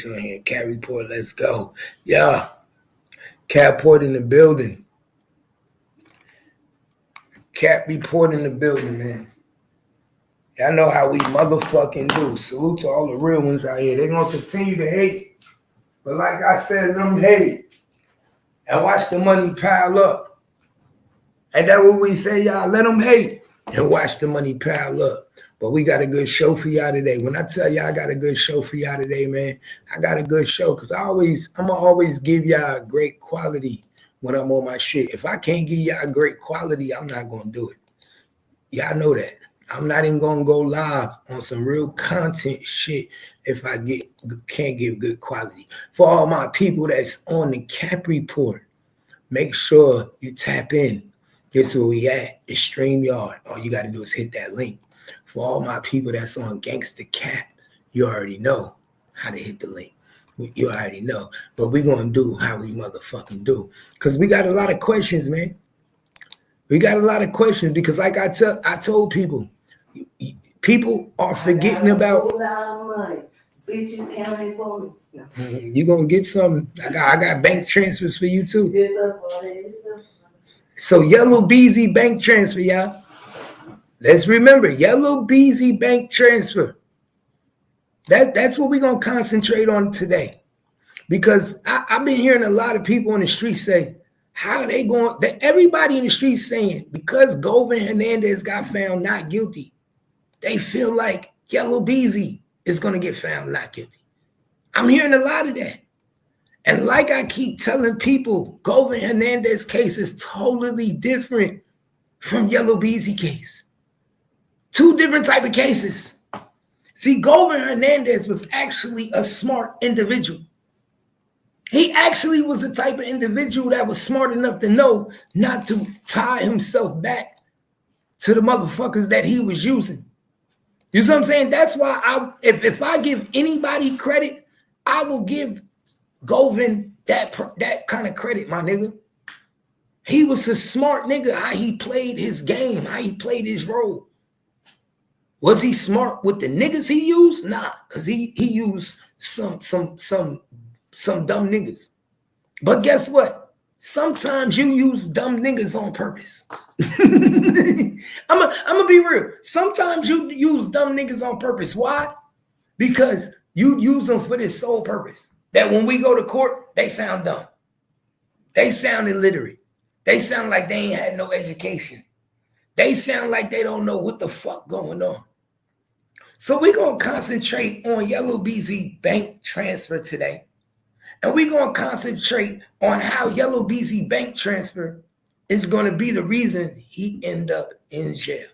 on here. Cat report, let's go. Yeah. Cat report in the building. Cat report in the building, man. Y'all know how we motherfucking do. Salute to all the real ones out here. They're going to continue to hate. But like I said, let them hate. And watch the money pile up. Ain't that what we say, y'all? Let them hate and watch the money pile up. But we got a good show for y'all today. When I tell y'all I got a good show for y'all today, man, I got a good show because I'm going to always give y'all great quality when I'm on my shit. If I can't give y'all great quality, I'm not going to do it. Y'all know that. I'm not even going to go live on some real content shit if I can't give good quality. For all my people that's on the Cap Report, make sure you tap in. Guess where we at? It's StreamYard. All you got to do is hit that link. For all my people that's on Gangsta Cap, you already know how to hit the link. You already know. But we're going to do how we motherfucking do. Because we got a lot of questions, man. We got a lot of questions because like I told people, people are forgetting about. A lot of money. Bitches counting for me. No. You gonna get some. I got bank transfers for you too. So Yella Beezy bank transfer, y'all. Let's remember Yella Beezy bank transfer. That's what we're gonna concentrate on today, because I've been hearing a lot of people on the street say how they going. That everybody in the street saying because Govan Hernandez got found not guilty, they feel like Yella Beezy is gonna get found not guilty. I'm hearing a lot of that. And like I keep telling people, Govan Hernandez case is totally different from Yella Beezy case. Two different type of cases. See, Govan Hernandez was actually a smart individual. He actually was the type of individual that was smart enough to know not to tie himself back to the motherfuckers that he was using. You see what I'm saying? That's why if I give anybody credit, I will give Govan that kind of credit, my nigga. He was a smart nigga, how he played his game, how he played his role. Was he smart with the niggas he used? Nah, because he used some dumb niggas. But guess what? Sometimes you use dumb niggas on purpose. I'm gonna be real. Sometimes you use dumb niggas on purpose. Why? Because you use them for this sole purpose. That when we go to court, they sound dumb. They sound illiterate. They sound like they ain't had no education. They sound like they don't know what the fuck going on. So we're going to concentrate on Yella Beezy bank transfer today. And we're going to concentrate on how Yella Beezy bank transfer is going to be the reason he end up in jail.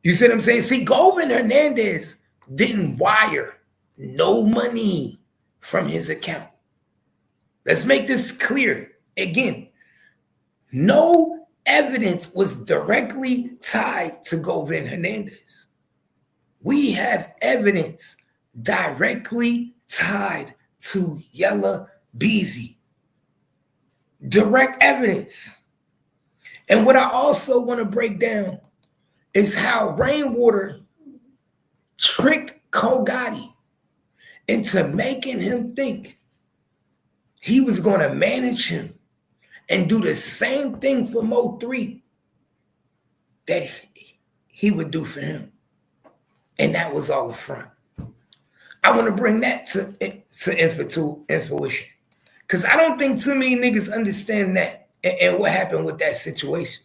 You see what I'm saying? See, Govan Hernandez didn't wire no money from his account. Let's make this clear. Again, no evidence was directly tied to Govan Hernandez. We have evidence directly tied to Yella Beezy. Direct evidence. And what I also want to break down is how Rainwater tricked Kogati into making him think he was going to manage him and do the same thing for Mo3 that he would do for him. And that was all a front. I want to bring that to fruition. Because I don't think too many niggas understand that and what happened with that situation.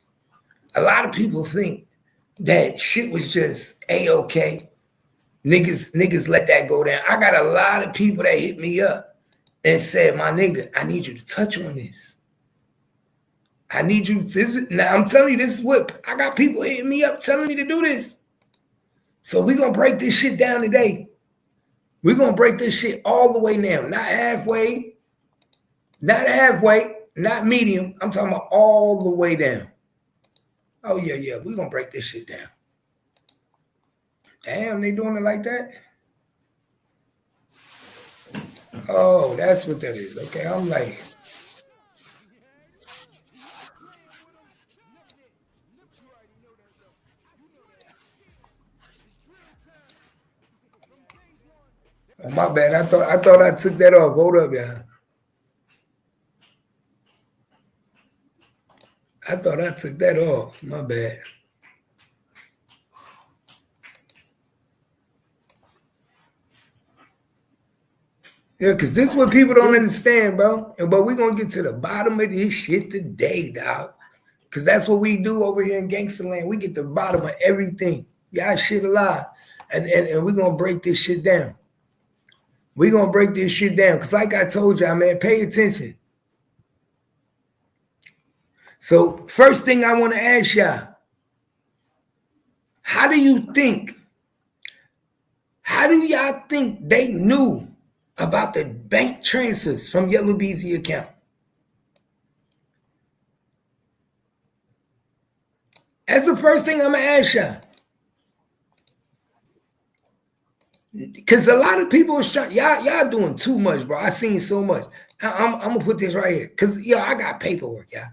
A lot of people think that shit was just A-okay. Niggas let that go down. I got a lot of people that hit me up and said, my nigga, I need you to touch on this. I need you to, now I'm telling you, this is what, I got people hitting me up telling me to do this. So we're going to break this shit down today. We're going to break this shit all the way down. Not halfway, not medium. I'm talking about all the way down. Oh, yeah. We're going to break this shit down. Damn, they doing it like that? Oh, that's what that is. Okay, I'm like... Oh, my bad. I thought I took that off. Hold up, y'all. I thought I took that off. My bad. Yeah, because this is what people don't understand, bro. But we're going to get to the bottom of this shit today, dog. Because that's what we do over here in Gangsterland. We get the bottom of everything. Y'all shit alive. And we're going to break this shit down. We're going to break this shit down. Because like I told y'all, man, pay attention. So first thing I want to ask y'all, how do y'all think they knew about the bank transfers from Yella Beezy account? That's the first thing I'm going to ask y'all. Because a lot of people are trying, y'all doing too much, bro. I seen so much. I'm going to put this right here. Because, I got paperwork, y'all.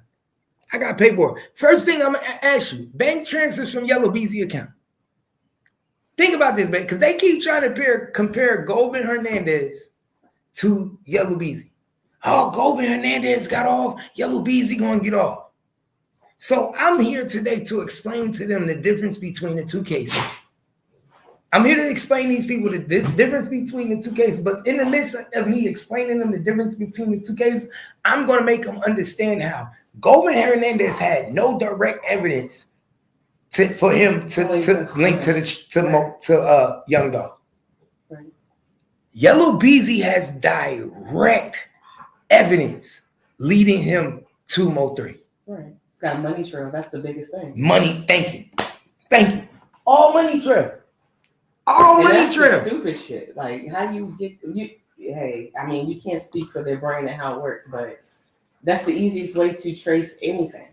I got paperwork. First thing I'm going to ask you, bank transfers from Yella Beezy account. Think about this, man, because they keep trying to compare Goldman Hernandez to Yella Beezy. Oh, Goldman Hernandez got off, Yella Beezy going to get off. So I'm here today to explain to them the difference between the two cases. I'm here to explain these people the difference between the two cases, but in the midst of me explaining them the difference between the two cases, I'm going to make them understand how Goldman Hernandez had no direct evidence for him to link to Young Dog. Right. Yella Beezy has direct evidence leading him to Mo3. Right. It's got money trail. That's the biggest thing. Money. Thank you. All money trail. All money trail. Stupid shit. Like how you get you. Hey, I mean, you can't speak for their brain and how it works, but that's the easiest way to trace anything.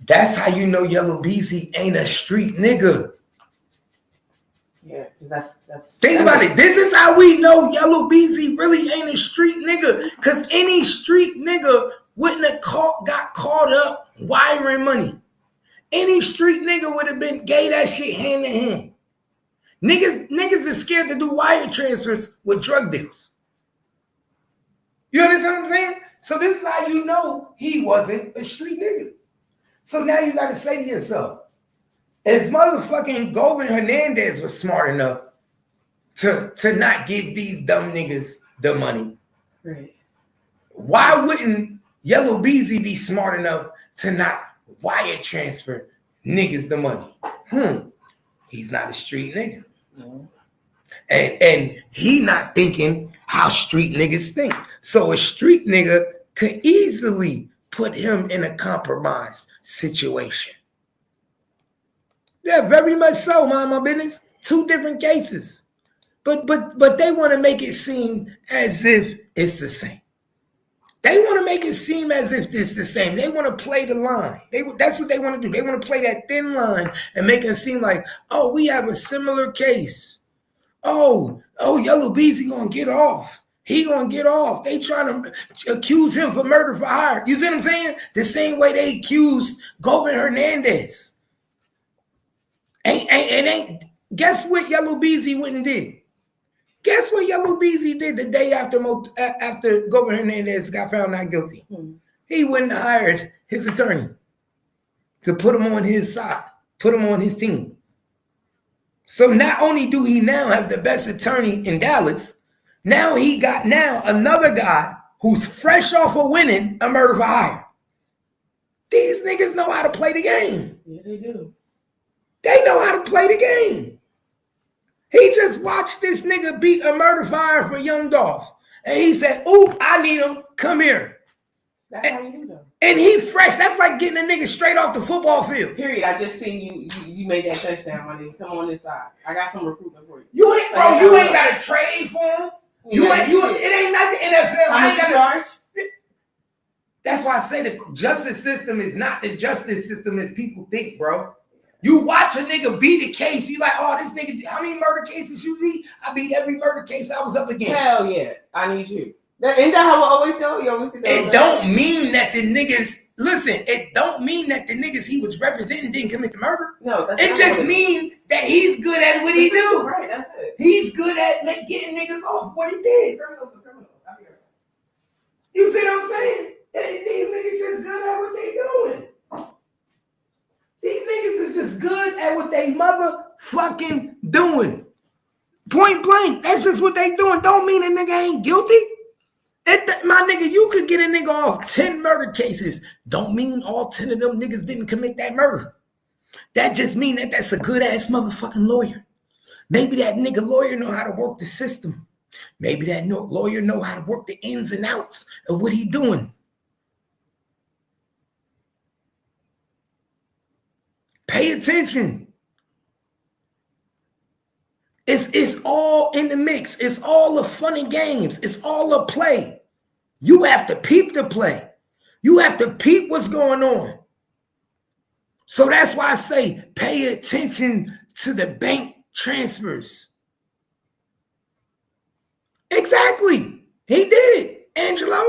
That's how you know Yella Beezy ain't a street nigga. Yeah, because that's. Think about it. This is how we know Yella Beezy really ain't a street nigga. Because any street nigga wouldn't have got caught up wiring money. Any street nigga would have gave that shit hand to hand. Niggas is scared to do wire transfers with drug deals. You understand what I'm saying? So this is how you know he wasn't a street nigga. So now you got to say to yourself, if motherfucking Goldman Hernandez was smart enough to not give these dumb niggas the money, right, why wouldn't Yella Beezy be smart enough to not wire transfer niggas the money? He's not a street nigga. No. And he not thinking how street niggas think. So a street nigga could easily put him in a compromised situation. Yeah, very much so, mind my business. Two different cases. But they want to make it seem as if it's the same. They want to make it seem as if it's the same. They want to play the line. That's what they want to do. They want to play that thin line and make it seem like, oh, we have a similar case. Oh, Yella Beezy gonna get off. He gonna get off. They trying to accuse him for murder for hire. You see what I'm saying? The same way they accused Goldman Hernandez. Guess what Yella Beezy went and did? Guess what Yella Beezy did the day after Goldman Hernandez got found not guilty? He went and hired his attorney to put him on his side, put him on his team. So not only do he now have the best attorney in Dallas, now he got another guy who's fresh off of winning a murder for hire. These niggas know how to play the game. Yeah, they do. They know how to play the game. He just watched this nigga beat a murder for hire for Young Dolph. And he said, ooh, I need him. Come here. That's how you do though. And he fresh. That's like getting a nigga straight off the football field. Period. I just seen you made that touchdown, my nigga. Come on this side. I got some recruitment for you. You ain't got to trade for him. It ain't not the NFL. How much you charge? That's why I say the justice system is not the justice system as people think, bro. You watch a nigga beat a case, you like, oh, this nigga, how many murder cases you beat? I beat every murder case I was up against. Hell yeah. I need you. Ain't that how I always go? You always get that. It don't mean that the niggas Listen, it don't mean that the niggas he was representing didn't commit the murder. No, that's it just means that he's good at what he do. Right, that's it. He's good at getting niggas off what he did. Criminals are criminals. You see what I'm saying? These niggas just good at what they doing. These niggas are just good at what they motherfucking doing. Point blank. That's just what they doing. Don't mean a nigga ain't guilty. My nigga, you could get a nigga off 10 murder cases. Don't mean all 10 of them niggas didn't commit that murder. That just mean that that's a good ass motherfucking lawyer. Maybe that nigga lawyer know how to work the system. Maybe that lawyer know how to work the ins and outs of what he doing. Pay attention. It's all in the mix. It's all the funny games. It's all a play. You have to peep the play. You have to peep what's going on. So that's why I say pay attention to the bank transfers. Exactly. He did. Angelo.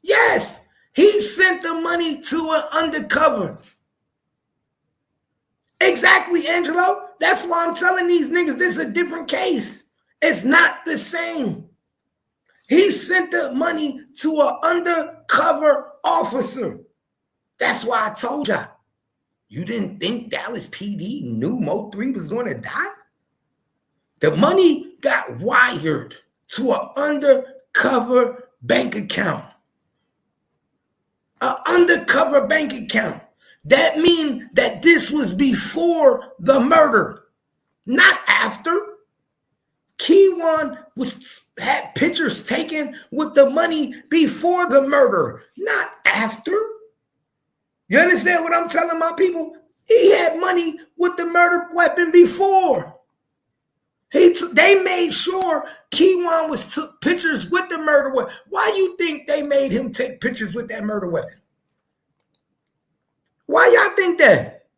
Yes. He sent the money to an undercover. Exactly, Angelo. That's why I'm telling these niggas this is a different case. It's not the same. He sent the money to an undercover officer. That's why I told y'all. You didn't think Dallas PD knew Mo3 was going to die? The money got wired to an undercover bank account. An undercover bank account. That means that this was before the murder, not after. Keywan had pictures taken with the money before the murder, not after. You understand what I'm telling my people? He had money with the murder weapon before. They made sure Keywan took pictures with the murder weapon. Why you think they made him take pictures with that murder weapon? Why y'all think that?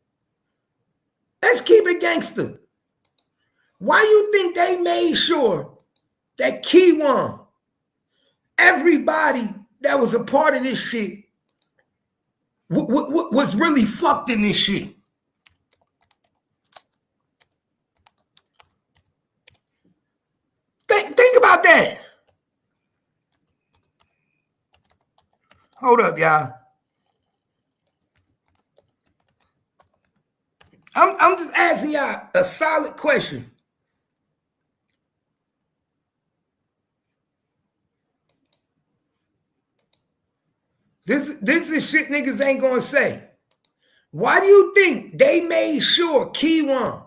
Let's keep it gangster. Why you think they made sure that Keywan, everybody that was a part of this shit, was really fucked in this shit? Think about that. Hold up, y'all. I'm just asking y'all a solid question. This is shit niggas ain't gonna say. Why do you think they made sure Keywan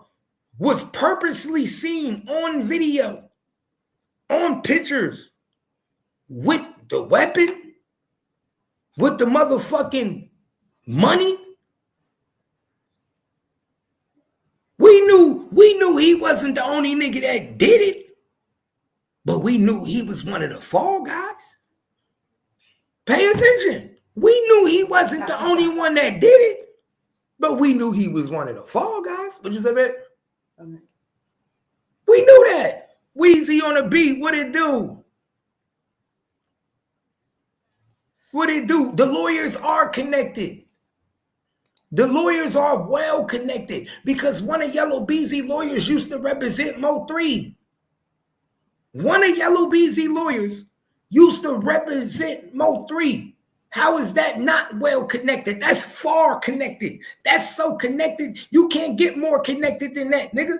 was purposely seen on video, on pictures, with the weapon, with the motherfucking money? We knew he wasn't the only nigga that did it, but we knew he was one of the fall guys. Pay attention. We knew he wasn't the only one that did it, but we knew he was one of the fall guys. What you say, man? Okay. We knew that. Weezy on the beat. What it do? What it do? The lawyers are connected. The lawyers are well connected because one of Yella Beezy lawyers used to represent Mo3. One of Yella Beezy lawyers used to represent Mo3. How is that not well connected? That's far connected. That's so connected. You can't get more connected than that, nigga.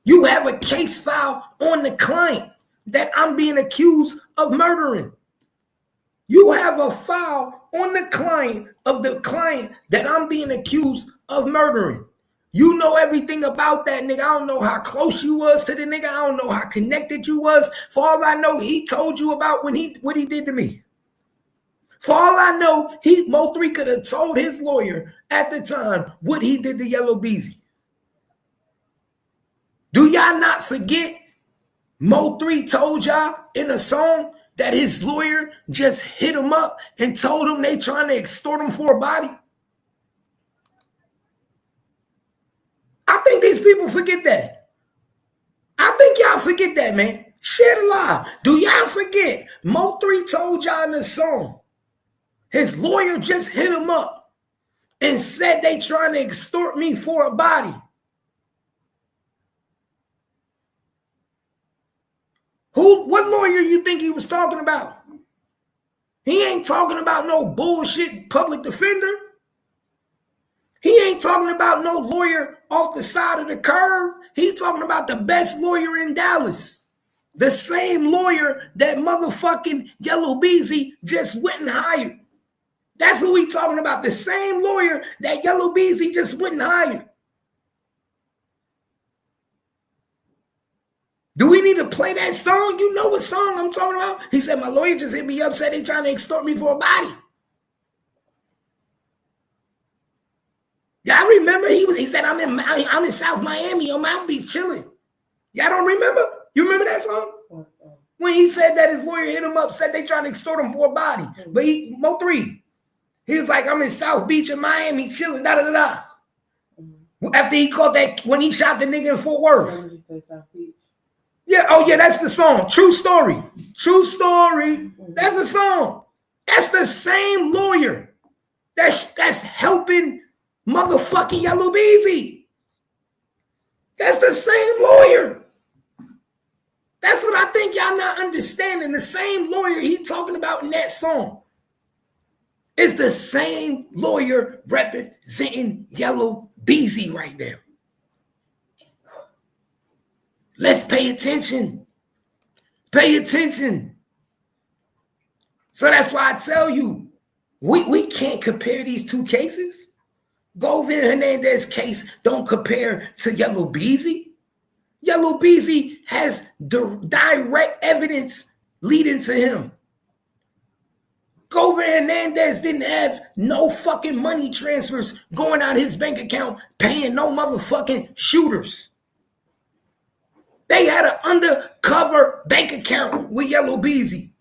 You have a case file on the client that I'm being accused of murdering. You have a file on the client of the client that I'm being accused of murdering. You know everything about that nigga. I don't know how close you was to the nigga. I don't know how connected you was. For all I know, he told you about what he did to me. For all I know, Mo3 could have told his lawyer at the time what he did to Yella Beezy. Do y'all not forget Mo3 told y'all in a song that his lawyer just hit him up and told him they trying to extort him for a body? I think these people forget that. I think y'all forget that, man. Share the lie. Do y'all forget Mo3 told y'all in the song his lawyer just hit him up and said they trying to extort me for a body. What lawyer you think he was talking about? He ain't talking about no bullshit public defender. He ain't talking about no lawyer off the side of the curve. He talking about the best lawyer in Dallas. The same lawyer that motherfucking Yella Beezy just went and hired. That's who we talking about. The same lawyer that Yella Beezy just went and hired. Do we need to play that song? You know what song I'm talking about? He said, my lawyer just hit me up, said they trying to extort me for a body. Y'all remember? He said, I'm in South Miami on Mount Beach chilling. Y'all don't remember? You remember that song? When he said that his lawyer hit him up, said they trying to extort him for a body. But Mo3, he was like, I'm in South Beach in Miami chilling, da-da-da-da. After he caught that, when he shot the nigga in Fort Worth. When did you say South Beach? Yeah, oh yeah, that's the song. True story. True story. That's the song. That's the same lawyer that's helping motherfucking Yella Beezy. That's the same lawyer. That's what I think y'all not understanding. The same lawyer he talking about in that song is the same lawyer representing Yella Beezy right now. Let's pay attention. Pay attention. So that's why I tell you, we can't compare these two cases. Govin Hernandez case don't compare to Yella Beezy. Yella Beezy has direct evidence leading to him. Govin Hernandez didn't have no fucking money transfers going out his bank account paying no motherfucking shooters. They had an undercover bank account with Yella Beezy.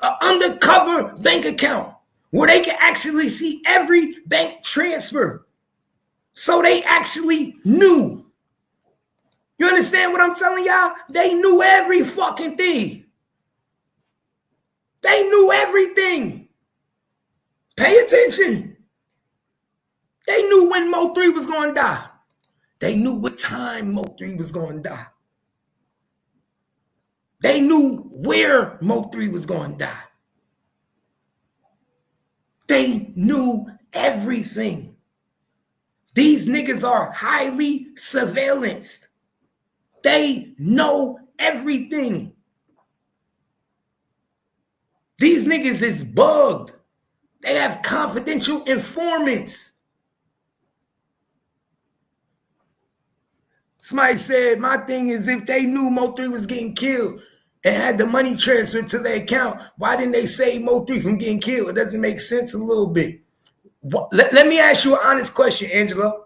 An undercover bank account where they could actually see every bank transfer. So they actually knew. You understand what I'm telling y'all? They knew every fucking thing. They knew everything. Pay attention. They knew when Mo3 was going to die. They knew what time Mo3 was going to die. They knew where Mo3 was going to die. They knew everything. These niggas are highly surveillanced. They know everything. These niggas is bugged. They have confidential informants. Somebody said, my thing is if they knew Mo3 was getting killed and had the money transferred to their account, why didn't they save Mo3 from getting killed? It doesn't make sense a little bit. Let me ask you an honest question, Angela.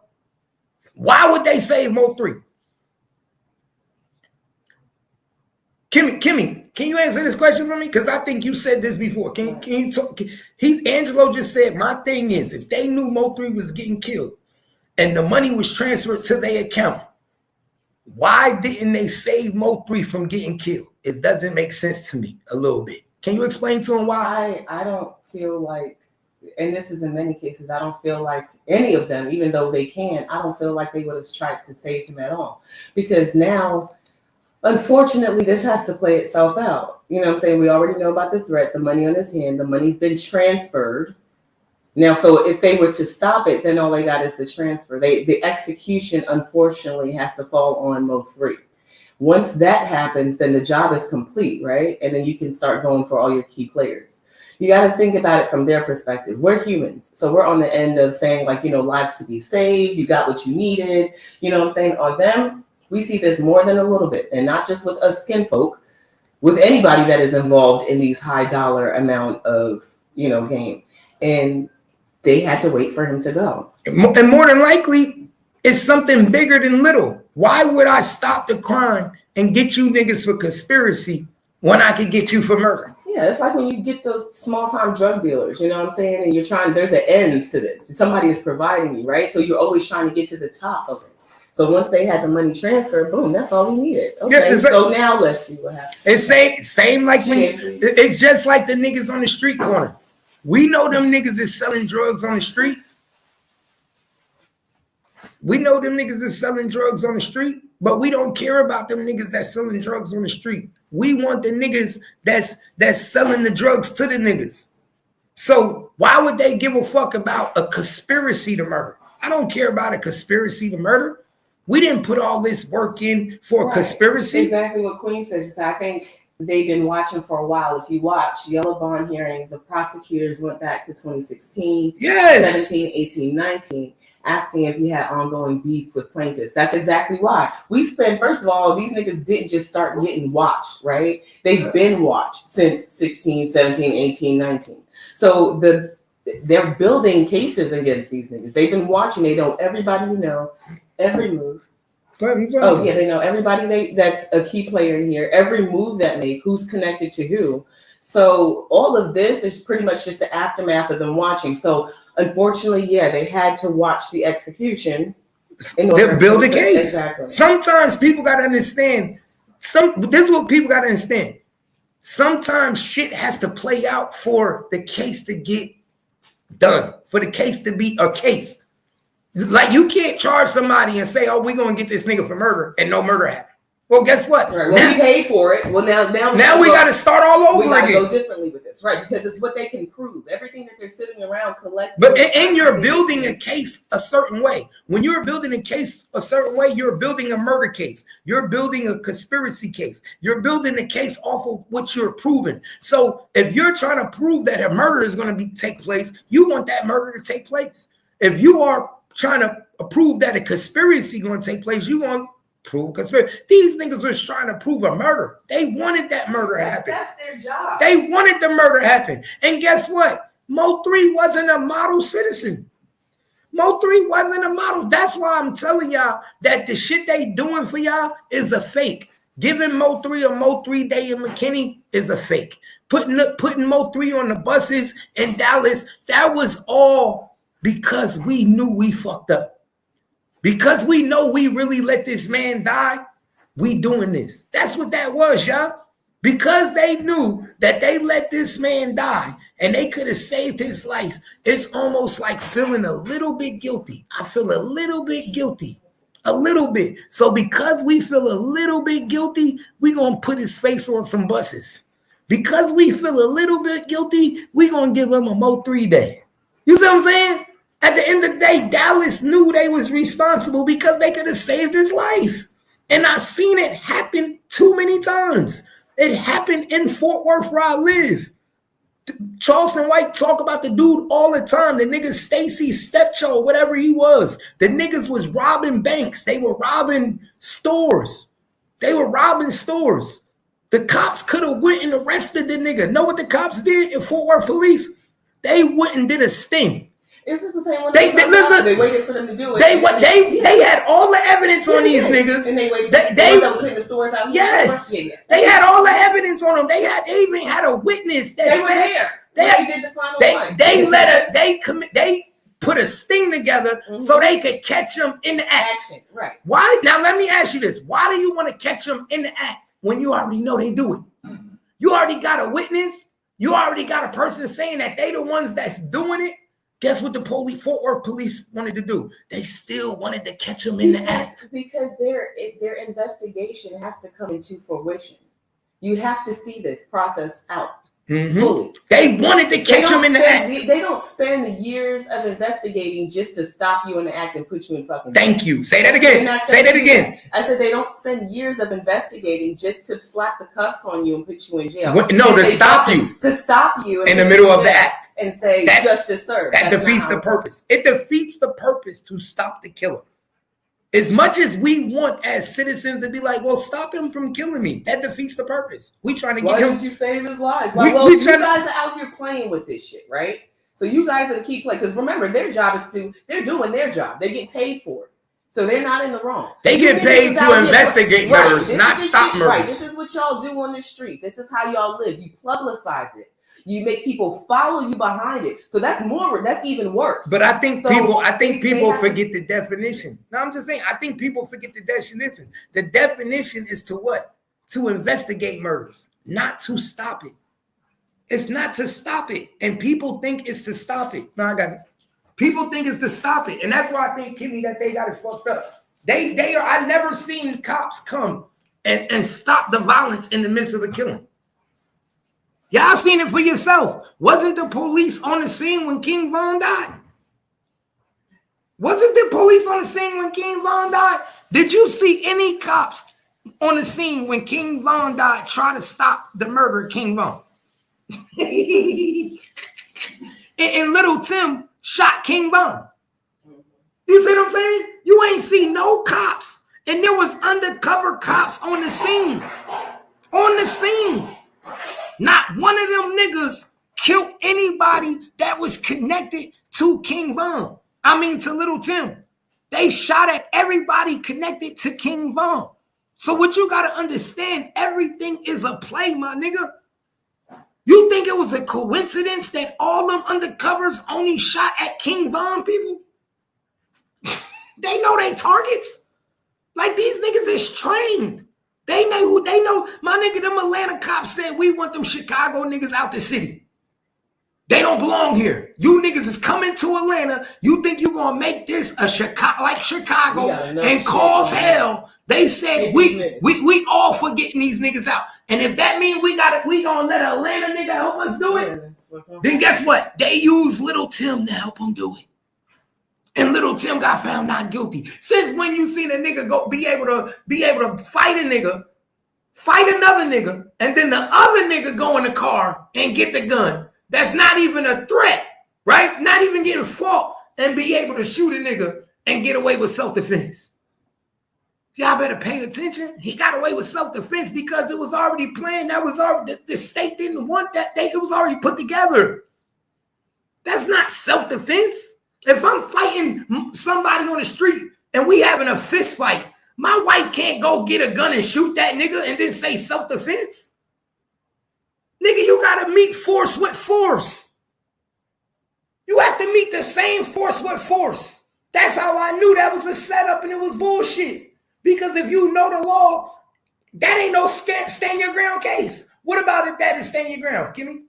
Why would they save Mo3? Kimmy, can you answer this question for me? Because I think you said this before. Can you talk? Angelo just said, my thing is, if they knew Mo3 was getting killed and the money was transferred to their account, why didn't they save Mo3 from getting killed? It doesn't make sense to me a little bit. Can you explain to him why? I don't feel like, and this is in many cases, I don't feel like any of them, even though they can, I don't feel like they would have tried to save him at all. Because now, unfortunately, this has to play itself out. You know what I'm saying? We already know about the threat, the money on his hand, the money's been transferred. Now, so if they were to stop it, then all they got is the transfer. The execution, unfortunately, has to fall on Mo3. Once that happens, then the job is complete, right? And then you can start going for all your key players. You got to think about it from their perspective. We're humans. So we're on the end of saying, like, you know, lives could be saved. You got what you needed. You know what I'm saying? On them, we see this more than a little bit. And not just with us skin folk, with anybody that is involved in these high dollar amount of, you know, game. And they had to wait for him to go. And more than likely, it's something bigger than little. Why would I stop the crime and get you niggas for conspiracy when I could get you for murder? Yeah, it's like when you get those small-time drug dealers, you know what I'm saying? And you're trying, there's an ends to this. Somebody is providing you, right? So you're always trying to get to the top of it. So once they had the money transferred, boom, that's all we needed. Okay, yeah, so now let's see what happens. It's same like when it's just like the niggas on the street corner. We know them niggas is selling drugs on the street. We know them niggas is selling drugs on the street, but we don't care about them niggas that's selling drugs on the street. We want the niggas that's selling the drugs to the niggas. So why would they give a fuck about a conspiracy to murder? I don't care about a conspiracy to murder. We didn't put all this work in for a conspiracy. Exactly what Queen said. I think they've been watching for a while. If you watch Yella Bond hearing, the prosecutors went back to 2016, 17, 18, 19, asking if he had ongoing beef with plaintiffs. That's exactly why. We spent, first of all, these niggas didn't just start getting watched, right? They've been watched since 16, 17, 18, 19. So they're building cases against these niggas. They've been watching. They know everybody you know, every move. Oh yeah, they know everybody that's a key player in here. Every move that make, who's connected to who. So all of this is pretty much just the aftermath of them watching. So unfortunately, yeah, they had to watch the execution in order to build a case. Exactly. Sometimes people gotta understand. This is what people gotta understand. Sometimes shit has to play out for the case to get done, for the case to be a case. Like you can't charge somebody and say, "Oh, we're gonna get this nigga for murder," and no murder happened. Well, guess what? Right. Well, he paid for it. Well, now we got to start all over again. We got to go differently with this, right? Because it's what they can prove. Everything that they're sitting around collecting. But and you're building a case a certain way. When you're building a case a certain way, you're building a murder case. You're building a conspiracy case. You're building a case off of what you're proving. So if you're trying to prove that a murder is going to take place, you want that murder to take place. If you are trying to prove that a conspiracy going to take place, you want prove conspiracy. These niggas was trying to prove a murder. They wanted that murder to happen. That's their job. They wanted the murder to happen. And guess what? Mo3 wasn't a model citizen. Mo3 wasn't a model. That's why I'm telling y'all that the shit they doing for y'all is a fake. Giving Mo3 a Mo3 day in McKinney is a fake. Putting Mo3 on the buses in Dallas, that was all because we knew we fucked up. Because we know we really let this man die, we doing this. That's what that was, y'all. Because they knew that they let this man die and they could have saved his life. It's almost like feeling a little bit guilty. I feel a little bit guilty. A little bit. So because we feel a little bit guilty, we gonna put his face on some buses. Because we feel a little bit guilty, we gonna give him a Mo3 day. You see what I'm saying? At the end of the day, Dallas knew they was responsible because they could have saved his life. And I seen it happen too many times. It happened in Fort Worth where I live. Charleston White talk about the dude all the time. The nigga Stacy's stepchild, whatever he was. The niggas was robbing banks. They were robbing stores. The cops could have went and arrested the nigga. Know what the cops did in Fort Worth police? They went and did a sting. Is this the same one? They waited for them to do it. They had all the evidence on these niggas. And they waited for them to take the stores out. Yes. They had all the evidence on them. They even had a witness that they were there. They did the final one. They put a sting together so they could catch them in the action. Right. Why? Now let me ask you this. Why do you want to catch them in the act when you already know they do it? You already got a witness. You already got a person saying that they the ones that's doing it. Guess what the Fort Worth police wanted to do? They still wanted to catch them in the act. Because their investigation has to come into fruition. You have to see this process out fully. They wanted to catch them in the act. They don't spend years of investigating just to stop you in the act and put you in fucking jail. Thank you. Say that again. Say that again. I said they don't spend years of investigating just to slap the cuffs on you and put you in jail. To stop you. To stop you in the middle of the act. And say justice served. That defeats the purpose. It defeats the purpose to stop the killer. As much as we want as citizens to be like, well, stop him from killing me. That defeats the purpose. We trying to get him. Why didn't you save his life? You guys are out here playing with this shit, right? So you guys are the key players. Because remember, their job is they're doing their job. They get paid for it. So they're not in the wrong. They get paid to investigate murders, not stop murders. Right. This is what y'all do on the street. This is how y'all live. You publicize it. You make people follow you behind it. So that's even worse. But I think people forget the definition. No, I'm just saying, I think people forget the definition. The definition is to what? To investigate murders, not to stop it. It's not to stop it. And people think it's to stop it. No, I got it. People think it's to stop it. And that's why I think, Kimmy, that they got it fucked up. They are, I've never seen cops come and stop the violence in the midst of the killing. Y'all seen it for yourself. Wasn't the police on the scene when King Von died? Wasn't the police on the scene when King Von died? Did you see any cops on the scene when King Von died try to stop the murder of King Von? and Little Tim shot King Von. You see what I'm saying? You ain't see no cops. And there was undercover cops on the scene. On the scene. Not one of them niggas killed anybody that was connected to King Von. I mean, to Little Tim. They shot at everybody connected to King Von. So what you got to understand, everything is a play, my nigga. You think it was a coincidence that all them undercovers only shot at King Von people? They know they targets. Like, these niggas is trained. They know who they know. My nigga, them Atlanta cops said, we want them Chicago niggas out the city. They don't belong here. You niggas is coming to Atlanta. You think you gonna make this a Chicago and cause hell? They said we all for getting these niggas out. And if that means we gonna let an Atlanta nigga help us do it, then guess what? They use Little Tim to help them do it. And Little Tim got found not guilty. Since when you seen a nigga go be able to fight a nigga, fight another nigga, and then the other nigga go in the car and get the gun? That's not even a threat, right? Not even getting fought and be able to shoot a nigga and get away with self-defense. Y'all better pay attention. He got away with self-defense because it was already planned. That was already, the state didn't want that. It was already put together. That's not self-defense. If I'm fighting somebody on the street and we having a fist fight, my wife can't go get a gun and shoot that nigga and then say self-defense. Nigga, you gotta meet force with force. You have to meet the same force with force. That's how I knew that was a setup and it was bullshit. Because if you know the law, that ain't no stand your ground case. What about if that is stand your ground? Kimmy?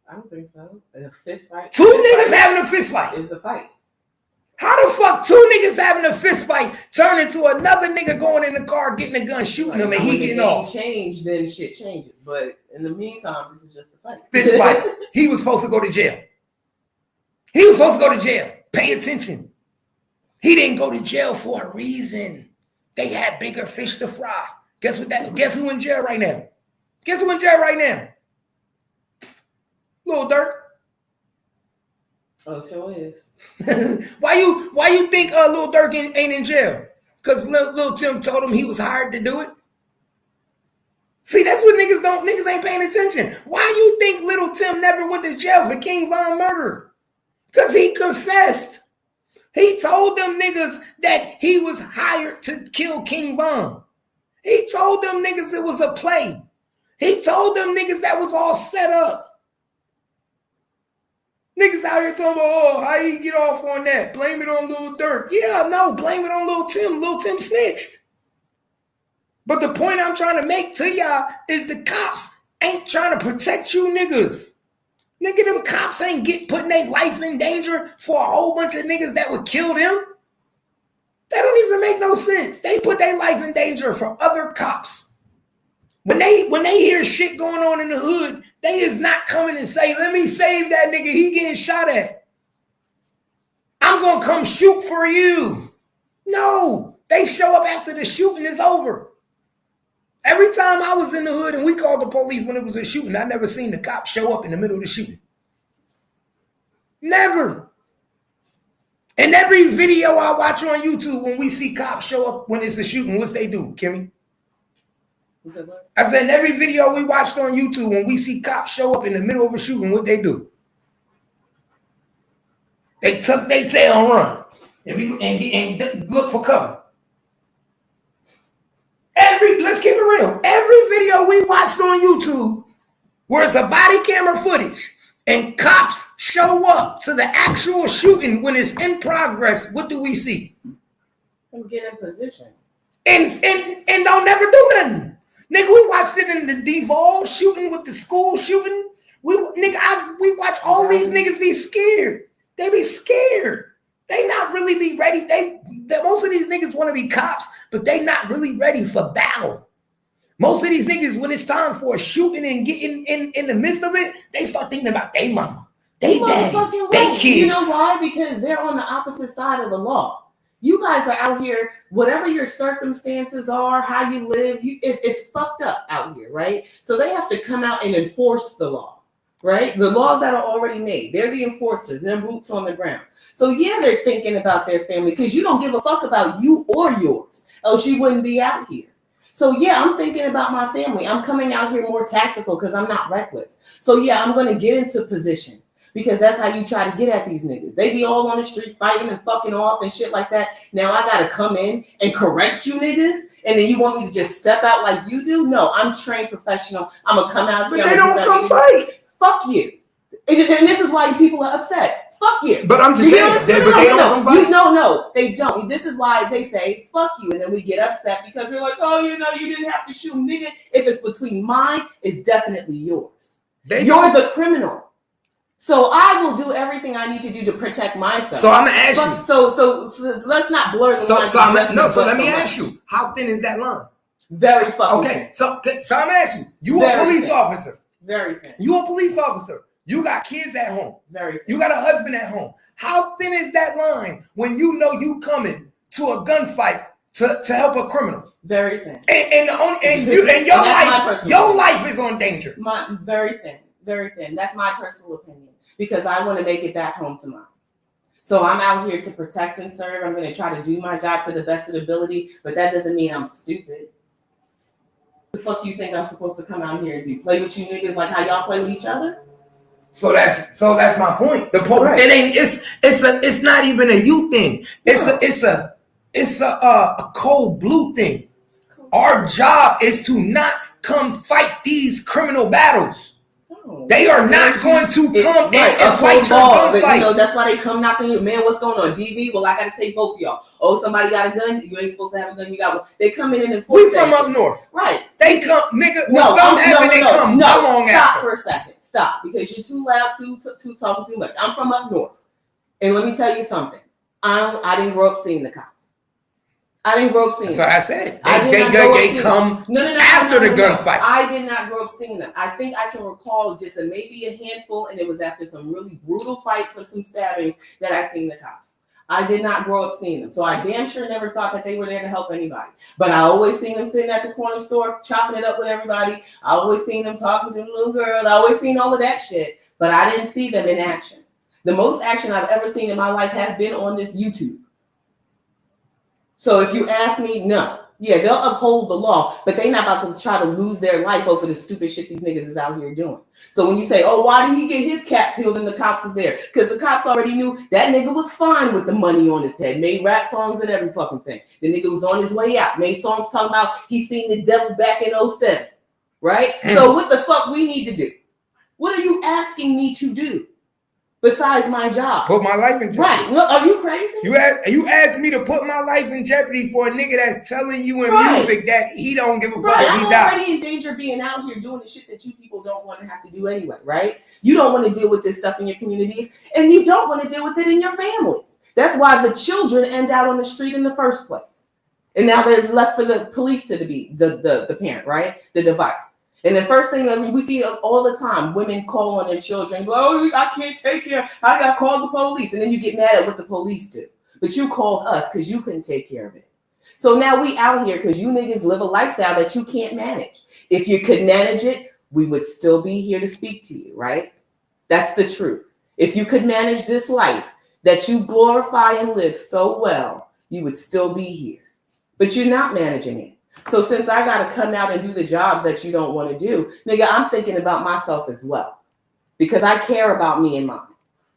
I don't think so. A fist fight. Two niggas having a fist fight. It's a fight. How the fuck two niggas having a fist fight turn into another nigga going in the car, getting a gun, shooting him, and he getting off? Change, then shit changes. But in the meantime, this is just a fight. Fist fight. He was supposed to go to jail. He was supposed to go to jail. Pay attention. He didn't go to jail for a reason. They had bigger fish to fry. Guess what that? Guess who in jail right now? Guess who in jail right now? Lil Durk. Oh, sure is. Why you think Lil Durk ain't in jail? Because Lil Tim told him he was hired to do it. See, that's what niggas don't. Niggas ain't paying attention. Why you think Little Tim never went to jail for King Von murder? Because he confessed. He told them niggas that he was hired to kill King Von. He told them niggas it was a play. He told them niggas that was all set up. Niggas out here talking about, oh, how you get off on that? Blame it on Lil Durk. Yeah, no, blame it on Lil Tim. Lil Tim snitched. But the point I'm trying to make to y'all is the cops ain't trying to protect you niggas. Nigga, them cops ain't putting their life in danger for a whole bunch of niggas that would kill them. That don't even make no sense. They put their life in danger for other cops. When they hear shit going on in the hood, they is not coming and say, let me save that nigga, he getting shot at. I'm going to come shoot for you. No, they show up after the shooting is over. Every time I was in the hood and we called the police when it was a shooting, I never seen the cop show up in the middle of the shooting. Never. And every video I watch on YouTube when we see cops show up when it's a shooting, what's they do, Kimmy? I said in every video we watched on YouTube when we see cops show up in the middle of a shooting, what they do? They tuck their tail and run and look for cover. Let's keep it real. Every video we watched on YouTube where it's a body camera footage and cops show up to the actual shooting when it's in progress, what do we see? Them get in position. And don't never do nothing. Nigga, we watched it in the Devolve shooting with the school shooting. We watch all these niggas be scared. They be scared. They not really be ready. Most of these niggas want to be cops, but they not really ready for battle. Most of these niggas, when it's time for shooting and getting in the midst of it, they start thinking about their mama, they daddy, right. they kids. You know why? Because they're on the opposite side of the law. You guys are out here, whatever your circumstances are, how you live, it's fucked up out here, right? So they have to come out and enforce the law, right? The laws that are already made. They're the enforcers. They're boots on the ground. So yeah, they're thinking about their family because you don't give a fuck about you or yours, else you wouldn't be out here. So yeah, I'm thinking about my family. I'm coming out here more tactical because I'm not reckless. So yeah, I'm going to get into position. Because that's how you try to get at these niggas. They be all on the street fighting and fucking off and shit like that. Now I gotta come in and correct you niggas, and then you want me to just step out like you do? No, I'm trained professional. I'm gonna come out here. But they don't come fight. Fuck you. And this is why people are upset. Fuck you. But I'm just saying, they don't come fight. No, they don't. This is why they say fuck you, and then we get upset because they're like, oh, you didn't have to shoot, nigga. If it's between mine, it's definitely yours. You're the criminal. So I will do everything I need to do to protect myself. So I'm gonna ask you. So let's not blur the line. So let me ask you. How thin is that line? Very fucking thin. So I'm gonna ask you. You a police officer. Very thin. You a police officer. You got kids at home. Very thin. You got a husband at home. How thin is that line when you know you coming to a gunfight to help a criminal? Very thin. And your life is on danger. Very thin. Very thin. That's my personal opinion because I want to make it back home to mine. So I'm out here to protect and serve. I'm going to try to do my job to the best of the ability, but that doesn't mean I'm stupid. The fuck you think I'm supposed to come out here and do? Play with you niggas like how y'all play with each other? So that's my point. It's not even a you thing. It's a cold blue thing. Our job is to not come fight these criminal battles. They are not going to come and fight your gunfight. That's why they come knocking you. Man, what's going on? DV? Well, I got to take both of y'all. Oh, somebody got a gun? You ain't supposed to have a gun. You got one. They come in and enforce. We from up north. Right. They come, nigga. When something happen, they come. How long after? Stop for a second. Stop. Because you're too loud, too talking too much. I'm from up north. And let me tell you something. I didn't grow up seeing the cops. I didn't grow up seeing them. That's what I said. They come after the gunfight. I did not grow up seeing them. I think I can recall just maybe a handful, and it was after some really brutal fights or some stabbings that I seen the cops. I did not grow up seeing them. So I damn sure never thought that they were there to help anybody. But I always seen them sitting at the corner store, chopping it up with everybody. I always seen them talking to the little girls. I always seen all of that shit. But I didn't see them in action. The most action I've ever seen in my life has been on this YouTube. So if you ask me, no. Yeah, they'll uphold the law, but they're not about to try to lose their life over the stupid shit these niggas is out here doing. So when you say, oh, why did he get his cap peeled and the cops is there? Because the cops already knew that nigga was fine with the money on his head, made rap songs and every fucking thing. The nigga was on his way out, made songs talking about he seen the devil back in 07, right? So what the fuck we need to do? What are you asking me to do? Besides my job. Put my life in jeopardy. Right. Well, are you crazy? You asked me to put my life in jeopardy for a nigga that's telling you in music that he don't give a fuck if he die. I'm already in danger of being out here doing the shit that you people don't want to have to do anyway, right? You don't want to deal with this stuff in your communities, and you don't want to deal with it in your families. That's why the children end out on the street in the first place. And now there's left for the police to be the parent, right? The device. And the first thing we see all the time, women call on their children, oh, I can't take care. I got to call the police. And then you get mad at what the police do. But you called us because you couldn't take care of it. So now we out here because you niggas live a lifestyle that you can't manage. If you could manage it, we would still be here to speak to you, right? That's the truth. If you could manage this life that you glorify and live so well, you would still be here. But you're not managing it. So since I got to come out and do the jobs that you don't want to do, nigga, I'm thinking about myself as well. Because I care about me and mine.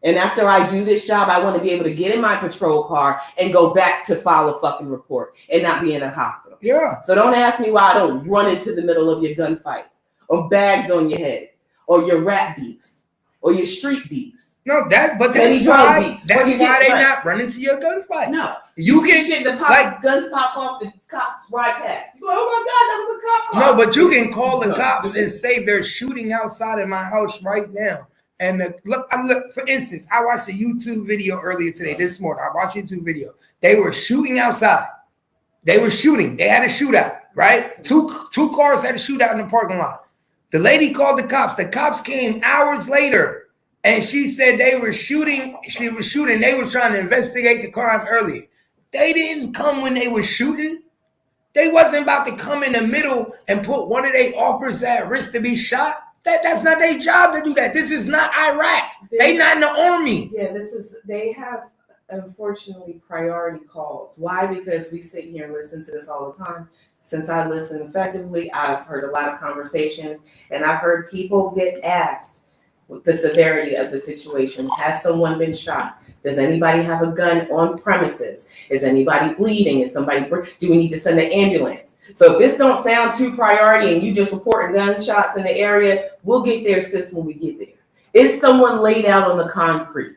And after I do this job, I want to be able to get in my patrol car and go back to file a fucking report and not be in a hospital. Yeah. So don't ask me why I don't run into the middle of your gunfights or bags on your head or your rap beefs or your street beefs. No, that's why they not running to your gunfight. No. You can shit, guns pop off, the cops ride past. You go, oh my God, that was a cop car. No, but you can call the cops and say they're shooting outside of my house right now. And look, for instance, I watched a YouTube video earlier today, this morning. I watched a YouTube video. They were shooting outside. They were shooting. They had a shootout, right? Two cars had a shootout in the parking lot. The lady called the cops. The cops came hours later, and she said they were shooting. She was shooting. They were trying to investigate the crime earlier. They didn't come when they were shooting. They wasn't about to come in the middle and put one of their officers at risk to be shot. That's not their job to do that. This is not Iraq. They not in the army. Yeah, they have, unfortunately, priority calls. Why? Because we sit here and listen to this all the time. Since I listen effectively, I've heard a lot of conversations, and I've heard people get asked the severity of the situation. Has someone been shot? Does anybody have a gun on premises? Is anybody bleeding? Is somebody? Do we need to send an ambulance? So if this don't sound too priority and you just reporting gunshots in the area, we'll get there, sis, when we get there. Is someone laid out on the concrete?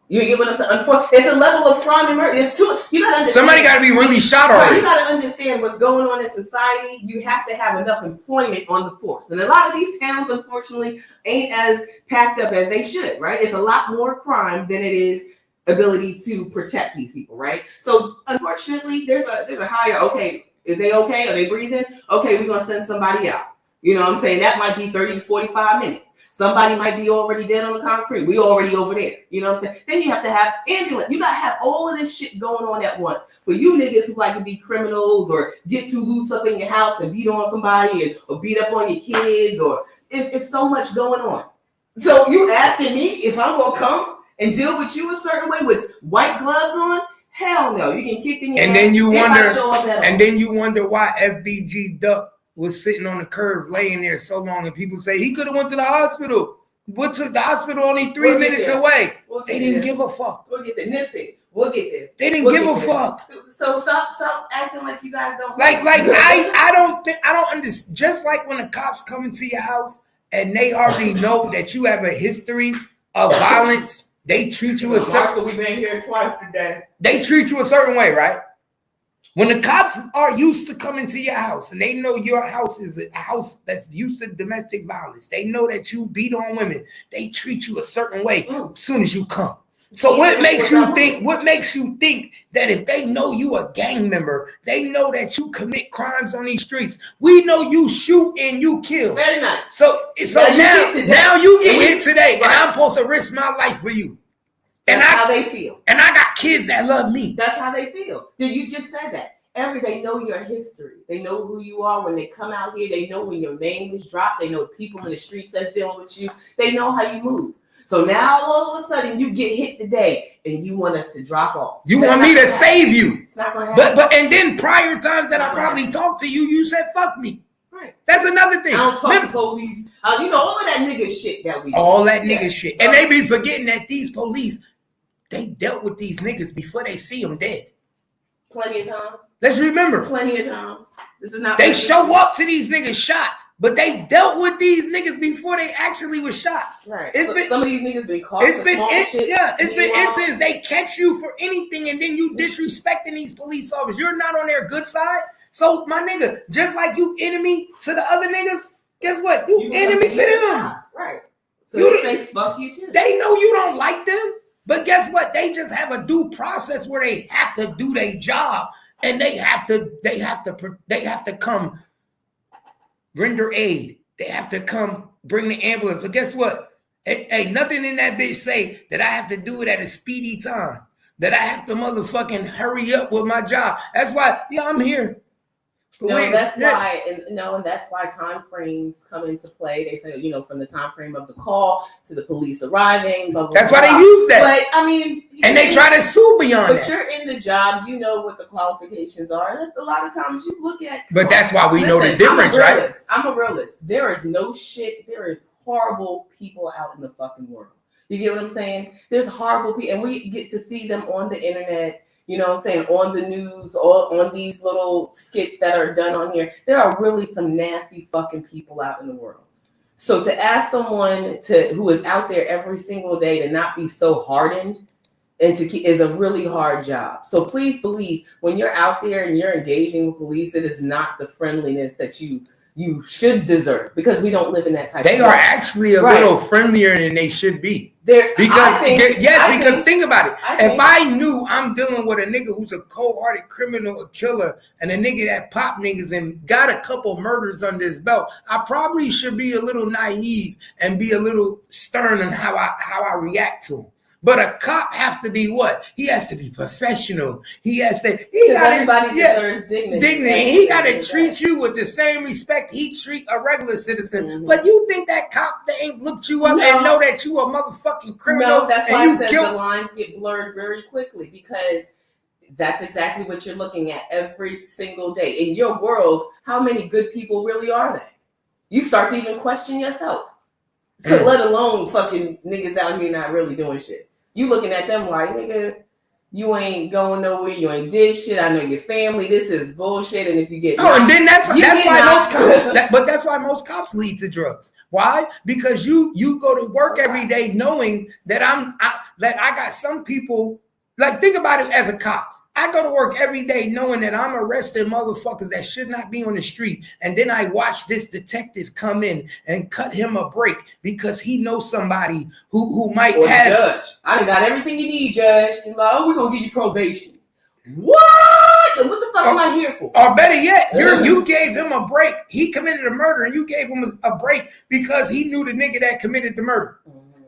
You get what I'm saying? It's a level of crime and murder. It's too. You gotta understand. Somebody got to be really shot already. You gotta understand what's going on in society. You have to have enough employment on the force, and a lot of these towns, unfortunately, ain't as packed up as they should. Right? It's a lot more crime than it is ability to protect these people. Right? So, unfortunately, there's a higher. Okay, is they okay? Are they breathing? Okay, we're gonna send somebody out. You know what I'm saying? That might be 30 to 45 minutes. Somebody might be already dead on the concrete. We already over there. You know what I'm saying? Then you have to have ambulance. You got to have all of this shit going on at once. For you niggas who like to be criminals or get too loose up in your house and beat on somebody or beat up on your kids, or it's so much going on. So you asking me if I'm going to come and deal with you a certain way with white gloves on? Hell no. You get kicked in your ass. Then you wonder why FBG Duck was sitting on the curb laying there so long, and people say he could have went to the hospital. Went to the hospital only 3 minutes away. They didn't give a fuck. We'll get there. Nipsey, we'll get there. They didn't give a fuck. So stop acting like you guys don't. I don't understand. Just like when the cops come into your house and they already know that you have a history of violence, they treat you a certain. We've been here twice today. They treat you a certain way, right? When the cops are used to coming to your house and they know your house is a house that's used to domestic violence, they know that you beat on women, they treat you a certain way as soon as you come. So what makes you think that if they know you a gang member, they know that you commit crimes on these streets? We know you shoot and you kill. Very nice. So now you get hit today, right, and I'm supposed to risk my life for you. That's how they feel. And I got kids that love me. That's how they feel. Dude, you just said that. They know your history. They know who you are when they come out here. They know when your name is dropped. They know people in the streets that's dealing with you. They know how you move. So now all of a sudden you get hit today and you want us to drop off. You want me to save you. It's not going to happen. But and then prior times that I probably talked to you, you said fuck me. Right. That's another thing. I don't talk to police. You know, all of that nigga shit that we do. All that nigga shit. And they be forgetting that these police, they dealt with these niggas before they see them dead. Plenty of times. Let's remember. Plenty of times. This is not. They show up to these niggas shot, but they dealt with these niggas before they actually was shot. Right. Some of these niggas been caught. It's been instances they catch you for anything, and then you disrespecting these police officers. You're not on their good side. So my nigga, just like you enemy to the other niggas, guess what? You enemy to them. Right. So you say fuck you too. They know you don't like them. But guess what? They just have a due process where they have to do their job, and they have to come render aid. They have to come bring the ambulance. But guess what? Ain't nothing in that bitch say that I have to do it at a speedy time. That I have to motherfucking hurry up with my job. That's why, I'm here. And that's why time frames come into play. They say, from the time frame of the call to the police arriving. Blah, blah, that's blah. why they use that. But I mean, and they try to sue beyond that. But you're in the job, you know what the qualifications are. And a lot of times you look at. But that's why we know the difference, right? I'm a realist. There is no shit. There are horrible people out in the fucking world. You get what I'm saying? There's horrible people, and we get to see them on the internet. You know what I'm saying? On the news, or on these little skits that are done on here. There are really some nasty fucking people out in the world. So to ask someone who is out there every single day to not be so hardened and is a really hard job. So please believe when you're out there and you're engaging with police, it is not the friendliness that you you should deserve, because we don't live in that type they of are world. actually a little friendlier than they should be. Because think about it. If I knew I'm dealing with a nigga who's a cold-hearted criminal, a killer, and a nigga that pop niggas and got a couple murders under his belt, I probably should be a little naive and be a little stern in how I react to him. But a cop have to be what? He has to be professional. He has to. Everybody deserves dignity. And he got to treat you with the same respect he treat a regular citizen. Mm-hmm. But you think that cop that ain't looked you up and know that you a motherfucking criminal? No, that's why I said the lines get blurred very quickly, because that's exactly what you're looking at every single day. In your world, how many good people really are there? You start to even question yourself. So let alone fucking niggas out here not really doing shit. You looking at them like, nigga, you ain't going nowhere. You ain't did shit. I know your family. This is bullshit. And if you get and then that's why most cops lead to drugs. Why? Because you go to work every day knowing that I got some people. Like, think about it as a cop. I go to work every day knowing that I'm arresting motherfuckers that should not be on the street. And then I watch this detective come in and cut him a break because he knows somebody who might have. Judge, I got everything you need, Judge. And like, we're going to give you probation. What? What the fuck am I here for? Or better yet, you gave him a break. He committed a murder and you gave him a break because he knew the nigga that committed the murder.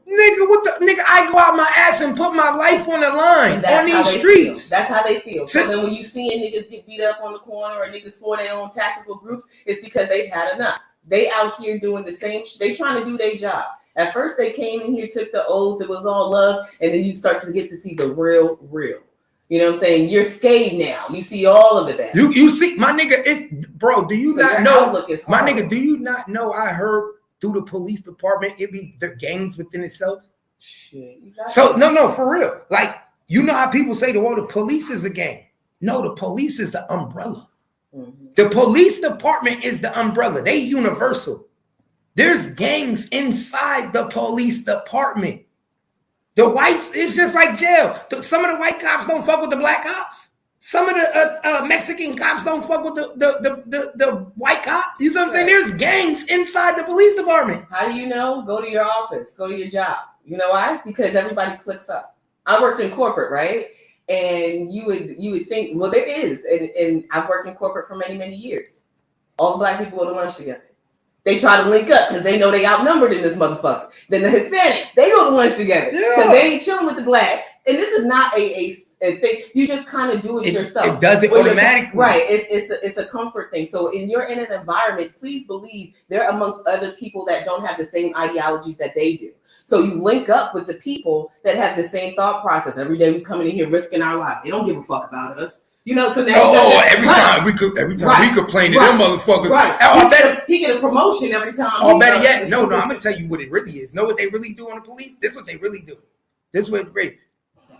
Nigga, I go out my ass and put my life on the line on these streets. That's how they feel. So then when you see niggas get beat up on the corner or niggas for their own tactical groups, it's because they've had enough. They out here doing the same they trying to do their job. At first they came in here, took the oath, it was all love, and then you start to get to see the real. You know what I'm saying? You're scared now. You see all of the bad. You see, my nigga, do you not know? My nigga, do you not know I heard through the police department, it be the gangs within itself. Shit. So no, for real. Like, you know how people say the police is a gang. No, the police is the umbrella. Mm-hmm. The police department is the umbrella. They universal. There's gangs inside the police department. The whites, it's just like jail. Some of the white cops don't fuck with the black cops. Some of the Mexican cops don't fuck with the white cop. You know what I'm saying? There's gangs inside the police department. How do you know? Go to your office. Go to your job. You know why? Because everybody clicks up. I worked in corporate, right? And you would think, well, there is. And I've worked in corporate for many, many years. All the black people go to lunch together. They try to link up because they know they outnumbered in this motherfucker. Then the Hispanics, they go to lunch together because they ain't chilling with the blacks. And this is not a thing. You just kind of do it yourself. It does it automatically. Right. It's a comfort thing. So in an environment, please believe they're amongst other people that don't have the same ideologies that they do. So you link up with the people that have the same thought process. Every day we come in here risking our lives. They don't give a fuck about us. You know, so now every time we complain to them motherfuckers. Right. He get a promotion every time. Oh, better yet, no, I'm gonna tell you what it really is. Know what they really do on the police? This is what they really do. This is what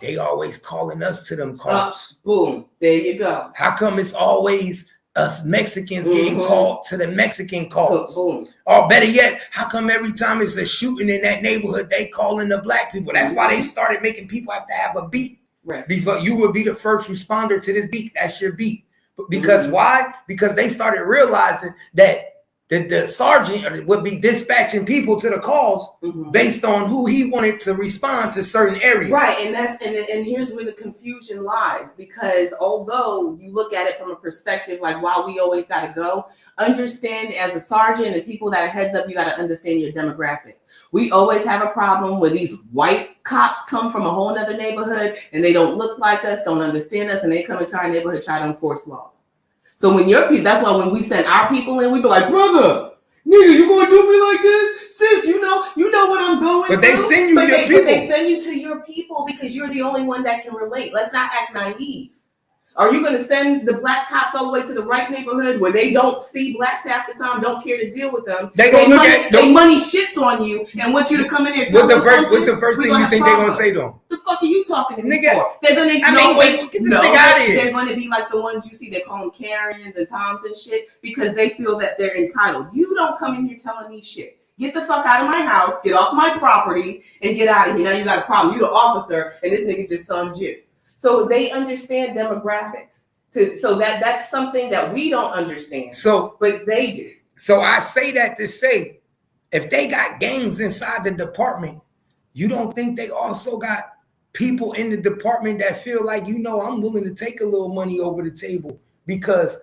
they always calling us to them calls. Boom. There you go. How come it's always us Mexicans getting called to the Mexican calls? Boom. Or better yet, how come every time it's a shooting in that neighborhood, they calling the black people? That's why they started making people have to have a beat. Right. Because you will be the first responder to this beat. That's your beat. Because why? Because they started realizing that the sergeant would be dispatching people to the calls based on who he wanted to respond to certain areas. Right, and here's where the confusion lies. Because although you look at it from a perspective like, wow, we always got to go, understand as a sergeant and people that are heads up, you got to understand your demographic. We always have a problem where these white cops come from a whole nother neighborhood and they don't look like us, don't understand us, and they come into our neighborhood, try to enforce laws. So when your people, that's why when we send our people in, we be like, brother, nigga, you gonna do me like this? Sis, you know what I'm going through. But they send you your people. But they send you to your people because you're the only one that can relate. Let's not act naive. Are you going to send the black cops all the way to the right neighborhood where they don't see blacks half the time, don't care to deal with them? They money shits on you and want you to come in here. What's the first thing you think they're going to say to them? The fuck are you talking to me nigga, for? They're going to get this nigga out of here. They're going to be like the ones you see. They call them Karens and Toms and shit because they feel that they're entitled. You don't come in here telling me shit. Get the fuck out of my house, get off my property, and get out of here. Now you got a problem. You're the officer, and this nigga just summed you. So they understand demographics. So that's something that we don't understand. But they do. So I say that to say, if they got gangs inside the department, you don't think they also got people in the department that feel like, I'm willing to take a little money over the table because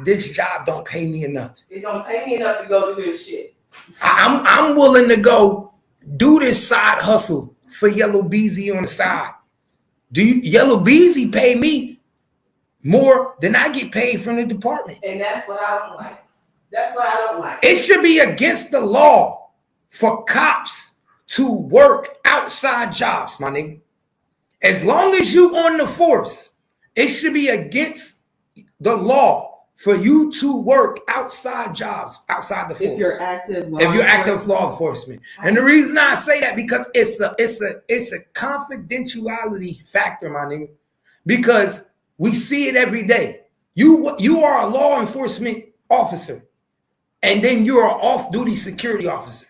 this job don't pay me enough. It don't pay me enough to go do this shit. I'm willing to go do this side hustle for Yella Beezy on the side. Yella Beezy pay me more than I get paid from the department? And that's what I don't like. That's what I don't like. It should be against the law for cops to work outside jobs, my nigga. As long as you on the force, it should be against the law for you to work outside jobs, outside the force. If you're active law enforcement. And the reason I say that, because it's a confidentiality factor, my nigga. Because we see it every day. You are a law enforcement officer, and then you're an off-duty security officer.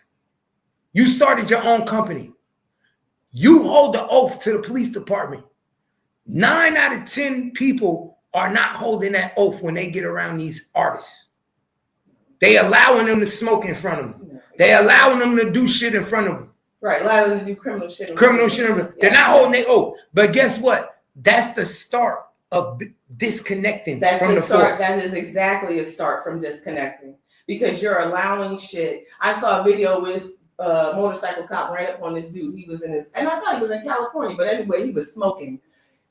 You started your own company. You hold the oath to the police department. 9 out of 10 people are not holding that oath when they get around these artists. They allowing them to smoke in front of them. They allowing them to do shit in front of them. Right, allowing them to do criminal shit. They're not holding their oath. But guess what? That's the start of disconnecting from the force. That is exactly a start from disconnecting, because you're allowing shit. I saw a video with motorcycle cop ran up on this dude. He was in his, and I thought he was in California, but anyway, he was smoking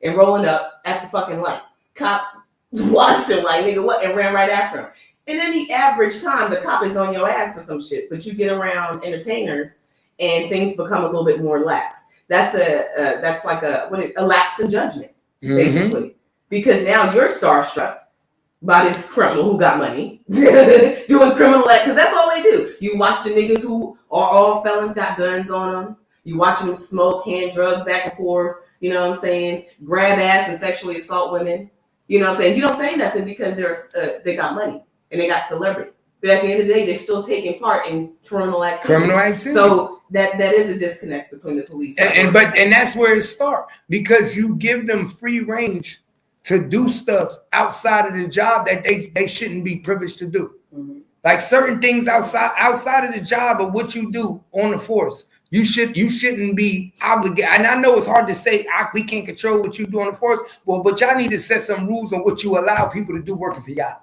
and rolling up at the fucking light. Cop watched him like, nigga, what? And ran right after him. And then the average time, the cop is on your ass for some shit, but you get around entertainers and things become a little bit more lax. That's like a lapse in judgment, basically. Because now you're starstruck by this criminal who got money doing criminal act, because that's all they do. You watch the niggas who are all felons, got guns on them. You watch them smoke, hand drugs back and forth, you know what I'm saying? Grab ass and sexually assault women. You know what I'm saying? You don't say nothing because they got money and they got celebrity. But at the end of the day, they're still taking part in criminal activity. So that is a disconnect between the police. And that's where it starts, because you give them free range to do stuff outside of the job that they shouldn't be privileged to do. Mm-hmm. Like certain things outside of the job of what you do on the force, you shouldn't be obligated. And I know it's hard to say we can't control what you do on the force, but y'all need to set some rules on what you allow people to do working for y'all.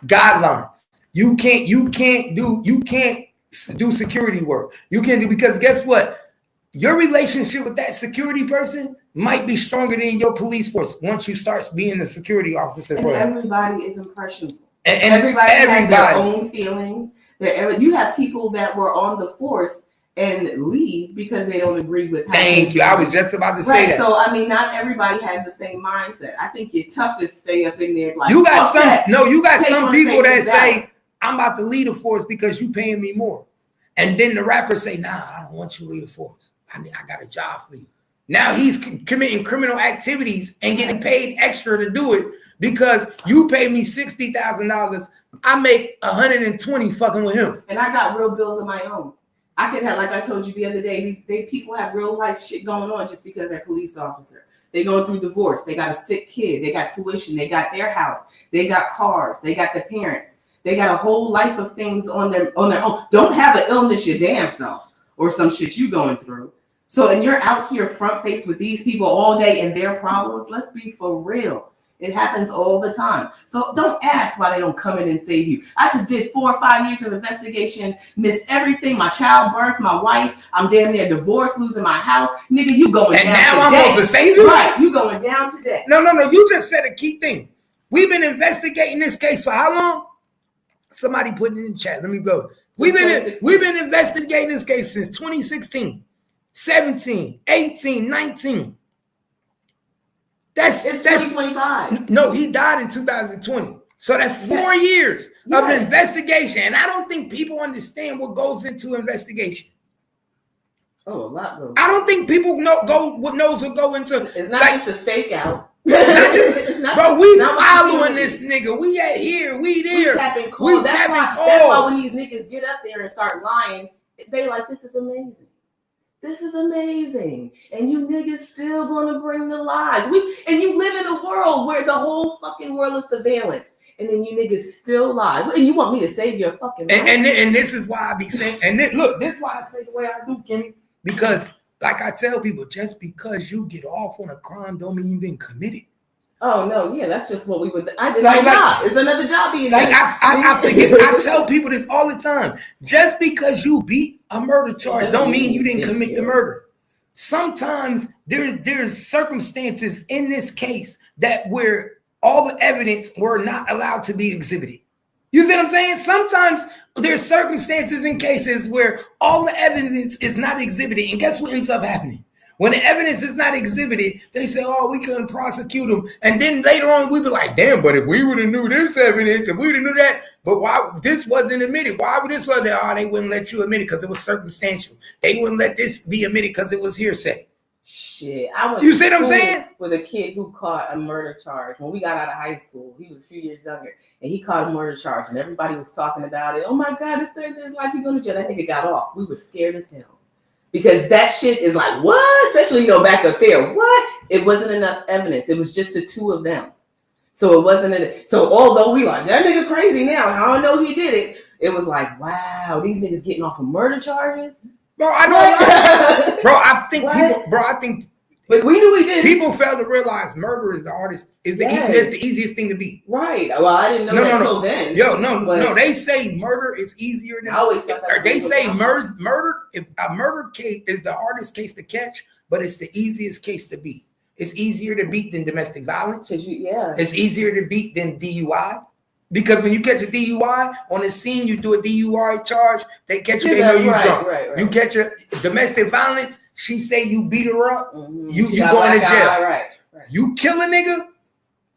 Guidelines. You can't do security work. You can't do, because guess what? Your relationship with that security person might be stronger than your police force once you start being a security officer. And everybody is impressionable. And everybody has their own feelings. You have people that were on the force and leave because they don't agree with how. Thank you. I was just about to say that. So I mean, not everybody has the same mindset. I think your toughest stay up in there. Like, you got some people that say, I'm about to lead a force because you paying me more. And then the rappers say, nah, I don't want you to lead a force. I got a job for you. Now he's committing criminal activities and getting paid extra to do it because you pay me $60,000. I make $120 fucking with him. And I got real bills of my own. I could have, like I told you the other day, people have real life shit going on just because they're a police officer. They going through divorce. They got a sick kid. They got tuition. They got their house. They got cars. They got their parents. They got a whole life of things on their own. Don't have an illness your damn self or some shit you going through. So, and you're out here front face with these people all day and their problems. Let's be for real. It happens all the time. So don't ask why they don't come in and save you. I just did 4 or 5 years of investigation, missed everything, my childbirth, my wife. I'm damn near divorced, losing my house. Nigga, you going down today. And now I'm supposed to save you? Right, you going down today. No. You just said a key thing. We've been investigating this case for how long? Somebody put it in the chat. Let me go. We've been investigating this case since 2016, 17, 18, 19. That's 2025. No, he died in 2020. So that's 4 years of investigation. And I don't think people understand what goes into investigation. Oh, a lot goes. I don't think people knows what go into. It's not just a stakeout. Bro, we following this nigga. We at here, we there. We tapping calls. That's why when these niggas get up there and start lying, they like, this is amazing. This is amazing. And you niggas still gonna bring the lies. And you live in a world where the whole fucking world is surveillance. and then you niggas still lie. And you want me to save your fucking life? And this is why I be saying, look, this is why I say the way I do, Kimmy. Because, like I tell people, just because you get off on a crime don't mean you've been committed. Oh no, yeah, that's just what we would. I did my job. It's another job being like I forget. I tell people this all the time. Just because you beat a murder charge don't mean you didn't commit the murder. Sometimes there's circumstances in this case that where all the evidence were not allowed to be exhibited. You see what I'm saying? Sometimes there's circumstances in cases where all the evidence is not exhibited, and guess what ends up happening? When the evidence is not exhibited, they say, oh, we couldn't prosecute them. And then later on, we be like, damn, but if we would have knew this evidence, if we would have knew that, but why this wasn't admitted? Why would this one? Oh, they wouldn't let you admit it because it was circumstantial. They wouldn't let this be admitted because it was hearsay. Shit, I went. You see what I'm saying? With a kid who caught a murder charge when we got out of high school. He was a few years younger, and he caught a murder charge, and everybody was talking about it. Oh my God, this is like you're going to jail. That nigga got off. We were scared as hell. Because that shit is like, what? Especially, back up there. What? It wasn't enough evidence. It was just the two of them. So it wasn't. So although we like, that nigga crazy now, I don't know he did it. It was like, wow, these niggas getting off of murder charges? Bro, I know. Bro, I think people, but we knew he did. People fail to realize murder is the hardest, is the easiest thing to beat. Right. Well, I didn't know that until then. No, they say murder is easier than. I always thought that. They say murder. If a murder case is the hardest case to catch, but it's the easiest case to beat. It's easier to beat than domestic violence. It's easier to beat than DUI. Because when you catch a DUI on the scene, you do a DUI charge, they catch you, they know you drunk. Right. You catch a domestic violence, she say you beat her up, you going to jail. Right. You kill a nigga,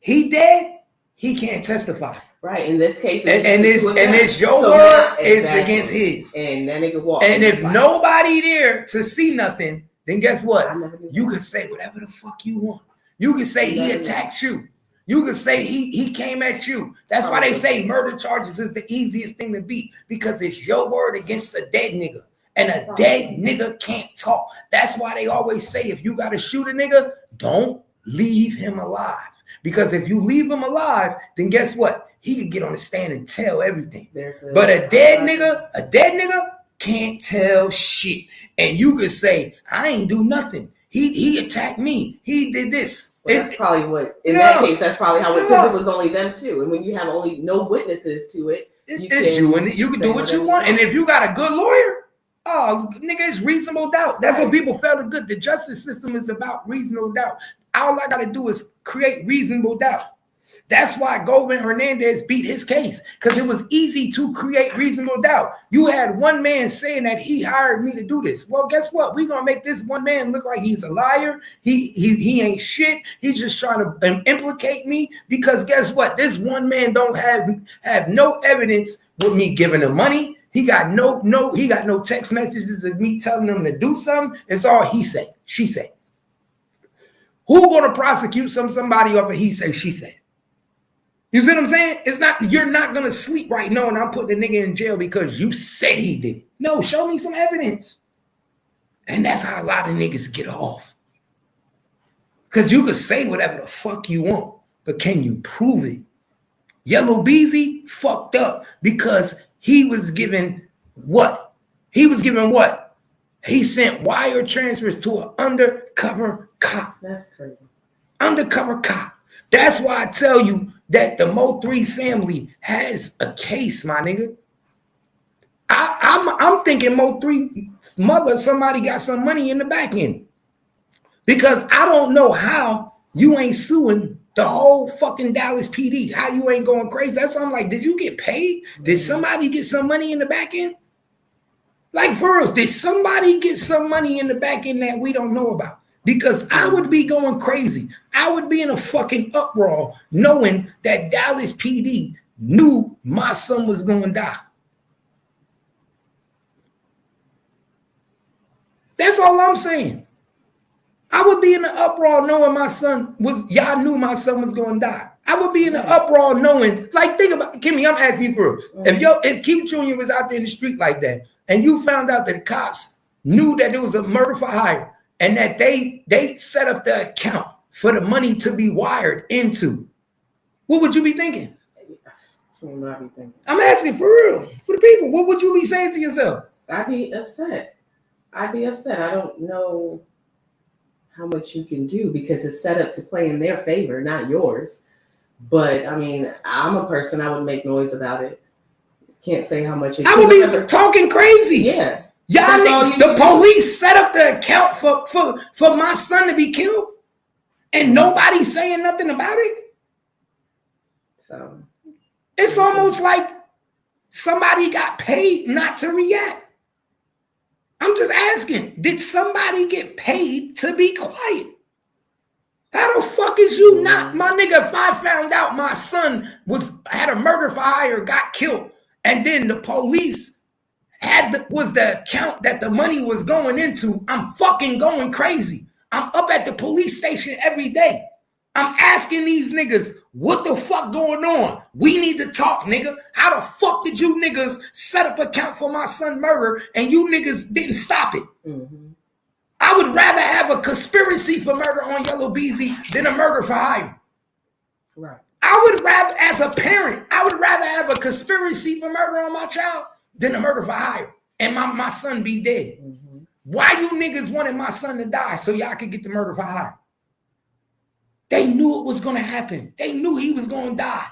he dead, he can't testify. Right. In this case, it's your word is against his. And that nigga walk. And if nobody there to see nothing, then guess what? You can say whatever the fuck you want. You can say he attacked you. You can say he came at you. That's why they say murder charges is the easiest thing to beat, because it's your word against a dead nigga. And a dead nigga can't talk. That's why they always say if you got to shoot a nigga, don't leave him alive. Because if you leave him alive, then guess what? He could get on the stand and tell everything. But a dead nigga can't tell shit. And you could say, I ain't do nothing. He attacked me. He did this. Well, that's probably what, in that case, that's probably how it, because it was only them two. And when you have only no witnesses to it, you can do what you want. And if you got a good lawyer, nigga, it's reasonable doubt. That's what people felt to good. The justice system is about reasonable doubt. All I got to do is create reasonable doubt. That's why Goldman Hernandez beat his case, because it was easy to create reasonable doubt. You had one man saying that he hired me to do this. Well, guess what? We're going to make this one man look like he's a liar. He ain't shit. He's just trying to implicate me, because guess what? This one man don't have no evidence with me giving him money. He got no text messages of me telling him to do something. It's all he say, she say. Who going to prosecute somebody over he say, she say? You see what I'm saying? It's not, you're not going to sleep right knowing I'm putting the nigga in jail because you said he did it. No, show me some evidence. And that's how a lot of niggas get off. Because you can say whatever the fuck you want, but can you prove it? Yella Beezy fucked up because he was given what? He sent wire transfers to an undercover cop. That's crazy. Undercover cop. That's why I tell you that the Mo3 family has a case, my nigga. I'm thinking Mo3 mother, somebody got some money in the back end. Because I don't know how you ain't suing the whole fucking Dallas PD. How you ain't going crazy? That's something like, did you get paid? Did somebody get some money in the back end? Like for real, did somebody get some money in the back end that we don't know about? Because I would be going crazy. I would be in a fucking uproar knowing that Dallas PD knew my son was going to die. That's all I'm saying. I would be in an uproar knowing y'all knew my son was going to die. I would be in an uproar knowing, like, think about, Kimmy, I'm asking you for real. If Keith Jr. was out there in the street like that, and you found out that the cops knew that it was a murder for hire, and that they set up the account for the money to be wired into, what would you be thinking? What I be thinking? I'm asking for real, for the people. What would you be saying to yourself? I'd be upset. I don't know how much you can do because it's set up to play in their favor, not yours. But I mean, I'm a person. I would make noise about it. Can't say how much. I would be talking crazy. Yeah. Y'all, the police set up the account for my son to be killed, and nobody's saying nothing about it. So it's almost like somebody got paid not to react. I'm just asking, did somebody get paid to be quiet? How the fuck is you not, my nigga? If I found out my son had a murder for hire, got killed, and then the police was the account that the money was going into, I'm fucking going crazy. I'm up at the police station every day. I'm asking these niggas, what the fuck going on? We need to talk, nigga. How the fuck did you niggas set up account for my son murder and you niggas didn't stop it? Mm-hmm. I would rather have a conspiracy for murder on Yella Beezy than a murder for hire. Right. I would rather, as a parent, I would rather have a conspiracy for murder on my child than a murder for hire and my son be dead. Mm-hmm. Why you niggas wanted my son to die so y'all could get the murder for hire? They knew it was going to happen. They knew he was going to die.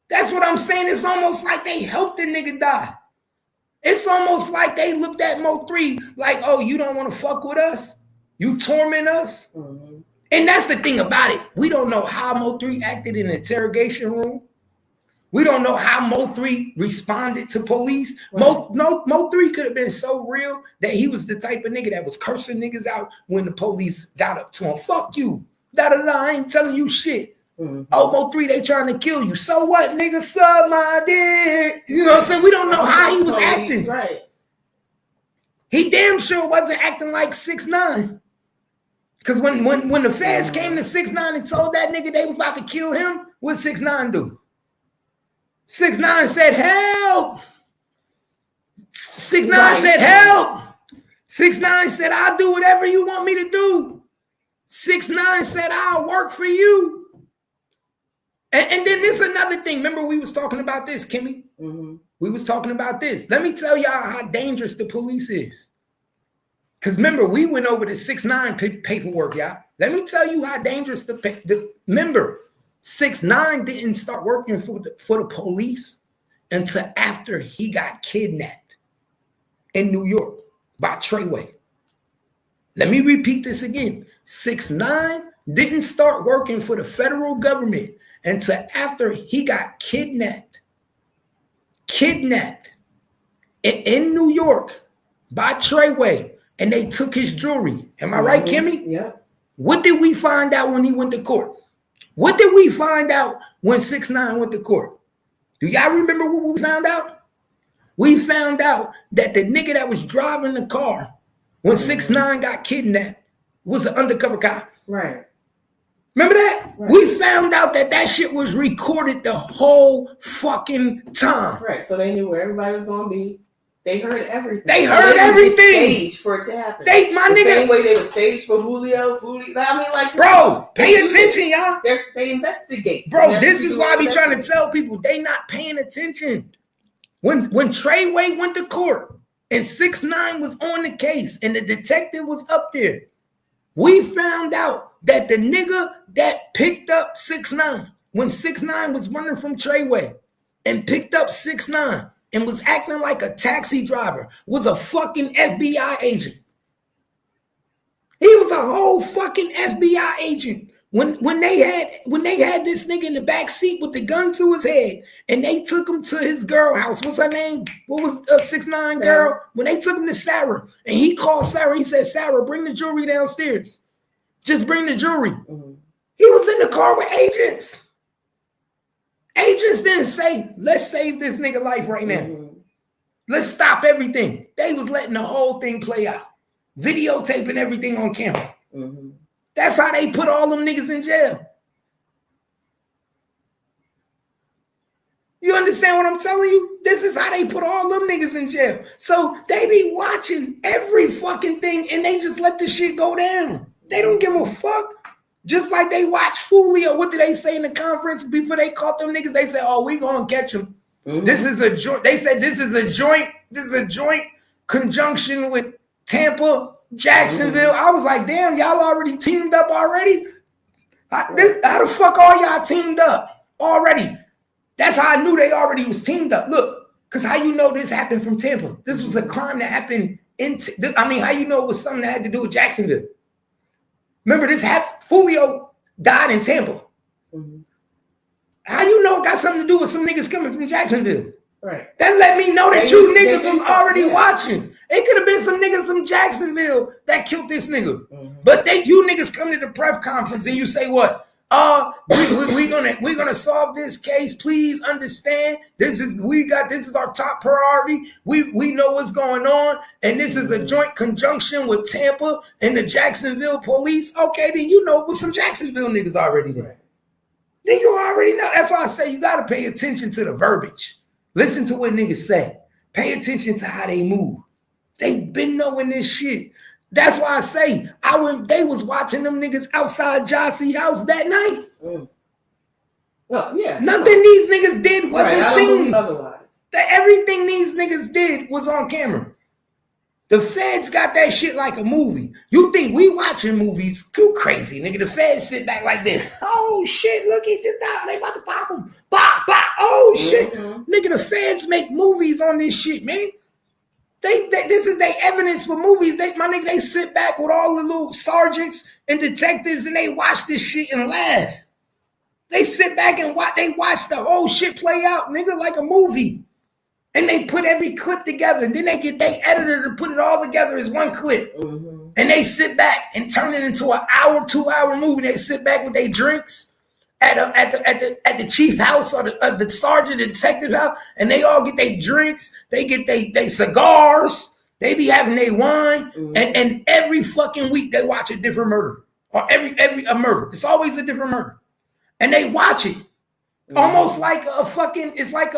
That's what I'm saying. It's almost like they helped the nigga die. It's almost like they looked at Mo3 like, oh, you don't want to fuck with us? You torment us? Mm-hmm. And that's the thing about it. We don't know how Mo3 acted in the interrogation room. We don't know how Mo3 responded to police. Right. Mo3 could have been so real that he was the type of nigga that was cursing niggas out when the police got up to him. Fuck you. Da-da-da, I ain't telling you shit. Mm-hmm. Oh, Mo3, they trying to kill you. So what, nigga? Suck my dick. You know what I'm saying? We don't know how he was acting. Right. He damn sure wasn't acting like 6ix9ine. Because when the feds came to 6ix9ine and told that nigga they was about to kill him, what 6ix9ine do? 6ix9ine said, help. 6ix9ine said, help. 6ix9ine said, I'll do whatever you want me to do. 6ix9ine said, I'll work for you. And then this is another thing. Remember we was talking about this, Kimmy? Mm-hmm. We was talking about this. Let me tell y'all how dangerous the police is. Because remember, we went over the 6ix9ine paperwork, y'all. Let me tell you how dangerous remember, 6ix9ine didn't start working for the police until after he got kidnapped in New York by Treyway. Let me repeat this again. 6ix9ine didn't start working for the federal government until after he got kidnapped in New York by Treyway, and they took his jewelry. Am I right, Kimmy? Yeah. What did we find out when he went to court? What did we find out when 6ix9ine went to court? Do y'all remember what we found out? We found out that the nigga that was driving the car when 6ix9ine got kidnapped was an undercover cop. Right. Remember that? Right. We found out that shit was recorded the whole fucking time. Right. So they knew where everybody was going to be. They heard everything. They heard everything. Stage for it to happen. Same way they would stage for Julio. I mean, like, bro, pay attention, y'all. They investigate. Bro, this is why I be trying to tell people they not paying attention. When Treyway went to court and 6ix9ine was on the case and the detective was up there, we found out that the nigga that picked up 6ix9ine when 6ix9ine was running from Treyway and picked up 6ix9ine and was acting like a taxi driver was a fucking FBI agent. He was a whole fucking FBI agent. When they had this nigga in the back seat with the gun to his head and they took him to his girl house. What's her name? What was 6ix9ine girl? When they took him to Sarah and he called Sarah, he said, Sarah, bring the jewelry downstairs. Just bring the jewelry. Mm-hmm. He was in the car with agents. Agents didn't say, let's save this nigga life right now. Mm-hmm. Let's stop everything. They was letting the whole thing play out. Videotaping everything on camera. Mm-hmm. That's how they put all them niggas in jail. You understand what I'm telling you? This is how they put all them niggas in jail. So they be watching every fucking thing and they just let the shit go down. They don't give a fuck. Just like they watched Fulio. What did they say in the conference before they caught them niggas? They said, "Oh, we gonna catch them." Mm-hmm. This is a joint. They said this is a joint conjunction with Tampa, Jacksonville. Mm-hmm. I was like, damn, y'all already teamed up already? How the fuck all y'all teamed up already? That's how I knew they already was teamed up. Look, because how you know this happened from Tampa? This was a crime that happened how you know it was something that had to do with Jacksonville? Remember, this happened. Fulio died in Tampa. Mm-hmm. How you know it got something to do with some niggas coming from Jacksonville? Right. That let me know that you niggas was already watching. It could have been some niggas from Jacksonville that killed this nigga. Mm-hmm. But you niggas come to the press conference and you say what? We're gonna solve this case. Please understand. This is our top priority. We know what's going on, and this is a joint conjunction with Tampa and the Jacksonville police. Okay, then you know with some Jacksonville niggas already there. Then you already know. That's why I say you gotta pay attention to the verbiage. Listen to what niggas say. Pay attention to how they move. They been knowing this shit. That's why I say they was watching them niggas outside Jossie house that night. Mm. Oh, yeah. Nothing these niggas did wasn't seen. Otherwise. Everything these niggas did was on camera. The feds got that shit like a movie. You think we watching movies? You crazy, nigga. The feds sit back like this. Oh shit, look, he just died. They about to pop him. Pop, pop. Oh shit. Mm-hmm. Nigga, the feds make movies on this shit, man. This is their evidence for movies. They sit back with all the little sergeants and detectives and they watch this shit and laugh. They sit back and watch the whole shit play out, nigga, like a movie. And they put every clip together and then they get their editor to put it all together as one clip. Mm-hmm. And they sit back and turn it into an hour, 2-hour movie. They sit back with their drinks at the chief house or the sergeant and detective house, and they all get their drinks, they get their cigars, they be having their wine, mm-hmm. and every fucking week they watch a different murder. Or every a murder. It's always a different murder. And they watch it. Mm-hmm. Almost like it's like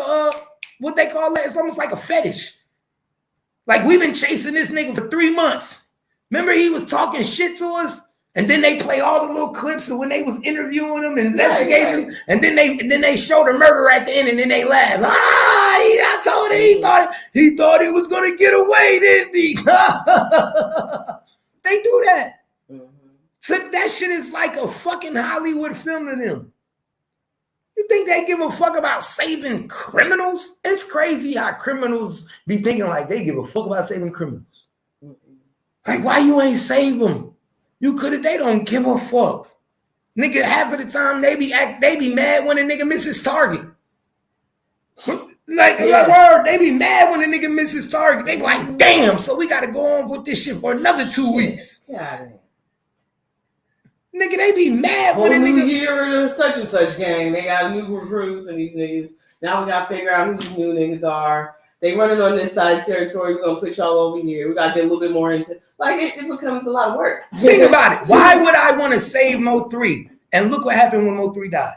what they call that? It's almost like a fetish. Like we've been chasing this nigga for 3 months. Remember he was talking shit to us? And then they play all the little clips of when they was interviewing him and investigation. Right. And then they show the murder at the end and then they laugh. I told him he thought he was gonna get away, didn't he? They do that. Mm-hmm. So that shit is like a fucking Hollywood film to them. You think they give a fuck about saving criminals? It's crazy how criminals be thinking like they give a fuck about saving criminals. Mm-hmm. Like, why you ain't save them? You could have. They don't give a fuck, nigga. Half of the time they be mad when a nigga misses target. Like word, they be mad when a nigga misses target. They be like, damn. So we got to go on with this shit for another 2 weeks. Yeah. Nigga, they be mad when a nigga year in a such and such gang. They got new recruits and these niggas. Now we got to figure out who these new niggas are. They running on this side of territory. We're gonna put y'all over here. We gotta get a little bit more into it becomes a lot of work. Think about it. Why would I want to save Mo3? And look what happened when Mo3 died.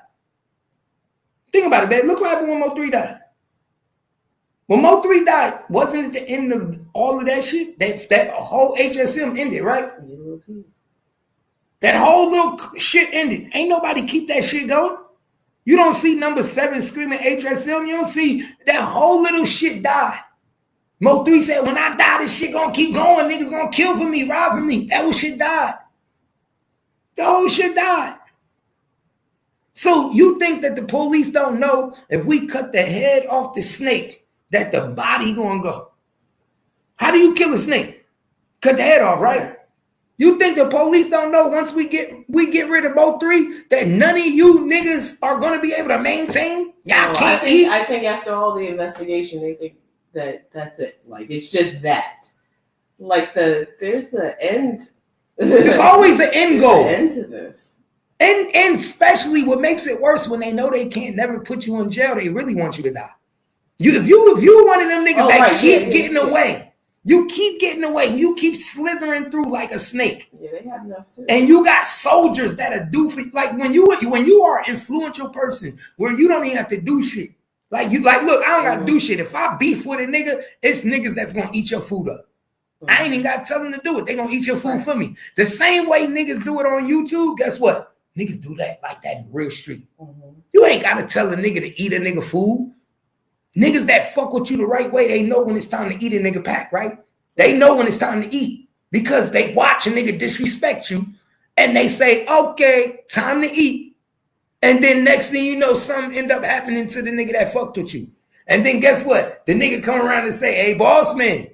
Think about it, babe. Look what happened when Mo3 died. When Mo3 died, wasn't it the end of all of that shit? That whole HSM ended, right? That whole little shit ended. Ain't nobody keep that shit going. You don't see number 7 screaming HSM. You don't see that whole little shit die. Mo3 said, when I die, this shit gonna keep going. Niggas gonna kill for me, rob for me. That whole shit died. The whole shit died. So you think that the police don't know if we cut the head off the snake, that the body gonna go? How do you kill a snake? Cut the head off, right? You think the police don't know once we get rid of Mo3 that none of you niggas are gonna be able to maintain? Y'all can't eat. I think after all the investigation, they think that's it. Like it's just that. Like there's an end. There's always an end goal. End to this. And especially what makes it worse when they know they can't never put you in jail, they really want you to die. If you one of them niggas keep getting away. You keep getting away. You keep slithering through like a snake. Yeah, they have enough too. And you got soldiers that are like when you are an influential person where you don't even have to do shit. Look, I don't gotta do shit. If I beef with a nigga, it's niggas that's gonna eat your food up. I ain't even gotta tell them to do it. They gonna eat your food for me. The same way niggas do it on YouTube, guess what? Niggas do that like that in real street. Mm-hmm. You ain't got to tell a nigga to eat a nigga food. Niggas that fuck with you the right way, they know when it's time to eat a nigga pack, right? They know when it's time to eat because they watch a nigga disrespect you and they say, okay, time to eat. And then next thing you know, something end up happening to the nigga that fucked with you. And then guess what? The nigga come around and say, hey, boss man,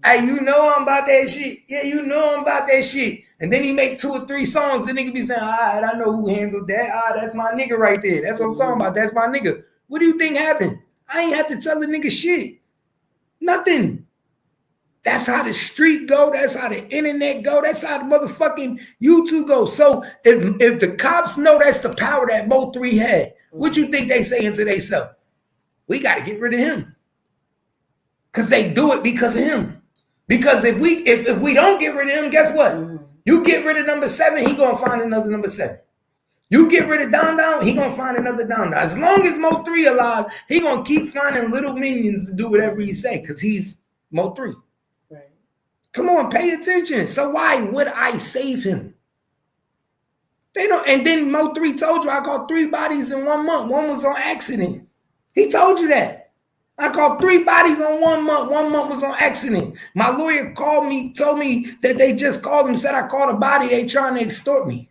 hey, you know I'm about that shit. Yeah, you know I'm about that shit. And then he make 2 or 3 songs. The nigga be saying, all right, I know who handled that. Ah, that's my nigga right there. That's what I'm talking about. That's my nigga. What do you think happened? I ain't have to tell the nigga shit. Nothing. That's how the street go. That's how the internet go. That's how the motherfucking YouTube go. So if the cops know that's the power that Mo3 had, what you think they saying to themselves? We got to get rid of him. Because they do it because of him. Because if we don't get rid of him, guess what? You get rid of number 7, he gonna find another number 7. You get rid of Don Don, he gonna find another Don Don. As long as Mo3 alive, he gonna keep finding little minions to do whatever he say, because he's Mo3. Right. Come on, pay attention. So why would I save him? They don't. And then Mo3 told you I caught 3 bodies in 1 month. 1 was on accident. He told you that. I caught 3 bodies on 1 month. 1 month was on accident. My lawyer called me, told me that they just called him, said I caught a body. They trying to extort me.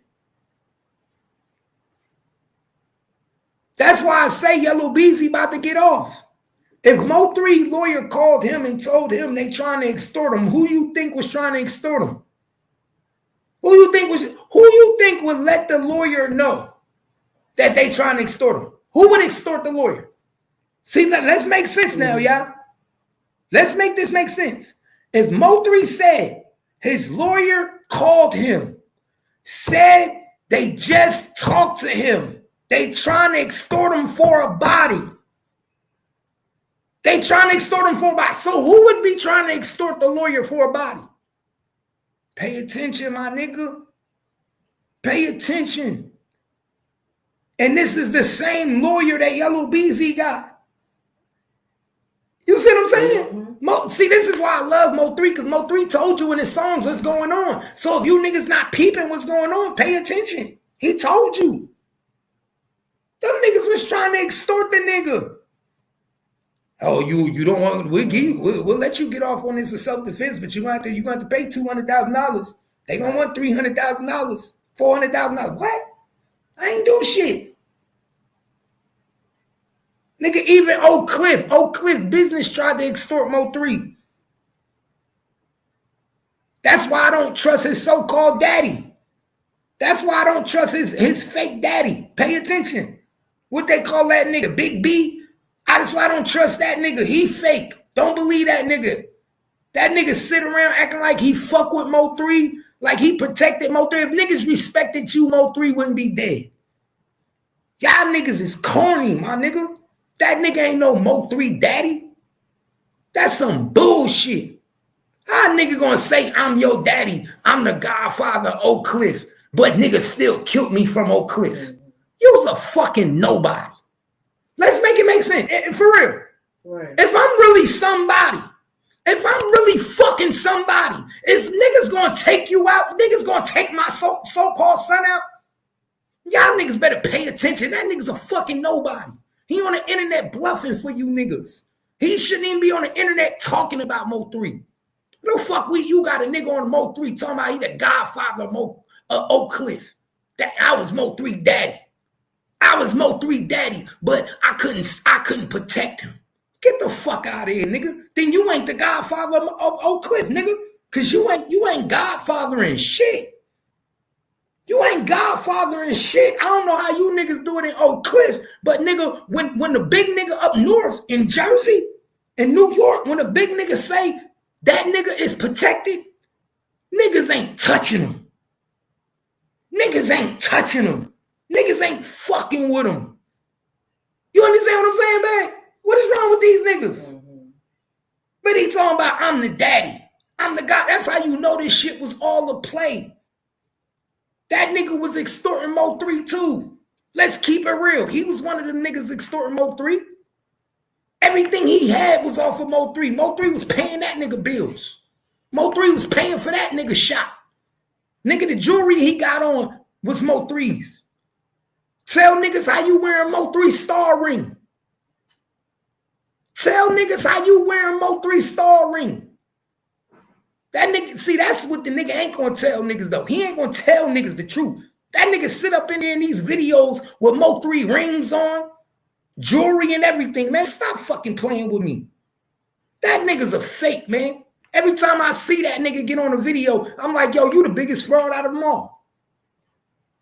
That's why I say Yella Beezy about to get off. If Mo3 lawyer called him and told him they trying to extort him, who you think was trying to extort him? Who you think would let the lawyer know that they trying to extort him? Who would extort the lawyer? See, let's make sense now, y'all. Let's make this make sense. If Mo3 said his lawyer called him, said they just talked to him, they trying to extort him for a body. They trying to extort him for a body. So who would be trying to extort the lawyer for a body? Pay attention, my nigga. Pay attention. And this is the same lawyer that Yella Beezy got. You see what I'm saying? See, this is why I love Mo3, because Mo3 told you in his songs what's going on. So if you niggas not peeping what's going on, pay attention. He told you. Them niggas was trying to extort the nigga. Oh, you don't want, we'll let you get off on this for self-defense, but you're going to have to pay $200,000. They gonna want $300,000, $400,000. What? I ain't do shit. Nigga, even Oak Cliff Business tried to extort Mo3. That's why I don't trust his so-called daddy. That's why I don't trust his fake daddy. Pay attention. What they call that nigga, Big B? That's why I don't trust that nigga. He fake. Don't believe that nigga. That nigga sit around acting like he fuck with Mo3, like he protected Mo3. If niggas respected you, Mo3 wouldn't be dead. Y'all niggas is corny, my nigga. That nigga ain't no Mo3 daddy. That's some bullshit. How a nigga gonna say I'm your daddy? I'm the godfather of Oak Cliff, but nigga still killed me from Oak Cliff. You was a fucking nobody. Let's make it make sense. For real. Right. If I'm really somebody, if I'm really fucking somebody, is niggas gonna take you out? Niggas gonna take my so-called son out? Y'all niggas better pay attention. That nigga's a fucking nobody. He on the internet bluffing for you niggas. He shouldn't even be on the internet talking about Mo3. What the fuck you got a nigga on Mo3 talking about he the godfather of Oak Cliff? That I was Mo3 daddy. I was Mo3 daddy, but I couldn't protect him. Get the fuck out of here, nigga. Then you ain't the godfather of Oak Cliff, nigga. Cause you ain't godfathering shit. You ain't godfathering shit. I don't know how you niggas do it in Oak Cliff, but nigga, when the big nigga up north in Jersey, in New York, when the big nigga say that nigga is protected, niggas ain't touching him. Niggas ain't touching him. Niggas ain't fucking with him. You understand what I'm saying, man? What is wrong with these niggas? Mm-hmm. But he talking about I'm the daddy. I'm the guy. That's how you know this shit was all a play. That nigga was extorting Mo3 too. Let's keep it real. He was one of the niggas extorting Mo3. Everything he had was off of Mo3. Mo3 was paying that nigga bills. Mo3 was paying for that nigga shop. Nigga, the jewelry he got on was Mo3's. Tell niggas how you wearing Mo3 star ring. Tell niggas how you wearing Mo3 star ring. That nigga, see, that's what the nigga ain't gonna tell niggas though. He ain't gonna tell niggas the truth. That nigga sit up in there in these videos with Mo3 rings on, jewelry and everything. Man, stop fucking playing with me. That nigga's a fake, man. Every time I see that nigga get on a video, I'm like, yo, you the biggest fraud out of them all.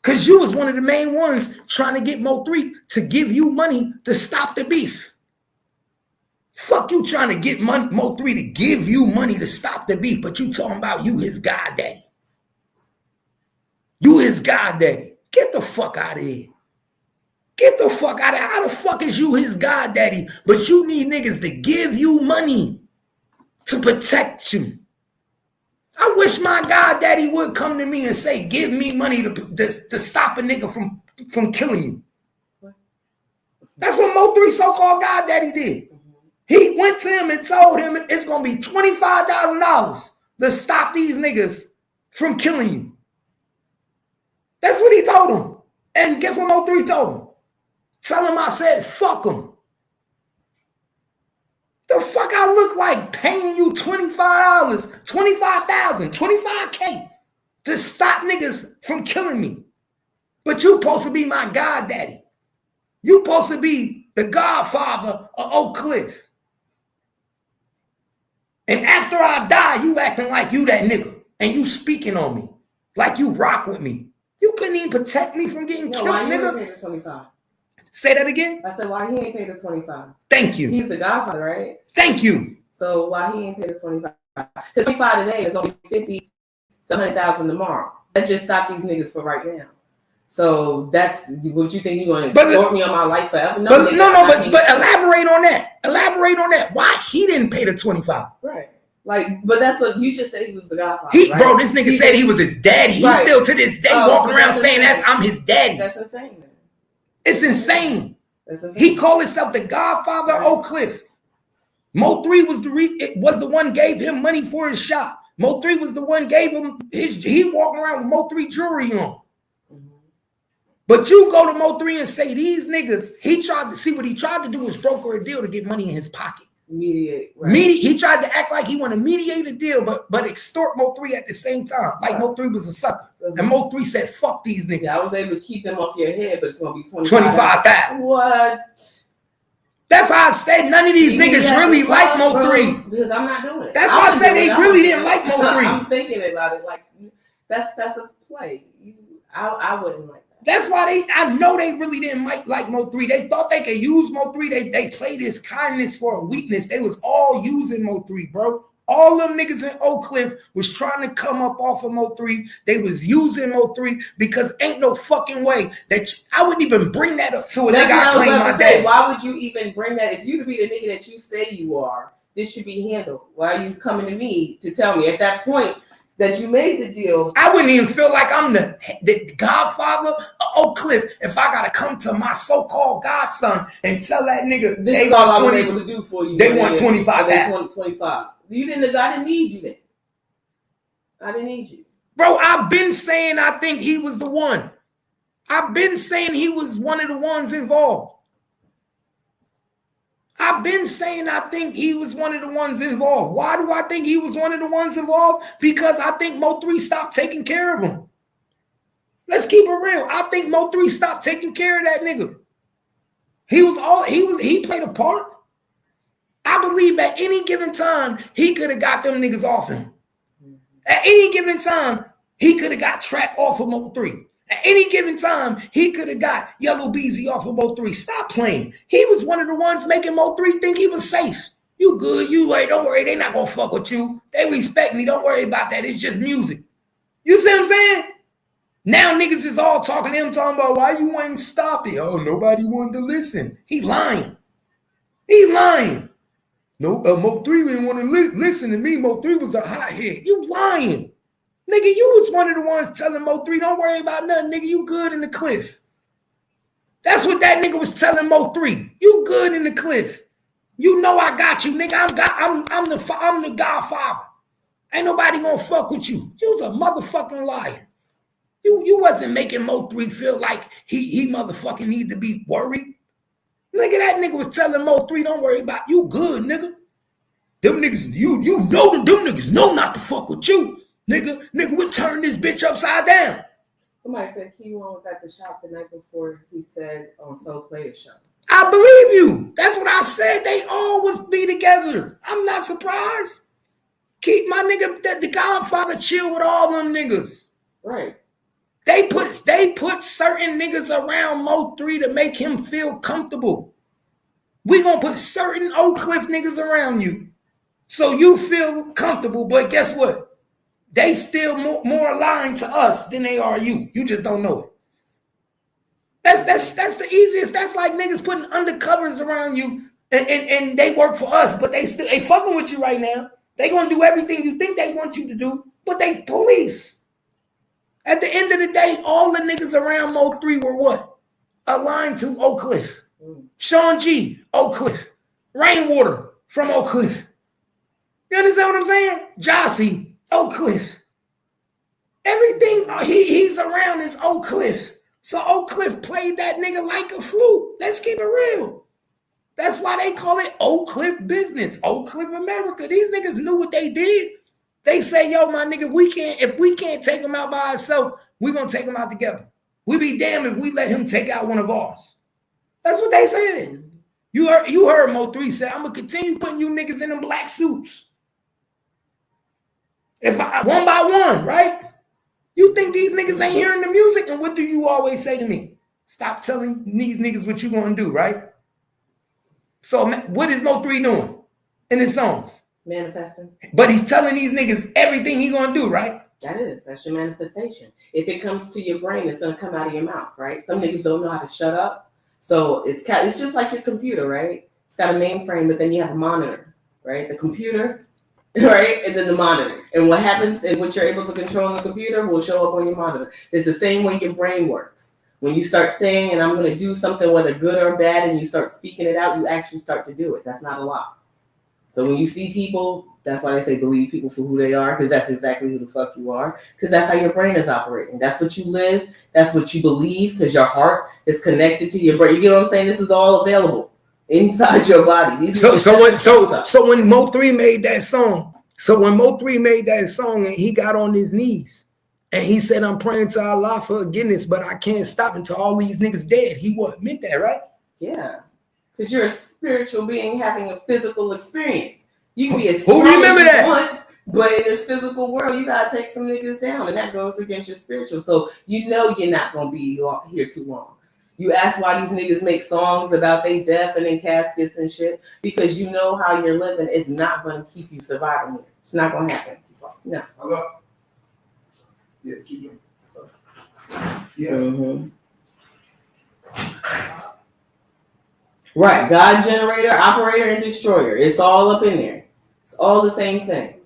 Because you was one of the main ones trying to get Mo3 to give you money to stop the beef. Fuck you trying to get Mo3 to give you money to stop the beef, but you talking about you his goddaddy. You his goddaddy. Get the fuck out of here. Get the fuck out of here. How the fuck is you his goddaddy, but you need niggas to give you money to protect you? I wish my goddaddy would come to me and say, give me money to stop a nigga from killing you. That's what Mo3 so-called goddaddy did. He went to him and told him it's going to be $25,000 to stop these niggas from killing you. That's what he told him. And guess what Mo3 told him? Tell him I said, fuck him. The fuck I look like paying you $25, $25,000, $25K to stop niggas from killing me. But you supposed to be my goddaddy. You supposed to be the godfather of Oak Cliff. And after I die, you acting like you that nigga. And you speaking on me. Like you rock with me. You couldn't even protect me from getting killed, why nigga. You ain't paid the 25? Say that again? I said, why he ain't paid the 25? Thank you. He's the godfather, right? Thank you. So why he ain't paid the 25? Because 25 today is only 50 to 100,000 tomorrow. That just stop these niggas for right now. So that's what you think you're going to extort me on my life forever? No, but elaborate on that. Elaborate on that. Why he didn't pay the 25? Right. Like, but that's what you just said. He was the godfather. Right? Bro, this nigga said he was his daddy. He still to this day walking around saying I'm his daddy. That's insane. Man. It's insane. He called himself the godfather of Oak Cliff. Mo3 was the one gave him money for his shop. Mo3 was the one gave him he walking around with Mo3 jewelry on. But you go to Mo3 and say these niggas, he tried to see what he tried to do was broker a deal to get money in his pocket. Mediate. Right. He tried to act like he wanted to mediate a deal, but extort Mo3 at the same time. Like Mo3 was a sucker. And Mo3 said, fuck these niggas. Yeah, I was able to keep them off your head, but it's going to be 25,000. What? That's how I said none of these niggas really like Mo3. Because I'm not doing it. That's why I said they really didn't like Mo3. I'm thinking about it like that's a play. I wouldn't like that. That's why I know they really didn't like Mo3. They thought they could use Mo3. They played his kindness for a weakness. They was all using Mo3, bro. All them niggas in Oak Cliff was trying to come up off of Mo3. They was using Mo3 because ain't no fucking way that I wouldn't even bring that up to a nigga I claim my dad. Why would you even bring that? If you to be the nigga that you say you are, this should be handled. Why are you coming to me to tell me at that point that you made the deal? I wouldn't even feel like I'm the godfather of Oak Cliff if I gotta come to my so-called godson and tell that nigga this is all I was able to do for you. They want 25. They want 25. I didn't need you then. I didn't need you. Bro, I've been saying I think he was the one. I've been saying he was one of the ones involved. I've been saying I think he was one of the ones involved. Why do I think he was one of the ones involved? Because I think Mo3 stopped taking care of him. Let's keep it real. I think Mo3 stopped taking care of that nigga. He played a part. I believe at any given time, he could have got them niggas off him. At any given time, he could have got Trap off of Mo3. At any given time, he could have got Yella Beezy off of Mo3. Stop playing. He was one of the ones making Mo3 think he was safe. You good, you right, don't worry, they not gonna fuck with you. They respect me, don't worry about that, it's just music. You see what I'm saying? Now niggas is all talking to him, talking about why you ain't stop it. Oh, nobody wanted to listen. He lying. He lying. No, Mo3 didn't want to listen to me. Mo3 was a hothead. You lying. Nigga, you was one of the ones telling Mo3, don't worry about nothing, nigga, you good in the cliff. That's what that nigga was telling Mo3. You good in the cliff. You know I got you, nigga. I'm the godfather. Ain't nobody gonna fuck with you. You was a motherfucking liar. You wasn't making Mo3 feel like he motherfucking need to be worried. Nigga, that nigga was telling Mo3, don't worry about you good, nigga. Them niggas, you know them niggas know not to fuck with you. Nigga, we'll turn this bitch upside down. Somebody said Keyone was at the shop the night before he said on Soul Player Show. I believe you. That's what I said. They always be together. I'm not surprised. Keep my nigga, the Godfather chill with all them niggas. Right. They put certain niggas around Mo3 to make him feel comfortable. We gonna put certain Oak Cliff niggas around you so you feel comfortable. But guess what? They still more aligned to us than they are you. You just don't know it. That's the easiest. That's like niggas putting undercovers around you and they work for us, but they fucking with you right now. They gonna do everything you think they want you to do, but they police. At the end of the day, all the niggas around Mo3 were what? Aligned to Oak Cliff. Sean G, Oak Cliff. Rainwater from Oak Cliff. You understand what I'm saying? Jossie, Oak Cliff. Everything he's around is Oak Cliff. So Oak Cliff played that nigga like a flute. Let's keep it real. That's why they call it Oak Cliff business. Oak Cliff America. These niggas knew what they did. They say, yo, my nigga, if we can't take him out by ourselves, we're going to take him out together. We be damned if we let him take out one of ours. That's what they said. You heard Mo3 say, I'm going to continue putting you niggas in them black suits. If I, one by one, right? You think these niggas ain't hearing the music? And what do you always say to me? Stop telling these niggas what you going to do, right? So what is Mo3 doing in his songs? Manifesting. But he's telling these niggas everything he gonna do, right? That's your manifestation. If it comes to your brain, it's gonna come out of your mouth, right? Some niggas don't know how to shut up. So it's just like your computer, right? It's got a mainframe, but then you have a monitor, right? The computer, right? And then the monitor. And what happens and what you're able to control on the computer will show up on your monitor. It's the same way your brain works. When you start saying, and I'm gonna do something, whether good or bad, and you start speaking it out, you actually start to do it. That's not a lie. So when you see people, that's why they say believe people for who they are, because that's exactly who the fuck you are, because that's how your brain is operating. That's what you live. That's what you believe, because your heart is connected to your brain. You get what I'm saying? This is all available inside your body. So when Mo3 made that song, and he got on his knees and he said, I'm praying to Allah for forgiveness, but I can't stop until all these niggas dead. He meant that, right? Yeah. Because you're a spiritual being having a physical experience. You can be as strong as you want, but in this physical world, you gotta take some niggas down, and that goes against your spiritual. So you know you're not gonna be here too long. You ask why these niggas make songs about they death and in caskets and shit, because you know how you're living is not gonna keep you surviving here. It's not gonna happen. No. Hello? Yes, keep going. Yeah. Mm-hmm. Right, God generator, operator, and destroyer. It's all up in there. It's all the same thing.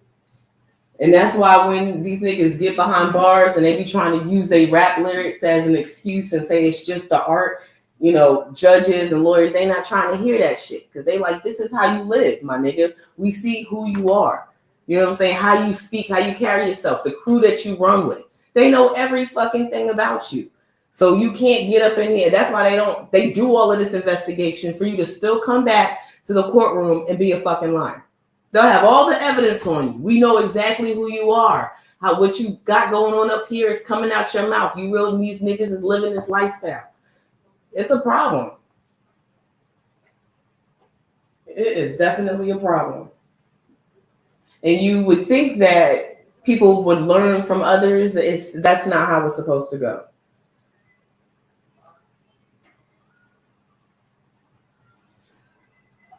And that's why when these niggas get behind bars and they be trying to use their rap lyrics as an excuse and say it's just the art, you know, judges and lawyers, they not trying to hear that shit. Because they like, this is how you live, my nigga. We see who you are. You know what I'm saying? How you speak, how you carry yourself, the crew that you run with. They know every fucking thing about you. So you can't get up in here. That's why they do all of this investigation for you to still come back to the courtroom and be a fucking liar. They'll have all the evidence on you. We know exactly who you are. What you got going on up here is coming out your mouth. You really, these niggas is living this lifestyle. It's a problem. It is definitely a problem. And you would think that people would learn from others. That's not how it's supposed to go.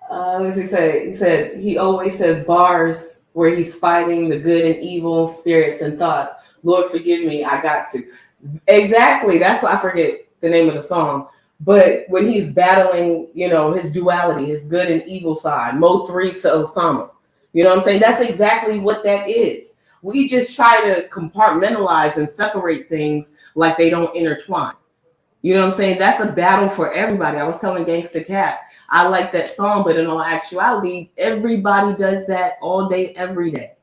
What does he say? He said he always says bars where he's fighting the good and evil spirits and thoughts. Lord, forgive me, I got to. Exactly. That's why I forget the name of the song. But when he's battling, you know, his duality, his good and evil side, Mo3 to Osama. You know what I'm saying? That's exactly what that is. We just try to compartmentalize and separate things like they don't intertwine. You know what I'm saying? That's a battle for everybody. I was telling Gangsta Cat, I like that song, but in all actuality, everybody does that all day, every day.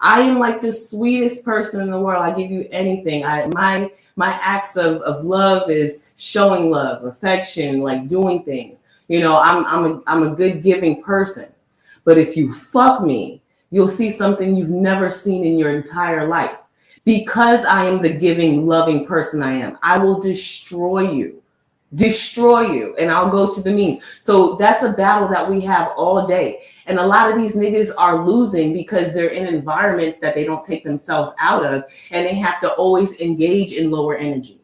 I am like the sweetest person in the world. I give you anything. My acts of love is showing love, affection, like doing things. You know, I'm a good giving person. But if you fuck me, you'll see something you've never seen in your entire life. Because I am the giving, loving person I am, I will destroy you. Destroy you, and I'll go to the means. So that's a battle that we have all day. And a lot of these niggas are losing because they're in environments that they don't take themselves out of, and they have to always engage in lower energy.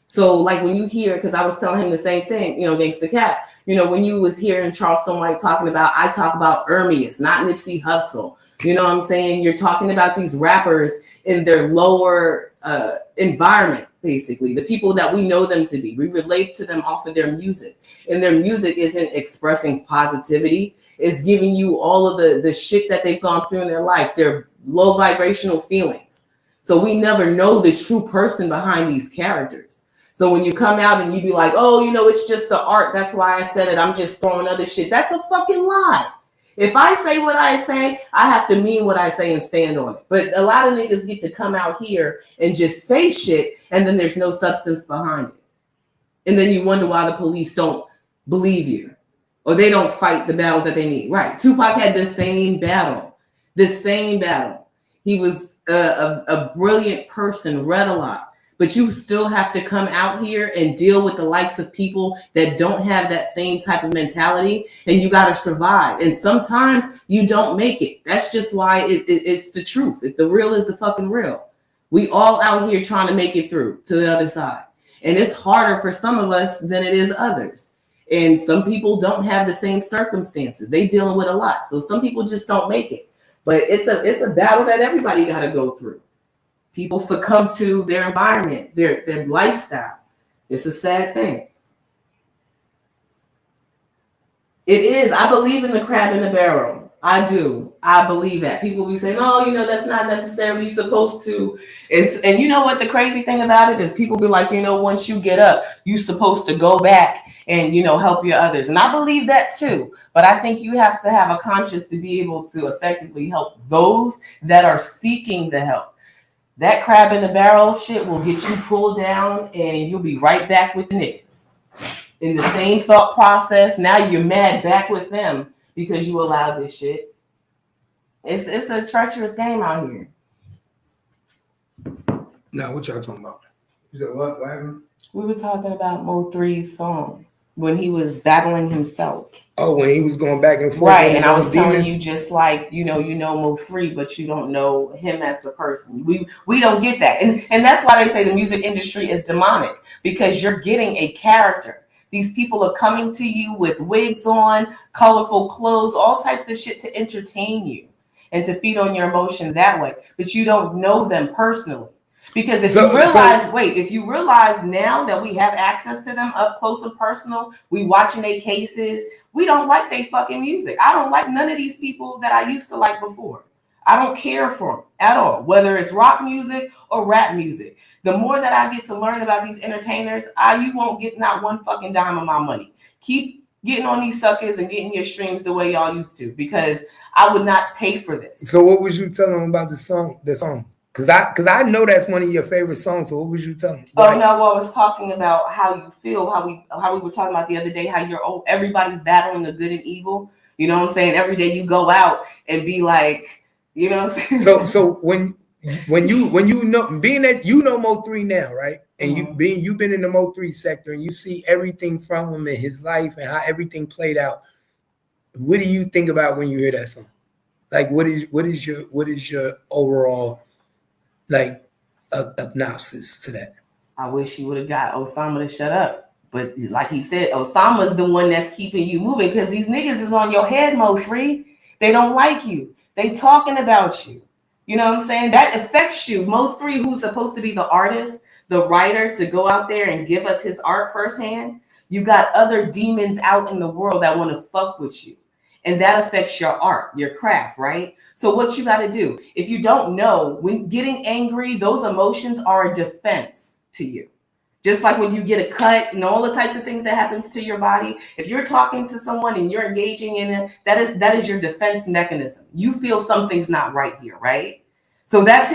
So like when you hear, because I was telling him the same thing, you know, Gangsta Cat, you know, when you was hearing Charleston White talking about, I talk about Ermias, not Nipsey Hussle. You know what I'm saying? You're talking about these rappers in their lower environment, basically, the people that we know them to be. We relate to them off of their music. And their music isn't expressing positivity. It's giving you all of the shit that they've gone through in their life, their low vibrational feelings. So we never know the true person behind these characters. So when you come out and you be like, oh, you know, it's just the art. That's why I said it. I'm just throwing other shit. That's a fucking lie. If I say what I say, I have to mean what I say and stand on it. But a lot of niggas get to come out here and just say shit, and then there's no substance behind it. And then you wonder why the police don't believe you, or they don't fight the battles that they need. Right. Tupac had the same battle. The same battle. He was a brilliant person, read a lot. But you still have to come out here and deal with the likes of people that don't have that same type of mentality, and you got to survive. And sometimes you don't make it. That's just why it's the truth. The real is the fucking real. We all out here trying to make it through to the other side. And it's harder for some of us than it is others. And some people don't have the same circumstances. They dealing with a lot. So some people just don't make it. But it's a battle that everybody got to go through. People succumb to their environment, their lifestyle. It's a sad thing. It is. I believe in the crab in the barrel. I do. I believe that. People be saying, oh, you know, that's not necessarily supposed to. And you know what the crazy thing about it is? People be like, you know, once you get up, you're supposed to go back and, you know, help your others. And I believe that too. But I think you have to have a conscience to be able to effectively help those that are seeking the help. That crab in the barrel shit will get you pulled down, and you'll be right back with the niggas. In the same thought process, now you're mad back with them because you allowed this shit. It's a treacherous game out here. Now, what y'all talking about? You said what? What happened? We were talking about Mo3's song when he was battling himself. Oh, when he was going back and forth. Right, and I was telling you, just like, you know Mo3, but you don't know him as the person. We don't get that. And that's why they say the music industry is demonic, because you're getting a character. These people are coming to you with wigs on, colorful clothes, all types of shit to entertain you and to feed on your emotion that way. But you don't know them personally. Because if you realize now that we have access to them up close and personal, we watching their cases, we don't like their fucking music. I don't like none of these people that I used to like before. I don't care for them at all, whether it's rock music or rap music. The more that I get to learn about these entertainers, you won't get not one fucking dime of my money. Keep getting on these suckers and getting your streams the way y'all used to, because I would not pay for this. So what was you telling them about the song? Because I know that's one of your favorite songs. So what was you telling me? Oh no, well, I was talking about how you feel, how we were talking about the other day, how everybody's battling the good and evil. You know what I'm saying? Every day you go out and be like, you know what I'm saying? So when you know, being that you know Mo3 now, right? And you've been in the Mo3 sector, and you see everything from him in his life and how everything played out. What do you think about when you hear that song? Like, what is your overall like analysis to that? I wish you would have got Osama to shut up. But like he said, Osama's the one that's keeping you moving, because these niggas is on your head, Mo3. They don't like you. They talking about you. You know what I'm saying? That affects you. Mo3, who's supposed to be the artist, the writer, to go out there and give us his art firsthand. You got other demons out in the world that want to fuck with you. And that affects your art, your craft, right? So what you got to do, if you don't know, when getting angry, those emotions are a defense to you. Just like when you get a cut and all the types of things that happens to your body, if you're talking to someone and you're engaging in it, that is your defense mechanism. You feel something's not right here, right? So that's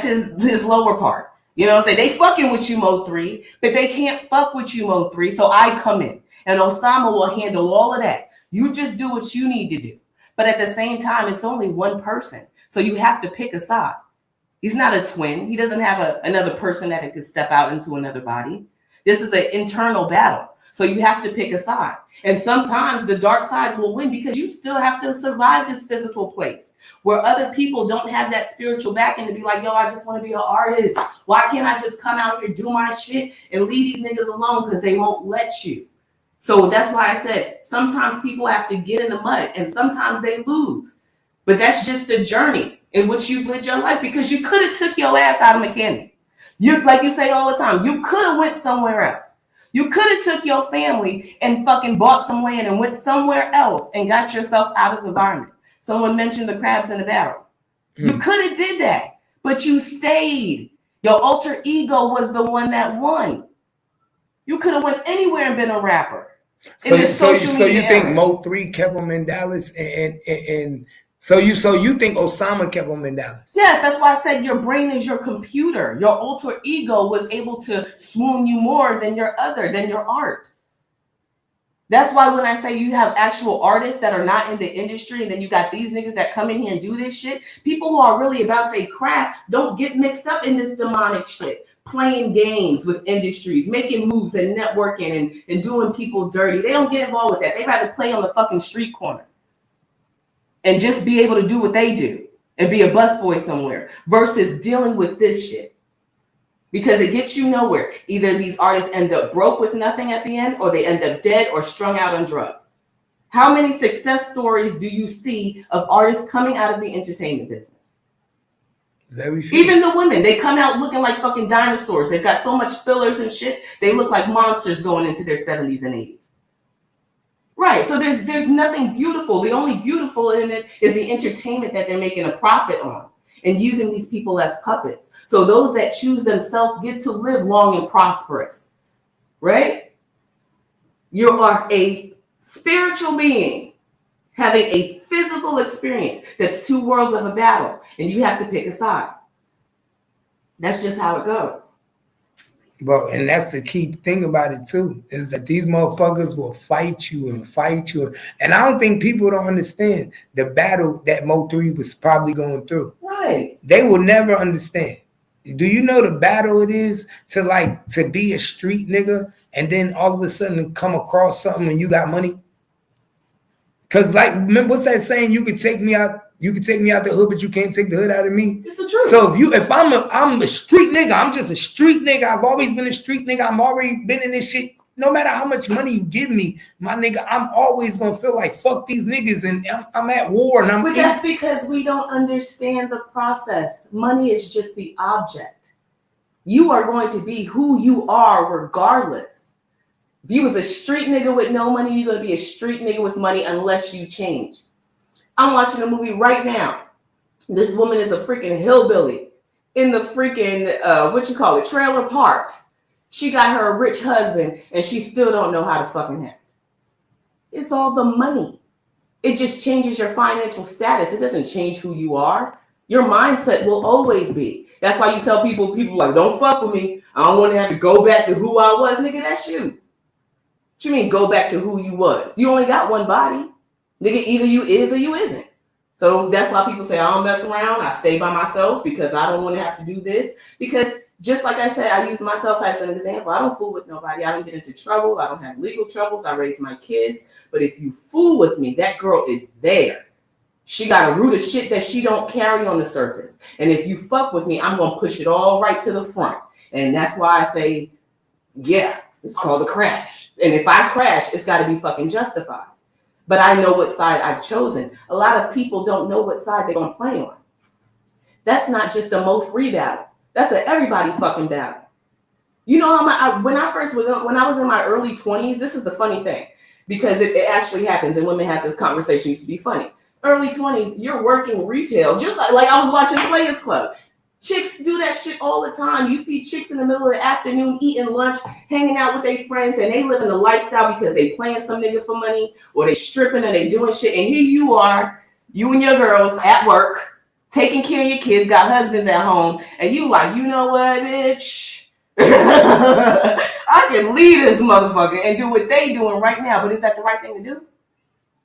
his lower part. You know what I'm saying? They fucking with you, Mo3, but they can't fuck with you, Mo3. So I come in. And Osama will handle all of that. You just do what you need to do. But at the same time, it's only one person. So you have to pick a side. He's not a twin. He doesn't have another person that could step out into another body. This is an internal battle. So you have to pick a side. And sometimes the dark side will win because you still have to survive this physical place where other people don't have that spiritual backing to be like, yo, I just want to be an artist. Why can't I just come out here, do my shit, and leave these niggas alone because they won't let you? So that's why I said sometimes people have to get in the mud and sometimes they lose. But that's just the journey in which you've lived your life because you could have took your ass out of mechanic. You, like you say all the time, you could have went somewhere else. You could have took your family and fucking bought some land and went somewhere else and got yourself out of the environment. Someone mentioned the crabs in the barrel. You could have did that, but you stayed. Your alter ego was the one that won. You could have went anywhere and been a rapper. So you think Mo3 kept him in Dallas and so you think Osama kept him in Dallas? Yes, that's why I said your brain is your computer. Your alter ego was able to swoon you more than your art. That's why when I say you have actual artists that are not in the industry and then you got these niggas that come in here and do this shit, people who are really about their craft don't get mixed up in this demonic shit. Playing games with industries, making moves and networking and doing people dirty. They don't get involved with that. They rather play on the fucking street corner and just be able to do what they do and be a busboy somewhere versus dealing with this shit. Because it gets you nowhere. Either these artists end up broke with nothing at the end or they end up dead or strung out on drugs. How many success stories do you see of artists coming out of the entertainment business? Very few. Even the women, they come out looking like fucking dinosaurs. They've got so much fillers and shit. They look like monsters going into their 70s and 80s. Right. So there's nothing beautiful. The only beautiful in it is the entertainment that they're making a profit on and using these people as puppets. So those that choose themselves get to live long and prosperous. Right? You are a spiritual being having a physical experience that's two worlds of a battle, and you have to pick a side. That's just how it goes. Well, and that's the key thing about it too, is that these motherfuckers will fight you and fight you. And I don't think people don't understand the battle that Mo3 was probably going through. Right. They will never understand. Do you know the battle it is to be a street nigga and then all of a sudden come across something when you got money? Cause like, remember what's that saying? You can take me out the hood, but you can't take the hood out of me. It's the truth. So if I'm a street nigga, I'm just a street nigga. I've always been a street nigga. I'm already been in this shit. No matter how much money you give me, my nigga, I'm always gonna feel like fuck these niggas, and I'm at war. And but that's because we don't understand the process. Money is just the object. You are going to be who you are regardless. If you was a street nigga with no money, you're going to be a street nigga with money unless you change. I'm watching a movie right now. This woman is a freaking hillbilly in the freaking, trailer parks. She got her a rich husband and she still don't know how to fucking act. It's all the money. It just changes your financial status. It doesn't change who you are. Your mindset will always be. That's why you tell people like, don't fuck with me. I don't want to have to go back to who I was. Nigga, that's you. What you mean go back to who you was? You only got one body. Nigga, either you is or you isn't. So that's why people say, I don't mess around. I stay by myself because I don't want to have to do this. Because just like I said, I use myself as an example. I don't fool with nobody. I don't get into trouble. I don't have legal troubles. I raise my kids. But if you fool with me, that girl is there. She got a root of shit that she don't carry on the surface. And if you fuck with me, I'm going to push it all right to the front. And that's why I say, yeah, it's called a crash. And if I crash, it's got to be fucking justified. But I know what side I've chosen. A lot of people don't know what side they're going to play on. That's not just a Mo3 battle. That's an everybody fucking battle. You know how when I was in my early 20s, this is the funny thing, because it actually happens and women have this conversation, used to be funny. Early 20s, you're working retail, just like I was watching Players Club. Chicks do that shit all the time. You see chicks in the middle of the afternoon eating lunch, hanging out with their friends, and they living the lifestyle because they playing some nigga for money, or they stripping and they doing shit. And here you are, you and your girls at work, taking care of your kids, got husbands at home, and you like, you know what, bitch? I can leave this motherfucker and do what they doing right now, but is that the right thing to do?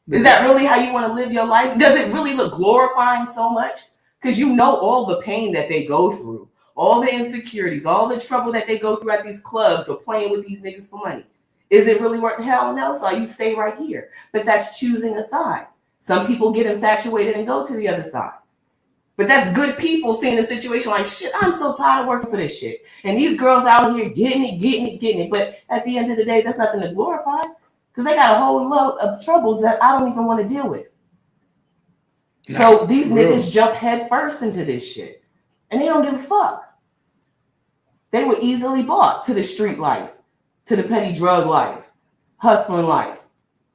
Is that really how you want to live your life? Does it really look glorifying so much? Because you know all the pain that they go through, all the insecurities, all the trouble that they go through at these clubs or playing with these niggas for money. Is it really worth? Hell no, so you stay right here. But that's choosing a side. Some people get infatuated and go to the other side. But that's good people seeing the situation like, shit, I'm so tired of working for this shit. And these girls out here getting it. But at the end of the day, that's nothing to glorify because they got a whole load of troubles that I don't even want to deal with. So these niggas jump head first into this shit. And they don't give a fuck. They were easily bought to the street life, to the petty drug life, hustling life,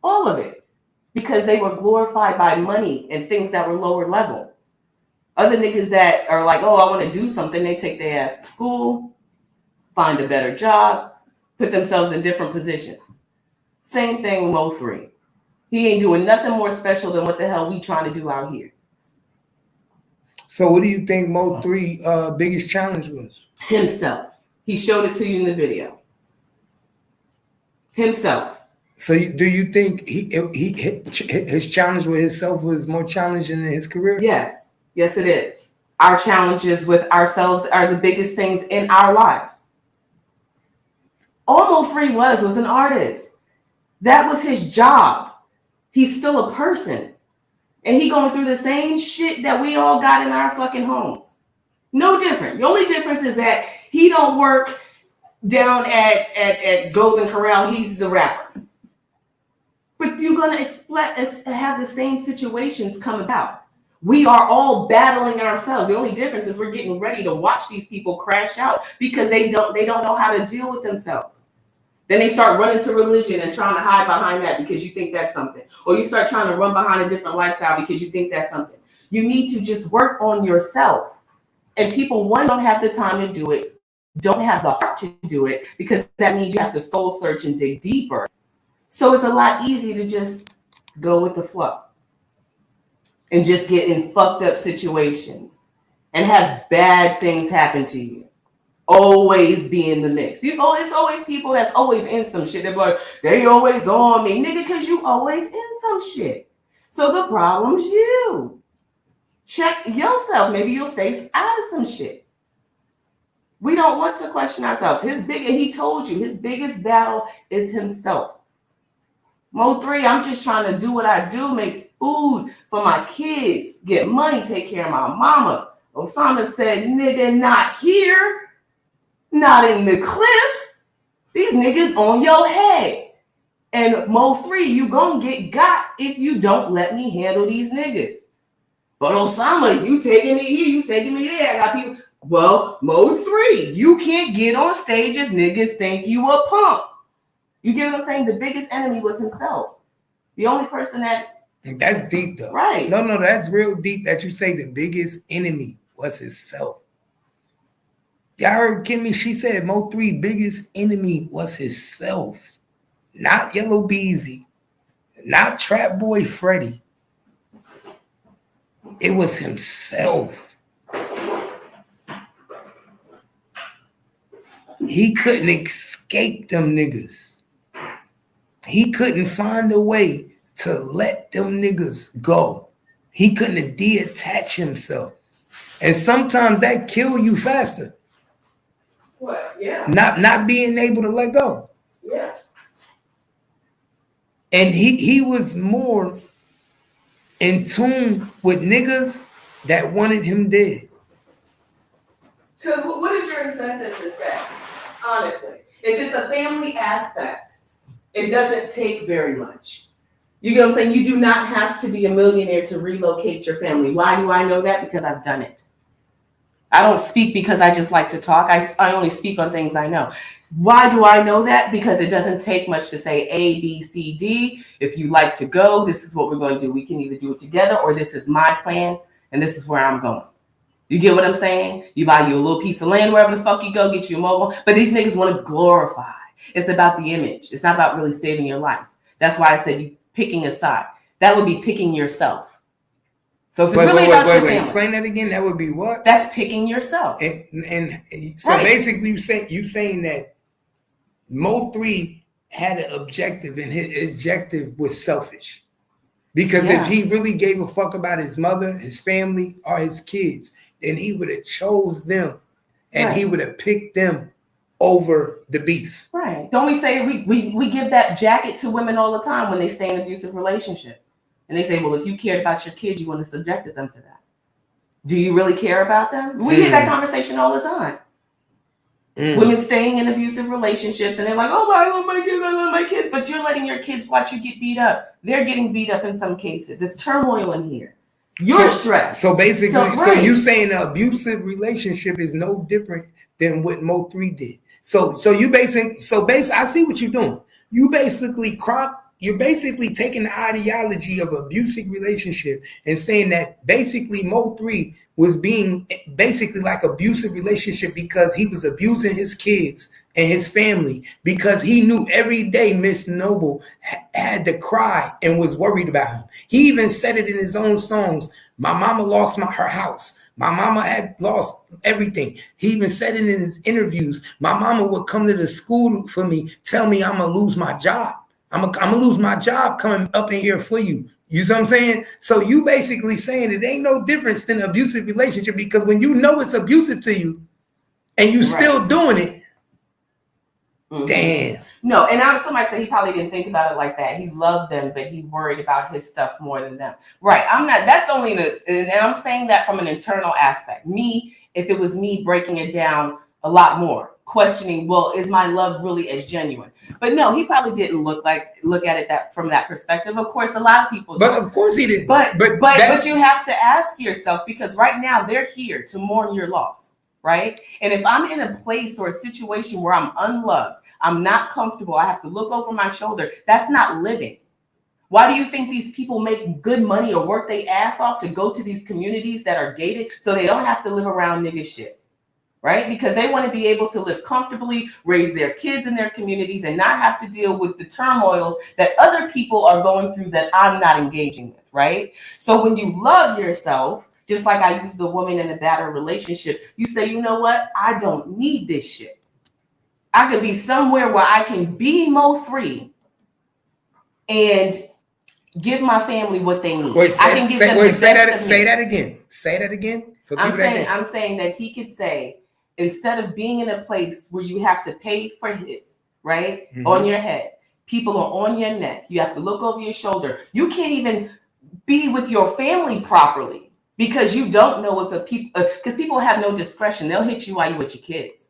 all of it. Because they were glorified by money and things that were lower level. Other niggas that are like, oh, I want to do something, they take their ass to school, find a better job, put themselves in different positions. Same thing with Mo3. He ain't doing nothing more special than what the hell we trying to do out here. So what do you think Mo3 biggest challenge was? Himself. He showed it to you in the video. Himself. So do you think his challenge with himself was more challenging in his career? Yes. Yes, it is. Our challenges with ourselves are the biggest things in our lives. All Mo3 was an artist. That was his job. He's still a person. And he going through the same shit that we all got in our fucking homes. No different. The only difference is that he don't work down at Golden Corral. He's the rapper. But you're going to have the same situations come about. We are all battling ourselves. The only difference is we're getting ready to watch these people crash out because they don't know how to deal with themselves. Then they start running to religion and trying to hide behind that because you think that's something. Or you start trying to run behind a different lifestyle because you think that's something. You need to just work on yourself. And people, one, don't have the time to do it, don't have the heart to do it, because that means you have to soul search and dig deeper. So it's a lot easier to just go with the flow. And just get in fucked up situations and have bad things happen to you. Always be in the mix. It's always people that's always in some shit. They're like, they always on me. Nigga, because you always in some shit. So the problem's you. Check yourself. Maybe you'll stay out of some shit. We don't want to question ourselves. He told you, his biggest battle is himself. Mo3, I'm just trying to do what I do, make food for my kids, get money, take care of my mama. Osama said, nigga, not here, not in the cliff. These niggas on your head. And Mo3, you gonna get got if you don't let me handle these niggas. But Osama, you taking me here, you taking me there. I got people. Well, Mo3, you can't get on stage if niggas think you a punk. You get what I'm saying? The biggest enemy was himself. The only person that... That's deep, though. Right. No, that's real deep that you say the biggest enemy was himself. Y'all heard Kimmy, she said Mo3 biggest enemy was himself. Not Yella Beezy. Not Trap Boy Freddy. It was himself. He couldn't escape them niggas. He couldn't find a way to let them niggas go. He couldn't detach himself. And sometimes that kill you faster. What? Yeah. Not being able to let go. Yeah. And he was more in tune with niggas that wanted him dead. Because what is your incentive to say? Honestly. If it's a family aspect, it doesn't take very much. You get what I'm saying? You do not have to be a millionaire to relocate your family. Why do I know that? Because I've done it. I don't speak because I just like to talk. I only speak on things I know. Why do I know that? Because it doesn't take much to say A, B, C, D. If you like to go, this is what we're going to do. We can either do it together or this is my plan and this is where I'm going. You get what I'm saying? You buy you a little piece of land wherever the fuck you go, get you a mobile. But these niggas want to glorify. It's about the image. It's not about really saving your life. That's why I said you picking a side. That would be picking yourself. So if it's really about your family, explain that again. That would be what? That's picking yourself. And so basically, you saying that Mo3 had an objective, and his objective was selfish. Because if he really gave a fuck about his mother, his family, or his kids, then he would have chose them, and he would have picked them over the beef. Right. Don't we say we give that jacket to women all the time when they stay in abusive relationships? And they say, well, if you cared about your kids, you wouldn't have subjected them to that. Do you really care about them? We hear that conversation all the time. Women staying in abusive relationships, and they're like, oh, I love my kids, I love my kids. But you're letting your kids watch you get beat up. They're getting beat up in some cases. It's turmoil in here. You're stressed. So basically, so you saying an abusive relationship is no different than what Mo3 did. So I see what you're doing. You're basically taking the ideology of abusive relationship and saying that basically Mo3 was being basically like abusive relationship because he was abusing his kids and his family, because he knew every day Miss Noble had to cry and was worried about him. He even said it in his own songs. My mama lost her house. My mama had lost everything. He even said it in his interviews. My mama would come to the school for me, tell me I'm gonna lose my job. I'm gonna lose my job coming up in here for you. You see what I'm saying? So you basically saying it ain't no difference than an abusive relationship, because when you know it's abusive to you and you still doing it, damn. No, and somebody said he probably didn't think about it like that. He loved them, but he worried about his stuff more than them. Right. I'm not, that's only, and I'm saying that from an internal aspect. Me, if it was me breaking it down a lot more, questioning, well, is my love really as genuine? But no, he probably didn't look at it from that perspective. Of course, a lot of people do. But of course he didn't. But you have to ask yourself, because right now they're here to mourn your loss, right? And if I'm in a place or a situation where I'm unloved, I'm not comfortable, I have to look over my shoulder, that's not living. Why do you think these people make good money or work their ass off to go to these communities that are gated so they don't have to live around nigga shit? Right? Because they want to be able to live comfortably, raise their kids in their communities, and not have to deal with the turmoils that other people are going through that I'm not engaging with, right? So when you love yourself, just like I use the woman in a battered relationship, you say, you know what? I don't need this shit. I could be somewhere where I can be Mo3 and give my family what they need. Say that again. Say that again. I'm saying that he could say, instead of being in a place where you have to pay for hits, right, on your head, people are on your neck, you have to look over your shoulder. You can't even be with your family properly because you don't know if because people have no discretion. They'll hit you while you're with your kids.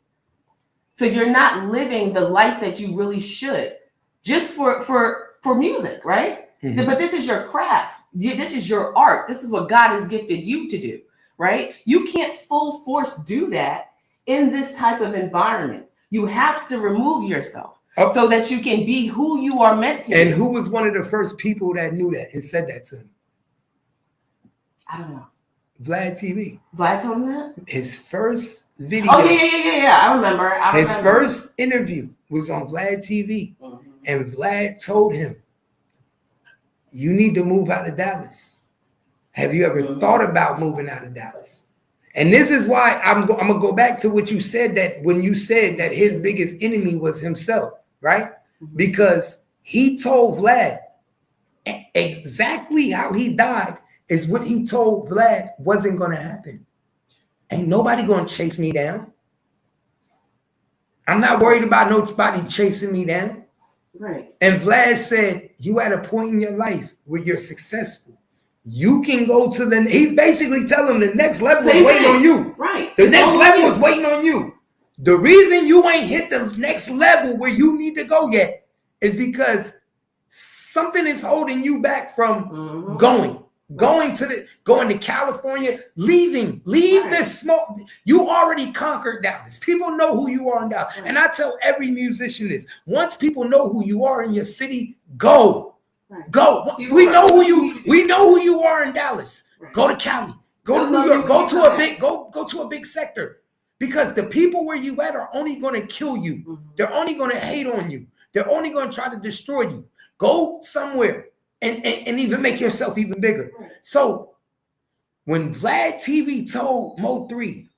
So you're not living the life that you really should, just for music, right? But this is your craft. This is your art. This is what God has gifted you to do, right? You can't full force do that in this type of environment. You have to remove yourself so that you can be who you are meant to be. And who was one of the first people that knew that and said that to him? I don't know. Vlad TV. Vlad told him that? His first video. Oh, yeah. I remember. His first interview was on Vlad TV. And Vlad told him, you need to move out of Dallas. Have you ever thought about moving out of Dallas? And this is why I'm going to go back to what you said, that when you said that his biggest enemy was himself, right? Because he told Vlad exactly how he died is what he told Vlad wasn't going to happen. Ain't nobody going to chase me down. I'm not worried about nobody chasing me down. Right. And Vlad said, you at a point in your life where you're successful. You can go to he's basically telling him the next level is waiting on you. Right. The next level is waiting on you. The reason you ain't hit the next level where you need to go yet is because something is holding you back from going to California, leave this small. You already conquered Dallas. People know who you are in Dallas. And I tell every musician this: once people know who you are in your city, go. Go. We know who you are in Dallas. Go to Cali. Go to New York. Go to a big sector. Because the people where you at are only going to kill you. They're only going to hate on you. They're only going to try to destroy you. Go somewhere and even make yourself even bigger. So When Vlad TV told Mo3,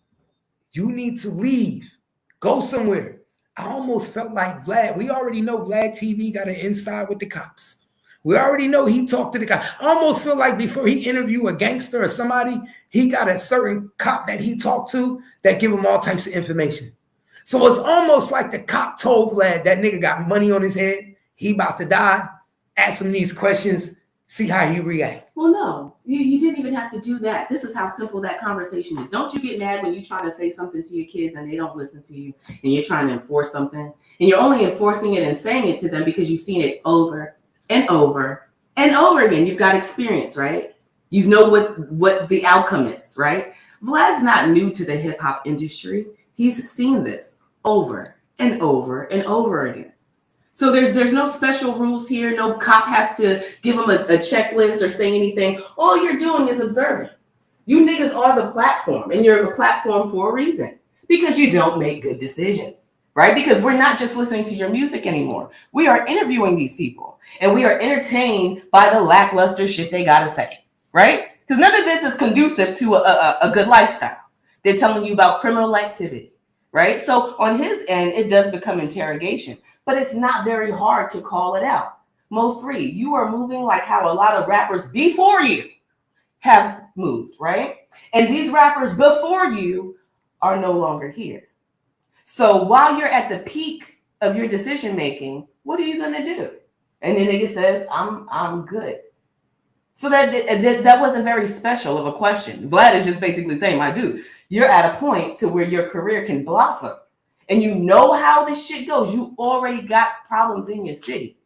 you need to leave, go somewhere, I almost felt like Vlad. We already know Vlad TV got an inside with the cops. We already know he talked to the cop. I almost feel like before he interviewed a gangster or somebody, he got a certain cop that he talked to that give him all types of information. So it's almost like the cop told Vlad that nigga got money on his head. He about to die. Ask him these questions. See how he react. Well, no, you didn't even have to do that. This is how simple that conversation is. Don't you get mad when you try to say something to your kids and they don't listen to you and you're trying to enforce something and you're only enforcing it and saying it to them because you've seen it over and over and over again. You've got experience, right? You know what the outcome is, right? Vlad's not new to the hip hop industry. He's seen this over and over and over again. So there's no special rules here. No cop has to give him a checklist or say anything. All you're doing is observing. You niggas are the platform, and you're the platform for a reason. Because you don't make good decisions, right? Because we're not just listening to your music anymore. We are interviewing these people, and we are entertained by the lackluster shit they gotta say, right? Because none of this is conducive to a good lifestyle. They're telling you about criminal activity, right? So on his end, it does become interrogation. But it's not very hard to call it out. Mo3, you are moving like how a lot of rappers before you have moved, right? And these rappers before you are no longer here. So while you're at the peak of your decision making, what are you gonna do? And then nigga says, I'm good. So that wasn't very special of a question. Vlad is just basically saying, my dude, you're at a point to where your career can blossom. And you know how this shit goes. You already got problems in your city.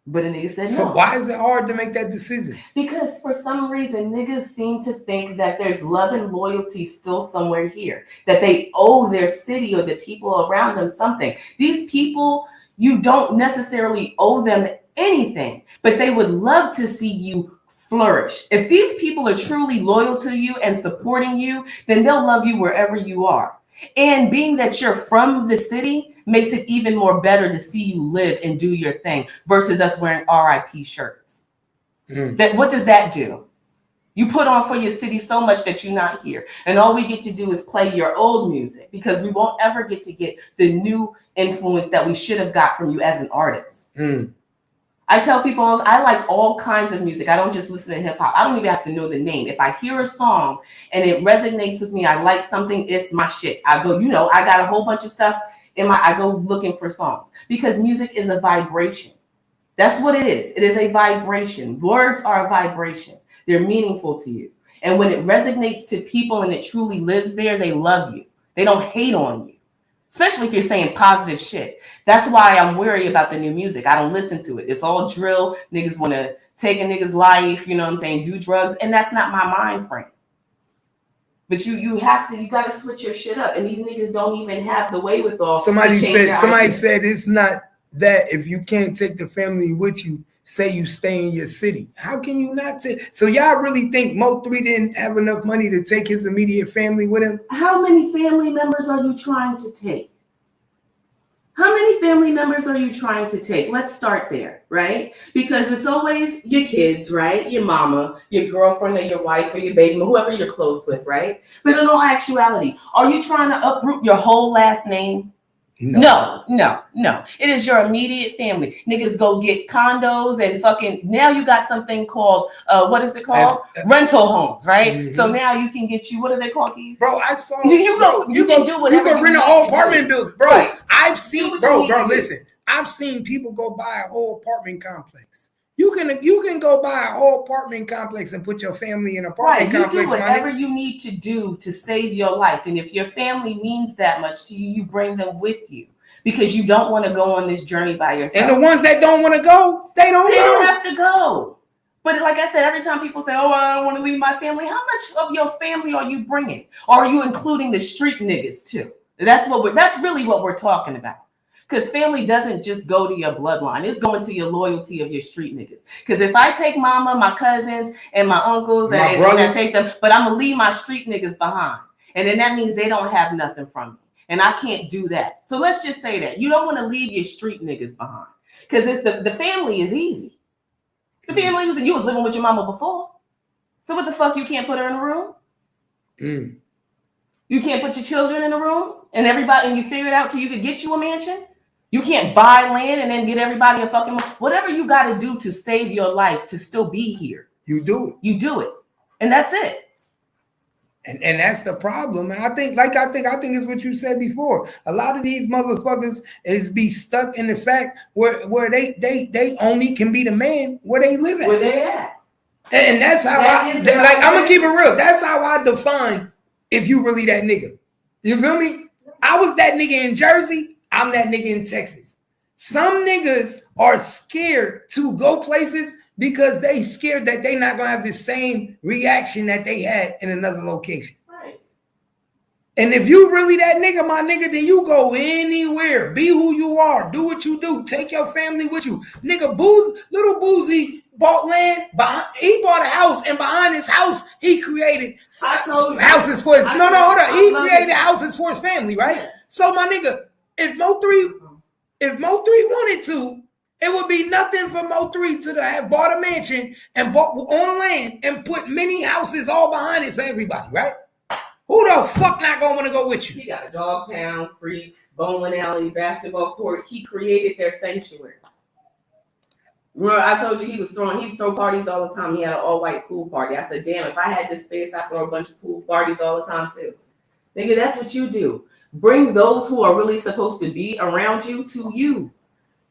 But a nigga said no. So why is it hard to make that decision? Because for some reason, niggas seem to think that there's love and loyalty still somewhere here. That they owe their city or the people around them something. These people, you don't necessarily owe them anything. But they would love to see you flourish. If these people are truly loyal to you and supporting you, then they'll love you wherever you are. And being that you're from the city makes it even more better to see you live and do your thing versus us wearing RIP shirts. What does that do? You put on for your city so much that you're not here. And all we get to do is play your old music because we won't ever get to get the new influence that we should have got from you as an artist. I tell people I like all kinds of music. I don't just listen to hip hop. I don't even have to know the name. If I hear a song and it resonates with me, I like something, it's my shit. I go, I got a whole bunch of stuff I go looking for songs because music is a vibration. That's what it is. It is a vibration. Words are a vibration. They're meaningful to you. And when it resonates to people and it truly lives there, they love you. They don't hate on you. Especially if you're saying positive shit. That's why I'm wary about the new music. I don't listen to it. It's all drill. Niggas want to take a nigga's life, do drugs. And that's not my mind frame. But you got to switch your shit up. And these niggas don't even have the wherewithal. Somebody said it's not that if you can't take the family with you, say you stay in your city. How can you not take? So y'all really think Mo3 didn't have enough money to take his immediate family with him? How many family members are you trying to take? How many family members are you trying to take? Let's start there, right? Because it's always your kids, right? Your mama, your girlfriend or your wife or your baby, whoever you're close with, right? But in all actuality, are you trying to uproot your whole last name? No. It is your immediate family. Niggas go get condos and fucking, now you got something called, what is it called? Rental homes, right? Mm-hmm. So now you can get you, what are they called? Bro, I saw, you can do whatever. You can rent a whole apartment building. Bro, right. I've seen, listen, I've seen people go buy a whole apartment complex. You can go buy a whole apartment complex and put your family in an apartment complex. You do whatever you need to do to save your life. And if your family means that much to you, you bring them with you because you don't want to go on this journey by yourself. And the ones that don't want to go, they don't have to go. But like I said, every time people say, oh, I don't want to leave my family, how much of your family are you bringing? Or are you including the street niggas too? That's really what we're talking about. Because family doesn't just go to your bloodline. It's going to your loyalty of your street niggas. Because if I take mama, my cousins, and my uncles, and I take them, but I'm going to leave my street niggas behind. And then that means they don't have nothing from me. And I can't do that. So let's just say that. You don't want to leave your street niggas behind. Because the family is easy. The family was, you was living with your mama before. So what the fuck? You can't put her in a room? Mm. You can't put your children in a room and everybody, and you figure it out till you could get you a mansion? You can't buy land and then get everybody a fucking, whatever you got to do to save your life to still be here. You do it. You do it. And that's it. And that's the problem. And I think it's what you said before. A lot of these motherfuckers is be stuck in the fact where they only can be the man where they live at. Where they at. And that's how I'm gonna keep it real. That's how I define if you really that nigga. You feel me? I was that nigga in Jersey. I'm that nigga in Texas. Some niggas are scared to go places because they scared that they not gonna have the same reaction that they had in another location. Right. And if you really that nigga, my nigga, then you go anywhere. Be who you are. Do what you do. Take your family with you. Nigga, Little Boozy bought land. He bought a house, and behind his house, he created houses for his. Hold on. He created houses for his family, right? Yeah. So, my nigga, if Mo3 wanted to, it would be nothing for Mo3 to have bought a mansion and bought on land and put many houses all behind it for everybody, right? Who the fuck not gonna want to go with you? He got a dog pound, creek, bowling alley, basketball court. He created their sanctuary. Remember, I told you he'd throw parties all the time. He had an all-white pool party. I said, damn, if I had this space, I'd throw a bunch of pool parties all the time too. Nigga, that's what you do. Bring those who are really supposed to be around you to you.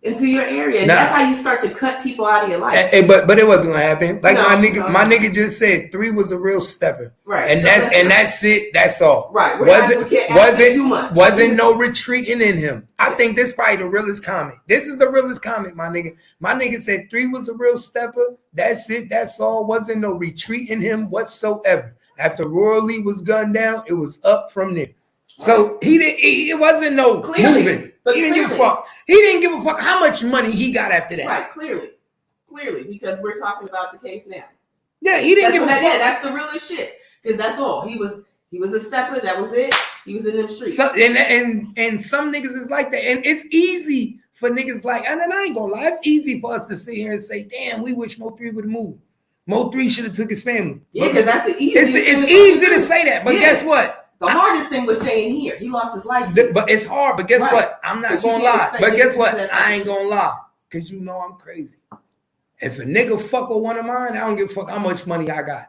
Into your area. And that's how you start to cut people out of your life. But it wasn't gonna happen. Like my nigga just said, 3 was a real stepper. Right. And that's it. That's all. Right. Wasn't no retreating in him. I think this probably the realest comment. This is the realest comment, my nigga. My nigga said 3 was a real stepper. That's it. That's all. Wasn't no retreat in him whatsoever. After Royal Lee was gunned down, it was up from there. So it wasn't no moving. But he didn't give a fuck. He didn't give a fuck how much money he got after that. Right, clearly, because we're talking about the case now. Yeah, he didn't give a fuck. That's the realest shit. Because that's all. He was a stepper. That was it. He was in them streets. And some niggas is like that. And it's easy for niggas like, and I ain't gonna lie, it's easy for us to sit here and say, damn, we wish Mo3 would have moved. Mo3 should have took his family. Yeah, because that's the easiest. It's easy to say that, but guess what? The hardest thing was staying here. He lost his life. But it's hard. But guess what? I'm not gonna lie. But guess what? I ain't gonna lie. Because you know I'm crazy. If a nigga fuck with one of mine, I don't give a fuck how much money I got.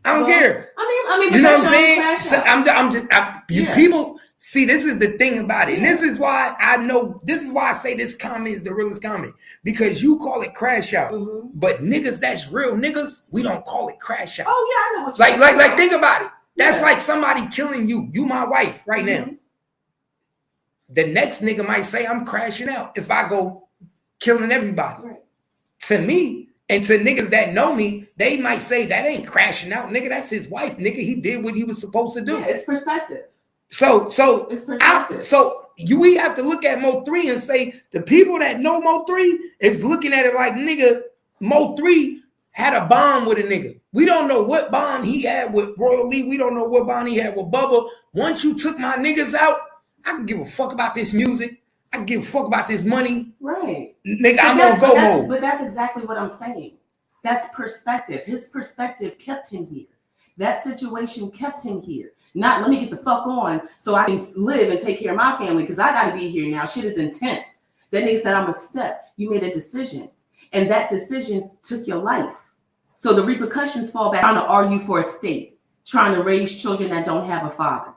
I don't care. I mean, you know what I'm saying? So people see, this is the thing about it. And this is why I say this comment is the realest comment. Because you call it crash out. Mm-hmm. But niggas that's real niggas, we don't call it crash out. Oh yeah, I know what you're like think about it. That's like somebody killing you. You my wife right now. The next nigga might say I'm crashing out if I go killing everybody. Right. To me, and to niggas that know me, they might say that ain't crashing out, nigga. That's his wife, nigga. He did what he was supposed to do. Yeah, it's perspective. So it's perspective. We have to look at Mo3 and say the people that know Mo3 is looking at it like, nigga, Mo3 had a bond with a nigga. We don't know what bond he had with Royal Lee. We don't know what bond he had with Bubba. Once you took my niggas out, I can give a fuck about this music. I can give a fuck about this money. Right. Nigga, I'm on go mode. But that's exactly what I'm saying. That's perspective. His perspective kept him here. That situation kept him here. Not let me get the fuck on so I can live and take care of my family because I got to be here now. Shit is intense. That nigga said I'm a step. You made a decision. And that decision took your life. So the repercussions fall back trying to argue for a state, trying to raise children that don't have a father.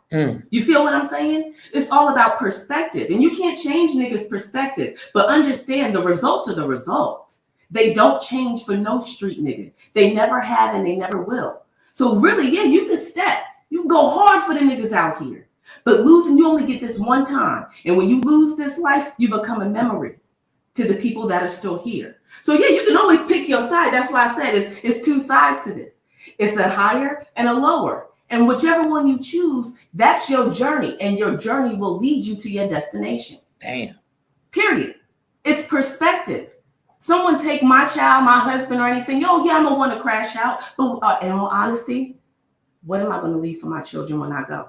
You feel what I'm saying? It's all about perspective. And you can't change niggas' perspective, but understand the results are the results. They don't change for no street nigga. They never have and they never will. So really, yeah, you can step. You can go hard for the niggas out here. But losing, you only get this one time. And when you lose this life, you become a memory to the people that are still here. So yeah, you can always pick your side. That's why I said it's two sides to this. It's a higher and a lower. And whichever one you choose, that's your journey. And your journey will lead you to your destination. Damn. Period. It's perspective. Someone take my child, my husband or anything. Oh yeah, I'm gonna want to crash out. But in all honesty, what am I going to leave for my children when I go?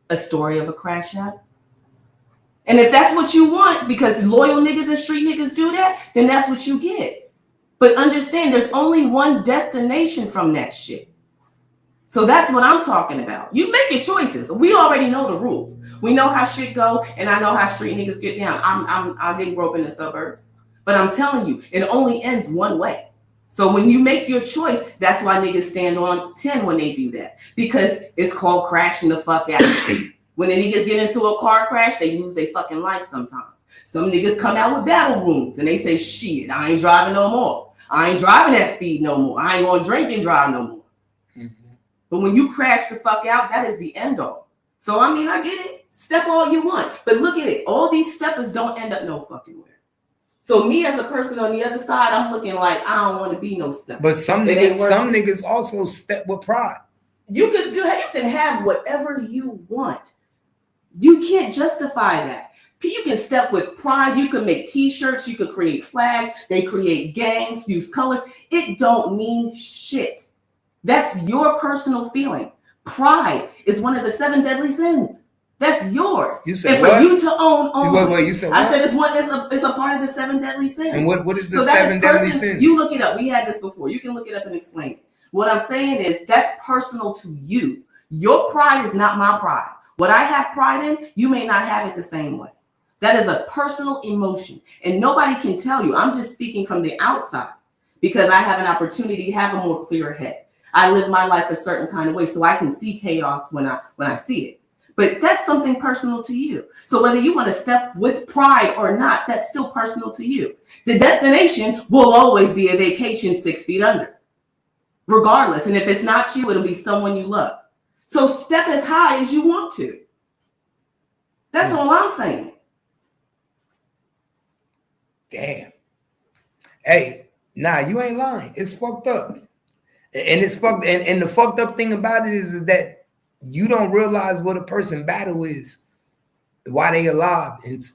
A story of a crash out? And if that's what you want, because loyal niggas and street niggas do that, then that's what you get. But understand, there's only one destination from that shit. So that's what I'm talking about. You make your choices. We already know the rules. We know how shit go, and I know how street niggas get down. I didn't grow up in the suburbs, but I'm telling you, it only ends one way. So when you make your choice, that's why niggas stand on 10 when they do that, because it's called crashing the fuck out. When the niggas get into a car crash, they lose their fucking life sometimes. Some niggas come out with battle wounds and they say, shit, I ain't driving no more. I ain't driving that speed no more. I ain't gonna drink and drive no more. Mm-hmm. But when you crash the fuck out, that is the end all. So I mean, I get it. Step all you want. But look at it. All these steppers don't end up no fucking where. So me as a person on the other side, I'm looking like I don't want to be no stepper. But some niggas also step with pride. You can have whatever you want. You can't justify that. You can step with pride. You can make t-shirts. You can create flags. They create gangs, use colors. It don't mean shit. That's your personal feeling. Pride is one of the 7 deadly sins. That's yours. You said and what? For you to own only. Wait, you said what? I said it's a part of the 7 deadly sins. And what is the 7 deadly sins? You look it up. We had this before. You can look it up and explain it. What I'm saying is that's personal to you. Your pride is not my pride. What I have pride in, you may not have it the same way. That is a personal emotion. And nobody can tell you. I'm just speaking from the outside because I have an opportunity to have a more clear head. I live my life a certain kind of way so I can see chaos when I see it. But that's something personal to you. So whether you want to step with pride or not, that's still personal to you. The destination will always be a vacation 6 feet under, regardless. And if it's not you, it'll be someone you love. So step as high as you want to. That's all I'm saying. Damn. Hey, nah, you ain't lying. It's fucked up. And it's fucked. And the fucked up thing about it is that you don't realize what a person battle is, why they alive.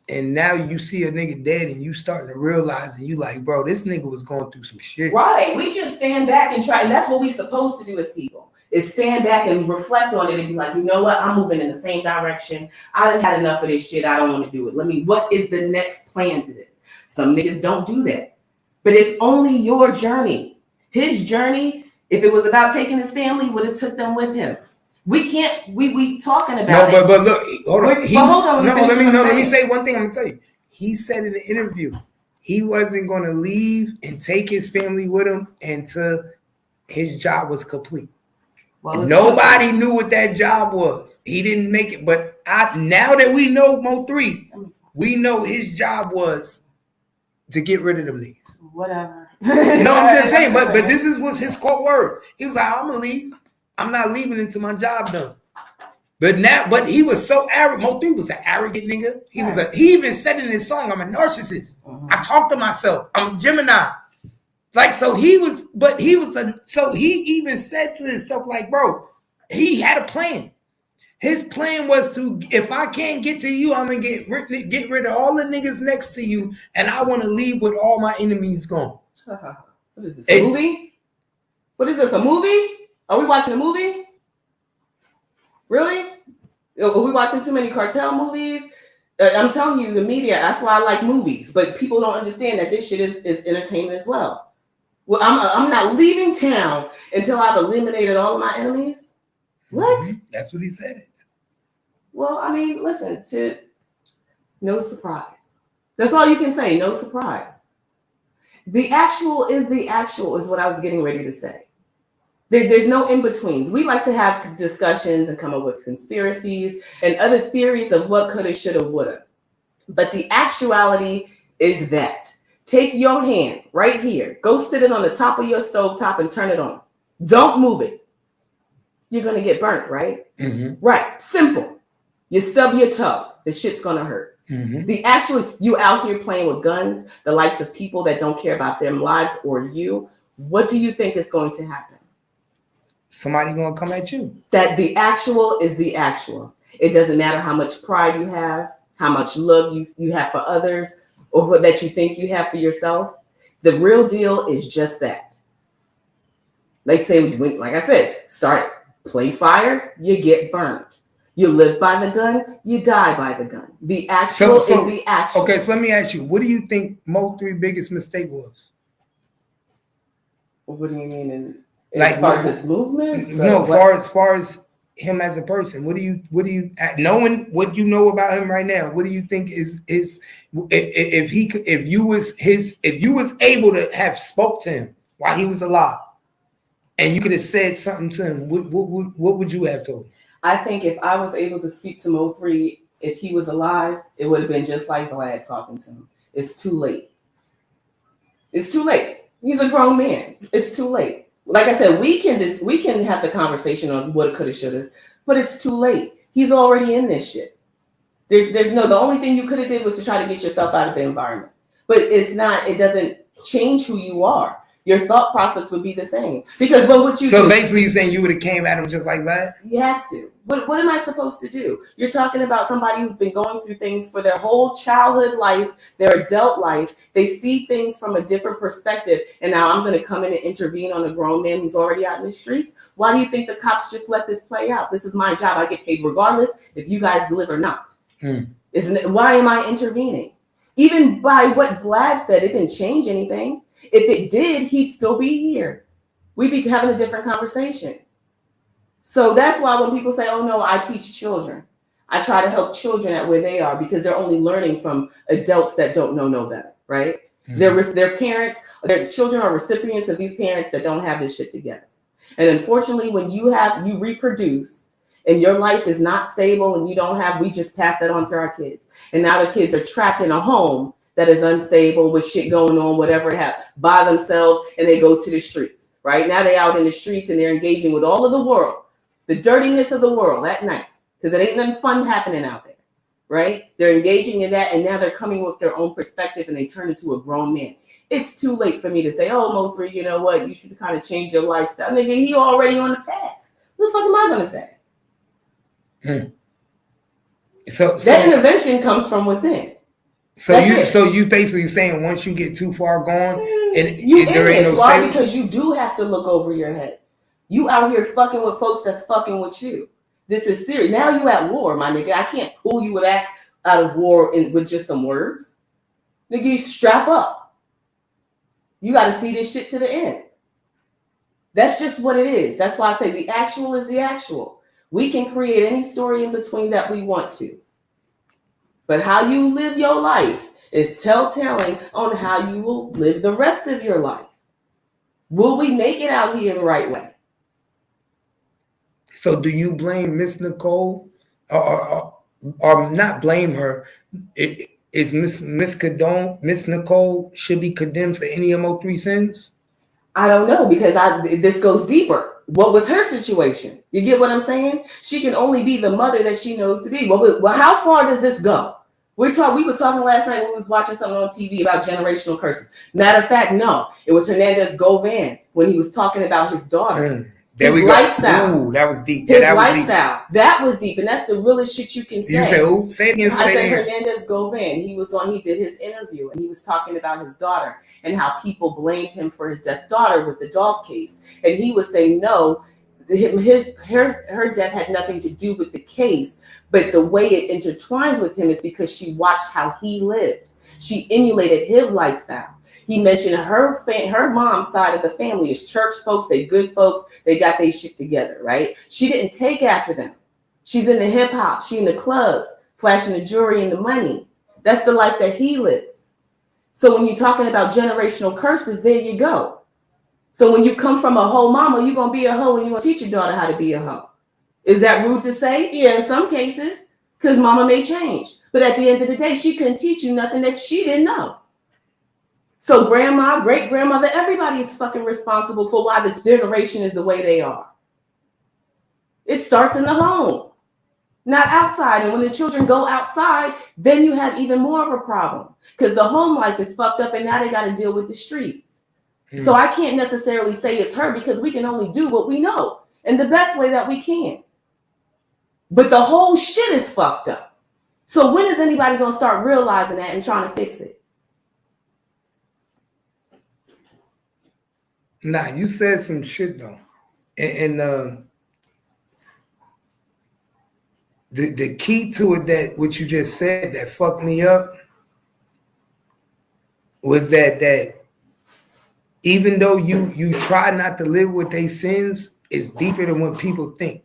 And now you see a nigga dead and you starting to realize and you like, bro, this nigga was going through some shit. Right. We just stand back and try. And that's what we're supposed to do as people, is stand back and reflect on it and be like, you know what? I'm moving in the same direction. I done had enough of this shit. I don't want to do it. What is the next plan to this? Some niggas don't do that. But it's only your journey. His journey, if it was about taking his family, would have took them with him. We can't, we talking about it. But look, hold on. Let me say one thing I'm gonna tell you. He said in the interview, he wasn't gonna leave and take his family with him until his job was complete. Well, nobody knew what that job was. He didn't make it. But now that we know Mo3, we know his job was to get rid of them niggas. Whatever. No, I'm just saying, but this was his quote words. He was like, I'm gonna leave. I'm not leaving until my job done. But he was so arrogant. Mo3 was an arrogant nigga. He even said in his song, I'm a narcissist. Mm-hmm. I talk to myself. I'm a Gemini. So he even said to himself, like, bro, he had a plan. His plan was to, if I can't get to you, I'm gonna get rid of all the niggas next to you, and I want to leave with all my enemies gone. What is this? A movie? What is this? A movie? Are we watching a movie? Really? Are we watching too many cartel movies? I'm telling you, the media, that's why I like movies. But people don't understand that this shit is entertainment as well. Well, I'm not leaving town until I've eliminated all of my enemies. What? Mm-hmm. That's what he said. Well, I mean, listen, no surprise. That's all you can say, no surprise. The actual is what I was getting ready to say. There's no in-betweens. We like to have discussions and come up with conspiracies and other theories of what coulda, shoulda, woulda. But the actuality is that. Take your hand right here. Go sit it on the top of your stovetop and turn it on. Don't move it. You're going to get burnt, right? Mm-hmm. Right. Simple. You stub your toe. The shit's going to hurt. Mm-hmm. You out here playing with guns, the likes of people that don't care about their lives or you. What do you think is going to happen? Somebody gonna come at you. That the actual is the actual. It doesn't matter how much pride you have, how much love you have for others, or that you think you have for yourself. The real deal is just that. They say, like I said, play fire, you get burned. You live by the gun, you die by the gun. The actual is the actual. Okay, so let me ask you, what do you think Mo3's biggest mistake was? What do you mean? Like, as far as his movements? No, what? as far as him as a person, what do you knowing what you know about him right now? What do you think is if you was able to have spoke to him while he was alive, and you could have said something to him, what would you have told him? I think if I was able to speak to Mo3, if he was alive, it would have been just like Vlad talking to him. It's too late. It's too late. He's a grown man. It's too late. Like I said, we can have the conversation on what coulda, shoulda, but it's too late. He's already in this shit. There's no, the only thing you could have did was to try to get yourself out of the environment. But it doesn't change who you are. Your thought process would be the same. Because what you So do, basically you're saying you would have came at him just like that? you had to. What am I supposed to do? You're talking about somebody who's been going through things for their whole childhood life, their adult life. They see things from a different perspective. And now I'm going to come in and intervene on a grown man who's already out in the streets. Why do you think the cops just let this play out? This is my job. I get paid regardless if you guys live or not. Why am I intervening? Even by what Vlad said, it didn't change anything. If it did, he'd still be here. We'd be having a different conversation. So that's why when people say, oh no, I teach children, I try to help children at where they are because they're only learning from adults that don't know no better, right? Their parents, their children are recipients of these parents that don't have this shit together. And unfortunately, when you reproduce and your life is not stable and we just pass that on to our kids. And now the kids are trapped in a home that is unstable with shit going on, whatever it have, by themselves, and they go to the streets, right? Now they out in the streets and they're engaging with all of the world, the dirtiness of the world at night, because it ain't nothing fun happening out there, right? They're engaging in that, and now they're coming with their own perspective, and they turn into a grown man. It's too late for me to say, oh, Mo3, you know what? You should kind of change your lifestyle. Nigga, he already on the path. What the fuck am I going to say? So that intervention comes from within. So you basically saying once you get too far gone, and there ain't no why? Because you do have to look over your head. You out here fucking with folks that's fucking with you. This is serious. Now you at war, my nigga. I can't pull you out of war with just some words. Nigga, strap up. You got to see this shit to the end. That's just what it is. That's why I say the actual is the actual. We can create any story in between that we want to. But how you live your life is telltale on how you will live the rest of your life. Will we make it out here the right way? So do you blame Miss Nicole or not blame her? Is Miss Nicole should be condemned for any of Mo3 sins? I don't know, because this goes deeper. What was her situation? You get what I'm saying? She can only be the mother that she knows to be. Well, how far does this go? We were talking last night when we was watching something on TV about generational curses. Matter of fact, no. It was Hernandez Govan when he was talking about his daughter. His lifestyle. Ooh, that was deep. His lifestyle. That was deep. And that's the realest shit you can say. You say who? Say it again. I said Hernandez Govan. He did his interview and he was talking about his daughter and how people blamed him for his death daughter with the Dolph case. And he was saying, no, her death had nothing to do with the case, but the way it intertwines with him is because she watched how he lived. She emulated his lifestyle. He mentioned her mom's side of the family is church folks. They good folks. They got their shit together, right? She didn't take after them. She's in the hip hop. She in the clubs, flashing the jewelry and the money. That's the life that he lives. So when you're talking about generational curses, there you go. So when you come from a hoe mama, you're going to be a hoe and you're going to teach your daughter how to be a hoe. Is that rude to say? Yeah, in some cases, because mama may change. But at the end of the day, she couldn't teach you nothing that she didn't know. So grandma, great-grandmother, everybody is fucking responsible for why the generation is the way they are. It starts in the home, not outside. And when the children go outside, then you have even more of a problem because the home life is fucked up and now they got to deal with the streets. So I can't necessarily say it's her because we can only do what we know in the best way that we can. But the whole shit is fucked up. So when is anybody going to start realizing that and trying to fix it? Nah, you said some shit though. And the key to it, that what you just said that fucked me up was that even though you try not to live with their sins, it's deeper than what people think.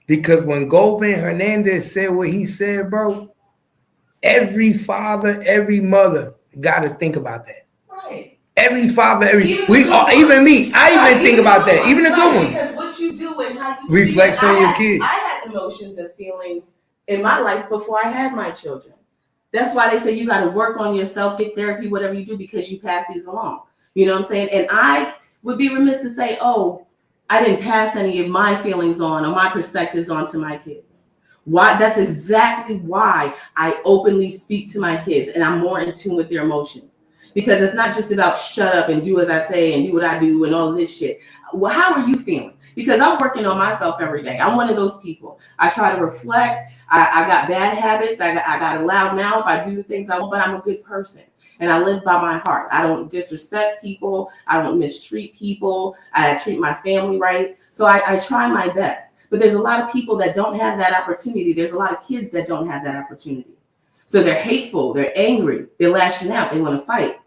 Because when Goldman Hernandez said what he said, bro, every father, every mother got to think about that. Right. Every father, Even me, I even think about that. Even the good ones. Because what you do and how you reflects on your kids. I had emotions and feelings in my life before I had my children. That's why they say you got to work on yourself, get therapy, whatever you do, because you pass these along. You know what I'm saying? And I would be remiss to say, oh, I didn't pass any of my feelings on or my perspectives on to my kids. Why? That's exactly why I openly speak to my kids and I'm more in tune with their emotions. Because it's not just about shut up and do as I say and do what I do and all this shit. Well, how are you feeling? Because I'm working on myself every day. I'm one of those people. I try to reflect. I got bad habits. I got a loud mouth. I do the things I want, but I'm a good person. And I live by my heart. I don't disrespect people. I don't mistreat people. I treat my family right. So I try my best. But there's a lot of people that don't have that opportunity. There's a lot of kids that don't have that opportunity. So they're hateful, they're angry, they're lashing out, they want to fight.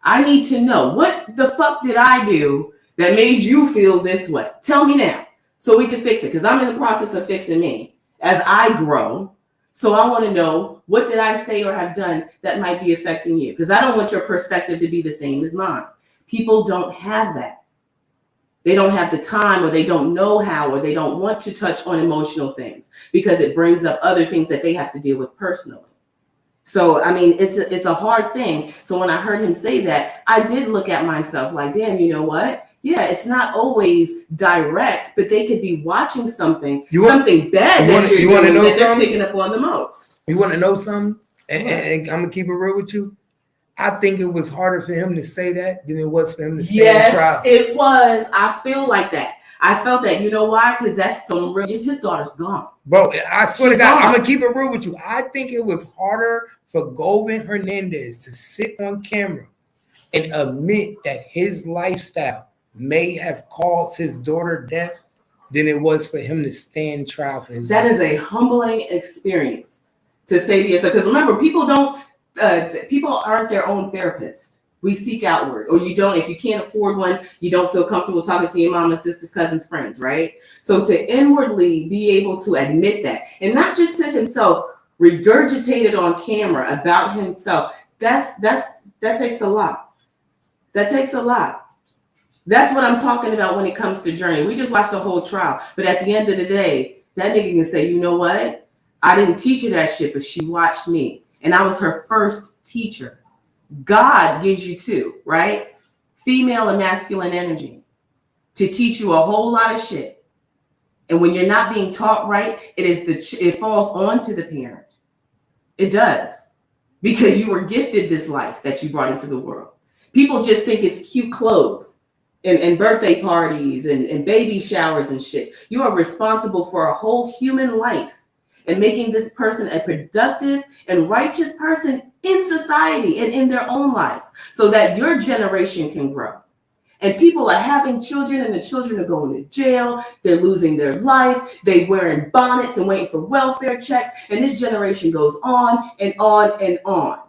I need to know, what the fuck did I do that made you feel this way? Tell me now so we can fix it, because I'm in the process of fixing me as I grow. So I want to know, what did I say or have done that might be affecting you? Because I don't want your perspective to be the same as mine. People don't have that. They don't have the time, or they don't know how, or they don't want to touch on emotional things because it brings up other things that they have to deal with personally. So, I mean, it's a hard thing. So when I heard him say that, I did look at myself like, damn, you know what? Yeah, it's not always direct, but they could be watching something bad that you're doing that they're picking up on the most. You want to know something? And I'm going to keep it real with you. I think it was harder for him to say that than it was for him to stand trial. Yes, it was. I feel like that. I felt that. You know why? Because that's some real. His daughter's gone. Bro, I swear to God, I'm going to keep it real with you. I think it was harder for Goldman Hernandez to sit on camera and admit that his lifestyle may have caused his daughter death than it was for him to stand trial for his life. That is a humbling experience to say to yourself. Because remember, people aren't their own therapists. We seek outward, or you don't. If you can't afford one, you don't feel comfortable talking to your mama, sisters, cousins, friends, right? So to inwardly be able to admit that, and not just to himself, regurgitate it on camera about himself, that takes a lot. That takes a lot. That's what I'm talking about when it comes to Journey. We just watched the whole trial, but at the end of the day, that nigga can say, you know what? I didn't teach her that shit, but she watched me, and I was her first teacher. God gives you two, right? Female and masculine energy to teach you a whole lot of shit. And when you're not being taught right, it falls onto the parent. It does. Because you were gifted this life that you brought into the world. People just think it's cute clothes and birthday parties and baby showers and shit. You are responsible for a whole human life and making this person a productive and righteous person in society and in their own lives so that your generation can grow. And people are having children and the children are going to jail. They're losing their life. They're wearing bonnets and waiting for welfare checks. And this generation goes on and on and on.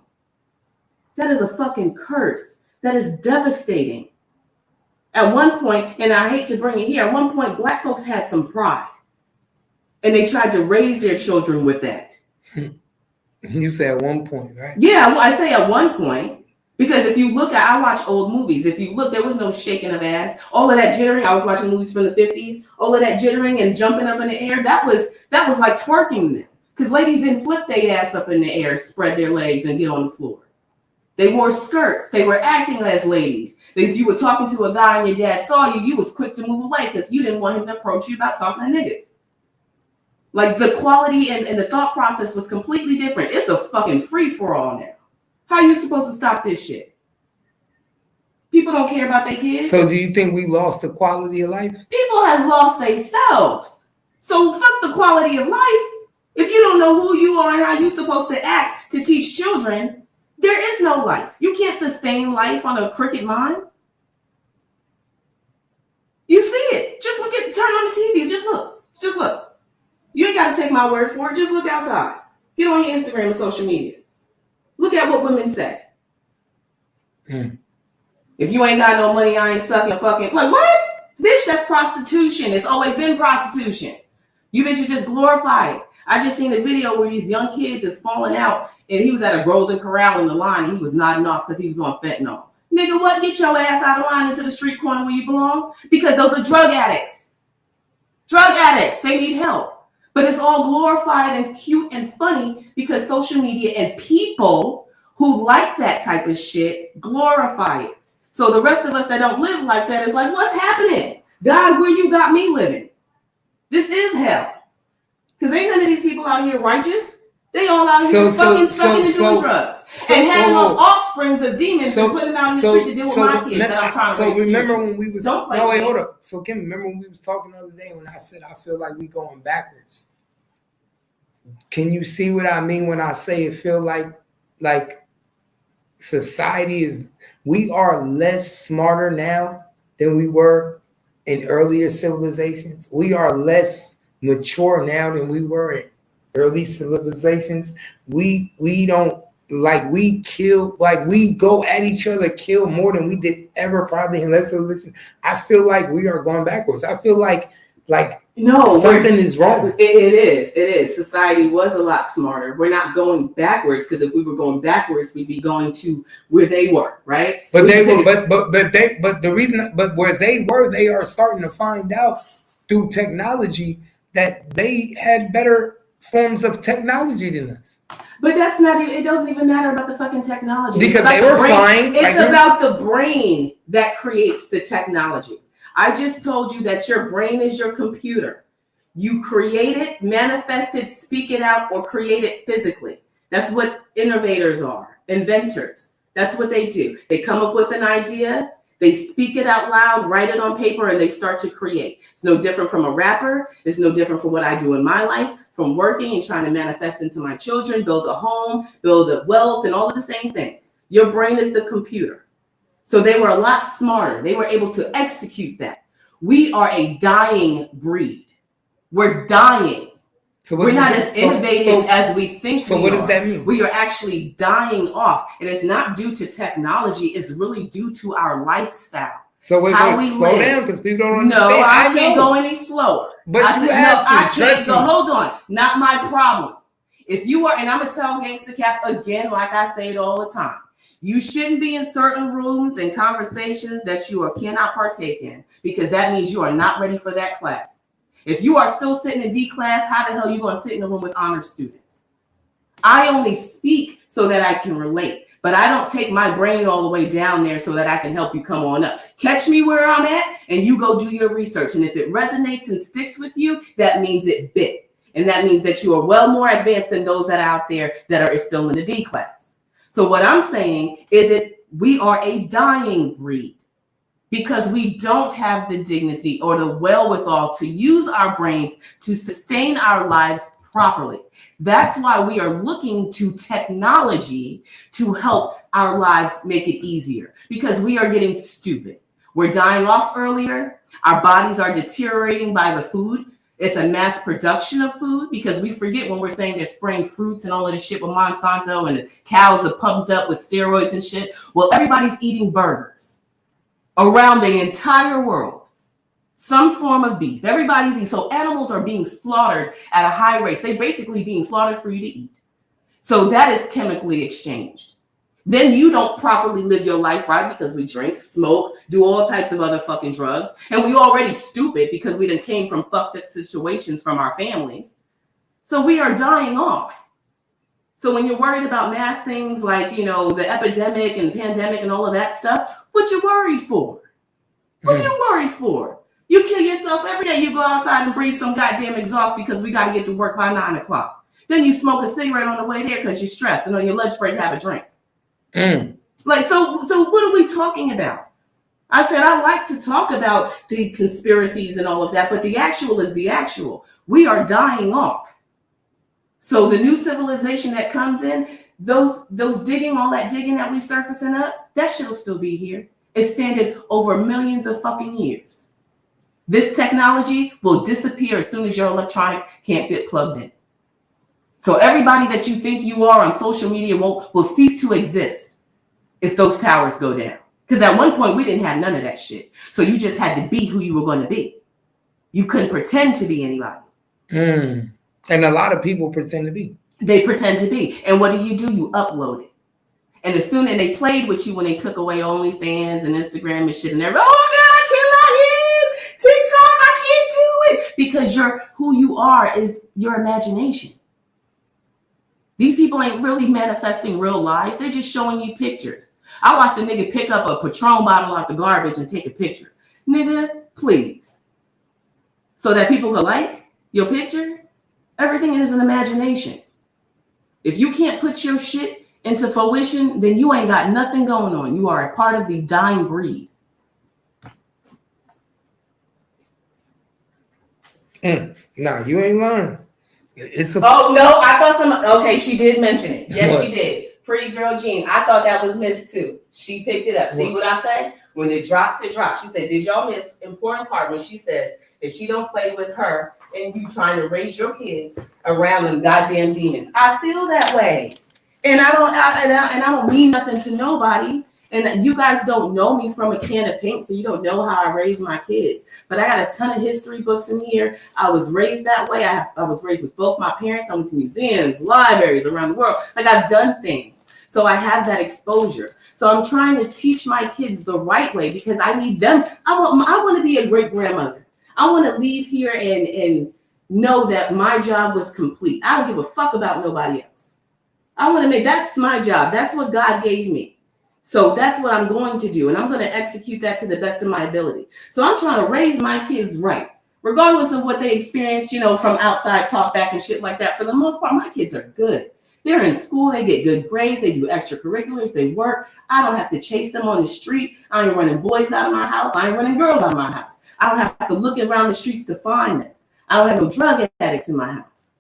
That is a fucking curse. That is devastating. At one point, and I hate to bring it here, at one point, Black folks had some pride. And they tried to raise their children with that. You say at one point, right? Yeah, well, I say at one point. Because if you look at, I watch old movies. If you look, there was no shaking of ass. All of that jittering, I was watching movies from the 50s. All of that jittering and jumping up in the air, that was like twerking them. Because ladies didn't flip their ass up in the air, spread their legs, and get on the floor. They wore skirts. They were acting as ladies. If you were talking to a guy and your dad saw you, you was quick to move away because you didn't want him to approach you about talking to niggas. Like the quality and the thought process was completely different. It's a fucking free-for-all now. How are you supposed to stop this shit? People don't care about their kids. So do you think we lost the quality of life? People have lost themselves. So fuck the quality of life. If you don't know who you are and how you're supposed to act to teach children, there is no life. You can't sustain life on a cricket mind. You see it. Just look at, turn on the TV. Just look. Just look. You ain't got to take my word for it. Just look outside. Get on your Instagram and social media. Look at what women say. If you ain't got no money, I ain't sucking fucking. Like, what? Bitch, that's prostitution. It's always been prostitution. You bitches just glorify it. I just seen a video where these young kids is falling out, and he was at a Golden Corral in the line, and he was nodding off because he was on fentanyl. Nigga, what? Get your ass out of line into the street corner where you belong, because those are drug addicts. Drug addicts, they need help. But it's all glorified and cute and funny because social media and people who like that type of shit glorify it. So the rest of us that don't live like that is like, what's happening? God, where you got me living? This is hell. Because ain't none of these people out here righteous. They all out here fucking sucking and doing drugs. And having those offsprings of demons and putting them out in the street to deal with my kids that I'm trying to raise. So remember when we was... Don't play no, wait, with me. hold up. So Kim, remember when we was talking the other day when I said I feel like we going backwards? Can you see what I mean when I say it feel like society is... We are less smarter now than we were in earlier civilizations. We are less mature now than we were in early civilizations. We don't, like, we kill, like, we go at each other, kill more than we did ever probably in less civilization. I feel like we are going backwards. I feel like no, something is wrong. It is. Society was a lot smarter. We're not going backwards, because if we were going backwards, we'd be going to where they were, right? But they were, but the reason, but where they were, they are starting to find out through technology that they had better forms of technology than us. But that's not even, it doesn't even matter about the fucking technology. Because they were flying. It's about the brain that creates the technology. I just told you that your brain is your computer. You create it, manifest it, speak it out, or create it physically. That's what innovators are, inventors. That's what they do. They come up with an idea, they speak it out loud, write it on paper, and they start to create. It's no different from a rapper. It's no different from what I do in my life, from working and trying to manifest into my children, build a home, build a wealth, and all of the same things. Your brain is the computer. So they were a lot smarter. They were able to execute that. We are a dying breed. We're dying. So we're not as innovative as we think. So what does that mean? We are actually dying off. And it's not due to technology. It's really due to our lifestyle. So wait, slow down, because people don't understand. No, I can't go any slower. But I can't go. Hold on. Not my problem. If you are, and I'm going to tell Gangsta Cap again, like I say it all the time. You shouldn't be in certain rooms and conversations that you cannot partake in, because that means you are not ready for that class. If you are still sitting in D class, how the hell are you going to sit in a room with honor students? I only speak so that I can relate, but I don't take my brain all the way down there so that I can help you come on up. Catch me where I'm at and you go do your research. And if it resonates and sticks with you, that means it bit. And that means that you are well more advanced than those that are out there that are still in the D class. So what I'm saying is that we are a dying breed because we don't have the dignity or the wherewithal to use our brain to sustain our lives properly. That's why we are looking to technology to help our lives make it easier, because we are getting stupid. We're dying off earlier. Our bodies are deteriorating by the food. It's a mass production of food, because we forget when we're saying they're spraying fruits and all of this shit with Monsanto and the cows are pumped up with steroids and shit. Well, everybody's eating burgers around the entire world. Some form of beef. Everybody's eating. So animals are being slaughtered at a high rate. They're basically being slaughtered for you to eat. So that is chemically exchanged. Then you don't properly live your life right, because we drink, smoke, do all types of other fucking drugs. And we already stupid because we done came from fucked up situations from our families. So we are dying off. So when you're worried about mass things like, you know, the epidemic and pandemic and all of that stuff, what you worried for? What are you worried for? You kill yourself every day. You go outside and breathe some goddamn exhaust because we got to get to work by 9 o'clock. Then you smoke a cigarette on the way there because you're stressed. And on your lunch break, have a drink. Like, so what are we talking about? I said, I like to talk about the conspiracies and all of that, but the actual is the actual. We are dying off. So the new civilization that comes in, those digging, all that digging that we surfacing up, that shit will still be here. It's standing over millions of fucking years. This technology will disappear as soon as your electronic can't get plugged in. So everybody that you think you are on social media will cease to exist if those towers go down. Because at one point, we didn't have none of that shit. So you just had to be who you were going to be. You couldn't pretend to be anybody. And a lot of people pretend to be. They pretend to be. And what do? You upload it. And as soon as they played with you when they took away OnlyFans and Instagram and shit, and they're, oh my God, I cannot hit TikTok, I can't do it. Because who you are is your imagination. These people ain't really manifesting real lives. They're just showing you pictures. I watched a nigga pick up a Patron bottle out the garbage and take a picture. Nigga, please. So that people will like your picture. Everything is an imagination. If you can't put your shit into fruition, then you ain't got nothing going on. You are a part of the dying breed. No, you ain't lying. Oh no, I thought okay, she did mention it. Yes, What? she did. Pretty girl Jean. I thought that was missed too. She picked it up. See what I say? When it drops, it drops. She said, did y'all miss important part when she says that she don't play with her and you trying to raise your kids around them goddamn demons? I feel that way. And I don't mean nothing to nobody. And you guys don't know me from a can of paint, so you don't know how I raised my kids. But I got a ton of history books in here. I was raised that way. I was raised with both my parents. I went to museums, libraries around the world. Like, I've done things. So I have that exposure. So I'm trying to teach my kids the right way because I need them. I want to be a great grandmother. I want to leave here and know that my job was complete. I don't give a fuck about nobody else. I want to that's my job. That's what God gave me. So that's what I'm going to do. And I'm going to execute that to the best of my ability. So I'm trying to raise my kids right, regardless of what they experience, from outside talk back and shit like that. For the most part, my kids are good. They're in school. They get good grades. They do extracurriculars. They work. I don't have to chase them on the street. I ain't running boys out of my house. I ain't running girls out of my house. I don't have to look around the streets to find them. I don't have no drug addicts in my house.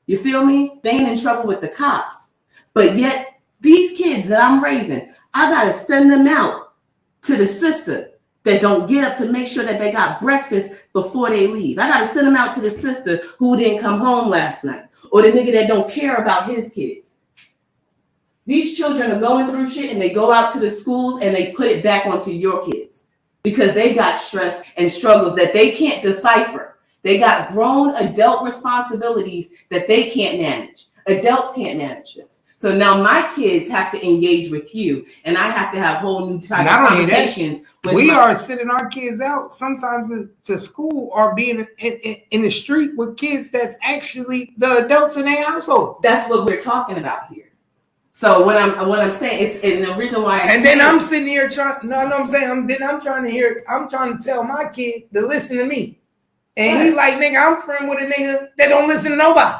You feel me? They ain't in trouble with the cops. But yet, these kids that I'm raising, I got to send them out to the sister that don't get up to make sure that they got breakfast before they leave. I got to send them out to the sister who didn't come home last night, or the nigga that don't care about his kids. These children are going through shit and they go out to the schools and they put it back onto your kids because they got stress and struggles that they can't decipher. They got grown adult responsibilities that they can't manage. Adults can't manage this. So now my kids have to engage with you, and I have to have whole new type of conversations. We are sending our kids out sometimes to school or being in the street with kids that's actually the adults in their household. That's what we're talking about here. So what I'm saying, it's and the reason why. I'm sitting here trying. No, I'm saying I'm trying to tell my kid to listen to me, and right. He like, nigga, I'm friend with a nigga that don't listen to nobody.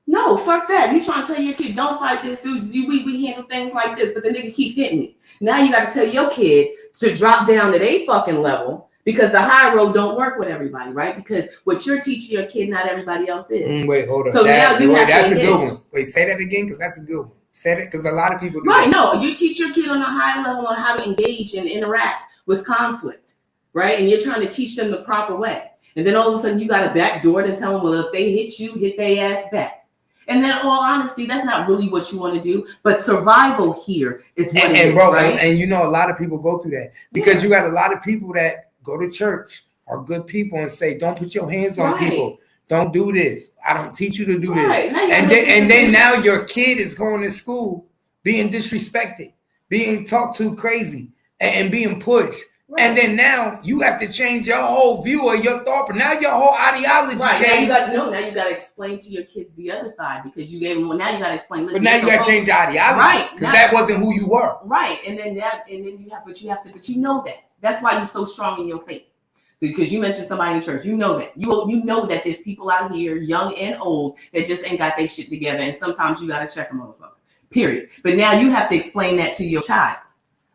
No, fuck that. You trying to tell your kid, don't fight this, dude. We handle things like this, but the nigga keep hitting me. Now you got to tell your kid to drop down to their fucking level because the high road don't work with everybody, right? Because what you're teaching your kid, not everybody else is. Wait, hold on. So now you have that's to a good one. Wait, say that again because that's a good one. Say it because a lot of people do. Right, that. no, you teach your kid on a high level on how to engage and interact with conflict, right? And you're trying to teach them the proper way. And then all of a sudden you got a back door to tell them, well, if they hit you, hit their ass back. And then, in all honesty, that's not really what you want to do. But survival here is what it is, bro, right? And a lot of people go through that because you got a lot of people that go to church, are good people, and say, "Don't put your hands on people. Don't do this. I don't teach you to do this." And then now your kid is going to school being disrespected, being talked to crazy, and being pushed. Right. And then now you have to change your whole view of your thought, but now your whole ideology changed. Now you got to explain to your kids the other side because you gave them. Well, now you got to explain. But now you got to change your ideology, right? Because that wasn't who you were, right? And then you know that. That's why you're so strong in your faith. So because you mentioned somebody in the church, you know that you know that there's people out here, young and old, that just ain't got their shit together, and sometimes you got to check them, motherfucker. Period. But now you have to explain that to your child.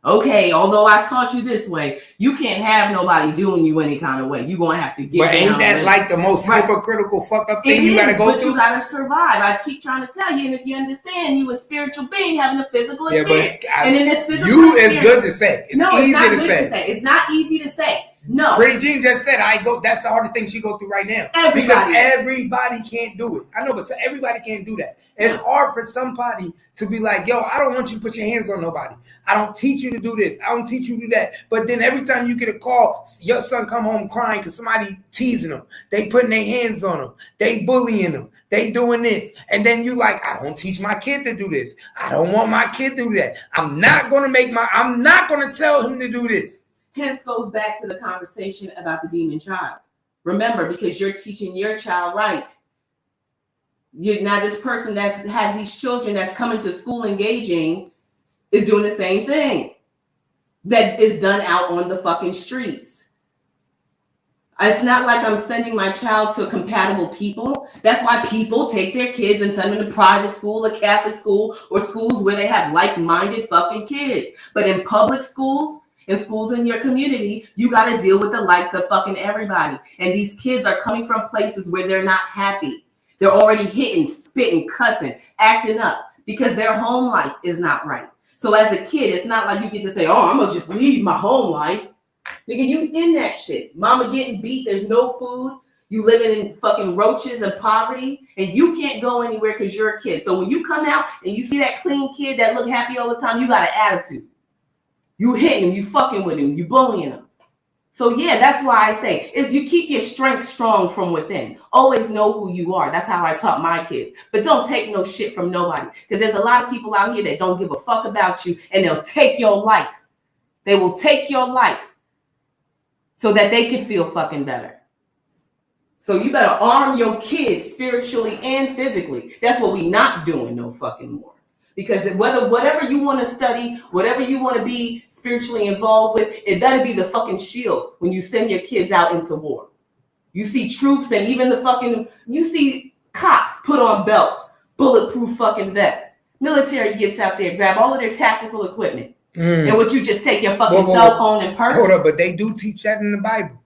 Okay, although I taught you this way, you can't have nobody doing you any kind of way. You're going to have to get But ain't that like the most hypocritical fuck up thing you got to go through? But you got to survive. I keep trying to tell you, and if you understand, you a spiritual being having a physical experience. And in this physical experience, it's good to say. It's easy to say. It's not easy to say. No. Pretty Jean just said, that's the hardest thing she go through right now. Everybody. Because everybody can't do it. I know, but everybody can't do that. It's hard for somebody to be like, yo, I don't want you to put your hands on nobody. I don't teach you to do this. I don't teach you to do that. But then every time you get a call, your son come home crying because somebody teasing him. They putting their hands on him. They bullying him. They doing this. And then you like, I don't teach my kid to do this. I don't want my kid to do that. I'm not going to tell him to do this. Hence goes back to the conversation about the demon child. Remember, because you're teaching your child right. Now this person that's had these children that's coming to school engaging is doing the same thing that is done out on the fucking streets. It's not like I'm sending my child to compatible people. That's why people take their kids and send them to private school, a Catholic school, or schools where they have like-minded fucking kids. But in public schools, in schools in your community, you got to deal with the likes of fucking everybody. And these kids are coming from places where they're not happy. They're already hitting, spitting, cussing, acting up because their home life is not right. So as a kid, it's not like you get to say, oh, I'm going to just leave my home life. Nigga, you in that shit. Mama getting beat. There's no food. You living in fucking roaches and poverty. And you can't go anywhere because you're a kid. So when you come out and you see that clean kid that look happy all the time, you got an attitude. You hitting him. You fucking with him. You bullying him. So yeah, that's why I say is you keep your strength strong from within. Always know who you are. That's how I taught my kids. But don't take no shit from nobody. Because there's a lot of people out here that don't give a fuck about you and they'll take your life. They will take your life so that they can feel fucking better. So you better arm your kids spiritually and physically. That's what we not doing no fucking more. Because whatever you want to study, whatever you want to be spiritually involved with, it better be the fucking shield when you send your kids out into war. You see troops and even you see cops put on belts, bulletproof fucking vests. Military gets out there, grab all of their tactical equipment. And what you just take your fucking cell phone and purse. Hold up, but they do teach that in the Bible.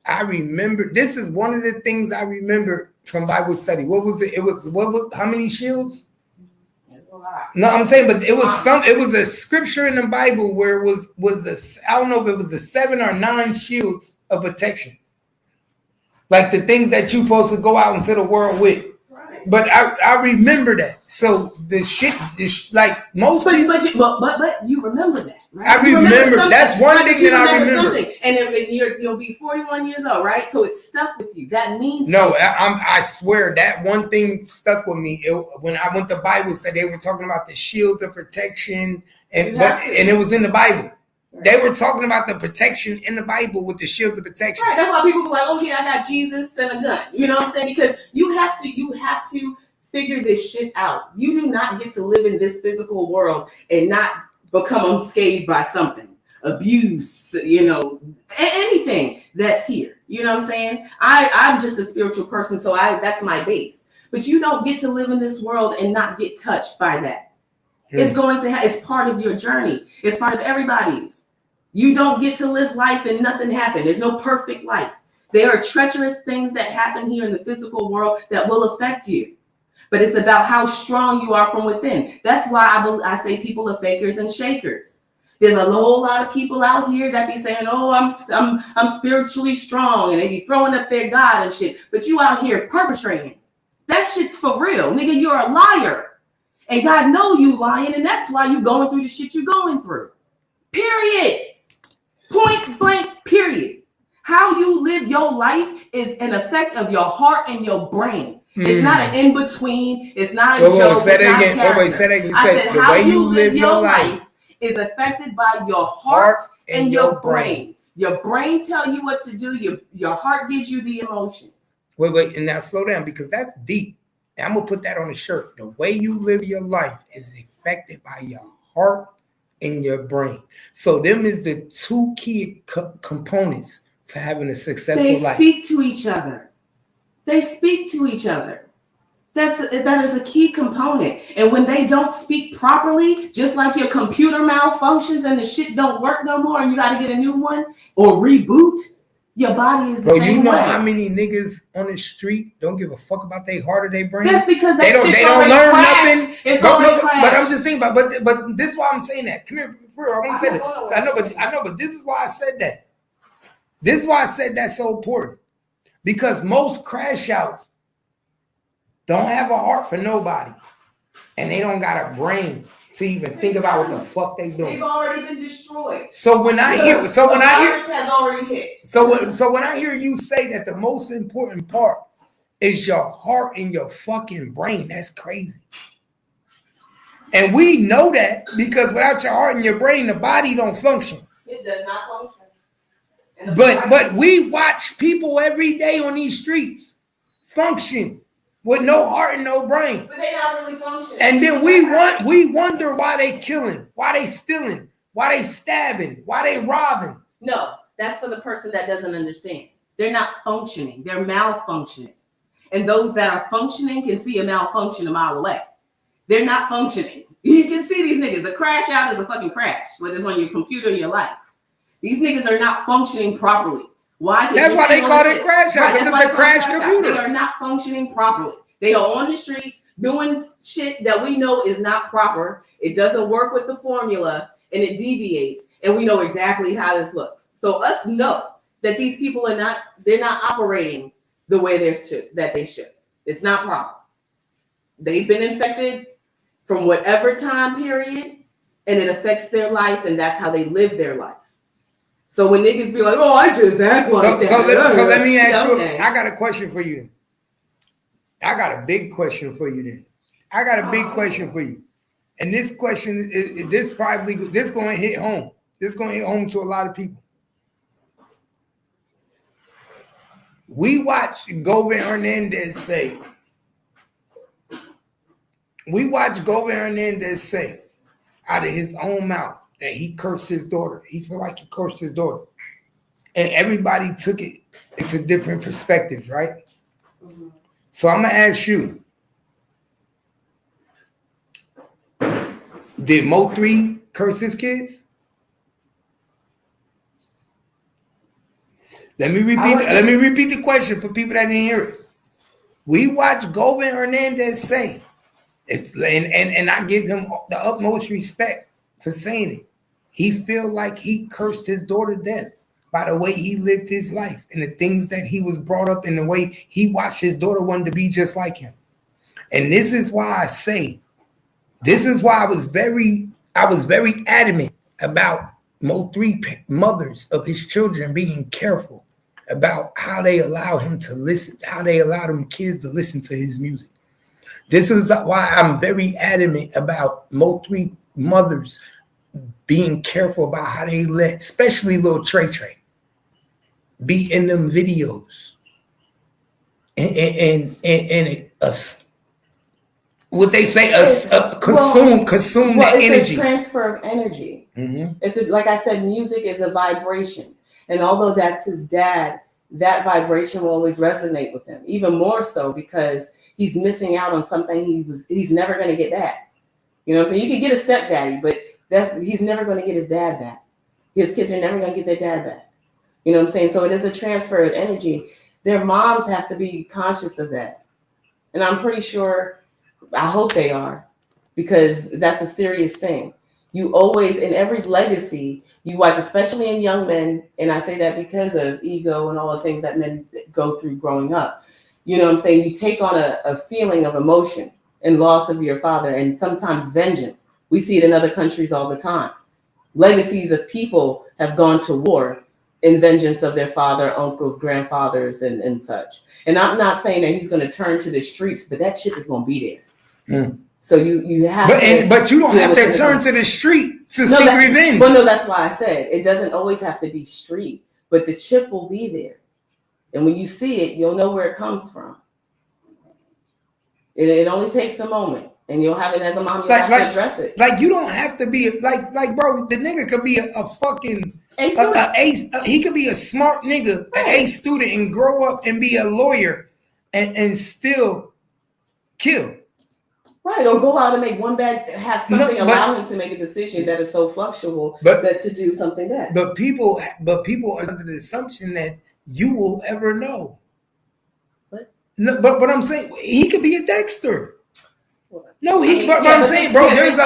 I remember, this is one of the things I remember from Bible study. What was it? How many shields? No, I'm saying, but it was a scripture in the Bible where it was I don't know if it was a 7 or 9 shields of protection. Like the things that you're supposed to go out into the world with. Right. But I remember that. So the shit is like most but you remember that, right? I remember that's one thing that I remember. And you'll be 41 years old, right? So it stuck with you. That means no. I swear that one thing stuck with me. When I went to Bible, said they were talking about the shields of protection, and it was in the Bible. Right. They were talking about the protection in the Bible with the shields of protection. Right. That's why people be like, "Oh yeah, I got Jesus and a gun." You know what I'm saying? Because you have to figure this shit out. You do not get to live in this physical world and not become unscathed by something, abuse, anything that's here. You know what I'm saying? I'm just a spiritual person, so that's my base. But you don't get to live in this world and not get touched by that. It's going to it's part of your journey. It's part of everybody's. You don't get to live life and nothing happen. There's no perfect life. There are treacherous things that happen here in the physical world that will affect you. But it's about how strong you are from within. That's why I say people are fakers and shakers. There's a whole lot of people out here that be saying, "Oh, I'm spiritually strong," and they be throwing up their God and shit. But you out here perpetrating. That shit's for real, nigga. You're a liar, and God know you lying, and that's why you going through the shit you're going through. Period. Point blank. Period. How you live your life is an effect of your heart and your brain. It's not an in-between. It's not a joke. Say that again. I said how you live your life is affected by your heart and your brain. Your brain tell you what to do. Your heart gives you the emotions. Wait, and now slow down because that's deep. And I'm going to put that on a shirt. The way you live your life is affected by your heart and your brain. So them is the two key components to having a successful life. They speak to each other. They speak to each other. That is a key component. And when they don't speak properly, just like your computer malfunctions and the shit don't work no more and you got to get a new one or reboot, your body is the same way. You know how many niggas on the street don't give a fuck about their heart or their brain? That's because they don't learn nothing. It's but I'm just thinking about but this is why I'm saying that. Come here, for real, I want to say that. I know, but this is why I said that. This is why I said that's so important. Because most crash outs don't have a heart for nobody. And they don't got a brain to even think about what the fuck they doing. They've already been destroyed. So when I hear, has already hit. So when I hear you say that the most important part is your heart and your fucking brain, that's crazy. And we know that because without your heart and your brain, the body don't function. It does not function. But we watch people every day on these streets function with no heart and no brain. But they're not really functioning. And then we wonder why they killing, why they stealing, why they stabbing, why they robbing. No, that's for the person that doesn't understand. They're not functioning. They're malfunctioning. And those that are functioning can see a malfunction a mile away. They're not functioning. You can see these niggas. A crash out is a fucking crash, whether it's on your computer or your life. These niggas are not functioning properly. Why? That's why they call it crash out, because it's a crash computer. They are not functioning properly. They are on the streets doing shit that we know is not proper. It doesn't work with the formula and it deviates. And we know exactly how this looks. So us know that these people are not, they're not operating the way that they should. It's not proper. They've been infected from whatever time period and it affects their life and that's how they live their life. So when niggas be like, oh, I just act like that. So let me ask you, okay. I got a question for you. I got a big question for you then. I got a big question for you. And this question is this gonna hit home. This gonna hit home to a lot of people. We watch Govan Hernandez say out of his own mouth that he cursed his daughter. He feel like he cursed his daughter. And everybody took it into different perspectives, right? Mm-hmm. So I'm going to ask you, did Mo3 curse his kids? Let me repeat the question for people that didn't hear it. We watch Govan Hernandez say, and I give him the utmost respect for saying it. He feel like he cursed his daughter to death by the way he lived his life and the things that he was brought up in, the way he watched his daughter wanted to be just like him. And this is why I was very adamant about Mo3 mothers of his children being careful about how they allow him to listen, how they allow them kids to listen to his music. This is why I'm very adamant about Mo3 mothers being careful about how they let, especially little Trey, be in them videos. And what they say, consume that energy. It's a transfer of energy. Mm-hmm. Like I said, music is a vibration. And although that's his dad, that vibration will always resonate with him, even more so because he's missing out on something he's never going to get back. You know what I'm saying? You can get a stepdaddy, but he's never going to get his dad back. His kids are never going to get their dad back. You know what I'm saying? So it is a transfer of energy. Their moms have to be conscious of that. And I'm pretty sure, I hope they are, because that's a serious thing. You always, in every legacy, you watch, especially in young men, and I say that because of ego and all the things that men go through growing up. You know what I'm saying? You take on a feeling of emotion and loss of your father and sometimes vengeance. We see it in other countries all the time. Legacies of people have gone to war in vengeance of their father, uncles, grandfathers, and such. And I'm not saying that he's going to turn to the streets, but that shit is going to be there. Mm. So you have but you don't have to turn to the street to seek revenge. Well, no, that's why I said it doesn't always have to be street, but the chip will be there. And when you see it, you'll know where it comes from. It only takes a moment. And you'll have it as a mom, you'll have to address it. Like you don't have to be like bro, the nigga could be a fucking he could be a smart nigga, right. An A student, and grow up and be a lawyer and still kill. Right, or go out and make have something allow him to make a decision that is so fluctual that to do something bad. But people are under the assumption that you will ever know. What? No, but I'm saying he could be a Dexter. No, I'm saying, bro, there's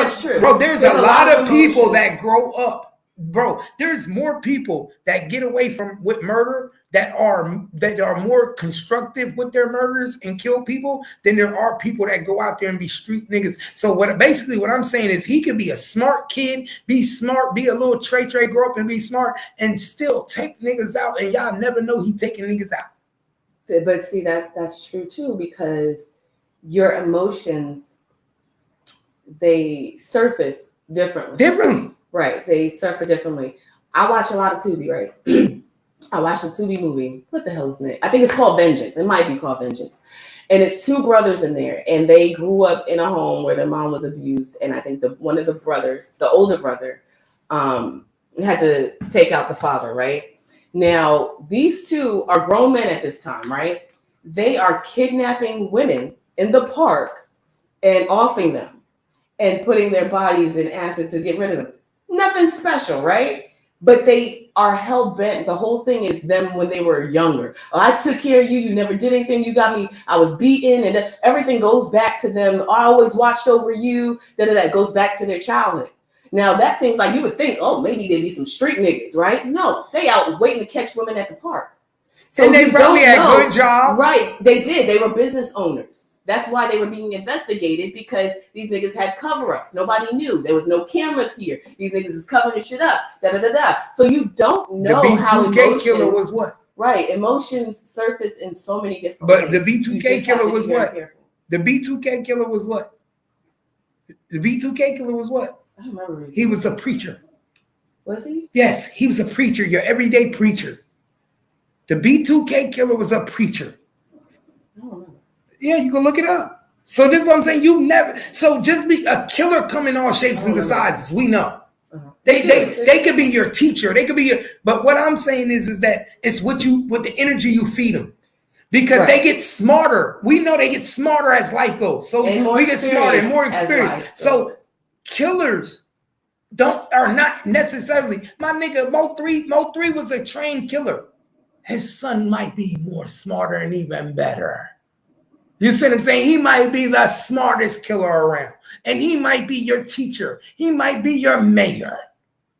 a lot of people that grow up bro, there's more people that get away from with murder that are more constructive with their murders and kill people than there are people that go out there and be street niggas. So what I'm saying is he could be a smart kid, be smart, be a little Trey, grow up and be smart and still take niggas out, and y'all never know he taking niggas out. But see, that's true too, because your emotions, they surface differently. Right, they surface differently. I watch a lot of Tubi, right? I watched a Tubi movie. What the hell is it? I think it's called Vengeance. It might be called Vengeance. And it's two brothers in there, and they grew up in a home where their mom was abused. And I think one of the brothers, the older brother, had to take out the father, right? Now, these two are grown men at this time, right? They are kidnapping women in the park and offing them and putting their bodies in acid to get rid of them. Nothing special, right? But they are hell-bent. The whole thing is them when they were younger. Oh, I took care of you. You never did anything. You got me. I was beaten. And everything goes back to them. I always watched over you. That goes back to their childhood. Now, that seems like you would think, oh, maybe they'd be some street niggas, right? No, they out waiting to catch women at the park. So and they probably had good jobs. Right, they did. They were business owners. That's why they were being investigated, because these niggas had cover-ups. Nobody knew. There was no cameras here. These niggas is covering shit up. So you don't know how emotions... The B2K killer was what? Right. Emotions surface in so many different ways. But the B2K killer was what? The B2K killer was what? The B2K killer was what? I don't remember. He was a preacher. Was he? Yes, he was a preacher. Your everyday preacher. The B2K killer was a preacher. I don't know. Yeah, you can look it up. So this is what I'm saying. You never. So just be a killer. Come in all shapes and sizes. We know. They could be your teacher. They could be your. But what I'm saying is that it's with the energy you feed them, because they get smarter. We know they get smarter as life goes. So we get smarter and more experience. So killers are not necessarily. My nigga Mo3 was a trained killer. His son might be more smarter and even better. You see what I'm saying? He might be the smartest killer around. And he might be your teacher. He might be your mayor.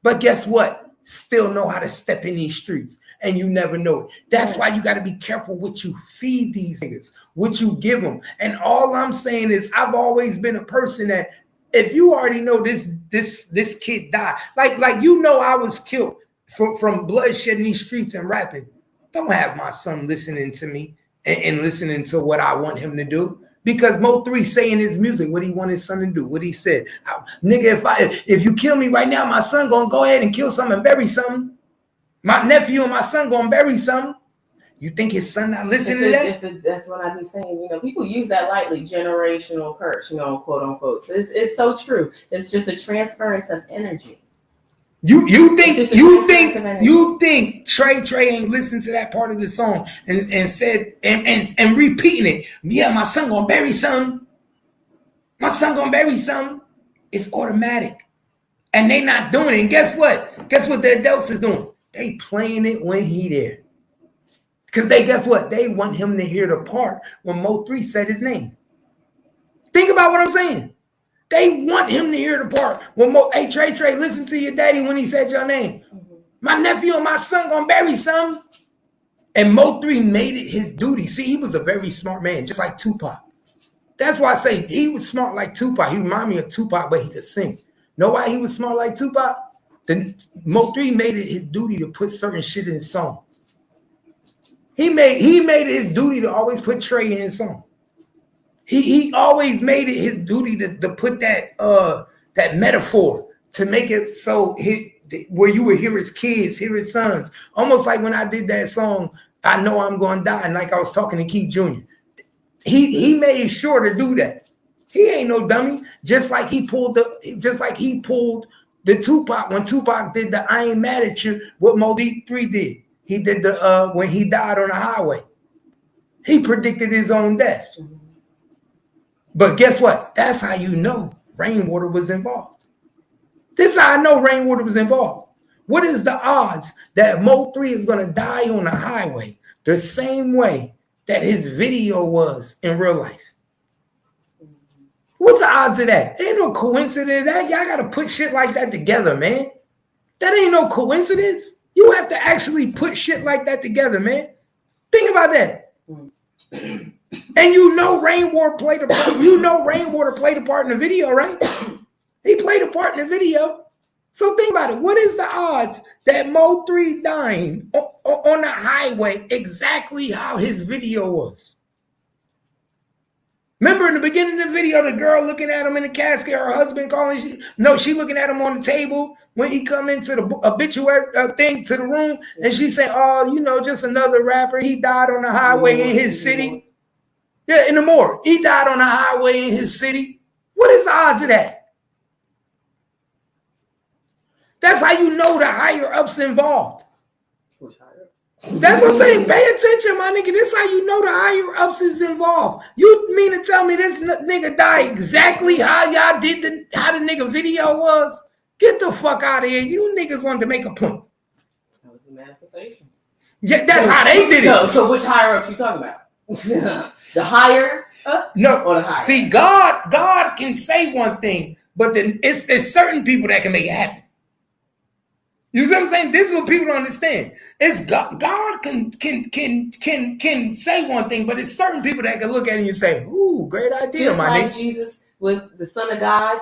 But guess what? Still know how to step in these streets. And you never know it. That's why you got to be careful what you feed these niggas, what you give them. And all I'm saying is I've always been a person that if you already know this kid died, like I was killed from bloodshed in these streets and rapping. Don't have my son listening to me and listening to what I want him to do, because Mo3 saying his music, what he want his son to do, what he said. Nigga, if you kill me right now, my son gonna go ahead and kill something and bury something. My nephew and my son gonna bury something. You think his son not listening to that? That's what I be saying. People use that lightly, generational curse, quote unquote. So it's so true. It's just a transference of energy. You think Trey ain't listened to that part of the song and said and repeating it? Yeah, my son gonna bury something. My son gonna bury something. It's automatic, and they not doing it. And guess what? Guess what the adults is doing? They playing it when he there, because guess what? They want him to hear the part when Mo3 said his name. Think about what I'm saying. They want him to hear the part when hey Trey, listen to your daddy when he said your name. Mm-hmm. My nephew and my son gonna bury some. And Mo3 made it his duty. See, he was a very smart man, just like Tupac. That's why I say he was smart like Tupac. He reminded me of Tupac, but he could sing. Know why he was smart like Tupac? Then Mo3 made it his duty to put certain shit in his song. He made it his duty to always put Trey in his song. He always made it his duty to put that metaphor, to make it so where you would hear his kids, hear his sons. Almost like when I did that song, I Know I'm Gonna Die, and like I was talking to Keith Jr. He made sure to do that. He ain't no dummy. Just like he pulled the Tupac, when Tupac did the I Ain't Mad at You, what Mo3 did. He did the when he died on the highway. He predicted his own death. But guess what? That's how you know rainwater was involved. This is how I know rainwater was involved. What is the odds that Mo3 is going to die on the highway the same way that his video was in real life? What's the odds of that? Ain't no coincidence of that. Y'all got to put shit like that together, man. That ain't no coincidence. You have to actually put shit like that together, man. Think about that. And you know Rainwater played a part. You know Rainwater played a part in the video, right? He played a part in the video. So think about it. What is the odds that Mo3 dying on the highway exactly how his video was? Remember in the beginning of the video, the girl looking at him in the casket, her husband calling. She looking at him on the table when he come into the obituary thing to the room, and she said, "Oh, you know, just another rapper. He died on the highway in his city." Yeah, in the morgue. He died on the highway in his city. What is the odds of that? That's how you know the higher ups involved. That's what I'm saying. Pay attention, my nigga. This is how you know the higher ups is involved. You mean to tell me this nigga died exactly how y'all did how the nigga video was? Get the fuck out of here. You niggas wanted to make a point. That was a manifestation. Yeah, that's how they did it. No, so which higher ups you talking about? The higher ups? No. Or the higher? See, God can say one thing, but then it's certain people that can make it happen. You see what I'm saying? This is what people don't understand. It's God can say one thing, but it's certain people that can look at it and say, "Ooh, great idea, just my like nigga." Jesus was the son of God,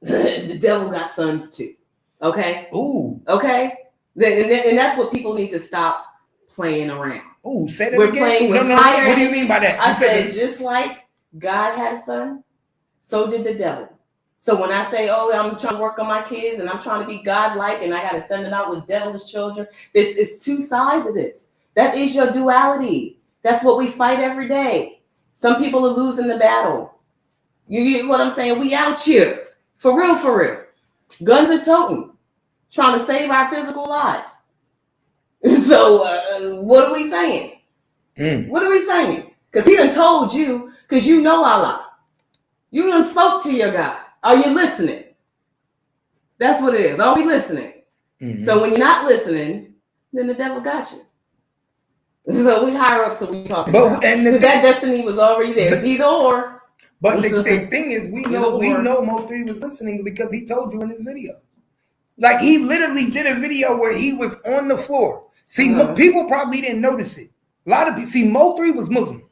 the devil got sons too. Okay? Ooh. Okay? And that's what people need to stop playing around. Ooh, say that We're again. playing with No. higher What do you mean by that? I said just like God had a son, so did the devil. So when I say, oh, I'm trying to work on my kids and I'm trying to be godlike and I got to send them out with devilish children, this is two sides of this. That is your duality. That's what we fight every day. Some people are losing the battle. You get what I'm saying? We out here. For real, for real. Guns are toting. Trying to save our physical lives. So what are we saying? What are we saying? Because he done told you, because you know Allah. You done spoke to your God. Are you listening? That's what it is. Are we listening? Mm-hmm. So when you're not listening, then the devil got you. So which higher ups are we talking about? Because that destiny was already there. It's either or. But the thing is, we know Mo3 was listening because he told you in his video. Like he literally did a video where he was on the floor. See, people probably didn't notice it. A lot of people see Mo3 was Muslim.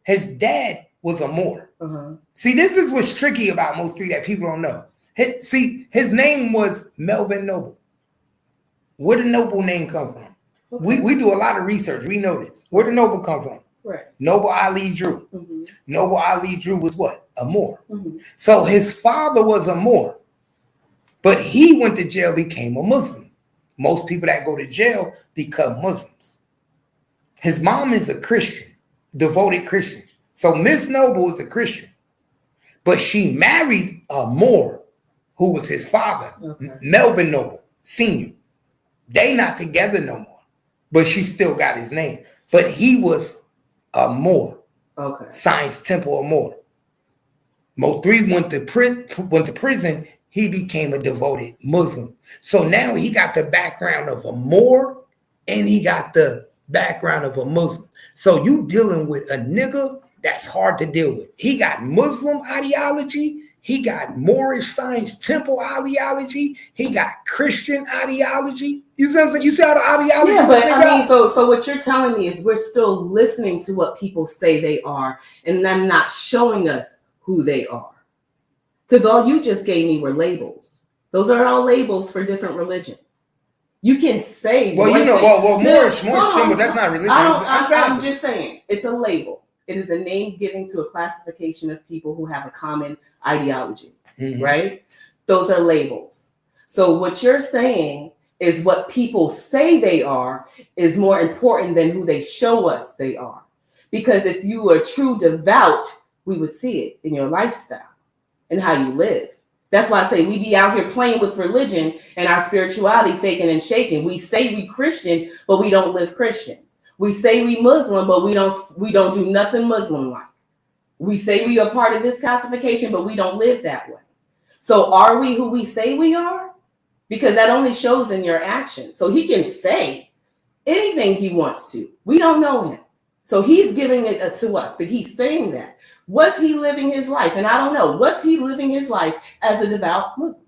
His dad was a Moor. See, this is what's tricky about Mo3 that people don't know. His name was Melvin Noble. Where did Noble name come from? Okay. We do a lot of research. We know this. Where did Noble come from? Right. Noble Ali Drew. Noble Ali Drew was what? A Moor. So his father was a Moor. But he went to jail, became a Muslim. Most people that go to jail become Muslims. His mom is a Christian, devoted Christian. So Miss Noble is a Christian. But she married a Moor who was his father, Melvin Noble, Sr. They not together no more. But she still got his name. But he was a Moor. Okay. Science Temple of Moor. Mo3 went to prison. He became a devoted Muslim. So now he got the background of a Moor and he got the background of a Muslim. So you dealing with a nigga that's hard to deal with. He got Muslim ideology. He got Moorish Science Temple ideology. He got Christian ideology. You see what I'm saying? You see how the ideology? Yeah, but I mean, so what you're telling me is we're still listening to what people say they are, and them not showing us who they are. Because all you just gave me were labels. Those are all labels for different religions. You can say, well, you know, Moorish Temple, that's not religion. I'm just saying, it's a label. It is a name given to a classification of people who have a common ideology, right? Those are labels. So what you're saying is what people say they are is more important than who they show us they are. Because if you were true devout, we would see it in your lifestyle and how you live. That's why I say we be out here playing with religion and our spirituality faking and shaking. We say we Christian, but we don't live Christian. We say we Muslim, but we don't do nothing Muslim-like. We say we are part of this classification, but we don't live that way. So are we who we say we are? Because that only shows in your actions. So he can say anything he wants to. We don't know him. So he's giving it to us, but he's saying that. Was he living his life? And I don't know. Was he living his life as a devout Muslim?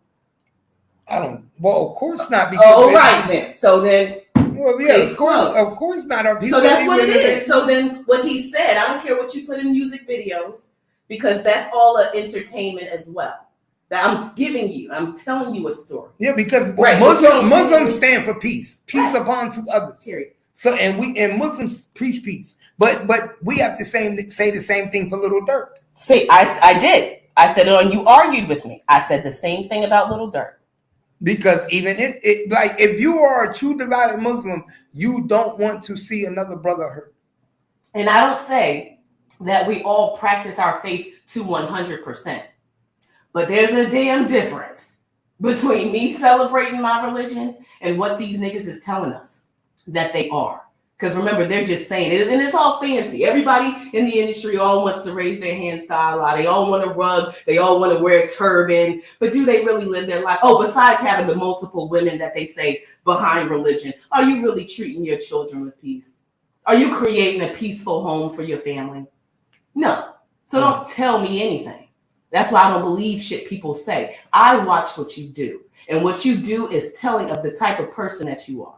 I don't. Well, of course not. Oh, right then. So then, well, yeah, case of course, closed. of course not. So that's what it is. So then, what he said, I don't care what you put in music videos, because that's all an entertainment as well. That I'm giving you, I'm telling you a story. Yeah, because Right, Muslims stand for peace, peace Right. upon to others. Period. So and Muslims preach peace, but we have to say the same thing for Little Durk. See, I did. I said it on. You argued with me. I said the same thing about Little Durk. Because even it like if you are a true devout Muslim, you don't want to see another brother hurt. And I don't say that we all practice our faith to 100%. But there's a damn difference between me celebrating my religion and what these niggas is telling us that they are. Because remember, they're just saying it, and it's all fancy. Everybody in the industry all wants to raise their hand style out. They all want to rub. They all want to wear a turban. But do they really live their life? Oh, besides having the multiple women that they say behind religion, are you really treating your children with peace? Are you creating a peaceful home for your family? No. So don't tell me anything. That's why I don't believe shit people say. I watch what you do. And what you do is telling of the type of person that you are.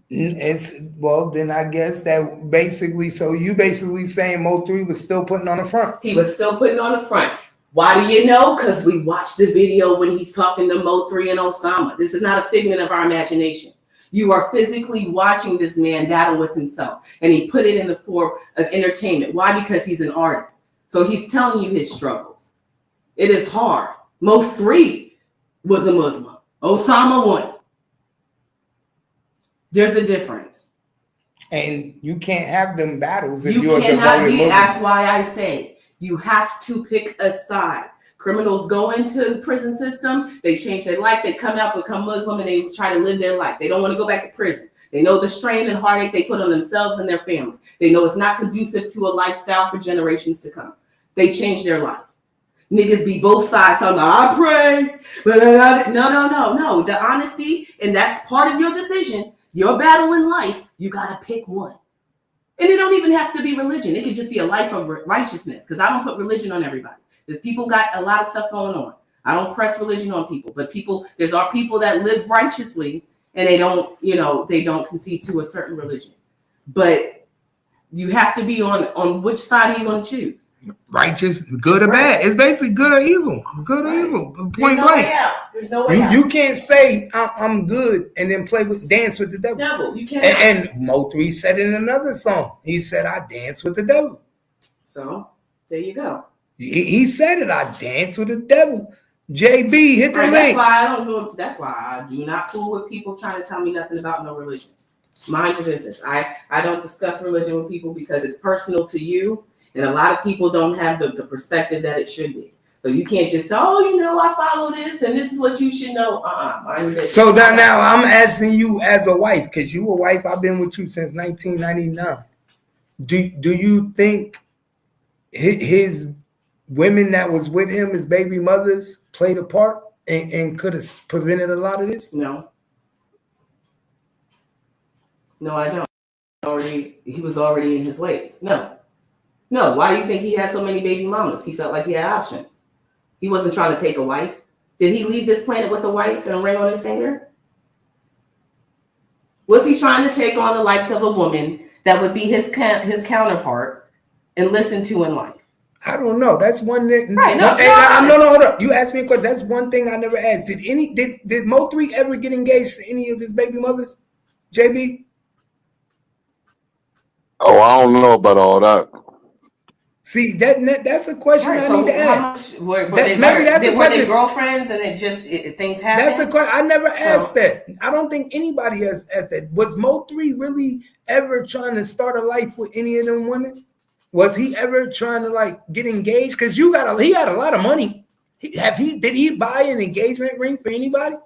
It's well, then I guess that basically, so you basically saying Mo3 was still putting on the front. He was still putting on the front. Why do you know? Because we watched the video when he's talking to Mo3 and Osama. This is not a figment of our imagination. You are physically watching this man battle with himself. And he put it in the form of entertainment. Why? Because he's an artist. So he's telling you his struggles. It is hard. Mo3 was a Muslim. Osama won. There's a difference. And you can't have them battles if You you're a cannot devoted be. Muslim. That's why I say you have to pick a side. Criminals go into the prison system, they change their life, they come out, become Muslim, and they try to live their life. They don't want to go back to prison. They know the strain and heartache they put on themselves and their family. They know it's not conducive to a lifestyle for generations to come. They change their life. Niggas be both sides talking about, I pray. No. The honesty, and that's part of your decision. Your battle in life, you got to pick one. And it don't even have to be religion. It could just be a life of righteousness, because I don't put religion on everybody. There's people got a lot of stuff going on. I don't press religion on people, but there's our people that live righteously, and they don't concede to a certain religion. But you have to be on which side are you going to choose? Righteous, good or bad. It's basically good or evil. Good or evil. Point blank. There's no way out. You can't say I'm good and then dance with the devil. Devil, you can't. And Mo3 said in another song, he said, I dance with the devil. So there you go. He said it, I dance with the devil. JB, hit the link. That's why I do not fool with people trying to tell me nothing about no religion. Mind your business. I don't discuss religion with people because it's personal to you. And a lot of people don't have the perspective that it should be. So you can't just say, I follow this and this is what you should know. So now I'm asking you as a wife, because you a wife, I've been with you since 1999. Do you think his women that was with him, his baby mothers, played a part and could have prevented a lot of this? No, I don't. He was already in his ways. No, why do you think he had so many baby mamas? He felt like he had options. He wasn't trying to take a wife. Did he leave this planet with a wife and a ring on his finger? Was he trying to take on the likes of a woman that would be his counterpart and listen to in life? I don't know. That's one that. Right, no, hold up. You asked me a question. That's one thing I never asked. Did Mo3 ever get engaged to any of his baby mothers? JB? Oh, I don't know about all that. See, that's a question I need to ask. Were they girlfriends and things happened? That's a question. I never asked that. I don't think anybody has asked that. Was Mo3 really ever trying to start a life with any of them women? Was he ever trying to get engaged? Because he had a lot of money. Did he buy an engagement ring for anybody?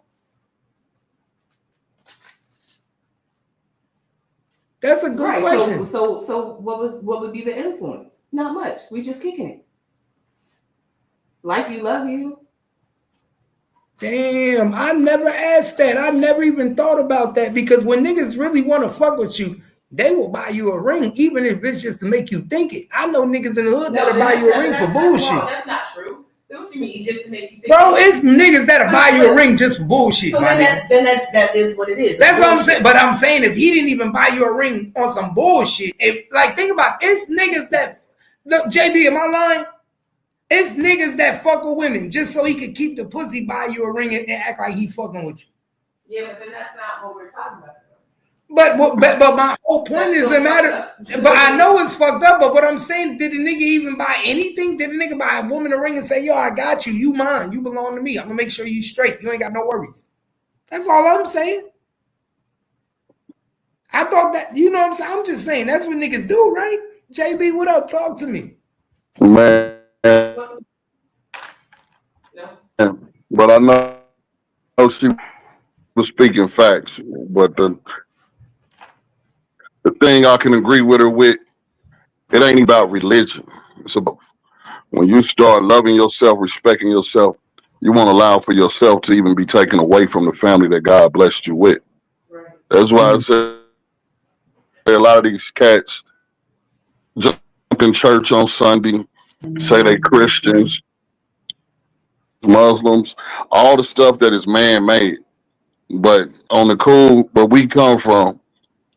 That's a good question. So what would be the influence? Not much. We just kicking it. Like you, love you. Damn, I never asked that. I never even thought about that, because when niggas really want to fuck with you, they will buy you a ring, even if it's just to make you think it. I know niggas in the hood that'll buy you a ring for bullshit. That's not true. What you mean? Just to make you think? Bro, it's niggas that'll buy you a ring just for bullshit, So my then nigga. that is what it is. That's what I'm saying. But I'm saying if he didn't even buy you a ring on some bullshit, think about it, it's niggas that look, JB, am I lying? It's niggas that fuck with women just so he could keep the pussy, buy you a ring, and act like he fucking with you. Yeah, but then that's not what we're talking about. But my whole point is a matter. But I know it's fucked up. But what I'm saying, did the nigga even buy anything? Did the nigga buy a woman a ring and say, "Yo, I got you. You mine. You belong to me. I'm gonna make sure you straight. You ain't got no worries." That's all I'm saying. I thought that, you know what I'm saying? I'm just saying that's what niggas do, right? JB, what up? Talk to me. Man, but I know she was speaking facts. But the thing I can agree with her with, it ain't about religion. It's about when you start loving yourself, respecting yourself, you won't allow for yourself to even be taken away from the family that God blessed you with. Right. That's why I say a lot of these cats jump in church on Sunday, say they Christians, Muslims, all the stuff that is man-made. But on the cool, where we come from,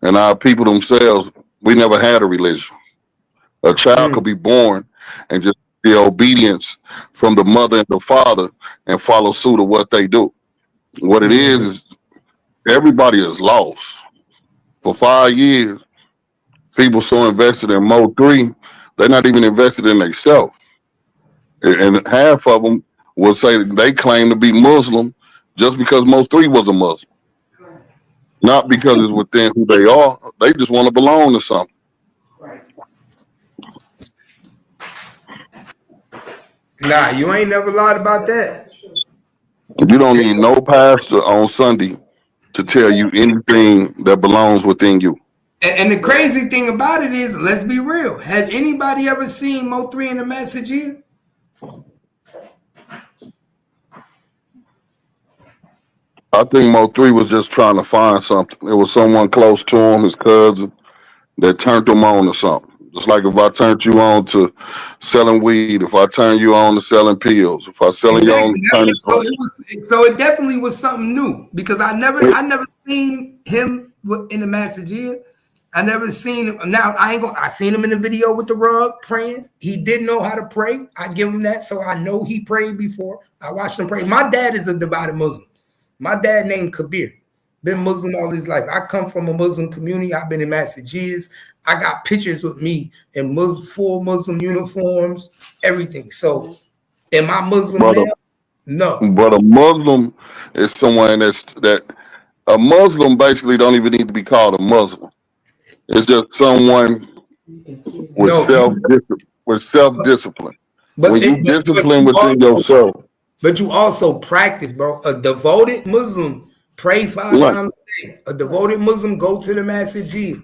and our people themselves, we never had a religion. A child could be born and just be obedience from the mother and the father and follow suit of what they do. What it is everybody is lost. For 5 years, people so invested in Mo3, they're not even invested in themselves. And half of them will say they claim to be Muslim just because Mo3 was a Muslim. Not because it's within who they are. They just want to belong to something. Right. Nah, you ain't never lied about that. You don't need no pastor on Sunday to tell you anything that belongs within you. And the crazy thing about it is, let's be real. Have anybody ever seen Mo3 in the message here? I think Mo3 was just trying to find something. It was someone close to him, his cousin, that turned him on to something. Just like if I turned you on to selling weed, if I turn you on to selling pills, if I selling you on to turning. So it definitely was something new because I never seen him in the message here. I never seen him. Now I seen him in the video with the rug praying. He did know how to pray. I give him that, so I know he prayed before. I watched him pray. My dad is a devout Muslim. My dad named Kabir. Been Muslim all his life. I come from a Muslim community. I've been in messages. I got pictures with me in full Muslim uniforms, everything. So, am I Muslim now? No. But a Muslim is someone that a Muslim basically don't even need to be called a Muslim. It's just someone with self-discipline. When you discipline within yourself. But you also practice, bro. A devoted Muslim pray 5 times a day. A devoted Muslim go to the masjid.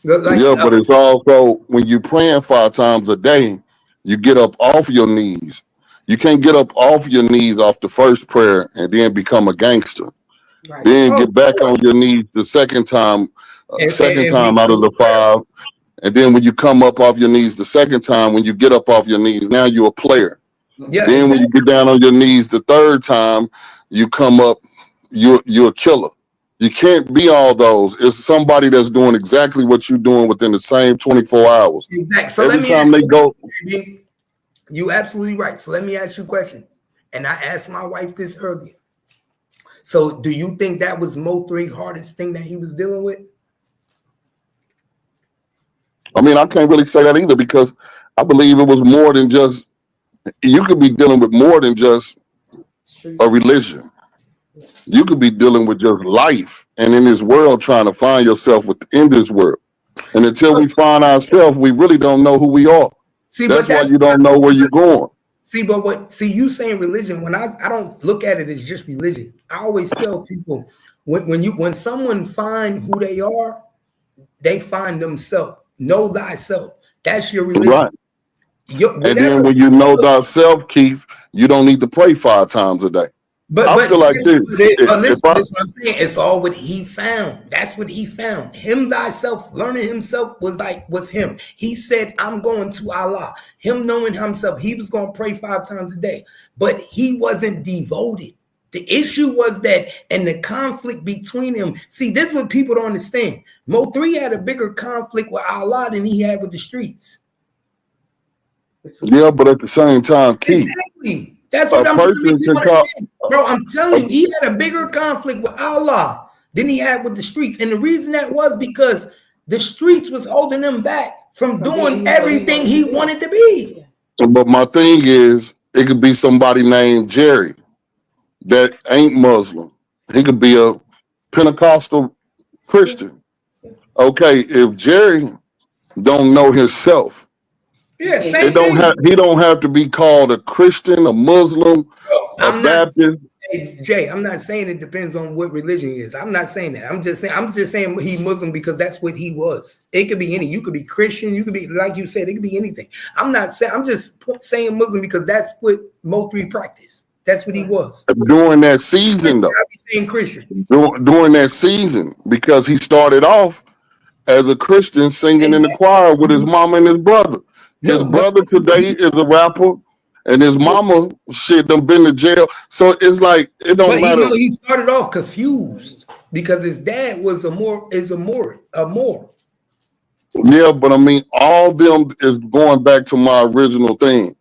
But it's also when you're praying 5 times a day, you get up off your knees. You can't get up off your knees off the first prayer and then become a gangster. Right. Then get back on your knees the second time out of the 5. And then when you come up off your knees the second time, when you get up off your knees, now you're a player. Yeah, then when you get down on your knees the third time, you come up, you're a killer. You can't be all those. It's somebody that's doing exactly what you're doing within the same 24 hours. Exactly. So every time they go. You're absolutely right. So let me ask you a question. And I asked my wife this earlier. So do you think that was Mo3 hardest thing that he was dealing with? I mean, I can't really say that either because I believe it was more than just, you could be dealing with more than just a religion. You could be dealing with just life and in this world trying to find yourself within this world. And until we find ourselves, we really don't know who we are. That's why you don't know where you're going. You saying religion, when I don't look at it as just religion. I always tell people when someone find who they are, they find themselves. Know thyself. That's your religion. Right. And then when you know thyself, Keith, you don't need to pray 5 times a day. I feel like this. But If listen, I, this is what I'm saying. It's all what he found. That's what he found. Him thyself, learning himself was him. He said, I'm going to Allah. Him knowing himself, he was going to pray 5 times a day, but he wasn't devoted. The issue was that, and the conflict between them. See, this is what people don't understand. Mo3 had a bigger conflict with Allah than he had with the streets. yeah, but at the same time, Keith, Exactly. That's a what I'm telling person you. can call. Bro, I'm telling you, he had a bigger conflict with Allah than he had with the streets. And the reason that was because the streets was holding him back from doing everything he wanted to be. But my thing is, it could be somebody named Jerry that ain't Muslim. He could be a Pentecostal Christian. Okay, if Jerry don't know himself, Yeah, he same thing. don't have to be called a Christian, a Muslim, a Baptist. Hey, Jay, I'm not saying it depends on what religion he is. I'm not saying that. I'm just saying he's Muslim because that's what he was. It could be any. You could be Christian. You could be, like you said, it could be anything. I'm just saying Muslim because that's what Mo3 practiced. That's what he was. During that season, though. I be saying Christian. During that season, because he started off as a Christian singing in the choir with his mama and his brother. His brother today is a rapper, and his mama shit done been to jail. So it's like it don't matter. He started off confused because his dad was a Moor. Yeah, but I mean, all them is going back to my original thing.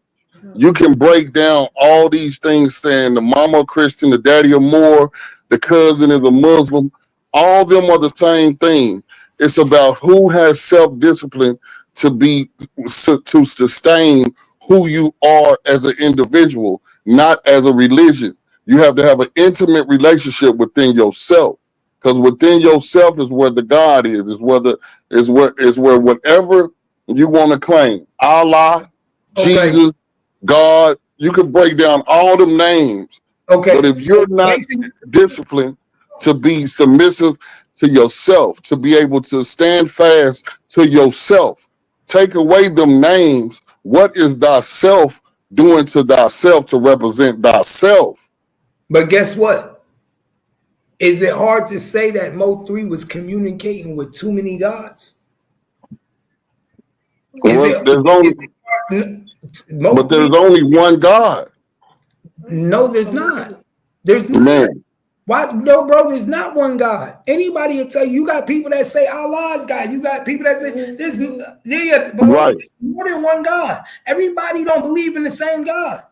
You can break down all these things saying the mama a Christian, the daddy a Moor, the cousin is a Muslim. All them are the same thing. It's about who has self-discipline to sustain who you are as an individual, not as a religion. You have to have an intimate relationship within yourself, because within yourself is where the God is where whatever you want to claim, Allah, Jesus, God, you can break down all them names. Okay. But if you're not disciplined to be submissive to yourself, to be able to stand fast to yourself, take away them names. What is thyself doing to thyself to represent thyself? But guess what? Is it hard to say that Mo3 was communicating with too many gods? But there's only one God. No, there's not. There's not. Man. Why? No, bro, there's not one God. Anybody will tell you, you got people that say Allah's God. You got people that say there's more than one God. Everybody don't believe in the same God.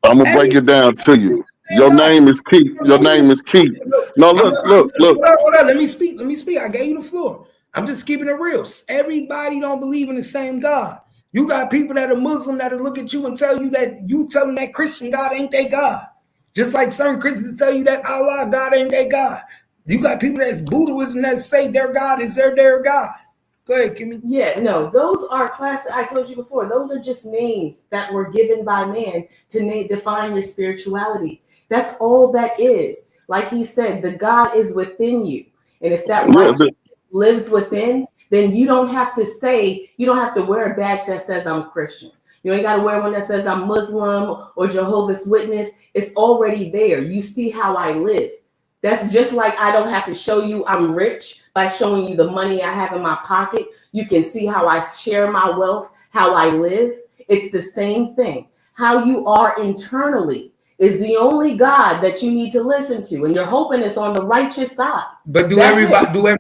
I'm gonna break it down to you. Your name is Keith. Your name is Keith. No, look. Hold on. Let me speak. I gave you the floor. I'm just keeping it real. Everybody don't believe in the same God. You got people that are Muslim that'll look at you and tell you that you tell them that Christian God ain't their God. Just like certain Christians tell you that Allah God ain't their God. You got people that's Buddhism that say their God is their God. Go ahead, Kimmy. Yeah, no, those are classic. I told you before, those are just names that were given by man to define your spirituality. That's all that is. Like he said, the God is within you. And if that lives within, then you don't have to wear a badge that says I'm Christian. You ain't got to wear one that says I'm Muslim or Jehovah's Witness. It's already there. You see how I live. That's just like I don't have to show you I'm rich by showing you the money I have in my pocket. You can see how I share my wealth, how I live. It's the same thing. How you are internally is the only God that you need to listen to. And you're hoping it's on the righteous side. But do everybody live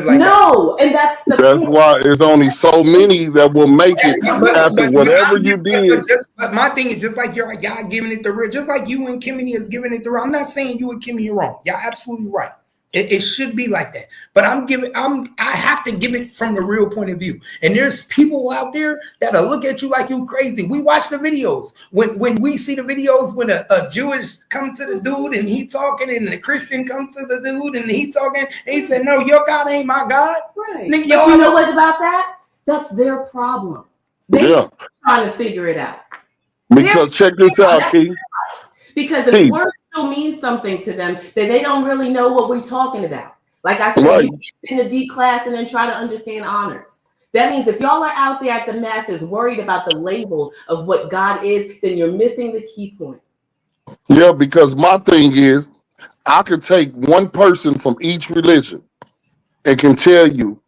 like that? No, and that's why there's only so many that will make it after whatever you did. But my thing is just like y'all giving it the real, just like you and Kimmy is giving it the real. I'm not saying you and Kimmy are wrong. Y'all absolutely right. It should be like that. But I have to give it from the real point of view. And there's people out there that'll look at you like you crazy. We watch the videos. When we see the videos when a Jewish come to the dude and he talking and the Christian comes to the dude and he talking and he said, no, your God ain't my God. Right. But you know what about that? That's their problem. They're trying to figure it out. Because check this out, Keith. Because if words still mean something to them, then they don't really know what we're talking about. Like I said, you get in the D class and then try to understand honors. That means if y'all are out there at the masses worried about the labels of what God is, then you're missing the key point. Yeah, because my thing is, I could take one person from each religion and can tell you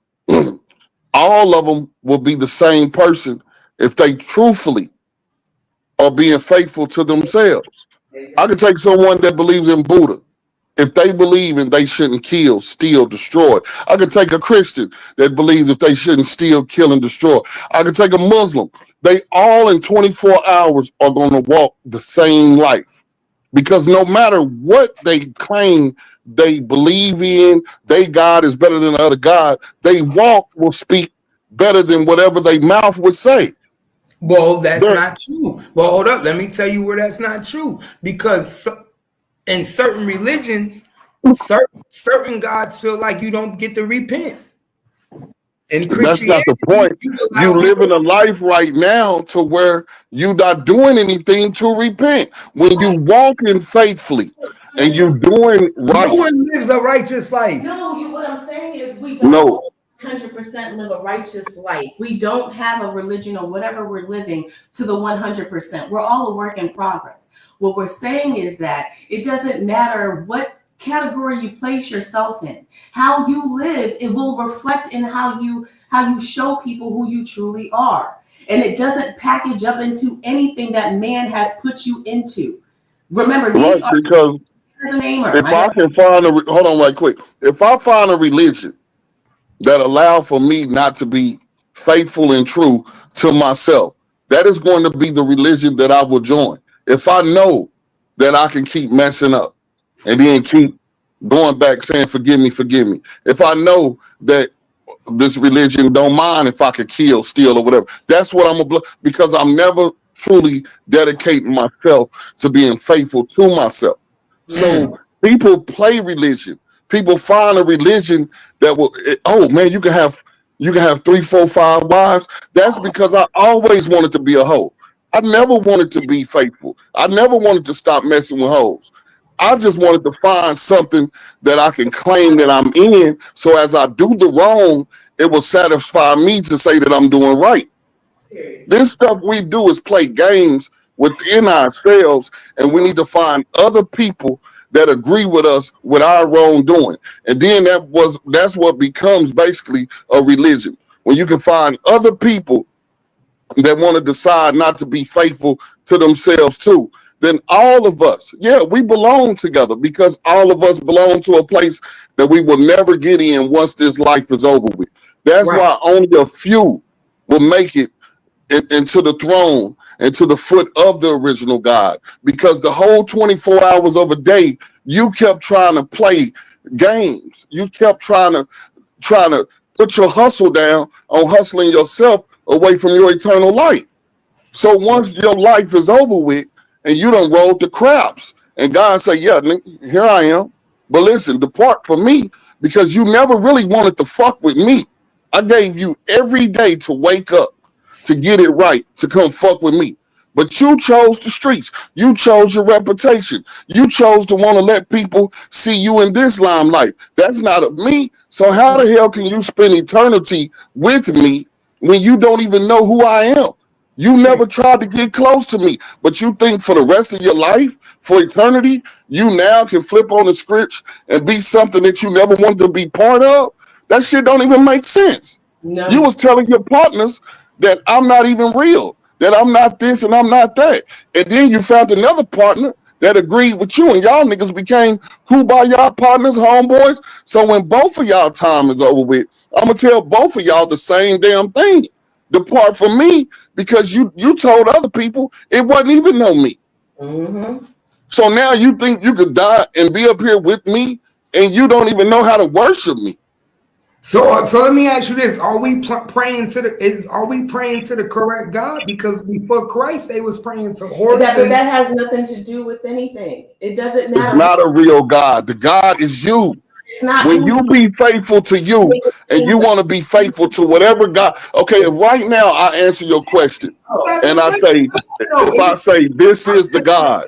all of them will be the same person if they truthfully are being faithful to themselves. I could take someone that believes in Buddha. If they believe and they shouldn't kill, steal, destroy. I could take a Christian that believes if they shouldn't steal, kill, and destroy. I could take a Muslim. They all in 24 hours are going to walk the same life. Because no matter what they claim they believe in, they God is better than the other God, they walk will speak better than whatever they mouth would say. Well, that's They're, not true. Well, hold up. Let me tell you where that's not true. Because in certain religions, certain gods feel like you don't get to repent. In that's not Christianity, the point. you You allow living people. a life right now to where you not doing anything to repent. When you walking faithfully and you doing No right, one lives a righteous life. No, what I'm saying is we don't no, 100% live a righteous life. We don't have a religion or whatever we're living to the 100%. We're all a work in progress. What we're saying is that it doesn't matter what category you place yourself in. How you live, it will reflect in how you show people who you truly are. And it doesn't package up into anything that man has put you into. Remember, right? these are Because a namer. if I can find hold on right quick, if I find a religion that allow for me not to be faithful and true to myself, that is going to be the religion that I will join. If I know that I can keep messing up and then keep going back saying, forgive me, forgive me. If I know that this religion don't mind if I could kill, steal, or whatever, that's what I'm going to, because I'm never truly dedicating myself to being faithful to myself. So people play religion. People find a religion that will. Oh man, you can have 3, 4, 5 wives. That's because I always wanted to be a hoe. I never wanted to be faithful. I never wanted to stop messing with hoes. I just wanted to find something that I can claim that I'm in. So as I do the wrong, it will satisfy me to say that I'm doing right. This stuff we do is play games within ourselves, and we need to find other people that agree with us with our wrongdoing. And then that's what becomes basically a religion. When you can find other people that want to decide not to be faithful to themselves too, then all of us, yeah, we belong together because all of us belong to a place that we will never get in once this life is over with. That's Right. why only a few will make it into the throne and to the foot of the original God. Because the whole 24 hours of a day, you kept trying to play games. You kept trying to put your hustle down on hustling yourself away from your eternal life. So once your life is over with and you done rolled the craps, and God say, yeah, here I am. But listen, depart from me because you never really wanted to fuck with me. I gave you every day to wake up, to get it right, to come fuck with me. But you chose the streets. You chose your reputation. You chose to want to let people see you in this limelight. That's not of me. So how the hell can you spend eternity with me when you don't even know who I am? You never tried to get close to me, but you think for the rest of your life, for eternity, you now can flip on the script and be something that you never wanted to be part of? That shit don't even make sense. You No. was telling your partners that I'm not even real, that I'm not this and I'm not that. And then you found another partner that agreed with you, and y'all niggas became y'all partners, homeboys. So when both of y'all time is over with, I'm gonna tell both of y'all the same damn thing. Depart from me because you told other people it wasn't even no me. Mm-hmm. So now you think you could die and be up here with me and you don't even know how to worship me. So let me ask you this: Are we praying to Are we praying to the correct God? Because before Christ, they was praying to horse. But that has nothing to do with anything. It doesn't It's matter. not a real God. The God is you. It's not When who you be faithful to you you and you want to be faithful to whatever God, okay, if right now I answer your question and I say, if I say this is the God,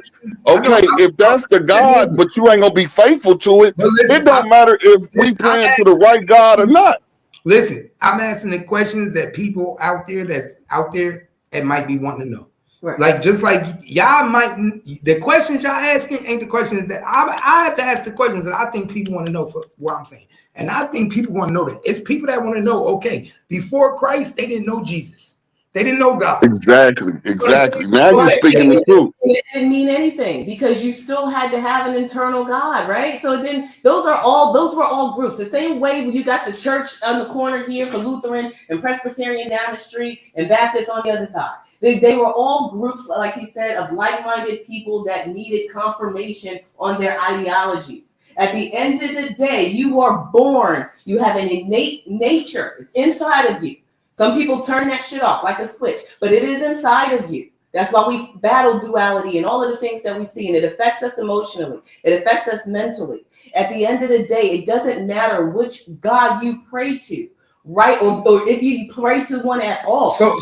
I know. okay, if that's the God, but you ain't gonna be faithful to it, But it listen, don't matter if we I'm praying to the right God or not. listen. I'm asking the questions that people out there that's out there that might be wanting to know. Right. Like, just like y'all might, the questions y'all asking ain't the questions that I have to ask the questions that I think people want to know for what I'm saying. And I think people want to know that. It's people that want to know, okay, before Christ, they didn't know Jesus. They didn't know God. Exactly. Now you're speaking the truth. It didn't mean anything because you still had to have an internal God, right? So it didn't. Those were all groups. The same way when you got the church on the corner here for Lutheran and Presbyterian down the street and Baptist on the other side. They were all groups, like he said, of like-minded people that needed confirmation on their ideologies. At the end of the day, you are born. You have an innate nature. It's inside of you. Some people turn that shit off like a switch, but it is inside of you. That's why we battle duality and all of the things that we see, and it affects us emotionally. It affects us mentally. At the end of the day, it doesn't matter which God you pray to, right? Or if you pray to one at all. So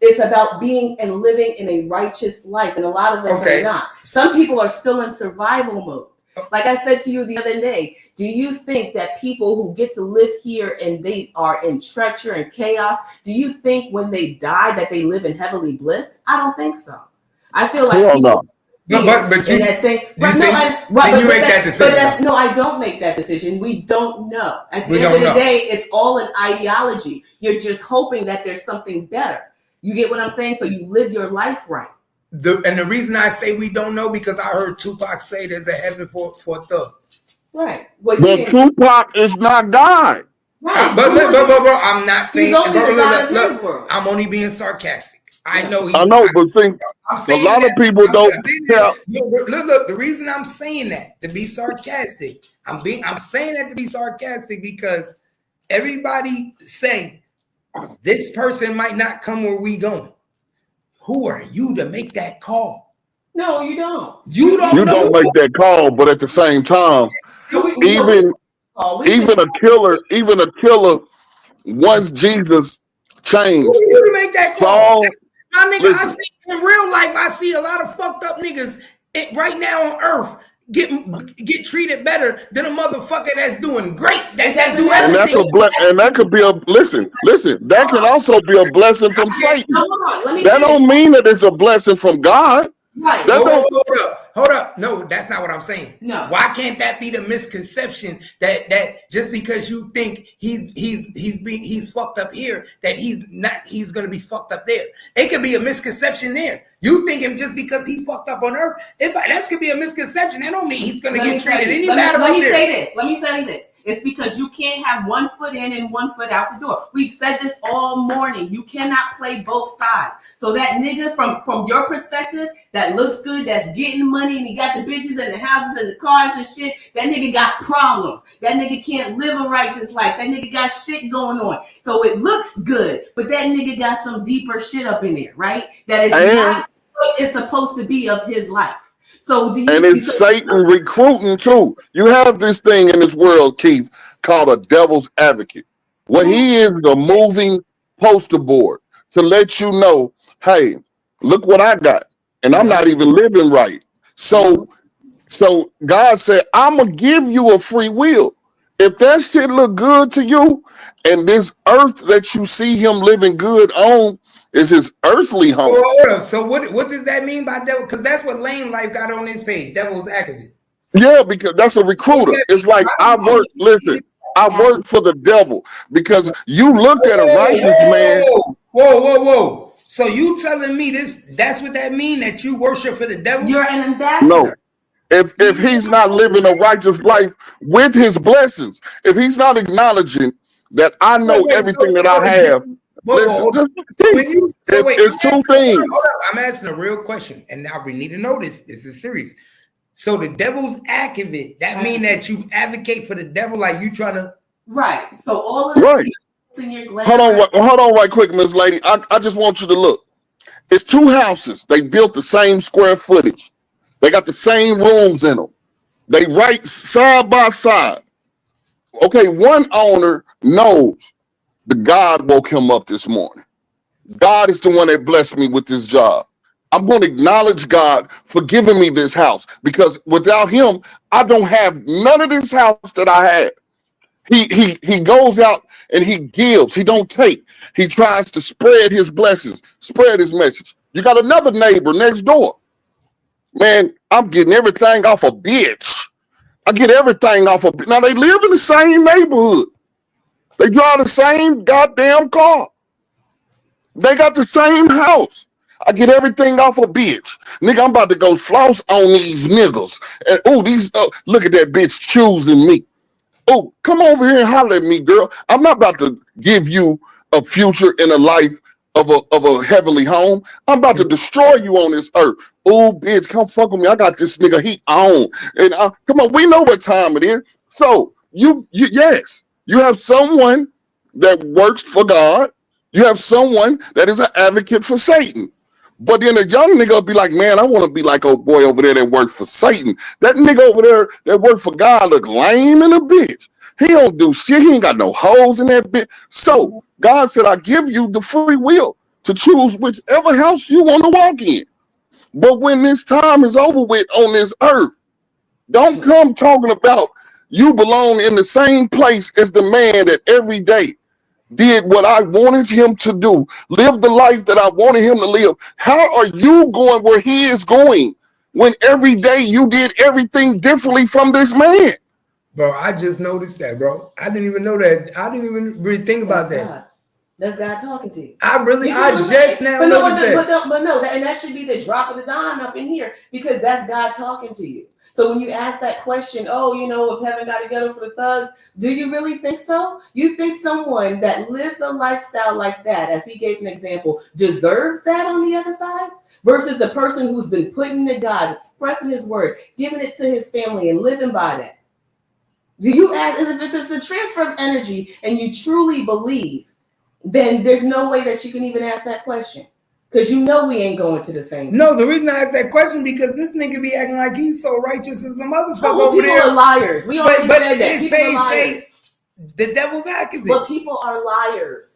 it's about being and living in a righteous life, and a lot of us are not. Some people are still in survival mode. Like I said to you the other day, do you think that people who get to live here and they are in treachery and chaos, do you think when they die that they live in heavenly bliss? I don't think so. I feel like Hell no. But you, that same, you make that decision. No, I don't make that decision. We don't know. At the end of the day, it's all an ideology. You're just hoping that there's something better. You get what I'm saying? So you live your life right. And the reason I say we don't know, because I heard Tupac say there's a heaven for a thug. Right. Well, but Tupac is not God. Right. But I'm not saying. He's only the God of his world. I'm only being sarcastic. I know. But see, a lot of people don't tell. Look. The reason I'm saying that to be sarcastic, I'm saying that to be sarcastic because everybody say this person might not come where we going. Who are you to make that call? No, you don't. You don't make that call, but at the same time, even a killer, once Jesus changed, you make that call. My nigga, listen, I see in real life, I see a lot of fucked up niggas right now on earth get treated better than a motherfucker that's doing great. That do and that's and that could be a listen. That can also be a blessing from Satan. That don't mean that it's a blessing from God. Right. Hold up. No, that's not what I'm saying. No. Why can't that be the misconception that just because you think he's fucked up here, that he's gonna be fucked up there? It could be a misconception there. You think him just because he fucked up on earth. That could be a misconception. That don't mean he's gonna get treated any better. Let me say this. It's because you can't have one foot in and one foot out the door. We've said this all morning. You cannot play both sides. So that nigga from your perspective that looks good, that's getting money, and he got the bitches and the houses and the cars and shit, that nigga got problems. That nigga can't live a righteous life. That nigga got shit going on. So it looks good, but that nigga got some deeper shit up in there, right? That is not what it's supposed to be of his life. So and it's Satan recruiting too. You have this thing in this world, Keith, called a devil's advocate. What he is a moving poster board to let you know, hey, look what I got. And I'm not even living right. So God said, I'm going to give you a free will. If that shit look good to you, and this earth that you see him living good on is his earthly home. So what does that mean by devil? Because that's what Lame Life got on his page. Devil's advocate. Yeah, because that's a recruiter. It's like I work for the devil because you look at a righteous man. Whoa. So you telling me that's what that mean, that you worship for the devil? You're an ambassador. No. If he's not living a righteous life with his blessings, if he's not acknowledging that I know everything that I have. It's two things. I'm asking a real question, and now we need to know this. This is serious. So the devil's advocate, that mean that you advocate for the devil, like you trying to. Right. So all of the in your hold on right quick, Miss Lady. I just want you to look. It's two houses. They built the same square footage. They got the same rooms in them. They right side by side. Okay, one owner knows the God woke him up this morning. God is the one that blessed me with this job. I'm going to acknowledge God for giving me this house because without him, I don't have none of this house that I had. He goes out and he gives. He don't take. He tries to spread his blessings, spread his message. You got another neighbor next door. Man, I'm getting everything off a bitch. I get everything off of. Now they live in the same neighborhood. They drive the same goddamn car. They got the same house. I get everything off a bitch. Nigga, I'm about to go floss on these niggas. And look at that bitch choosing me. Oh, come over here and holler at me, girl. I'm not about to give you a future and a life of a heavenly home. I'm about to destroy you on this earth. Oh, bitch, come fuck with me. I got this nigga heat on. And come on, we know what time it is. So yes, you have someone that works for God. You have someone that is an advocate for Satan. But then a young nigga will be like, man, I want to be like old boy over there that worked for Satan. That nigga over there that worked for God look lame in a bitch. He don't do shit. He ain't got no holes in that bitch. So God said, I give you the free will to choose whichever house you want to walk in. But when this time is over with on this earth, don't come talking about you belong in the same place as the man that every day did what I wanted him to do, live the life that I wanted him to live. How are you going where he is going when every day you did everything differently from this man? Bro, I just noticed that, bro. I didn't even know that. I didn't even really think about that. That's God talking to you. I just now noticed that. But no, and that should be the drop of the dime up in here, because that's God talking to you. So when you ask that question, if heaven got together for the thugs, do you really think so? You think someone that lives a lifestyle like that, as he gave an example, deserves that on the other side? Versus the person who's been putting to God, expressing his word, giving it to his family and living by that. Do you ask, if it's the transfer of energy and you truly believe, then there's no way that you can even ask that question. Because we ain't going to the same. No, the reason I asked that question because this nigga be acting like he's so righteous as a motherfucker over there. People are liars. We already said that. His page say the devil's advocate. But people are liars.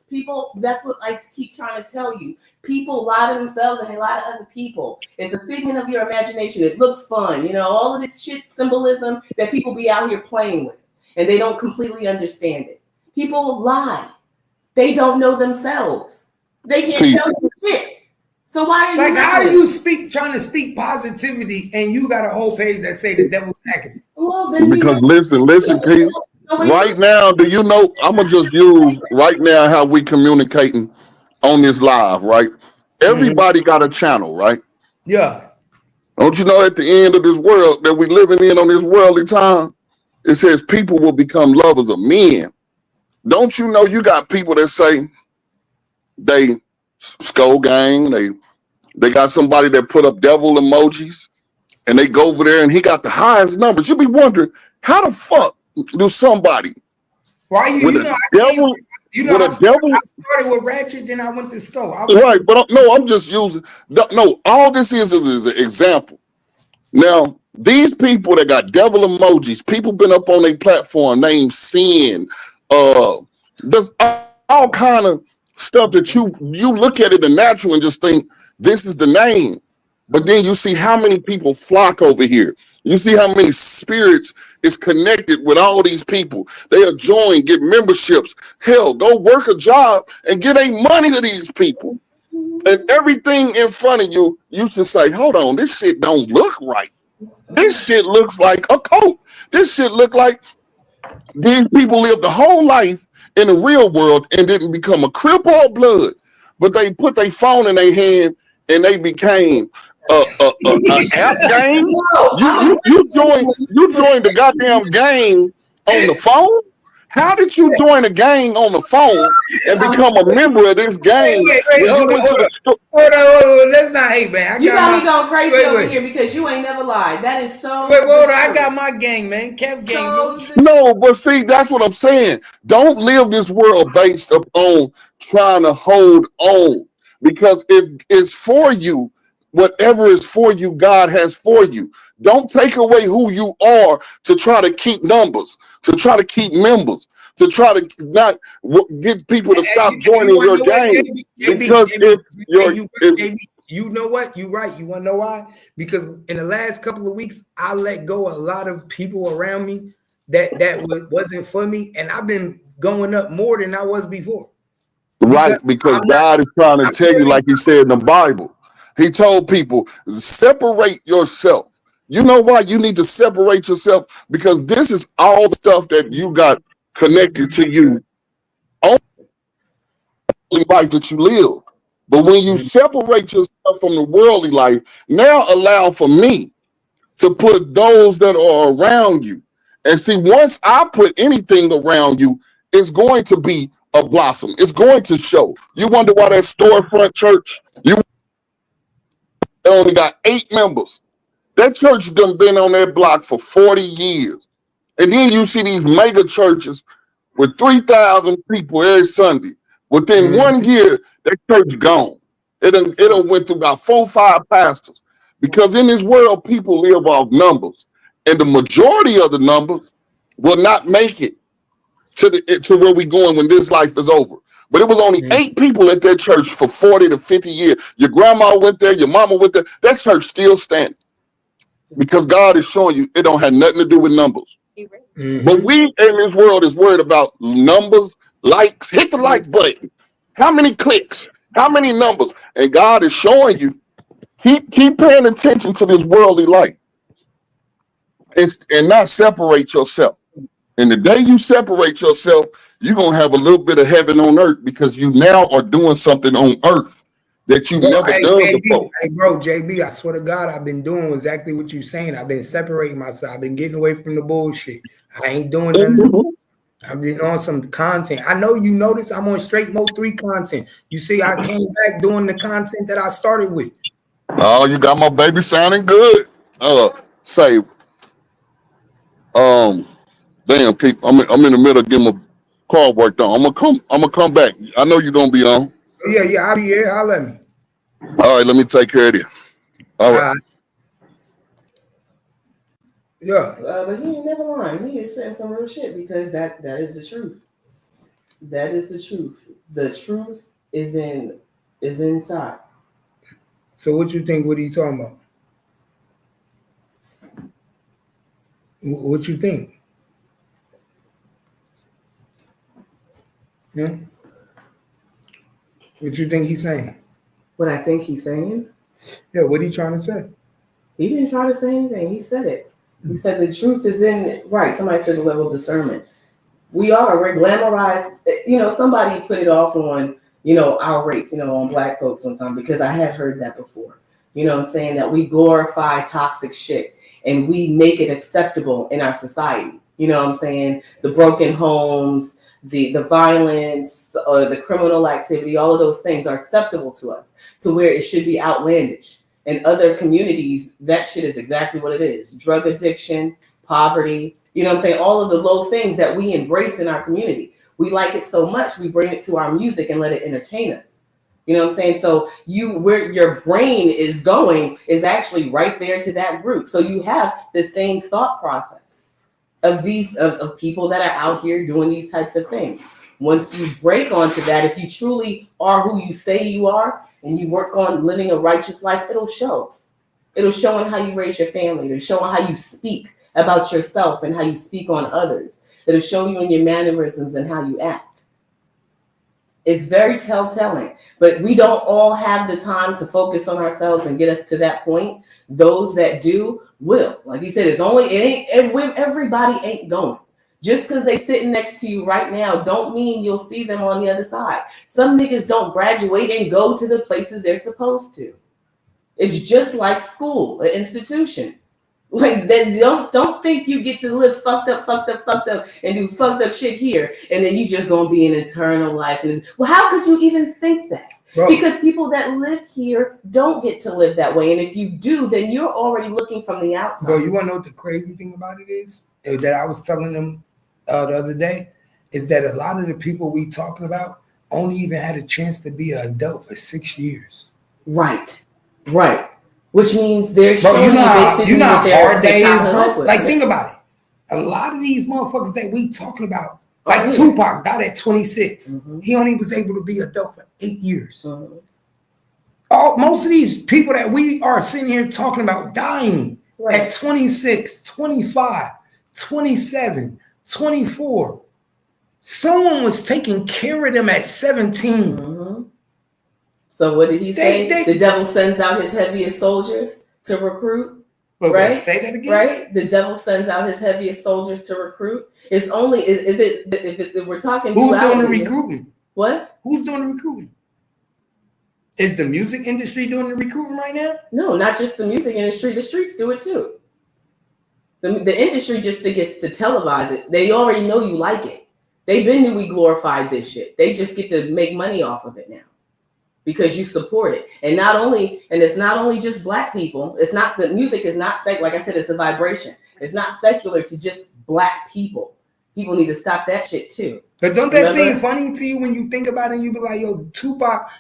That's what I keep trying to tell you. People lie to themselves and they lie to other people. It's a figment of your imagination. It looks fun. All of this shit symbolism that people be out here playing with. And they don't completely understand it. People lie. They don't know themselves. They can't tell you shit. So why are you how are you trying to speak positivity and you got a whole page that say the devil's advocate? Well, because listen, Keith. Right now, do you know? I'm gonna just use right now how we communicating on this live, right? Everybody got a channel, right? Yeah. Don't you know at the end of this world that we living in on this worldly time, it says people will become lovers of men. Don't you know you got people that say they skull gang, they got somebody that put up devil emojis and they go over there and he got the highest numbers. You be wondering, how the fuck do somebody I started with Ratchet, then I went to Skull. Right, but I'm just using all this is an example. Now, these people that got devil emojis, people been up on their platform named Sin, there's all kind of stuff that you look at it in natural and just think this is the name. But then you see how many people flock over here. You see how many spirits is connected with all these people. They'll join, get memberships. Hell, go work a job and get money to these people. And everything in front of you, you should say, hold on, this shit don't look right. This shit looks like a cult. This shit look like these people lived the whole life in the real world and didn't become a crip or blood. But they put their phone in their hand and they became an app game. You joined the goddamn game on the phone. How did you join a gang on the phone and become a member of this gang? Hold on. Let's not hate, man. You got me going crazy over here because you ain't never lied. That is so. I got my gang, man. Kev gang. No, but see, that's what I'm saying. Don't live this world based upon trying to hold on, because if it's for you, whatever is for you, God has for you. Don't take away who you are to try to keep numbers, to try to keep members, to try to not get people to stop joining your gang. Because you know what? You're right. You want to know why? Because in the last couple of weeks, I let go a lot of people around me that wasn't for me, and I've been going up more than I was before. Right, because God is trying to tell you, like He said in the Bible, He told people, separate yourself. You know why you need to separate yourself? Because this is all the stuff that you got connected to you, only life that you live. But when you separate yourself from the worldly life, now allow for me to put those that are around you. And see, once I put anything around you, it's going to be a blossom. It's going to show. You wonder why that storefront church, you only got 8 members. That church done been on that block for 40 years. And then you see these mega churches with 3,000 people every Sunday. Within 1 year, that church gone. It done went through about 4 or 5 pastors. Because in this world, people live off numbers. And the majority of the numbers will not make it to where we going when this life is over. But it was only 8 people at that church for 40 to 50 years. Your grandma went there, your mama went there. That church still standing. Because God is showing you it don't have nothing to do with numbers. But we in this world is worried about numbers, likes. Hit the like button. How many clicks? How many numbers? And God is showing you, keep paying attention to this worldly life and not separate yourself. And the day you separate yourself, you're going to have a little bit of heaven on earth because you now are doing something on earth that you never done before. Hey, bro, JB, I swear to God, I've been doing exactly what you're saying. I've been separating myself. I've been getting away from the bullshit. I ain't doing nothing. I've been on some content. I know you notice I'm on straight Mo3 content. You see, I came back doing the content that I started with. Oh, you got my baby sounding good. Say, damn, people, I'm in the middle of getting my car worked on. I'm gonna come back. I know you're gonna be on. Yeah, I'll be here. Holler at me. All right, let me take care of this. All right. Yeah. But he ain't never lying. He is saying some real shit because that is the truth. That is the truth. The truth is inside. So what you think? What are you talking about? What you think? What you think he's saying? What I think he's saying? Yeah, what are you trying to say? He didn't try to say anything. He said it. He said the truth is in, right, somebody said the level of discernment. We're glamorized. Somebody put it off on, our race, on black folks one time, because I had heard that before. You know what I'm saying? That we glorify toxic shit and we make it acceptable in our society. You know what I'm saying? The broken homes, the violence, or the criminal activity, all of those things are acceptable to us, to where it should be outlandish. In other communities, that shit is exactly what it is. Drug addiction, poverty, you know what I'm saying? All of the low things that we embrace in our community. We like it so much, we bring it to our music and let it entertain us. You know what I'm saying? So where your brain is going is actually right there to that group. So you have the same thought process of of people that are out here doing these types of things. Once you break onto that, if you truly are who you say you are and you work on living a righteous life, it'll show. It'll show in how you raise your family. It'll show in how you speak about yourself and how you speak on others. It'll show you in your mannerisms and how you act. It's very telltale, but we don't all have the time to focus on ourselves and get us to that point. Those that do will. Like he said, everybody ain't going. Just because they sitting next to you right now don't mean you'll see them on the other side. Some niggas don't graduate and go to the places they're supposed to. It's just like school, an institution. Like that, don't think you get to live fucked up, and do fucked up shit here, and then you just gonna be in eternal life. Well, how could you even think that? Bro. Because people that live here don't get to live that way, and if you do, then you're already looking from the outside. Bro, you wanna know what the crazy thing about it is? That I was telling them the other day is that a lot of the people we talking about only even had a chance to be an adult for 6 years. Right. Which means they're showing you know how hard that is, bro. Like, think about it. A lot of these motherfuckers that we talking about, like Tupac died at 26. He only was able to be adult for 8 years. Most of these people that we are sitting here talking about dying at 26, 25, 27, 24. Someone was taking care of them at 17. So what did he say? They- The devil sends out his heaviest soldiers to recruit. Right? Say that again. Right? The devil sends out his heaviest soldiers to recruit. It's only if we're talking. Who's doing the duality. recruiting? What? Who's doing the recruiting? Is the music industry doing the recruiting right now? No, not just the music industry. The streets do it too. The industry just gets to televise it. They already know you like it. They've been knew we glorified this shit. They just get to make money off of it now because you support it. And it's not only just black people. It's not, the music is not like I said, it's a vibration. It's not secular to just black people. People need to stop that shit too. But don't that seem funny to you when you think about it and you be like, yo, Tupac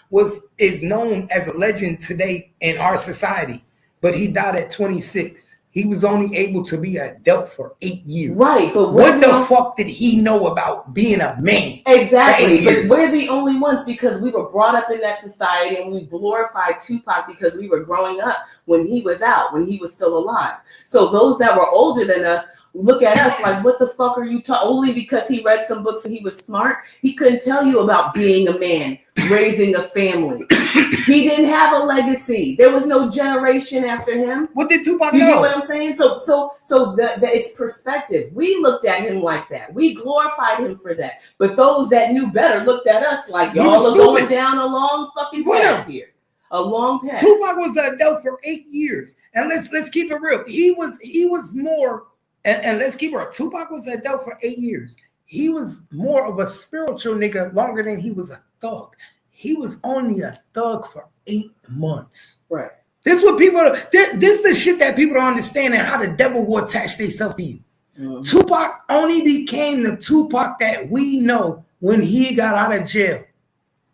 is known as a legend today in our society, but he died at 26. He was only able to be an adult for 8 years. Right, but what the fuck did he know about being a man? Exactly, but we're the only ones because we were brought up in that society and we glorified Tupac because we were growing up when he was out, when he was still alive. So those that were older than us look at us like, what the fuck are you talking? Only because he read some books and he was smart. He couldn't tell you about being a man, raising a family. He didn't have a legacy. There was no generation after him. What did Tupac know? You get what I'm saying? So it's perspective. We looked at him like that. We glorified him for that. But those that knew better looked at us like, y'all are going down a long fucking path here. A long path. Tupac was an adult for 8 years. And let's keep it real. He was more. And let's keep it real. Tupac was an adult for 8 years. He was more of a spiritual nigga longer than he was a thug. He was only a thug for 8 months. Right. This is what people. This is the shit that people don't understand and how the devil will attach themselves to you. Mm-hmm. Tupac only became the Tupac that we know when he got out of jail.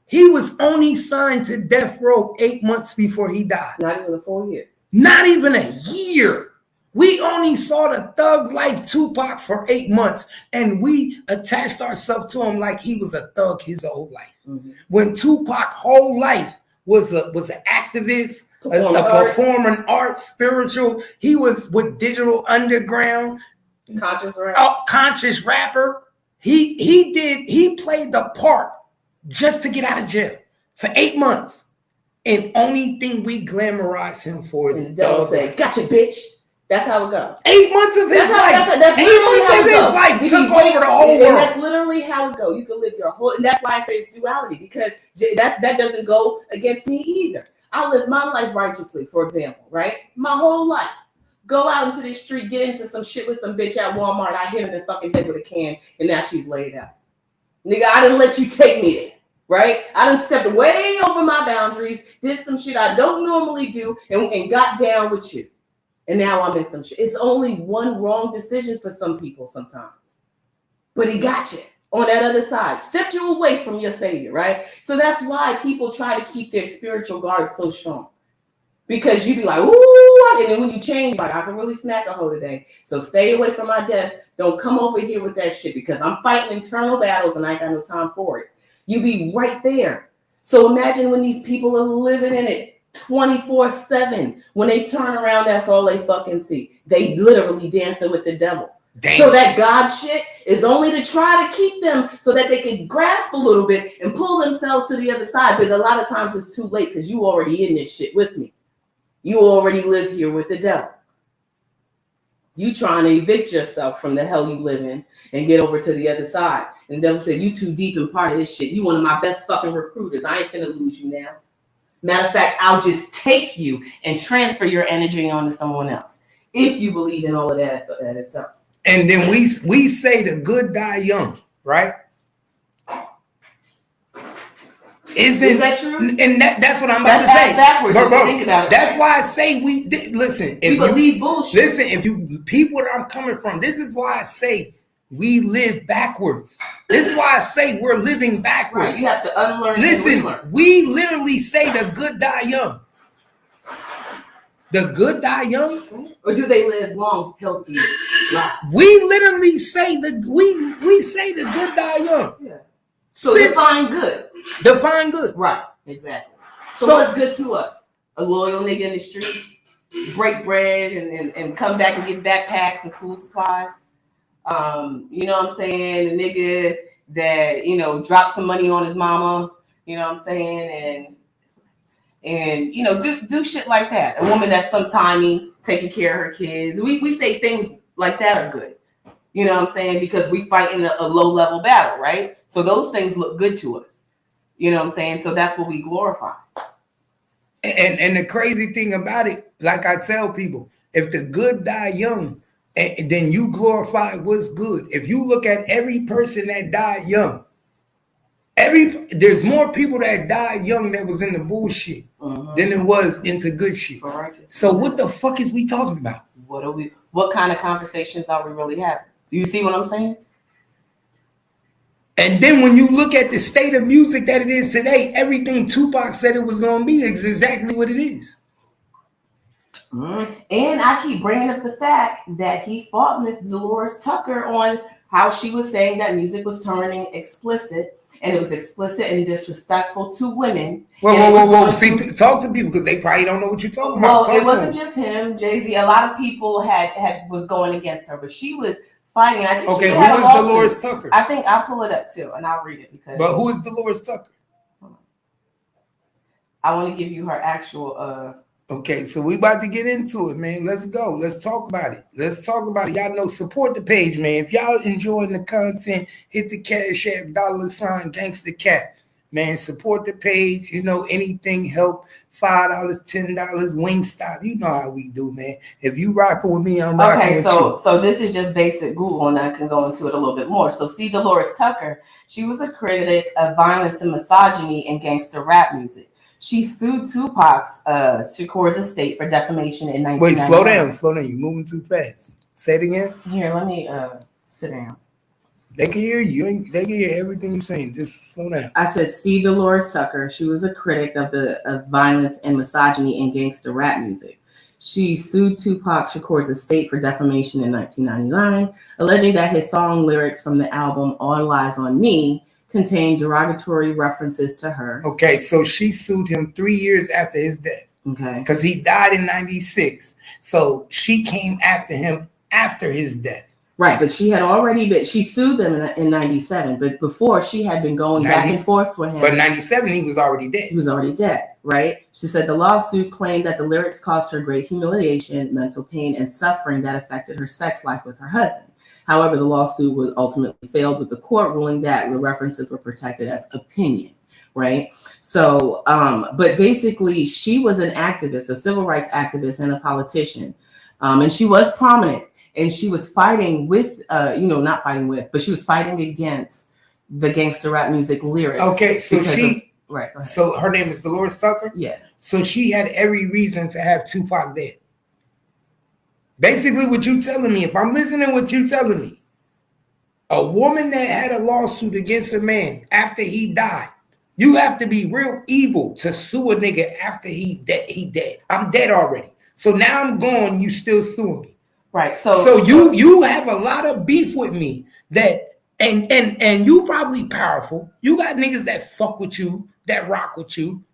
He was only signed to death row 8 months before he died. Not even a full year. Not even a year. We only saw the thug life Tupac for 8 months, and we attached ourselves to him like he was a thug his whole life. Mm-hmm. When Tupac's whole life was an activist, a performing arts, spiritual. He was with Digital Underground, conscious rapper. He played the part just to get out of jail for 8 months, and only thing we glamorize him for is thug. Say, "Gotcha, bitch." That's how it goes. 8 months of his life. That's 8 months of his life took over the whole world. That's literally how it goes. You can live your whole, and that's why I say it's duality, because that doesn't go against me either. I live my life righteously, for example, right? My whole life. Go out into the street, get into some shit with some bitch at Walmart. I hit her in the fucking head with a can, and now she's laid out. Nigga, I didn't let you take me there. Right? I done stepped way over my boundaries, did some shit I don't normally do, and got down with you. And now I'm in some shit. It's only one wrong decision for some people sometimes. But he got you on that other side. Stepped you away from your savior, right? So that's why people try to keep their spiritual guard so strong. Because you be like, ooh, and then when you change, like, I can really smack a hoe today. So stay away from my desk. Don't come over here with that shit because I'm fighting internal battles and I ain't got no time for it. You be right there. So imagine when these people are living in it 24/7. When they turn around, that's all they fucking see. They literally dancing with the devil. So that God shit is only to try to keep them so that they can grasp a little bit and pull themselves to the other side. But a lot of times it's too late because you already in this shit with me. You already live here with the devil. You trying to evict yourself from the hell you live in and get over to the other side. And the devil said, you too deep in part of this shit. You one of my best fucking recruiters. I ain't finna lose you now. Matter of fact, I'll just take you and transfer your energy onto someone else. If you believe in all of that itself. And then we say the good die young, right? Is that true? And that's what I'm about to say. Backwards. Bro, think about it. That's why I say listen. If we believe bullshit. Listen, if you people where I'm coming from, this is why I say we live backwards. This is why I say we're living backwards. Right, you have to unlearn. Listen, we literally say the good die young. The good die young, or do they live long, healthy lives? We literally say we say the good die young. Yeah. So define good. Define good. Right. Exactly. So what's good to us? A loyal nigga in the streets, break bread and come back and get backpacks and school supplies. You know what I'm saying? The nigga that, dropped some money on his mama, you know what I'm saying? And and do shit like that. A woman that's sometimey, taking care of her kids. We say things like that are good. You know what I'm saying? Because we fight in a low level battle, right? So those things look good to us. You know what I'm saying? So that's what we glorify. And the crazy thing about it, like I tell people, if the good die young, then you glorify what's good. If you look at every person that died young, there's more people that died young that was in the bullshit than it was into good shit. So what the fuck is we talking about? What kind of conversations are we really having? Do you see what I'm saying? And then when you look at the state of music that it is today, everything Tupac said it was going to be is exactly what it is. And I keep bringing up the fact that he fought Miss Dolores Tucker on how she was saying that music was turning explicit, and it was explicit and disrespectful to women. Whoa. See, talk to people because they probably don't know what you're talking about. Well, it wasn't just him, Jay-Z. A lot of people was going against her, but she was fighting. I think okay, who is Dolores Tucker? I think I'll pull it up too, and I'll read it because. But who is Dolores Tucker? I want to give you her actual. Okay, so we about to get into it, man. Let's go. Let's talk about it. Y'all know, support the page, man. If y'all enjoying the content, hit the Cash App $ Gangsta Cat. Man, support the page. Anything help. $5, $10, Wingstop. You know how we do, man. If you rocking with me, I'm rocking with you. So this is just basic Google, and I can go into it a little bit more. So see, Dolores Tucker, she was a critic of violence and misogyny in gangster rap music. She sued Tupac's Shakur's estate for defamation in 1999. Wait, slow down. You're moving too fast. Say it again. Here, let me sit down. They can hear you. They can hear everything you're saying. Just slow down. I said, see, Dolores Tucker. She was a critic of violence and misogyny in gangster rap music. She sued Tupac Shakur's estate for defamation in 1999, alleging that his song lyrics from the album All Eyes on Me contained derogatory references to her. Okay, so she sued him 3 years after his death. Okay. Because he died in 96. So she came after him after his death. Right, but she sued them in 97, but before she had been going back and forth with him. But 97, he was already dead. He was already dead, right? She said the lawsuit claimed that the lyrics caused her great humiliation, mental pain, and suffering that affected her sex life with her husband. However, the lawsuit was ultimately failed with the court ruling that the references were protected as opinion, right? So, but basically, she was an activist, a civil rights activist, and a politician, and she was prominent. And she was fighting with, not fighting with, but she was fighting against the gangster rap music lyrics. Okay, so right. So her name is Dolores Tucker? Yeah. So she had every reason to have Tupac dead. Basically, what you telling me, if I'm listening to what you telling me, a woman that had a lawsuit against a man after he died, you have to be real evil to sue a nigga after he dead. I'm dead already. So now I'm gone, you still suing me. Right. So you have a lot of beef with me that and you probably powerful. You got niggas that fuck with you, that rock with you.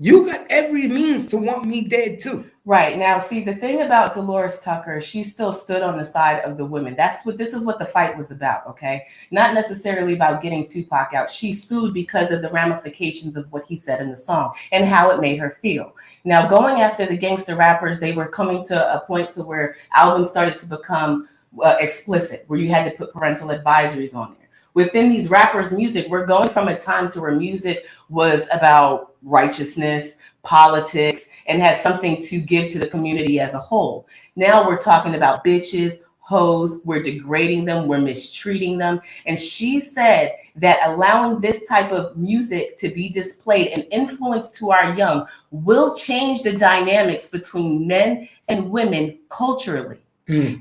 You got every means to want me dead too. Right. Now, see, the thing about Dolores Tucker, she still stood on the side of the women. This is what the fight was about, okay? Not necessarily about getting Tupac out. She sued because of the ramifications of what he said in the song and how it made her feel. Now, going after the gangster rappers, they were coming to a point to where albums started to become explicit, where you had to put parental advisories on there. Within these rappers' music, we're going from a time to where music was about righteousness, politics, and had something to give to the community as a whole. Now we're talking about bitches, hoes, we're degrading them, we're mistreating them. And she said that allowing this type of music to be displayed and influence to our young will change the dynamics between men and women culturally.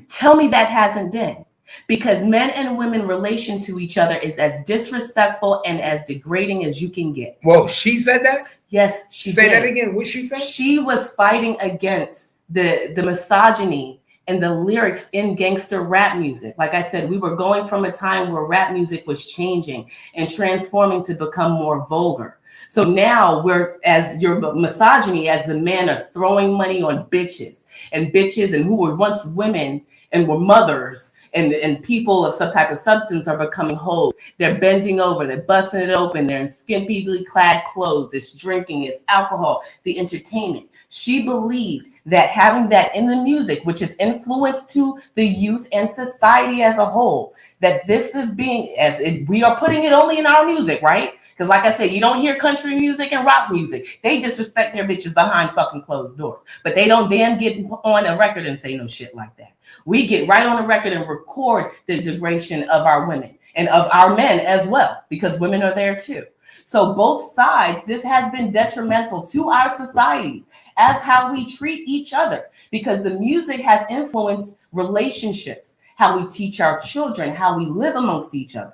Tell me that hasn't been. Because men and women relation to each other is as disrespectful and as degrading as you can get. Whoa, she said that? Yes, she Say did. that again. What she said? She was fighting against the misogyny and the lyrics in gangster rap music. Like I said, we were going from a time where rap music was changing and transforming to become more vulgar. So now as your misogyny, as the men are throwing money on bitches and who were once women and were mothers and people of some type of substance are becoming hoes. They're bending over, they're busting it open, they're in skimpily clad clothes, it's drinking, it's alcohol, the entertainment. She believed that having that in the music, which is influence to the youth and society as a whole, that this is being, we are putting it only in our music, right? Because like I said, you don't hear country music and rock music. They disrespect their bitches behind fucking closed doors. But they don't damn get on a record and say no shit like that. We get right on the record and record the degradation of our women and of our men as well, because women are there too. So both sides, this has been detrimental to our societies as how we treat each other, because the music has influenced relationships, how we teach our children, how we live amongst each other.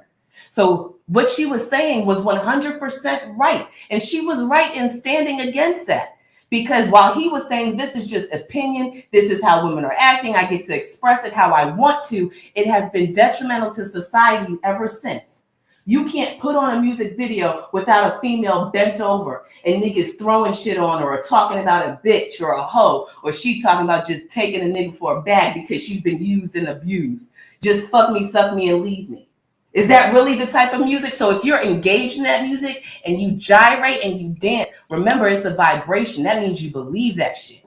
So what she was saying was 100% right. And she was right in standing against that. Because while he was saying this is just opinion, this is how women are acting, I get to express it how I want to, it has been detrimental to society ever since. You can't put on a music video without a female bent over and niggas throwing shit on her or talking about a bitch or a hoe, or she talking about just taking a nigga for a bag because she's been used and abused. Just fuck me, suck me, and leave me. Is that really the type of music? So if you're engaged in that music and you gyrate and you dance, remember it's a vibration. That means you believe that shit.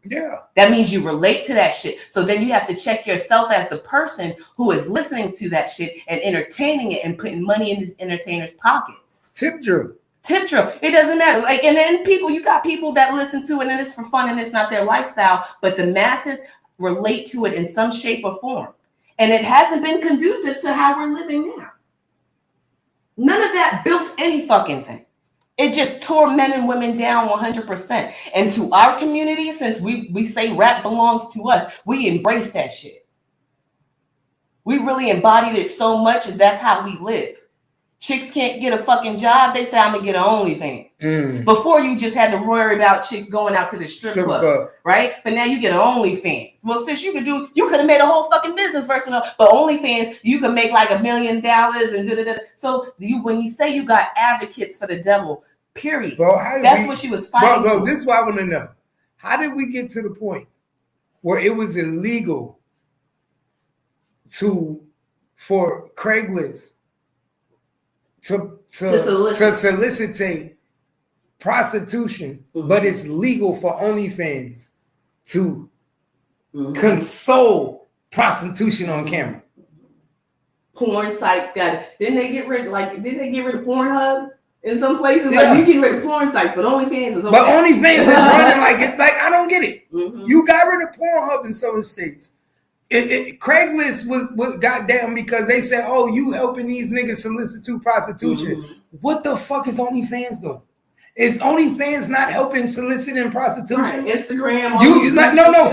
Yeah. That means you relate to that shit. So then you have to check yourself as the person who is listening to that shit and entertaining it and putting money in these entertainers' pockets. Tip drill. Tip drill. It doesn't matter. Like, and then you got people that listen to it and it's for fun and it's not their lifestyle, but the masses relate to it in some shape or form. And it hasn't been conducive to how we're living now. None of that built any fucking thing. It just tore men and women down 100%. And to our community, since we say rap belongs to us, we embrace that shit. We really embodied it so much, and that's how we live. Chicks can't get a fucking job, they say I'm gonna get an OnlyFans. Before you just had to worry about chicks going out to the strip club, right? But now you get an OnlyFans. Well, since you could have made a whole fucking business version of, but OnlyFans, you can make like $1 million and da-da-da. So when you say you got advocates for the devil, period. Bro, that's what she was fighting. Bro, this is what I want to know. How did we get to the point where it was illegal for Craigslist to solicitate prostitution, but it's legal for OnlyFans to console prostitution on camera? Porn sites got it. Didn't they get rid of Pornhub? In some places, like you get rid of porn sites, but OnlyFans is okay. But OnlyFans is running like I don't get it. You got rid of Pornhub in certain states. Craigslist was goddamn because they said, "Oh, you helping these niggas solicit to prostitution." What the fuck is OnlyFans doing? Is OnlyFans not helping soliciting prostitution? Right. Instagram.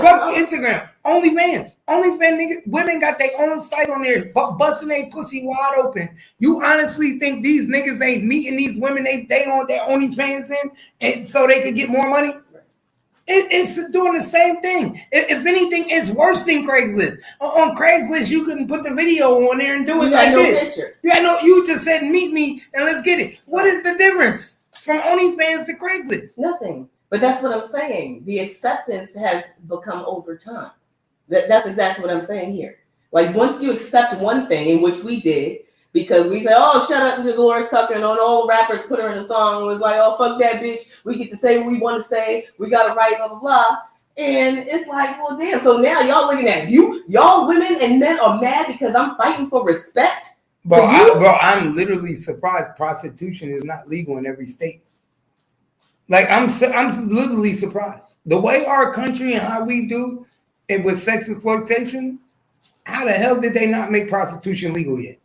Fuck Instagram. OnlyFans niggas, women got their own site on there, busting their pussy wide open. You honestly think these niggas ain't meeting these women they on their OnlyFans in, and so they could get more money? It's doing the same thing. If anything, it's worse than Craigslist. On Craigslist, you couldn't put the video on there and do it like this. Picture. You just said meet me and let's get it. What is the difference from OnlyFans to Craigslist? Nothing. But that's what I'm saying. The acceptance has become over time. That's exactly what I'm saying here. Like once you accept one thing, in which we did, because we say, "Oh, shut up," to Dolores Tucker, and all rappers put her in a song and was like, "Oh, fuck that bitch. We get to say what we want to say. We got to write, blah, blah, blah." And it's like, well, damn. So now y'all looking at y'all women and men are mad because I'm fighting for respect. I'm literally surprised prostitution is not legal in every state. Like I'm literally surprised. The way our country and how we do it with sex exploitation, how the hell did they not make prostitution legal yet?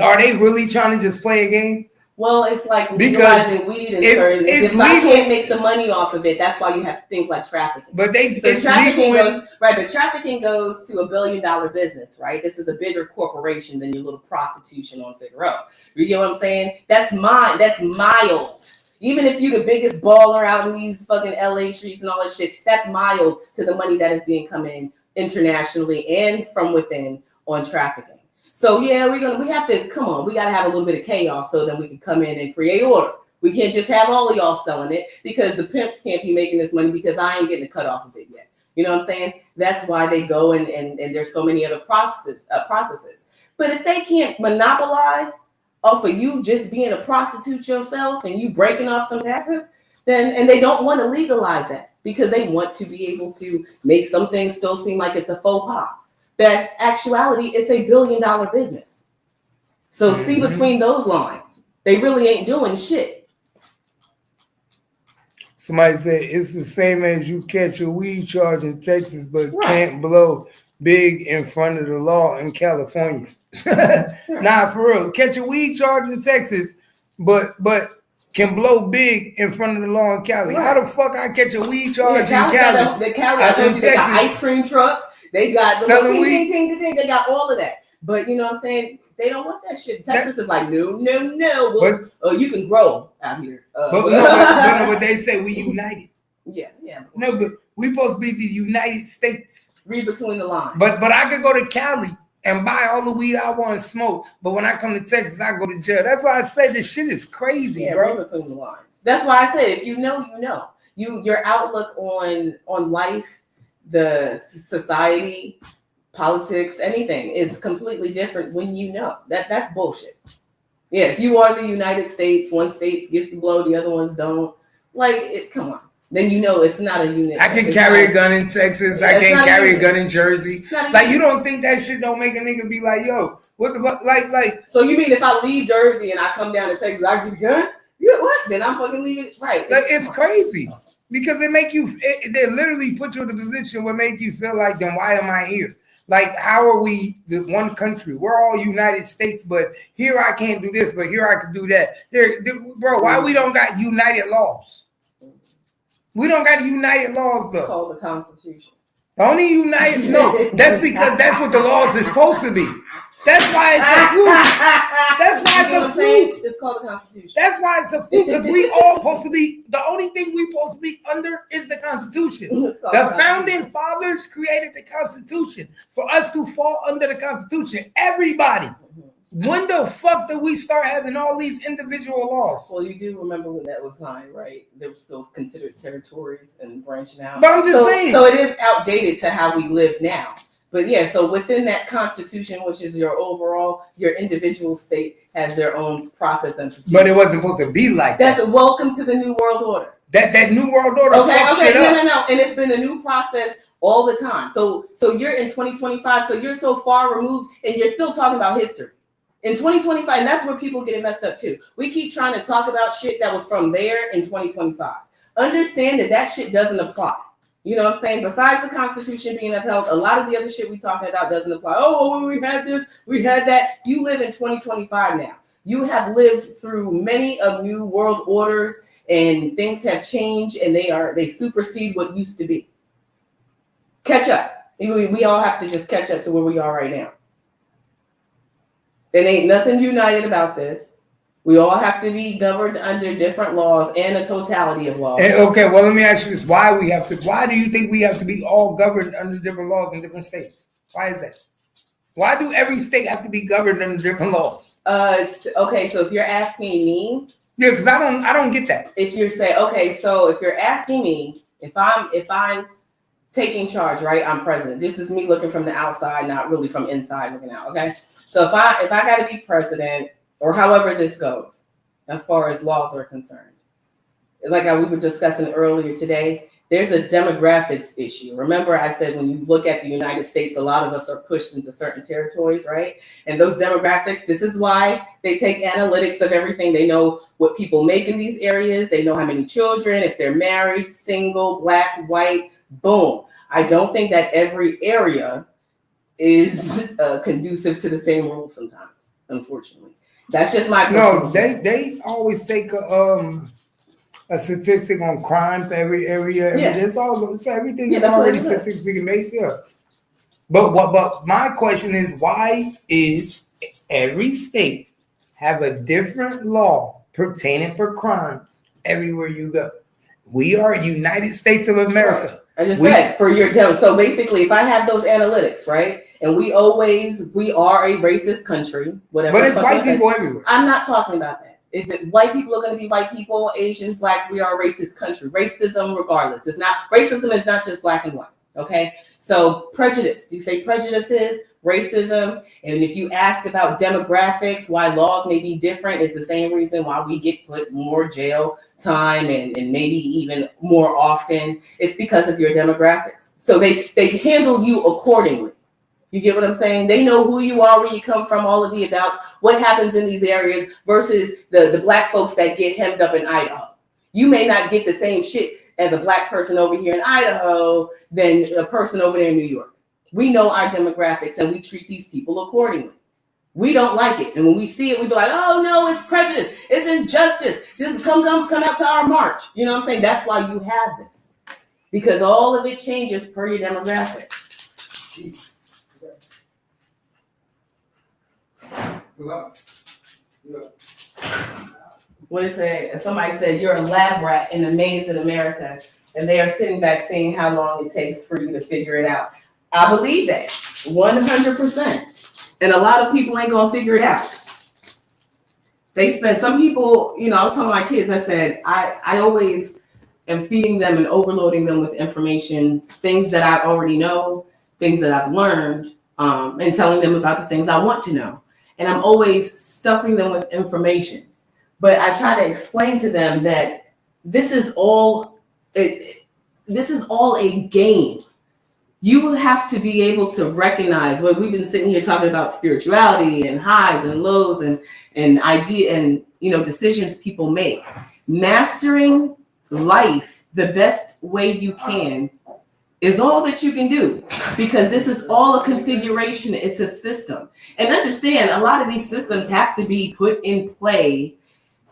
Are they really trying to just play a game? Well, it's like legalizing weed and certain. If I can't make the money off of it, that's why you have things like trafficking. But trafficking goes to $1 billion business, right? This is a bigger corporation than your little prostitution on Figueroa. You get what I'm saying? That's mild. Even if you're the biggest baller out in these fucking LA streets and all that shit, that's mild to the money that is being coming internationally and from within on trafficking. So yeah, we have to we gotta have a little bit of chaos so that we can come in and create order. We can't just have all of y'all selling it because the pimps can't be making this money because I ain't getting a cut off of it yet. You know what I'm saying? That's why they go and there's so many other processes. But if they can't monopolize off of you just being a prostitute yourself and you breaking off some taxes, then and they don't want to legalize that because they want to be able to make some things still seem like it's a faux pas. That actuality, it's $1 billion business. So see between those lines. They really ain't doing shit. Somebody said it's the same as you catch a weed charge in Texas, but Right. can't blow big in front of the law in California. Nah, for real. Catch a weed charge in Texas, but can blow big in front of the law in Cali. Right. How the fuck I catch a weed charge in Cali? I told you they got ice cream trucks. They got the selling ting, weed. ting, ting, ting, ting. They got all of that. But you know what I'm saying? They don't want that shit. Texas is like, no. Well, you can grow out here. But they say we united. Yeah. No, but we supposed to be the United States. Read between the lines. But I could go to Cali and buy all the weed I want to smoke. But when I come to Texas, I go to jail. That's why I say this shit is crazy, bro. Read between the lines. That's why I said if you know, you know. Your outlook on life, the society, politics, anything is completely different when you know. That's bullshit. Yeah, if you are the United States, one state gets the blow, the other ones don't. Come on. Then you know it's not a unit. I can carry a gun in Texas. Yeah, I can't carry a gun in It's Jersey. not You don't think that shit don't make a nigga be like, yo, what the fuck? Like. So you mean if I leave Jersey and I come down to Texas, I get a gun? Yeah, what? Then I'm fucking leaving it. Right. It's crazy. Because they literally put you in a position where make you feel like, then why am I here? Like, how are we the one country? We're all United States, but here I can't do this, but here I can do that. Bro, why we don't got united laws? We don't got united laws, though. It's called the Constitution. Only united, no, that's because that's what the laws is supposed to be. That's why it's a fluke. That's why it's a fluke. It's called the Constitution. That's why it's a fluke, because we all supposed to be, the only thing we supposed to be under is the Constitution. The founding fathers created the Constitution for us to fall under the Constitution. Everybody. When the fuck did we start having all these individual laws? Well, you do remember when that was signed, right? They were still considered territories and branching out. But I'm just saying. So it is outdated to how we live now. But yeah, so within that Constitution, which is your overall, your individual state has their own process and procedure. But it wasn't supposed to be like that. That's welcome to the New World Order. That New World Order fucked shit up. No. And it's been a new process all the time. So you're in 2025, so you're so far removed and you're still talking about history. In 2025, and that's where people get it messed up too. We keep trying to talk about shit that was from there in 2025. Understand that shit doesn't apply. You know what I'm saying? Besides the Constitution being upheld, a lot of the other shit we talking about doesn't apply. Oh, when we had this, we had that. You live in 2025 now. You have lived through many of new world orders and things have changed and they supersede what used to be. Catch up. We all have to just catch up to where we are right now. There ain't nothing united about this. We all have to be governed under different laws and a totality of laws. Okay, well, let me ask you this. Why do you think we have to be all governed under different laws in different states? Why is that? Why do every state have to be governed under different laws? Okay, so if you're asking me. Yeah, because I don't get that. If you're saying, okay, so if you're asking me, if I'm taking charge, right? I'm president. This is me looking from the outside, not really from inside looking out, okay? So if I got to be president, or however this goes, as far as laws are concerned, like we were discussing earlier today, there's a demographics issue. Remember, I said when you look at the United States, a lot of us are pushed into certain territories, right? And those demographics, this is why they take analytics of everything. They know what people make in these areas. They know how many children, if they're married, single, black, white, boom. I don't think that every area is conducive to the same rules sometimes, unfortunately. That's just my opinion. No, they always take a statistic on crime for every area. Yeah. Everything is already statistically based. Yeah. But my question is, why is every state have a different law pertaining for crimes everywhere you go? We are United States of America. Right. I just said for your demo. So basically, if I have those analytics, right, and we are a racist country, whatever. But it's white people everywhere. I'm not talking about that. Is it white people are going to be white people, Asians, black? We are a racist country. Racism, regardless, racism is not just black and white. Okay, so prejudice. You say prejudice is racism, and if you ask about demographics, why laws may be different, is the same reason why we get put more jail time and maybe even more often. It's because of your demographics. So they handle you accordingly. You get what I'm saying? They know who you are, where you come from, all of the abouts, what happens in these areas versus the black folks that get hemmed up in Idaho. You may not get the same shit as a black person over here in Idaho than a person over there in New York. We know our demographics and we treat these people accordingly. We don't like it. And when we see it, we be like, oh no, it's prejudice. It's injustice. This is come out to our march. You know what I'm saying? That's why you have this. Because all of it changes per your demographic. What did it say? Somebody said you're a lab rat in a maze in America, and they are sitting back seeing how long it takes for you to figure it out. I believe that 100%. And a lot of people ain't gonna figure it out. They spend, some people, you know, I was telling my kids, I said, I always am feeding them and overloading them with information, things that I already know, things that I've learned, and telling them about the things I want to know. And I'm always stuffing them with information. But I try to explain to them that this is all a game. You have to be able to recognize what we've been sitting here talking about, spirituality and highs and lows and idea and, you know, decisions people make. Mastering life the best way you can is all that you can do, because this is all a configuration. It's a system. And understand, a lot of these systems have to be put in play,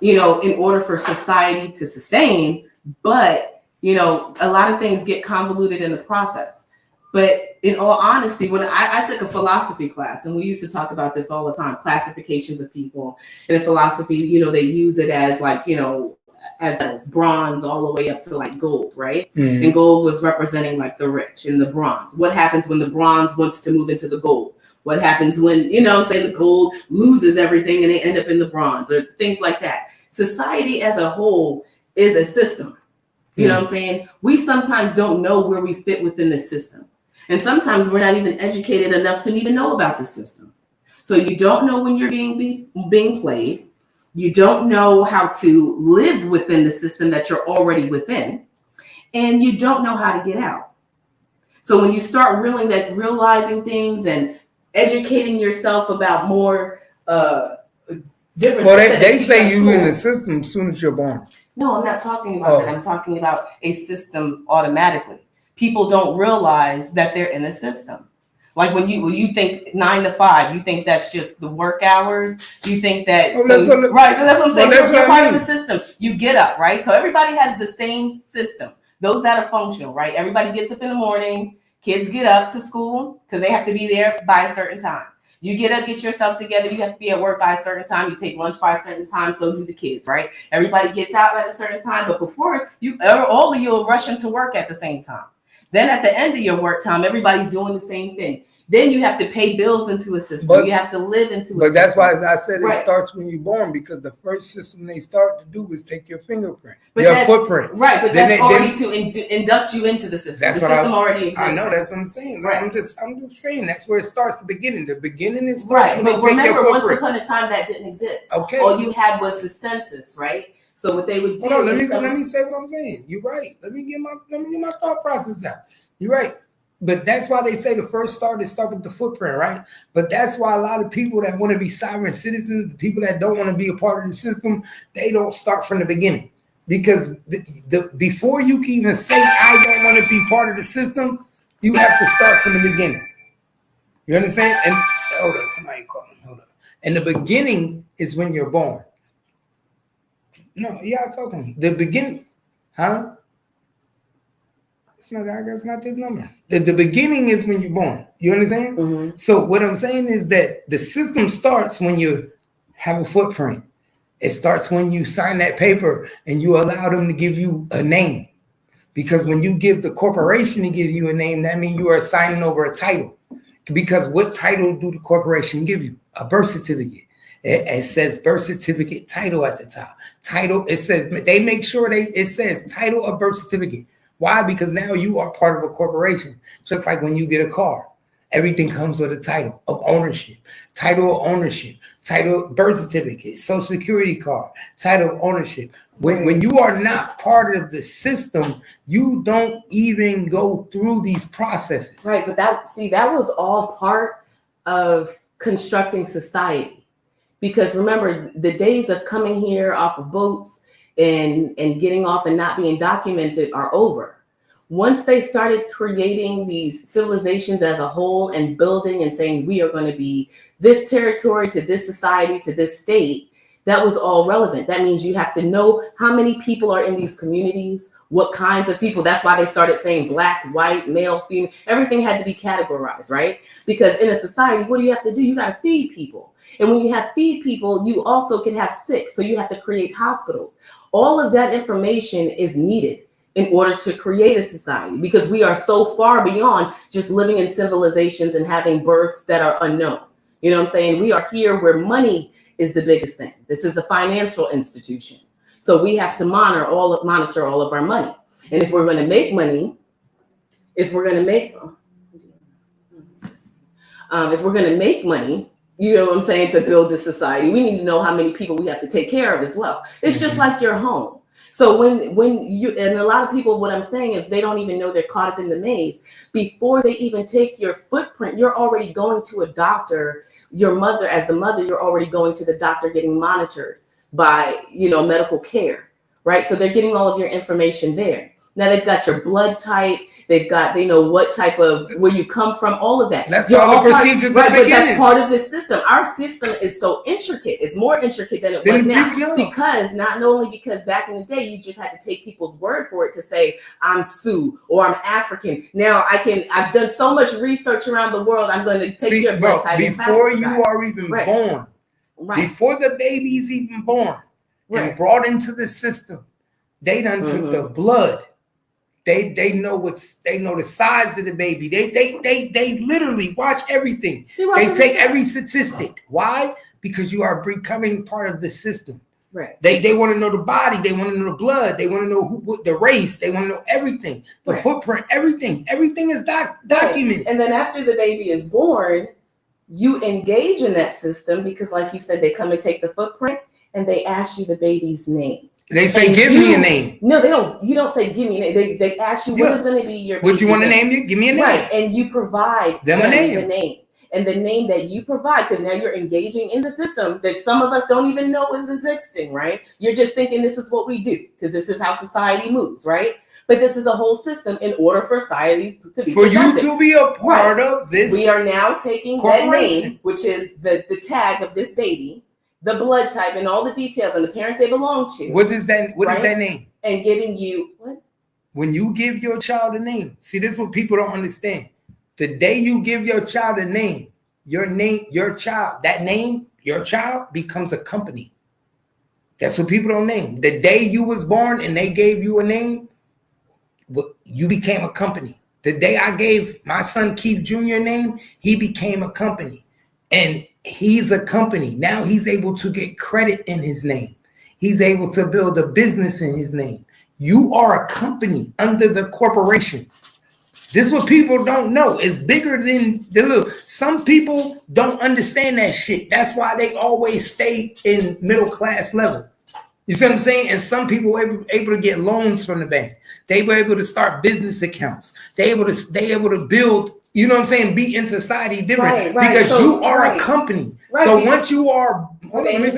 you know, in order for society to sustain. But, you know, a lot of things get convoluted in the process. But in all honesty, when I took a philosophy class, and we used to talk about this all the time, classifications of people. And in philosophy, you know, they use it as like, you know, as bronze all the way up to like gold, right? Mm-hmm. And gold was representing like the rich, and the bronze. What happens when the bronze wants to move into the gold? What happens when, you know, say the gold loses everything and they end up in the bronze, or things like that. Society as a whole is a system. You know what I'm saying? We sometimes don't know where we fit within the system. And sometimes we're not even educated enough to even know about the system. So you don't know when you're being played. You don't know how to live within the system that you're already within. And you don't know how to get out. So when you start realizing things and educating yourself about more different. Well, they say you in the system as soon as you're born. No, I'm not talking about that. I'm talking about a system automatically. People don't realize that they're in a system. Like when you think 9 to 5, you think that's just the work hours. You think that right? So that's what I'm saying. You're part of the system. You get up, right? So everybody has the same system. Those that are functional, right? Everybody gets up in the morning. Kids get up to school because they have to be there by a certain time. You get up, get yourself together. You have to be at work by a certain time. You take lunch by a certain time. So do the kids, right? Everybody gets out at a certain time. But before all of you will rush into work at the same time. Then at the end of your work time, everybody's doing the same thing. Then you have to pay bills into a system. You have to live into a system. But that's why I said it starts when you're born, because the first system they start to do is take your fingerprint, your footprint. Right, but that's already to induct you into the system. That's the system already exists. I know, that's what I'm saying. Right. I'm just saying that's where it starts, the beginning. The beginning is right. When but remember, once upon a time that didn't exist. Okay. All you had was the census, right? So what they would do. Hold on, let me say what I'm saying. You're right. Let me get my thought process out. You're right. But that's why they say the first start with the footprint, right? But that's why a lot of people that want to be sovereign citizens, the people that don't want to be a part of the system, they don't start from the beginning. Because the before you can even say, I don't want to be part of the system, you have to start from the beginning. You understand? And hold on, somebody calling. Hold on. And the beginning is when you're born. No, y'all talking. The beginning, huh? It's not this number. The beginning is when you're born. You understand? Mm-hmm. So what I'm saying is that the system starts when you have a footprint. It starts when you sign that paper and you allow them to give you a name. Because when you give the corporation to give you a name, that means you are signing over a title. Because what title do the corporation give you? A birth certificate. It says birth certificate title at the top. Title, it says, they make sure it says title of birth certificate. Why? Because now you are part of a corporation. Just like when you get a car, everything comes with a title of ownership, title, birth certificate, social security card, title of ownership. When you are not part of the system, you don't even go through these processes. Right, but that was all part of constructing society. Because remember, the days of coming here off of boats and getting off and not being documented are over. Once they started creating these civilizations as a whole and building and saying we are going to be this territory to this society to this state, that was all relevant. That means you have to know how many people are in these communities, what kinds of people. That's why they started saying black, white, male, female. Everything had to be categorized, right? Because in a society, what do you have to do? You got to feed people. And when you have feed people, you also can have sick. So you have to create hospitals. All of that information is needed in order to create a society, because we are so far beyond just living in civilizations and having births that are unknown. You know what I'm saying? We are here where money is the biggest thing. This is a financial institution. So we have to monitor all of our money. And if we're going to make money, if we're going to make money, you know what I'm saying, to build this society, we need to know how many people we have to take care of as well. It's just like your home. So when you, and a lot of people, what I'm saying is they don't even know they're caught up in the maze. Before they even take your footprint, you're already going to a doctor. Your mother, as the mother, you're already going to the doctor getting monitored by, medical care, right? So they're getting all of your information there. Now they've got your blood type. They know what type of, where you come from, all of that. That's all the procedures at the beginning. But that's part of this system. Our system is so intricate. It's more intricate than it was now. Because not only because back in the day, you just had to take people's word for it to say, I'm Sioux or I'm African. Now I've done so much research around the world. I'm going to take your blood type. Before you are even born, before the baby's even born and brought into the system, they done took the blood. They know the size of the baby. They literally watch everything. They take every statistic. Why? Because you are becoming part of the system. Right. They want to know the body. They want to know the blood. They want to know the race. They want to know everything. The footprint. Everything. Everything is documented. And then after the baby is born, you engage in that system because, like you said, they come and take the footprint and they ask you the baby's name. They say, give me a name. No, they don't. You don't say, give me a name. They ask you, what is going to be your What you want to name you? Give me a name. Right. And you provide them a name. The name. And the name that you provide, because now you're engaging in the system that some of us don't even know is existing, right? You're just thinking this is what we do, because this is how society moves, right? But this is a whole system in order for society to be productive. You to be a part of this. We are now taking that name, which is the tag of this baby, the blood type and all the details and the parents they belong to. What is that? What is that name? And giving you what? When you give your child a name, see, this is what people don't understand. The day you give your child a name, your child becomes a company. That's what people don't name. The day you was born and they gave you a name, you became a company. The day I gave my son Keith Jr. a name, he became a company. And he's a company. Now he's able to get credit in his name. He's able to build a business in his name. You are a company under the corporation. This is what people don't know. It's bigger than the little. Some people don't understand that shit. That's why they always stay in middle class level. You see what I'm saying? And some people were able to get loans from the bank. They were able to start business accounts. They able to build. You know what I'm saying? Be in society different because you are a company. So once you are, let me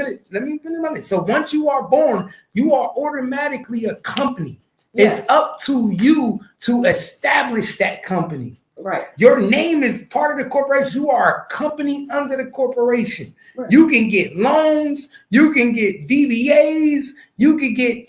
finish. So once you are born, you are automatically a company. Yes. It's up to you to establish that company. Right. Your name is part of the corporation. You are a company under the corporation. Right. You can get loans. You can get DBAs. You can get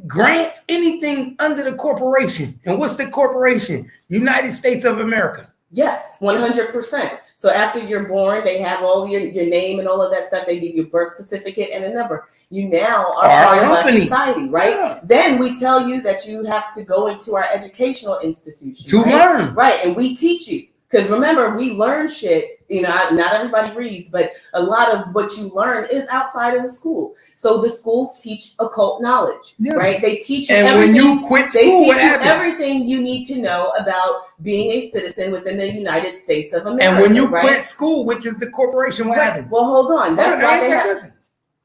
grants, anything under the corporation. And what's the corporation? United States of America. Yes, 100%. So after you're born, they have all your name and all of that stuff. They give you a birth certificate and a number. You now are part of our society, right? Yeah. Then we tell you that you have to go into our educational institution. To learn. Right, and we teach you. Because remember, we learn shit You know, not everybody reads, but a lot of what you learn is outside of the school. So the schools teach occult knowledge, right? They teach you and when you quit school, they teach what you happens? everything you need to know about being a citizen within the United States of America. And when you right? quit school, which is the corporation, what happens? Well, hold on. That's why they have. Question.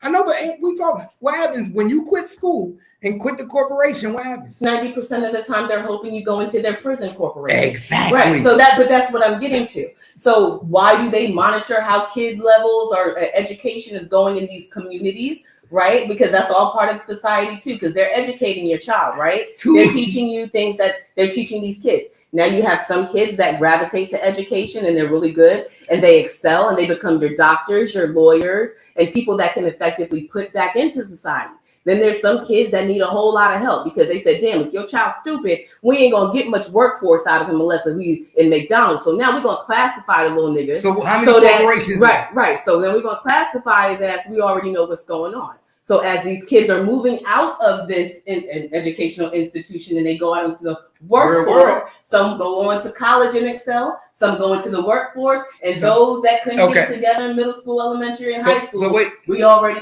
I know, but ain't we talking? What happens when you quit school and quit the corporation? What happens? 90% of the time, they're hoping you go into their prison corporation. Exactly. Right. So but that's what I'm getting to. So why do they monitor how kid levels or education is going in these communities? Right. Because that's all part of society too. Because they're educating your child. Right. They're teaching you things that they're teaching these kids. Now you have some kids that gravitate to education and they're really good and they excel and they become your doctors, your lawyers, and people that can effectively put back into society. Then there's some kids that need a whole lot of help because they said, damn, if your child's stupid, we ain't gonna get much workforce out of him unless we in McDonald's. So now we're gonna classify the little nigga. So how many corporations? Right. So then we're gonna classify his ass. We already know what's going on. So as these kids are moving out of this educational institution and they go out into the workforce, some go on to college and excel, some go into the workforce, and those that couldn't get together in middle school, elementary, and high school,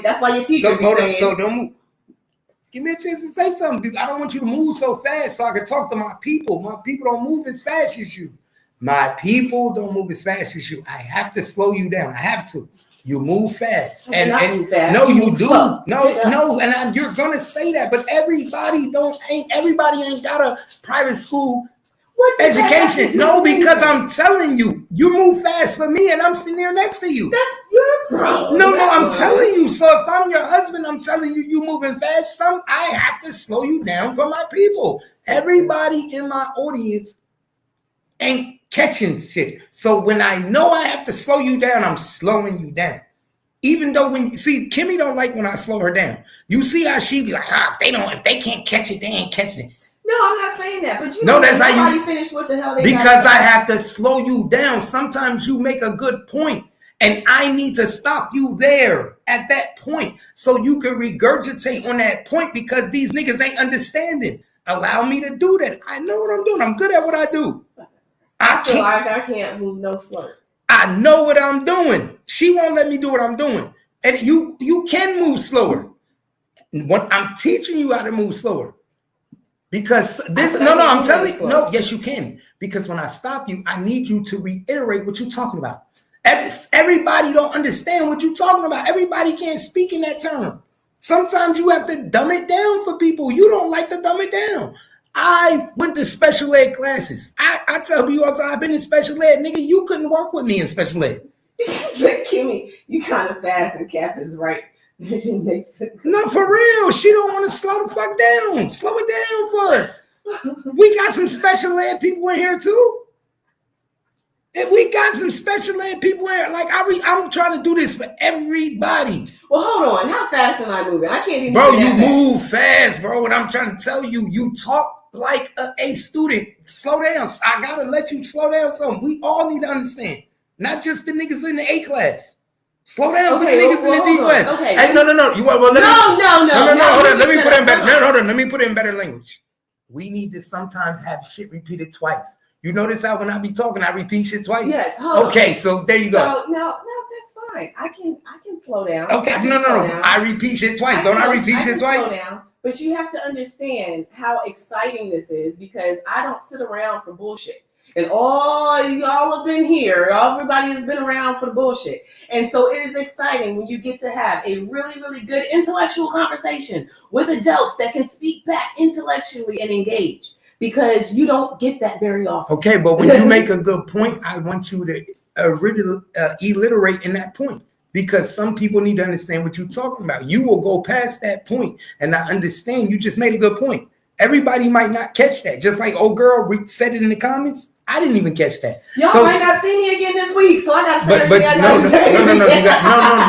that's why your teacher So don't move. Give me a chance to say something. I don't want you to move so fast so I can talk to my people. My people don't move as fast as you. My people don't move as fast as you. I have to slow you down. I have to. You move fast. And fast. No, you do. Slow. No, and you're gonna say that, but everybody ain't got a private school education. No, because I'm telling you, you move fast for me, and I'm sitting there next to you. That's your problem. No, I'm telling you. So if I'm your husband, I'm telling you, you moving fast. I have to slow you down for my people. Everybody in my audience ain't catching shit. So when I know I have to slow you down, I'm slowing you down. Even though when you see Kimmy don't like when I slow her down. You see how she be like, if they can't catch it, they ain't catching it. No, I'm not saying that, but that's how you finish what the hell they because I have to slow you down. Sometimes you make a good point, and I need to stop you there at that point so you can regurgitate on that point because these niggas ain't understanding. Allow me to do that. I know what I'm doing. I'm good at what I do. I feel like I can't move no slower. I know what I'm doing. She won't let me do what I'm doing. And you can move slower. I'm teaching you how to move slower. Because I'm telling you, yes, you can. Because when I stop you, I need you to reiterate what you're talking about. Everybody don't understand what you're talking about. Everybody can't speak in that term. Sometimes you have to dumb it down for people. You don't like to dumb it down. I went to special ed classes. I tell people all the time, I've been in special ed. Nigga, you couldn't work with me in special ed. Kimmy, you kind of fast and Cap is right. No, for real. She don't want to slow the fuck down. Slow it down for us. We got some special ed people in here too. And we got some special ed people in here. Like I'm trying to do this for everybody. Well, hold on. How fast am I moving? I can't be moving. Bro, you move fast, bro. What I'm trying to tell you, you talk like a student. Slow down. I gotta let you slow down something. We all need to understand. Not just the niggas in the A class. Slow down for the niggas in the D class. Okay. Hey, no. Hold on. Let me put it in better. No, hold on. Let me put it in better language. We need to sometimes have shit repeated twice. You notice how when I be talking, I repeat shit twice? Yes. Okay, so there you go. So, no, that's fine. I can slow down. Okay, no. I repeat shit twice. Don't I repeat shit twice? Slow down. But you have to understand how exciting this is because I don't sit around for bullshit. And all y'all have been here. Everybody has been around for the bullshit. And so it is exciting when you get to have a really, really good intellectual conversation with adults that can speak back intellectually and engage. Because you don't get that very often. Okay, but when you make a good point, I want you to alliterate in that point. Because some people need to understand what you're talking about. You will go past that point and not understand. You just made a good point. Everybody might not catch that. Just like old girl said it in the comments. I didn't even catch that. Y'all might not see me again this week, so I gotta say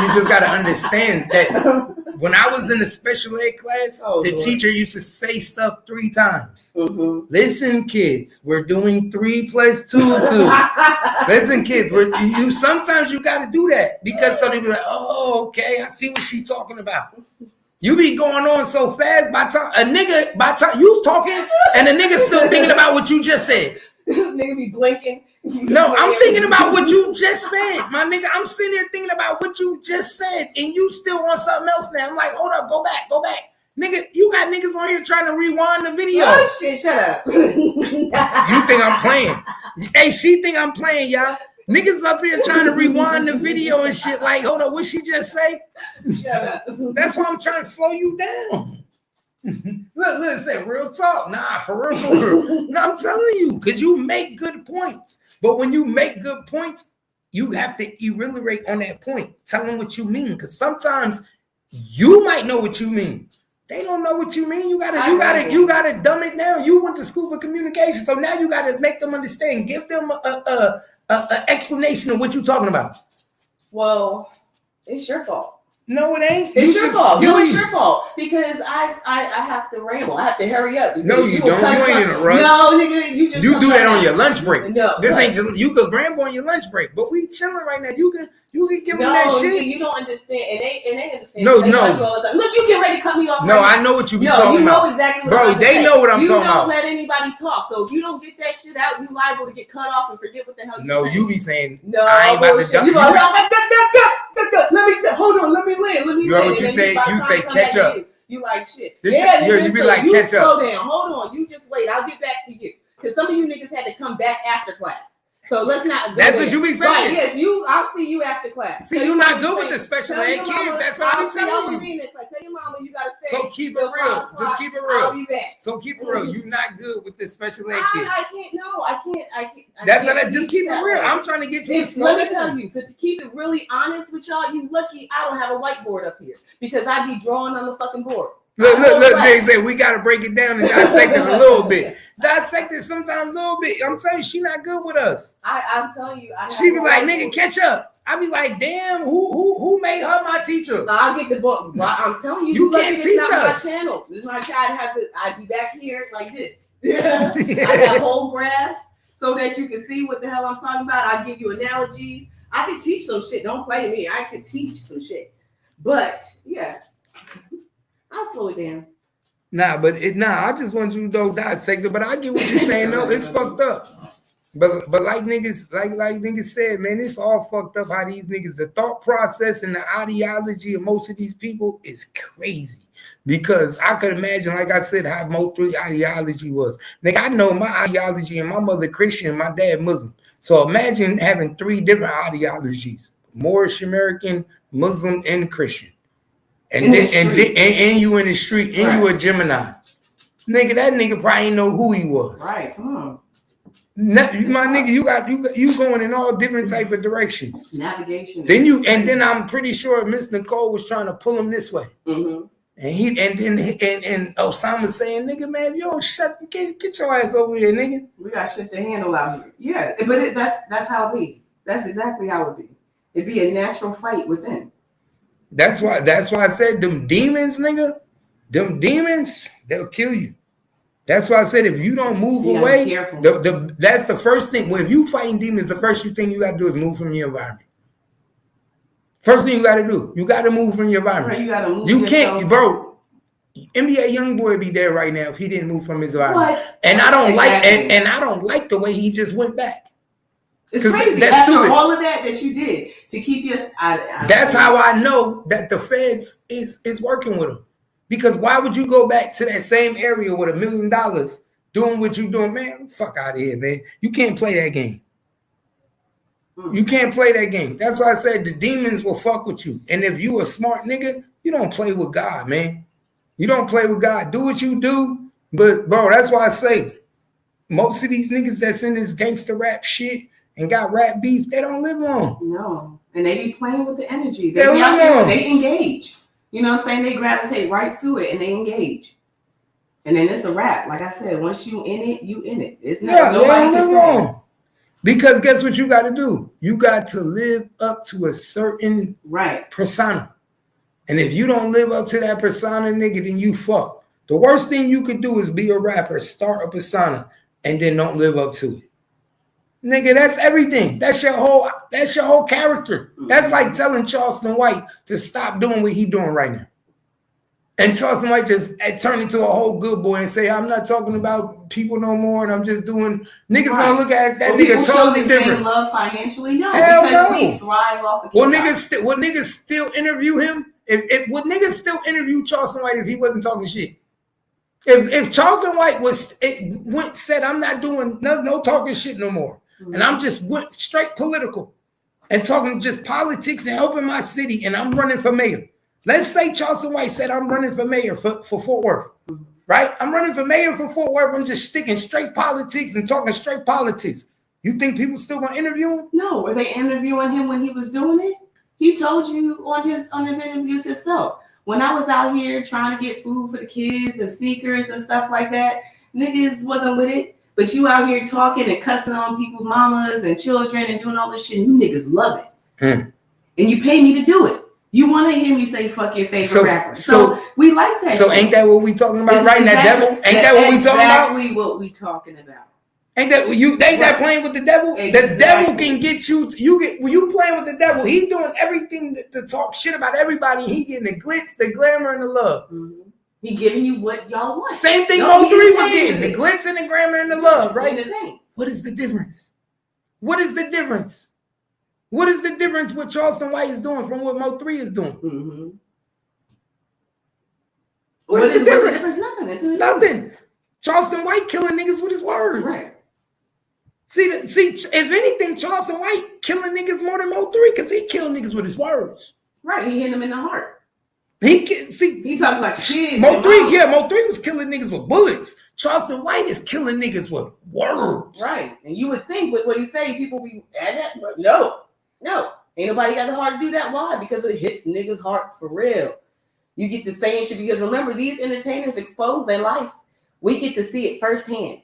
You just gotta understand that when I was in the special ed class, teacher used to say stuff 3 times. Mm-hmm. Listen, kids, we're doing 3 + 2 2. Listen, kids, sometimes you gotta do that because somebody be like, oh, okay, I see what she's talking about. You be going on so fast by time you talking and the nigga still thinking about what you just said. Nigga be blinking No, I'm thinking about what you just said, my nigga. I'm sitting here thinking about what you just said, and you still want something else now. I'm like, hold up, go back. Nigga, you got niggas on here trying to rewind the video. Oh shit, shut up. You think I'm playing? Hey, she think I'm playing, y'all. Niggas up here trying to rewind the video and shit. Like, hold up, what she just say? Shut up. That's why I'm trying to slow you down. Listen, real talk. Nah, for real. No, I'm telling you, because you make good points. But when you make good points, you have to elaborate on that point. Tell them what you mean. Because sometimes you might know what you mean. They don't know what you mean. You gotta dumb it down. You went to school for communication, so now you gotta make them understand. Give them a explanation of what you're talking about. Well, it's your fault. No, it ain't. It's your fault. No, it's your fault because I have to ramble. I have to hurry up. No, you don't. You ain't in a rush. No, nigga, you just do that on your lunch break. No, this ain't. You could ramble on your lunch break, but we chilling right now. You can give them that shit. You don't understand, and they understand. No. Look, you get ready to cut me off. No, right I know what you be talking about. You know exactly what bro. I'm They know what I'm talking about. You don't let anybody talk, so if you don't get that shit out, you liable to get cut off and forget what the hell you No, saying. you be saying. No, I ain't about to dump you. Let me hold on. Let me land. You heard what you say? You say catch up. You like shit. You be like catch up. Slow down. Hold on. You just wait. I'll get back to you because some of you niggas had to come back after class. So let's not. That's what you be saying. Right, yes, I'll see you after class. See, you're not good with the special ed kids. Mama, that's what I'm telling you. Tell your mama you gotta stay. So keep it real. Just keep it real. I'll be back. So keep it real. You're not good with the special ed kids. I can't. No, I can't. That's how that. Just keep it real. I'm trying to get you. Let me tell you, to keep it really honest with y'all, you lucky I don't have a whiteboard up here because I'd be drawing on the fucking board. Look, they say we gotta break it down and dissect it a little bit. Dissect it sometimes a little bit. I'm telling you, she not good with us. I'm telling you, she be like, nigga, catch up. I be like, damn, who made her my teacher? I'll get the book. I'm telling you, you can't teach us. My channel. This is my child. I'd be back here like this. Yeah. I got whole graphs so that you can see what the hell I'm talking about. I'll give you analogies. I can teach some shit. Don't play me. I can teach some shit. But yeah. I'll slow it down. I just want you to go dissect it. But I get what you're saying. No, it's fucked up. But like niggas said, man, it's all fucked up how these niggas, the thought process and the ideology of most of these people is crazy. Because I could imagine, like I said, how Mo3 ideology was. Nigga, I know my ideology and my mother Christian, my dad Muslim. So imagine having 3 different ideologies: Moorish American, Muslim, and Christian. And you in the street, and you a Gemini. Nigga, that nigga probably ain't know who he was. Right, come on. My nigga, you going in all different type of directions. Navigation. Then I'm pretty sure Miss Nicole was trying to pull him this way. Mm-hmm. And Osama saying, nigga, man, if you don't get your ass over here, nigga. We got shit to handle out here. Yeah, but that's how it be. That's exactly how it be. It'd be a natural fight within. That's why I said them demons, nigga. Them demons, they'll kill you. That's why I said if you don't move away, that's the first thing. Well, if you fighting demons, the first thing you got to do is move from your environment. First thing you got to do, you got to move from your environment. Right, you got to move. You can't, bro. NBA YoungBoy be there right now if he didn't move from his environment. What? And I don't and I don't like the way he just went back. It's crazy. After all of that you did to keep us. That's how I know that the feds is working with him. Because why would you go back to that same area with $1 million doing what you doing, man? Fuck out of here, man. You can't play that game. You can't play that game. That's why I said the demons will fuck with you. And if you a smart nigga, you don't play with God, man. You don't play with God. Do what you do. But, bro, that's why I say most of these niggas that's in this gangster rap shit and got rap beef, they don't live long. No. And they be playing with the energy. They engage. You know what I'm saying? They gravitate right to it and they engage. And then it's a wrap. Like I said, once you in it, you in it. It's not nobody can say. Because guess what you got to do? You got to live up to a certain persona. And if you don't live up to that persona, nigga, then you fuck. The worst thing you could do is be a rapper, start a persona, and then don't live up to it. Nigga, that's everything. That's your whole character. That's like telling Charleston White to stop doing what he doing right now. And Charleston White just turned into a whole good boy and say, I'm not talking about people no more, and I'm just doing. Niggas gonna look at that nigga totally different. Same love financially? No, Hell because no. we thrive off of Will niggas still interview him? Would niggas still interview Charleston White if he wasn't talking shit? If Charleston White said, I'm not doing no talking shit no more, and I'm just went straight political and talking just politics and helping my city, and I'm running for mayor. Let's say Charleston White said, I'm running for mayor for Fort Worth, right? I'm running for mayor for Fort Worth. I'm just sticking straight politics and talking straight politics. You think people still gonna interview him? No, were they interviewing him when he was doing it? He told you on his interviews himself. When I was out here trying to get food for the kids and sneakers and stuff like that, niggas wasn't with it. But you out here talking and cussing on people's mamas and children and doing all this shit, and you niggas love it. And you pay me to do it. You want to hear me say fuck your favorite rapper. So we like that. So shit. Ain't that what we talking about? Right? That devil? Ain't that what we talking about? Exactly what we talking about. Ain't that playing with the devil? Exactly. The devil can get you. When you playing with the devil, he doing everything to talk shit about everybody. He getting the glitz, the glamour, and the love. Mm-hmm. He giving you what y'all want. Same thing Mo3 was getting, the glitz and the glamour and the love, right? What is the difference? What is the difference? What is the difference what Charleston White is doing from what Mo3 is doing? Mm-hmm. What is the difference? Nothing. Isn't it? Nothing. Charleston White killing niggas with his words. Right. See, if anything, Charleston White killing niggas more than Mo3 because he killed niggas with his words. Right. He hit them in the heart. He talking about your kids. Mo3 was killing niggas with bullets. Charleston White is killing niggas with words. Right. And you would think with what he say, people be at that, but no. Ain't nobody got the heart to do that. Why? Because it hits niggas' hearts for real. You get to saying shit because remember, these entertainers expose their life. We get to see it firsthand.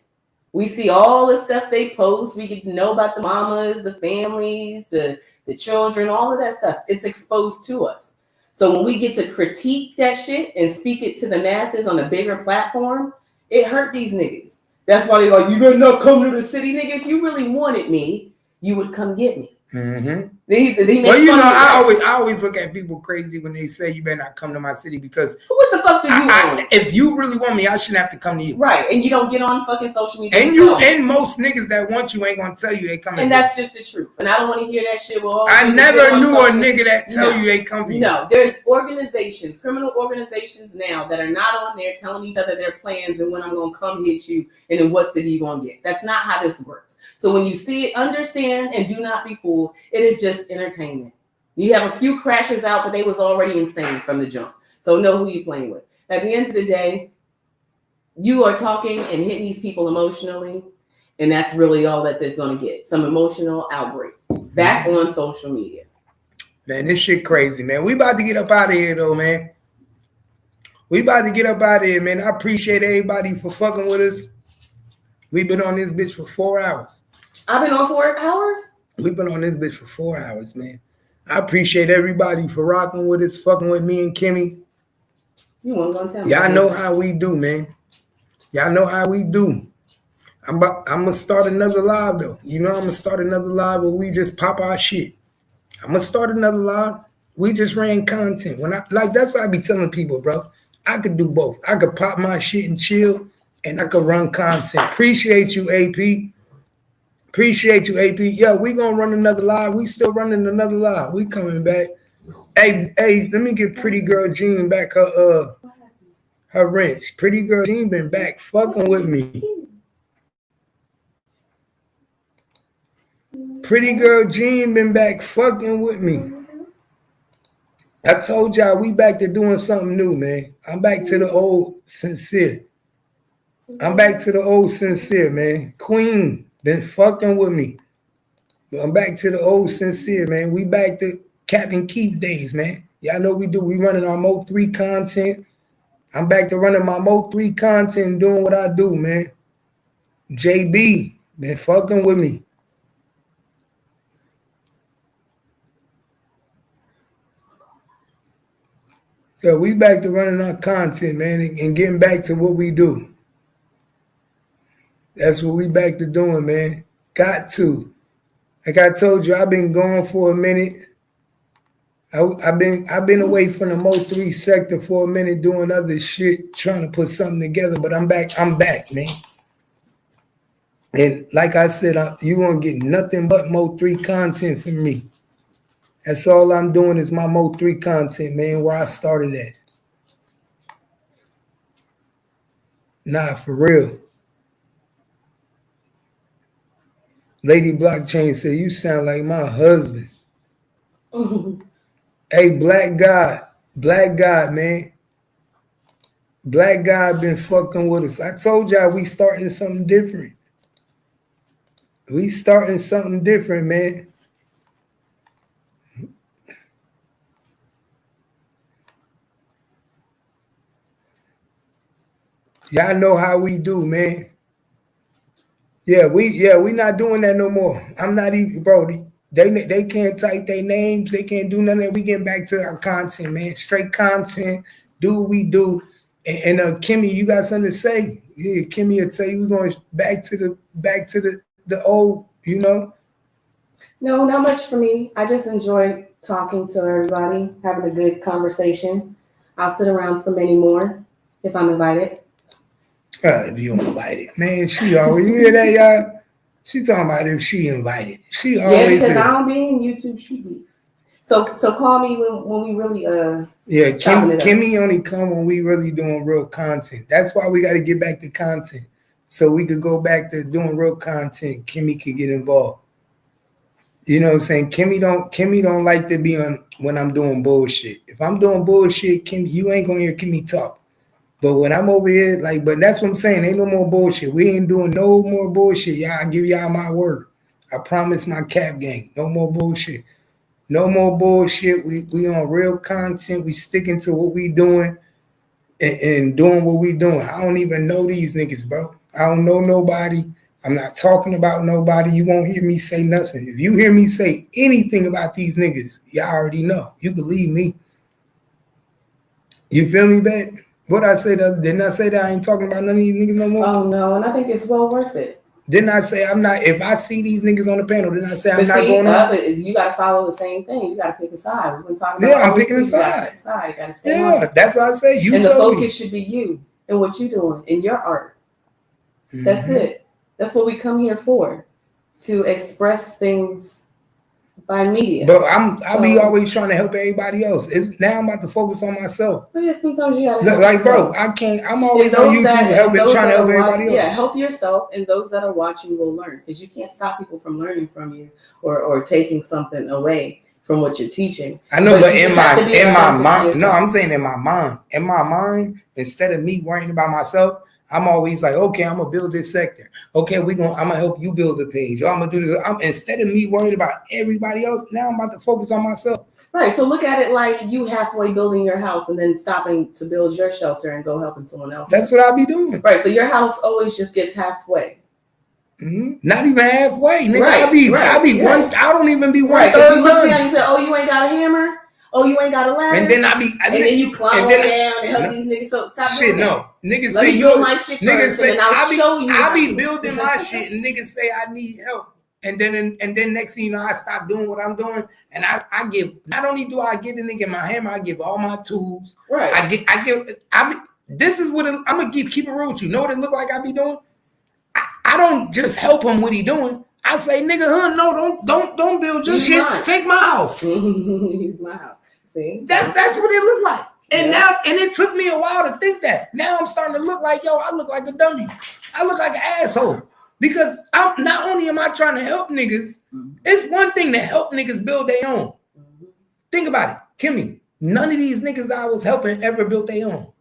We see all the stuff they post. We get to know about the mamas, the families, the children, all of that stuff. It's exposed to us. So when we get to critique that shit and speak it to the masses on a bigger platform, it hurt these niggas. That's why they like, you better not come to the city, nigga. If you really wanted me, you would come get me. Mm-hmm. I always look at people crazy when they say you better not come to my city because what the fuck do you want? If you really want me, I shouldn't have to come to you. Right, and you don't get on fucking social media. And most niggas that want you ain't gonna tell you they come. And that's just the truth. And I don't want to hear that shit. Well, I never knew a nigga that tell you they come to you. No, there's organizations, criminal organizations now that are not on there telling each other their plans and when I'm gonna come hit you and in what city you gonna get. That's not how this works. So when you see it, understand and do not be fooled. It is just entertainment. You have a few crashers out, but they was already insane from the jump. So know who you playing with. At the end of the day, you are talking and hitting these people emotionally, and that's really all that there's going to get. Some emotional outbreak. Back on social media. Man, this shit crazy, man. We about to get up out of here, though, man. We about to get up out of here, man. I appreciate everybody for fucking with us. We've been on this bitch for 4 hours. I've been on 4 hours? We've been on this bitch for 4 hours, man. I appreciate everybody for rocking with us, fucking with me and Kimmy. You want to go tell me? Y'all know how we do, man. Y'all know how we do. I'm gonna start another live though. You know I'm gonna start another live where we just pop our shit. I'm gonna start another live. We just ran content. That's what I be telling people, bro. I could do both. I could pop my shit and chill, and I could run content. Appreciate you, AP. Appreciate you, AP. Yeah, we gonna run another live. We still running another live. We coming back. Hey, let me get Pretty Girl Jean back her wrench. Pretty Girl Jean been back fucking with me. Pretty Girl Jean been back fucking with me. I told y'all we back to doing something new, man. I'm back to the old sincere. Man. Queen been fucking with me. I'm back to the old sincere, man. We back to Captain Keith days, man. Y'all know we do. We running our Mo3 content. I'm back to running my Mo3 content and doing what I do, man. JB been fucking with me. Yeah, we back to running our content, man, and getting back to what we do. That's what we back to doing, man. Got to. Like I told you, I've been gone for a minute. I've been away from the Mo3 sector for a minute doing other shit, trying to put something together, but I'm back, man. And like I said, you gonna get nothing but Mo3 content from me. That's all I'm doing is my Mo3 content, man, where I started at. Nah, for real. Lady Blockchain said, you sound like my husband. Hey, Black God, man. Black God been fucking with us. I told y'all we starting something different. We starting something different, man. Y'all know how we do, man. We not doing that no more. I'm not even, bro. They can't type their names. They can't do nothing. We getting back to our content, man. Straight content. Do what we do. And Kimmy, you got something to say? Yeah, Kimmy will tell you we're going back to the old, you know. No, not much for me. I just enjoyed talking to everybody, having a good conversation. I'll sit around for many more if I'm invited. If you invited, man, she always, you hear that, y'all? She talking about if she invited. She always because I don't be in YouTube, she be. So call me when we really yeah, Kimmy only come when we really doing real content. That's why we got to get back to content. So we could go back to doing real content. Kimmy could get involved. You know what I'm saying? Kimmy don't like to be on when I'm doing bullshit. If I'm doing bullshit, Kimmy, you ain't gonna hear Kimmy talk. But when I'm over here, but that's what I'm saying. Ain't no more bullshit. We ain't doing no more bullshit. Y'all, I give y'all my word. I promise my cap gang. No more bullshit. No more bullshit. We on real content. We sticking to what we doing and doing what we doing. I don't even know these niggas, bro. I don't know nobody. I'm not talking about nobody. You won't hear me say nothing. If you hear me say anything about these niggas, y'all already know. You can leave me. You feel me, babe? What I say? Didn't I say that I ain't talking about none of these niggas no more? Oh no, and I think it's well worth it. Didn't I say I'm not? If I see these niggas on the panel, didn't I say I'm not going on? But you got to follow the same thing. You got to pick a side. We've been talking about. Yeah, I'm picking a side. You got to stay on it. That's what I say. You and the told focus should be you and what you're doing in your art. Mm-hmm. That's it. That's what we come here for, to express things by media. But I'll be always trying to help everybody else. Now I'm about to focus on myself. But yeah, sometimes you gotta help like, yourself. bro, I can't. I'm always on YouTube trying to help everybody else. Yeah, help yourself, and those that are watching will learn, because you can't stop people from learning from you or taking something away from what you're teaching. I know, but in my mind, no, I'm saying in my mind, instead of me worrying about myself, I'm always like, okay, I'm gonna build this sector. Okay, I'm gonna help you build a page. Or I'm gonna do this. Instead of me worried about everybody else, now I'm about to focus on myself. Right. So look at it like you halfway building your house and then stopping to build your shelter and go helping someone else. That's what I'll be doing. Right. So your house always just gets halfway. Mm-hmm. Not even halfway, nigga. I be one. I don't even be one third. You look down, you say, "Oh, you ain't got a hammer. Oh, you ain't got a ladder." And then then you climb down and help these niggas. So stop shit. Doing that. Niggas Let say me build my shit first, and then I'll show you. I be building my shit, and niggas say I need help, and then next thing you know, I stop doing what I'm doing, and I give. Not only do I get the nigga my hammer, I give all my tools. Right. This is what I'm gonna keep it real with you. Know what it look like I be doing? I don't just help him what he doing. I say, nigga, no, don't build your shit. Mine. Take my house. Use my house. See, that's what it looked like. And now, it took me a while to think that. Now I'm starting to look like, I look like a dummy. I look like an asshole. Because I'm not only am I trying to help niggas, it's one thing to help niggas build their own. Think about it, Kimmy. None of these niggas I was helping ever built their own.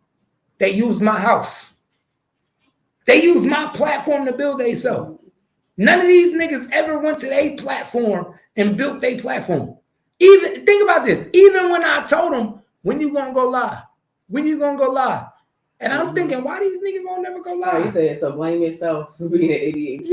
They used my house. They used my platform to build themselves. None of these niggas ever went to their platform and built their platform. Even think about this. Even when I told them, when you gonna go live? When you gonna go live? And I'm thinking, why these niggas won't never go live? You said so. Blame yourself for being an idiot.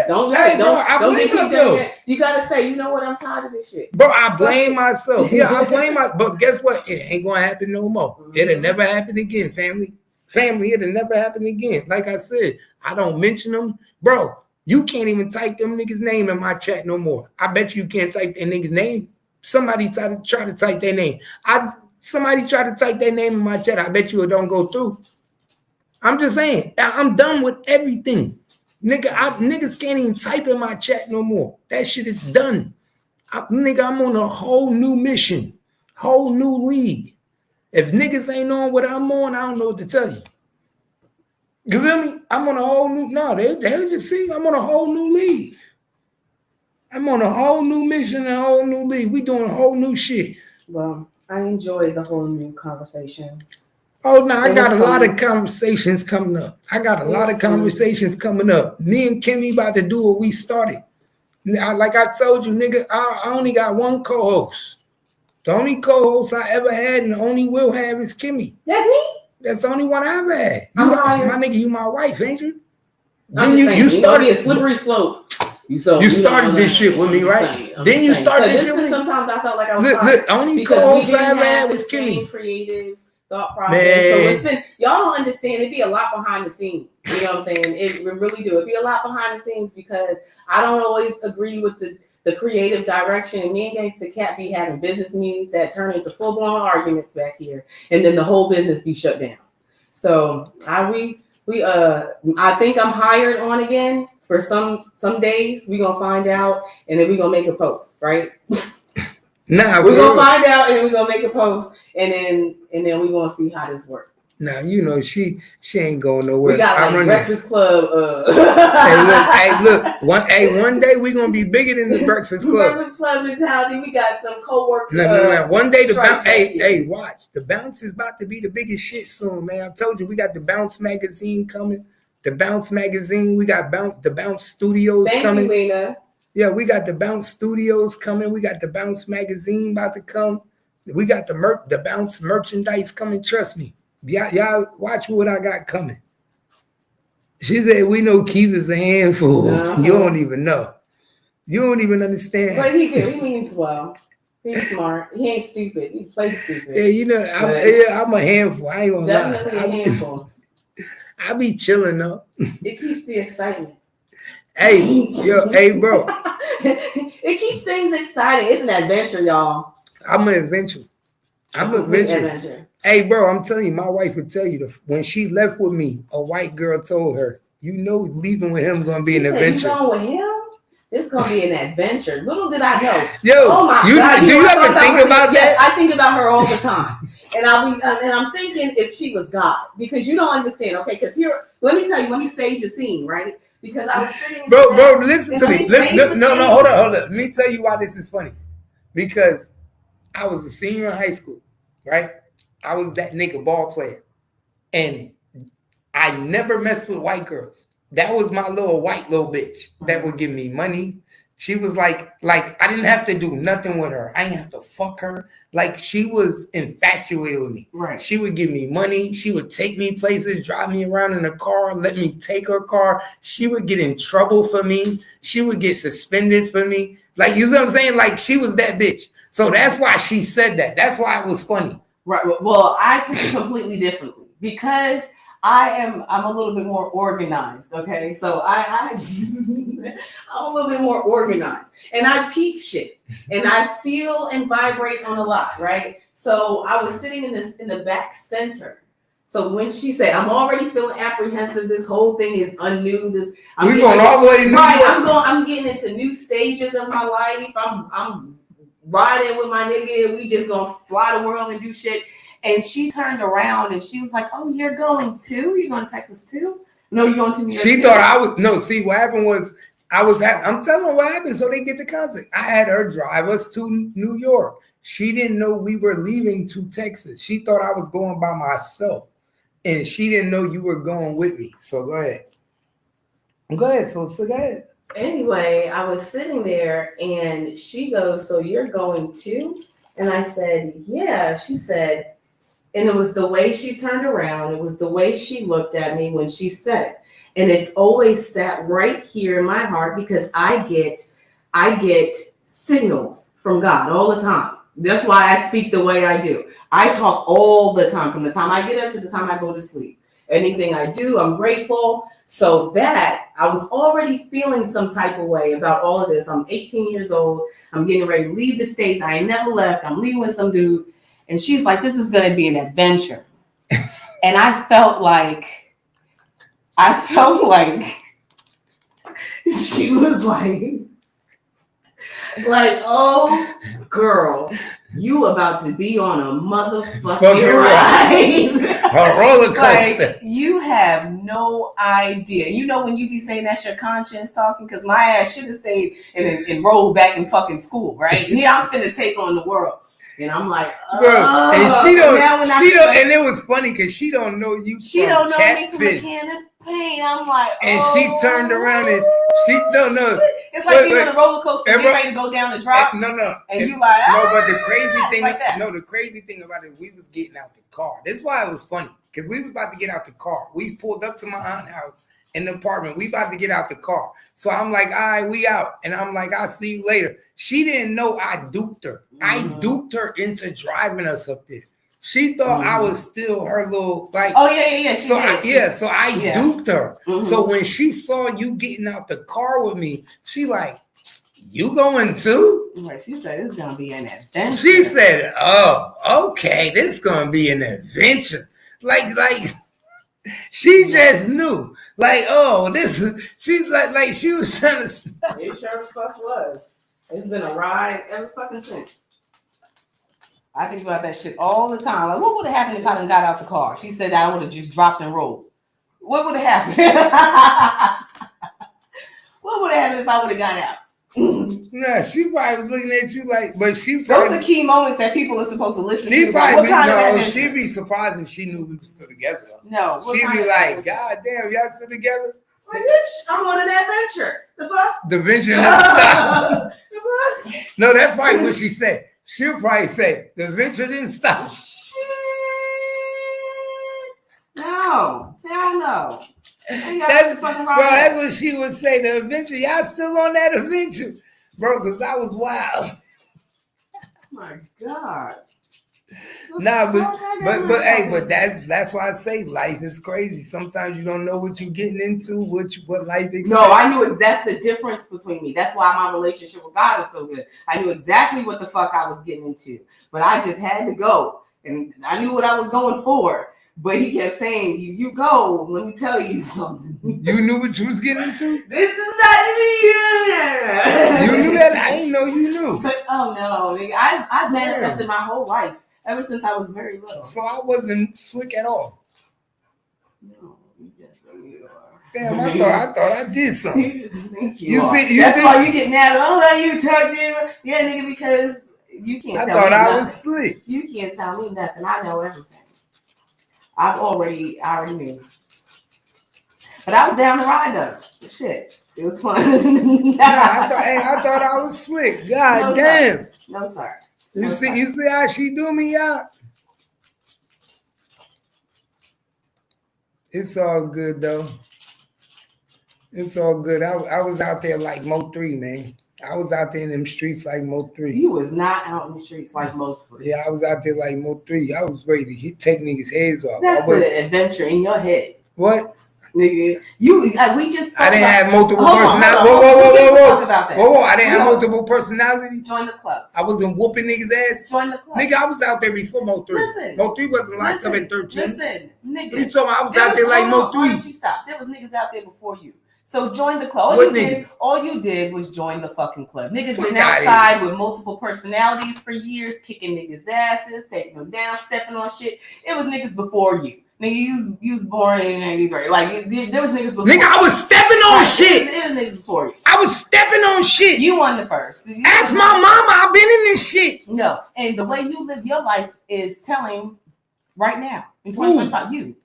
Don't blame myself. You gotta say, you know what? I'm tired of this shit, bro. I blame myself. I blame myself. But guess what? It ain't gonna happen no more. It'll never happen again, family. It'll never happen again. Like I said, I don't mention them, bro. You can't even type them niggas' name in my chat no more. I bet you can't type that nigga's name. Somebody try to type their name. Somebody try to type their name in my chat. I bet you it don't go through. I'm just saying. I'm done with everything. Niggas can't even type in my chat no more. That shit is done. Nigga, I'm on a whole new mission, whole new league. If niggas ain't on what I'm on, I don't know what to tell you. You feel me? I'm on a whole new, no, they'll just see, I'm on a whole new league. I'm on a whole new mission and a whole new league. We doing a whole new shit. Well, I enjoyed the whole new conversation. Oh, no, I got a lot of conversations coming up. Me and Kimmy about to do what we started. Like I told you, nigga, I only got one co-host. The only co-host I ever had and the only will have is Kimmy. That's me? That's the only one I ever had. My nigga, you my wife, ain't you? Then you started a slippery slope. You started this shit with me, right? Then you started this shit with me. Sometimes I felt like I was look, only co-host I ever had was Kimmy. Creative thought process. So it's been, y'all don't understand. It'd be a lot behind the scenes. You know what I'm saying? It really do. It'd be a lot behind the scenes because I don't always agree with the creative direction. Me and Gangsta Cat be having business meetings that turn into full-blown arguments back here, and then the whole business be shut down. So I think I'm hired on again for some days. We gonna find out, and then we gonna make a post, right? Nah, we're gonna find out, and then we're gonna make a post, and then we gonna see how this works. Now you know she ain't going nowhere. We got like Breakfast Club. One day we gonna be bigger than the Breakfast Club. Breakfast Club mentality. We got some co-workers. No. One day the bounce. Watch, the bounce is about to be the biggest shit soon, man. I told you we got the Bounce magazine coming. The Bounce magazine. We got the Bounce Studios coming. Thank you, Lena. Yeah, we got the Bounce Studios coming. We got the Bounce magazine about to come. We got the Bounce merchandise coming. Trust me. Y'all watch what I got coming. She said, we know Keith is a handful. Uh-huh. You don't even know. You don't even understand. But he do. He means well. He's smart. He ain't stupid. He plays stupid. Yeah, you know, I'm a handful. I ain't gonna definitely lie. Definitely a handful. I be chilling though. It keeps the excitement. Hey, bro. It keeps things exciting. It's an adventure, y'all. I'm an adventure. Hey, bro, I'm telling you, my wife would tell you when she left with me, a white girl told her, you know, leaving with him is gonna be an adventure. You going with him? It's gonna be an adventure. Little did I know. Yo, oh my God, do you ever think about that? Yes, I think about her all the time, and I'm thinking if she was God, because you don't understand. Okay, because here, let me stage the scene, right? Because I was sitting. Bro, listen to me. No, hold on. Let me tell you why this is funny. Because I was a senior in high school, right? I was that nigga ball player, and I never messed with white girls. That was my little bitch that would give me money. She was like I didn't have to do nothing with her. I didn't have to fuck her. Like she was infatuated with me. Right. She would give me money. She would take me places, drive me around in a car, let me take her car. She would get in trouble for me. She would get suspended for me. Like, you know what I'm saying? Like she was that bitch. So that's why she said that. That's why it was funny. Right. Well, I took it completely differently because I'm a little bit more organized. Okay. So I'm a little bit more organized and I peep shit and I feel and vibrate on a lot. Right. So I was sitting in the back center. So when she said, I'm already feeling apprehensive, this whole thing is unnew. We're going all the way to New York. I'm getting into new stages of my life. I'm riding with my nigga. We just gonna fly the world and do shit. And she turned around and she was like, "Oh, you're going too? You're going to Texas too? No, you're going to New York." She thought I was no. See, what happened was I'm telling her what happened so they get the concert. I had her drive us to New York. She didn't know we were leaving to Texas. She thought I was going by myself, and she didn't know you were going with me. So go ahead. Go ahead. So go ahead. Anyway, I was sitting there and she goes, "So you're going too?" And I said, "Yeah." She said. And it was the way she turned around. It was the way she looked at me when she said it. And it's always sat right here in my heart because I get signals from God all the time. That's why I speak the way I do. I talk all the time from the time I get up to the time I go to sleep. Anything I do, I'm grateful. So that I was already feeling some type of way about all of this. I'm 18 years old. I'm getting ready to leave the States. I ain't never left. I'm leaving with some dude. And she's like, this is going to be an adventure. And I felt like she was like, oh, girl, you about to be on a motherfucking ride. A roller coaster. Like, you have no idea. You know when you be saying that's your conscience talking? Because my ass should have stayed and rolled back in fucking school, right? Here I'm finna take on the world. And I'm like, oh. Bro, and she don't, and it was funny because she don't know you. She don't know me from a can of paint. I'm like, and she turned around and she no. It's like being on a roller coaster, getting ready to go down the drop. No. And you like, no, but the crazy thing, like that. no, the crazy thing about it, we was getting out the car. That's why it was funny because we was about to get out the car. We pulled up to my aunt's house in the apartment. We about to get out the car. So I'm like, all right, we out. And I'm like, I'll see you later. She didn't know I duped her. I duped her into driving us up there. She thought I was still her little like. Oh yeah. So I duped her. So when she saw you getting out the car with me, she like, you going too? Right. She said it's gonna be an adventure. She said, oh, okay, this gonna be an adventure. Like she just knew. Like, oh, this. She's like she was trying to. It sure fuck was. It's been a ride ever fucking since. I think about that shit all the time. Like, what would have happened if I done got out the car? She said I would have just dropped and rolled. What would have happened? What would have happened if I would have got out? Nah, she probably was looking at you like, but she probably. Those are key moments that people are supposed to listen to. She probably she'd be surprised if she knew we were still together. No. She'd be like, God damn, y'all still together? Like, bitch, I'm on an adventure. The fuck? The venture never stopped. The fuck? No, that's probably what she said. She'll probably say, the venture didn't stop. Shit. No. Hell no. That's what she would say. The adventure, y'all still on that adventure, bro? Because I was wild. Oh my God. Nah, but hey, but that's why I say life is crazy. Sometimes you don't know what you're getting into, what life expects. No, I knew that's the difference between me. That's why my relationship with God is so good. I knew exactly what the fuck I was getting into, but I just had to go, and I knew what I was going for. But he kept saying, "You go. Let me tell you something." You knew what you was getting into. This is not me. You knew that. I didn't know you knew. But oh no, nigga, I've manifested my whole life ever since I was very little. So I wasn't slick at all. No, you just know you are. Damn, I thought I did something. You just think That's why you get mad. I don't let you talk to you. Yeah, nigga, because you can't. I tell thought me I nothing. was slick. You can't tell me nothing. I know everything. I already knew. But I was down the ride though. Shit, it was fun. I thought I was slick. God No, damn. Sir. No, sir. You see how she do me out? It's all good though. It's all good. I was out there like Mo3, man. I was out there in them streets like Mo3. You was not out in the streets like Mo3. Yeah, I was out there like Mo3. I was ready to take niggas' heads off. That's the adventure in your head. What? Nigga, we just. I didn't have multiple personalities. Whoa! I didn't have multiple personalities. Join the club. I wasn't whooping niggas' ass. Join the club. Nigga, I was out there before Mo3. Listen. Mo3 wasn't locked up at 13. Listen, nigga. You talking about I was out there like Mo3? Why don't you stop? There was niggas out there before you. So join the club. All you did was join the fucking club. Niggas been outside with multiple personalities for years, kicking niggas' asses, taking them down, stepping on shit. It was niggas before you. Nigga, you was born in 93. Like, there was niggas before. Nigga, I was stepping on shit. It was niggas before you. I was stepping on shit. You won the first. Ask my mama. I've been in this shit. No. And the way you live your life is telling right now. In 2025, you.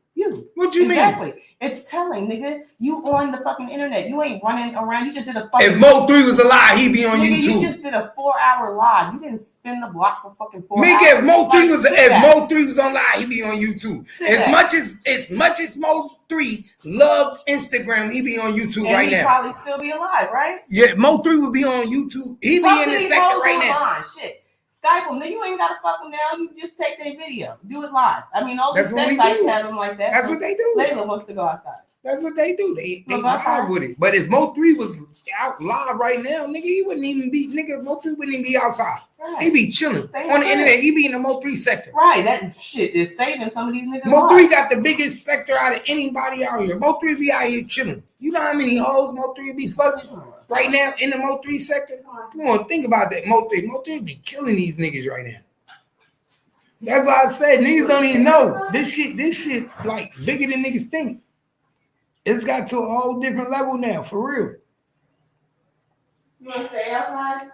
What you mean? Exactly. It's telling, nigga. You on the fucking internet. You ain't running around. You just did a fucking. If Mo3 was alive, he'd be on YouTube. You just did a 4-hour live. You didn't spin the block for fucking 4 hours. Nigga, if Mo3 was on live, he'd be on YouTube. As much as Mo3 loved Instagram, he'd be on YouTube right now. He'd probably still be alive, right? Yeah, Mo3 would be on YouTube. He'd be in the sector right now. Shit. Skype them. Then you ain't gotta fuck them now. You just take their video, do it live. I mean, all That's these what sex we sites do. have them like that. That's so what they do. Layla wants to go outside. That's what they do. They Look, vibe outside. with it. But if Mo3 was out live right now, nigga, he wouldn't even be, nigga, Mo3 wouldn't even be outside. Right. He be chilling Stay on the in internet. He be in the Mo3 sector. Right, that shit is saving some of these niggas. Mo3 got the biggest sector out of anybody out here. Mo3 be out here chilling. You know how many hoes Mo3 be fucking right now in the Mo3 sector? Come on, think about that. Mo3 be killing these niggas right now. That's why I said niggas don't even know. This shit like bigger than niggas think. It's got to a whole different level now, for real. You want to stay outside?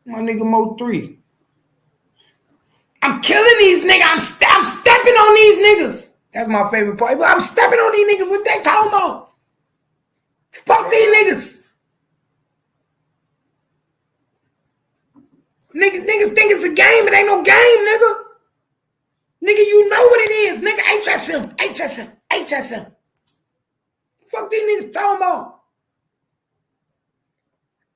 My nigga Mo3. I'm killing these niggas. I'm stepping on these niggas. That's my favorite part. But I'm stepping on these niggas. What they talking about? Fuck these niggas. Niggas think it's a game. It ain't no game, nigga. Nigga, you know what it is. Nigga, HSM. Fuck these niggas talking about.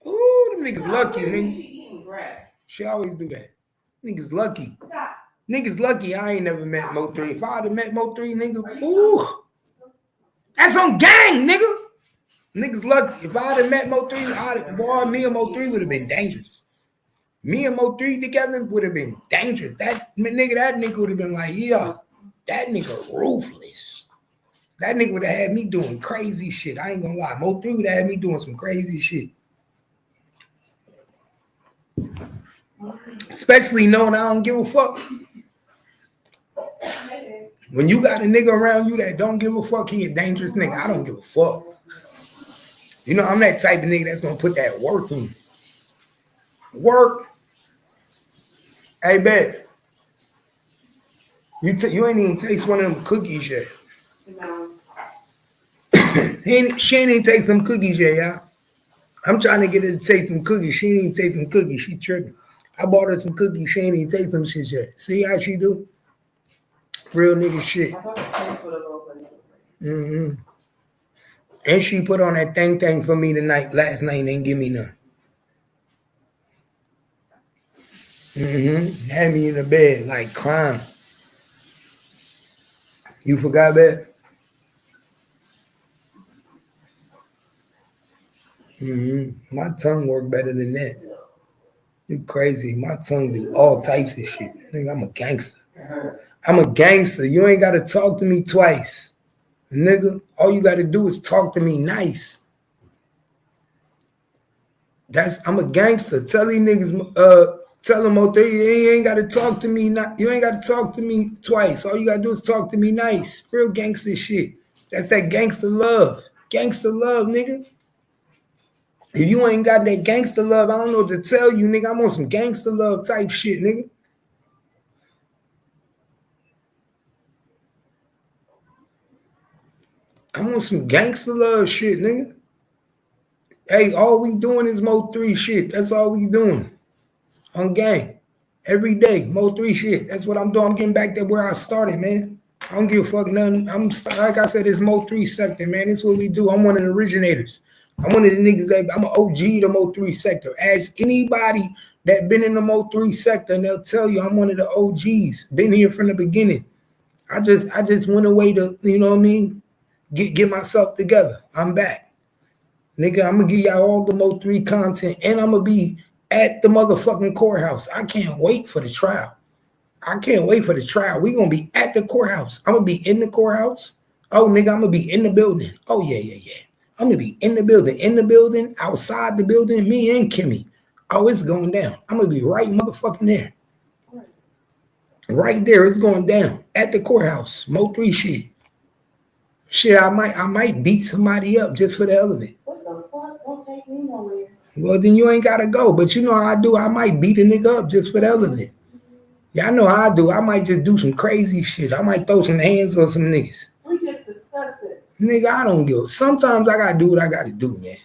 Ooh, them niggas lucky, nigga. She eating grass. She always do that. Niggas lucky. Stop. Niggas lucky I ain't never met Mo3. If I would have met Mo3, nigga, ooh. That's on gang, nigga. Niggas lucky. If I would have met Mo3, boy, me and Mo3 would have been dangerous. Me and Mo3 together would have been dangerous. That nigga would have been like, yeah, that nigga ruthless. That nigga would have had me doing crazy shit. I ain't gonna lie. Mo3 would have had me doing some crazy shit. Especially knowing I don't give a fuck. When you got a nigga around you that don't give a fuck, he a dangerous nigga. I don't give a fuck. You know, I'm that type of nigga that's gonna put that work in. Work. Hey, bet. You ain't even taste one of them cookies yet. No. She ain't even taste some cookies yet, y'all. I'm trying to get her to taste some cookies. She ain't even taste some cookies. She tripping. I bought her some cookies. She ain't even taste some shit yet. See how she do? Real nigga shit. Mm-hmm. And she put on that thing for me last night and didn't give me none. Mm-hmm. Had me in the bed like crying. You forgot that? Mm-hmm. My tongue work better than that. You crazy. My tongue do all types of shit. Nigga, I'm a gangster. I'm a gangster. You ain't got to talk to me twice. Nigga, all you got to do is talk to me nice. I'm a gangster. Tell these niggas, tell them, you ain't got to talk to me. You ain't got to talk to me twice. All you got to do is talk to me nice. Real gangster shit. That's that gangster love. Gangster love, nigga. If you ain't got that gangster love, I don't know what to tell you, nigga. I'm on some gangster love type shit, nigga. I'm on some gangster love shit, nigga. Hey, all we doing is Mo3 shit. That's all we doing. On gang. Every day, Mo3 shit. That's what I'm doing. I'm getting back to where I started, man. I don't give a fuck nothing. Like I said, it's Mo3 sector, man. It's what we do. I'm one of the originators. I'm one of the niggas I'm an OG to Mo3 sector. Ask anybody that been in the Mo3 sector, and they'll tell you I'm one of the OGs. Been here from the beginning. I just went away to, you know what I mean? Get myself together. I'm back. Nigga, I'm gonna give y'all all the Mo3 content, and I'm gonna be at the motherfucking courthouse. I can't wait for the trial. We gonna be at the courthouse. I'm gonna be in the courthouse. Oh, nigga, I'm gonna be in the building. Oh, yeah. I'm gonna be in the building, outside the building, me and Kimmy. Oh, it's going down. I'm gonna be right motherfucking there. Right there, it's going down. At the courthouse. Mo3 shit. Shit, I might beat somebody up just for the hell of it. What the fuck? Don't take me nowhere. Well, then you ain't gotta go. But you know how I do. I might beat a nigga up just for the hell of it. Yeah, I know how I do. I might just do some crazy shit. I might throw some hands on some niggas. We just discussed it. Nigga, I don't give. Sometimes I gotta do what I gotta do, man.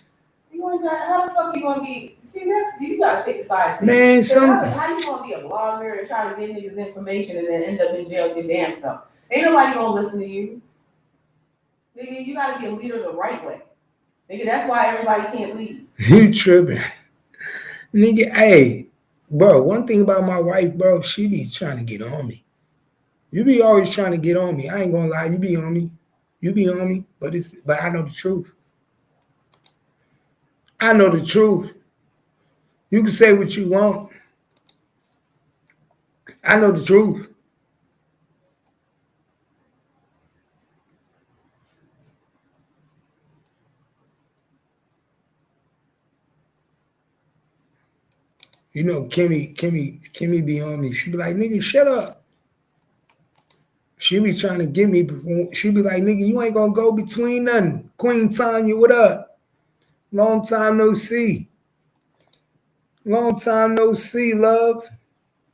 You ain't got. How the fuck you gonna be? See, you gotta pick sides. Man, how you gonna be a blogger and try to get niggas information and then end up in jail your damn self? Ain't nobody gonna listen to you. Nigga, you gotta be a leader the right way. Nigga, that's why everybody can't lead. You tripping. Nigga, hey, Bro, one thing about my wife, bro, she be trying to get on me. You be always trying to get on me. I ain't gonna lie, you be on me. You be on me, but I know the truth. I know the truth. You can say what you want. I know the truth. You know, Kimmy be on me. She be like, nigga, shut up. She be trying to get me. She be like, nigga, you ain't gonna go between nothing. Queen Tanya, what up? Long time no see. Long time no see, love.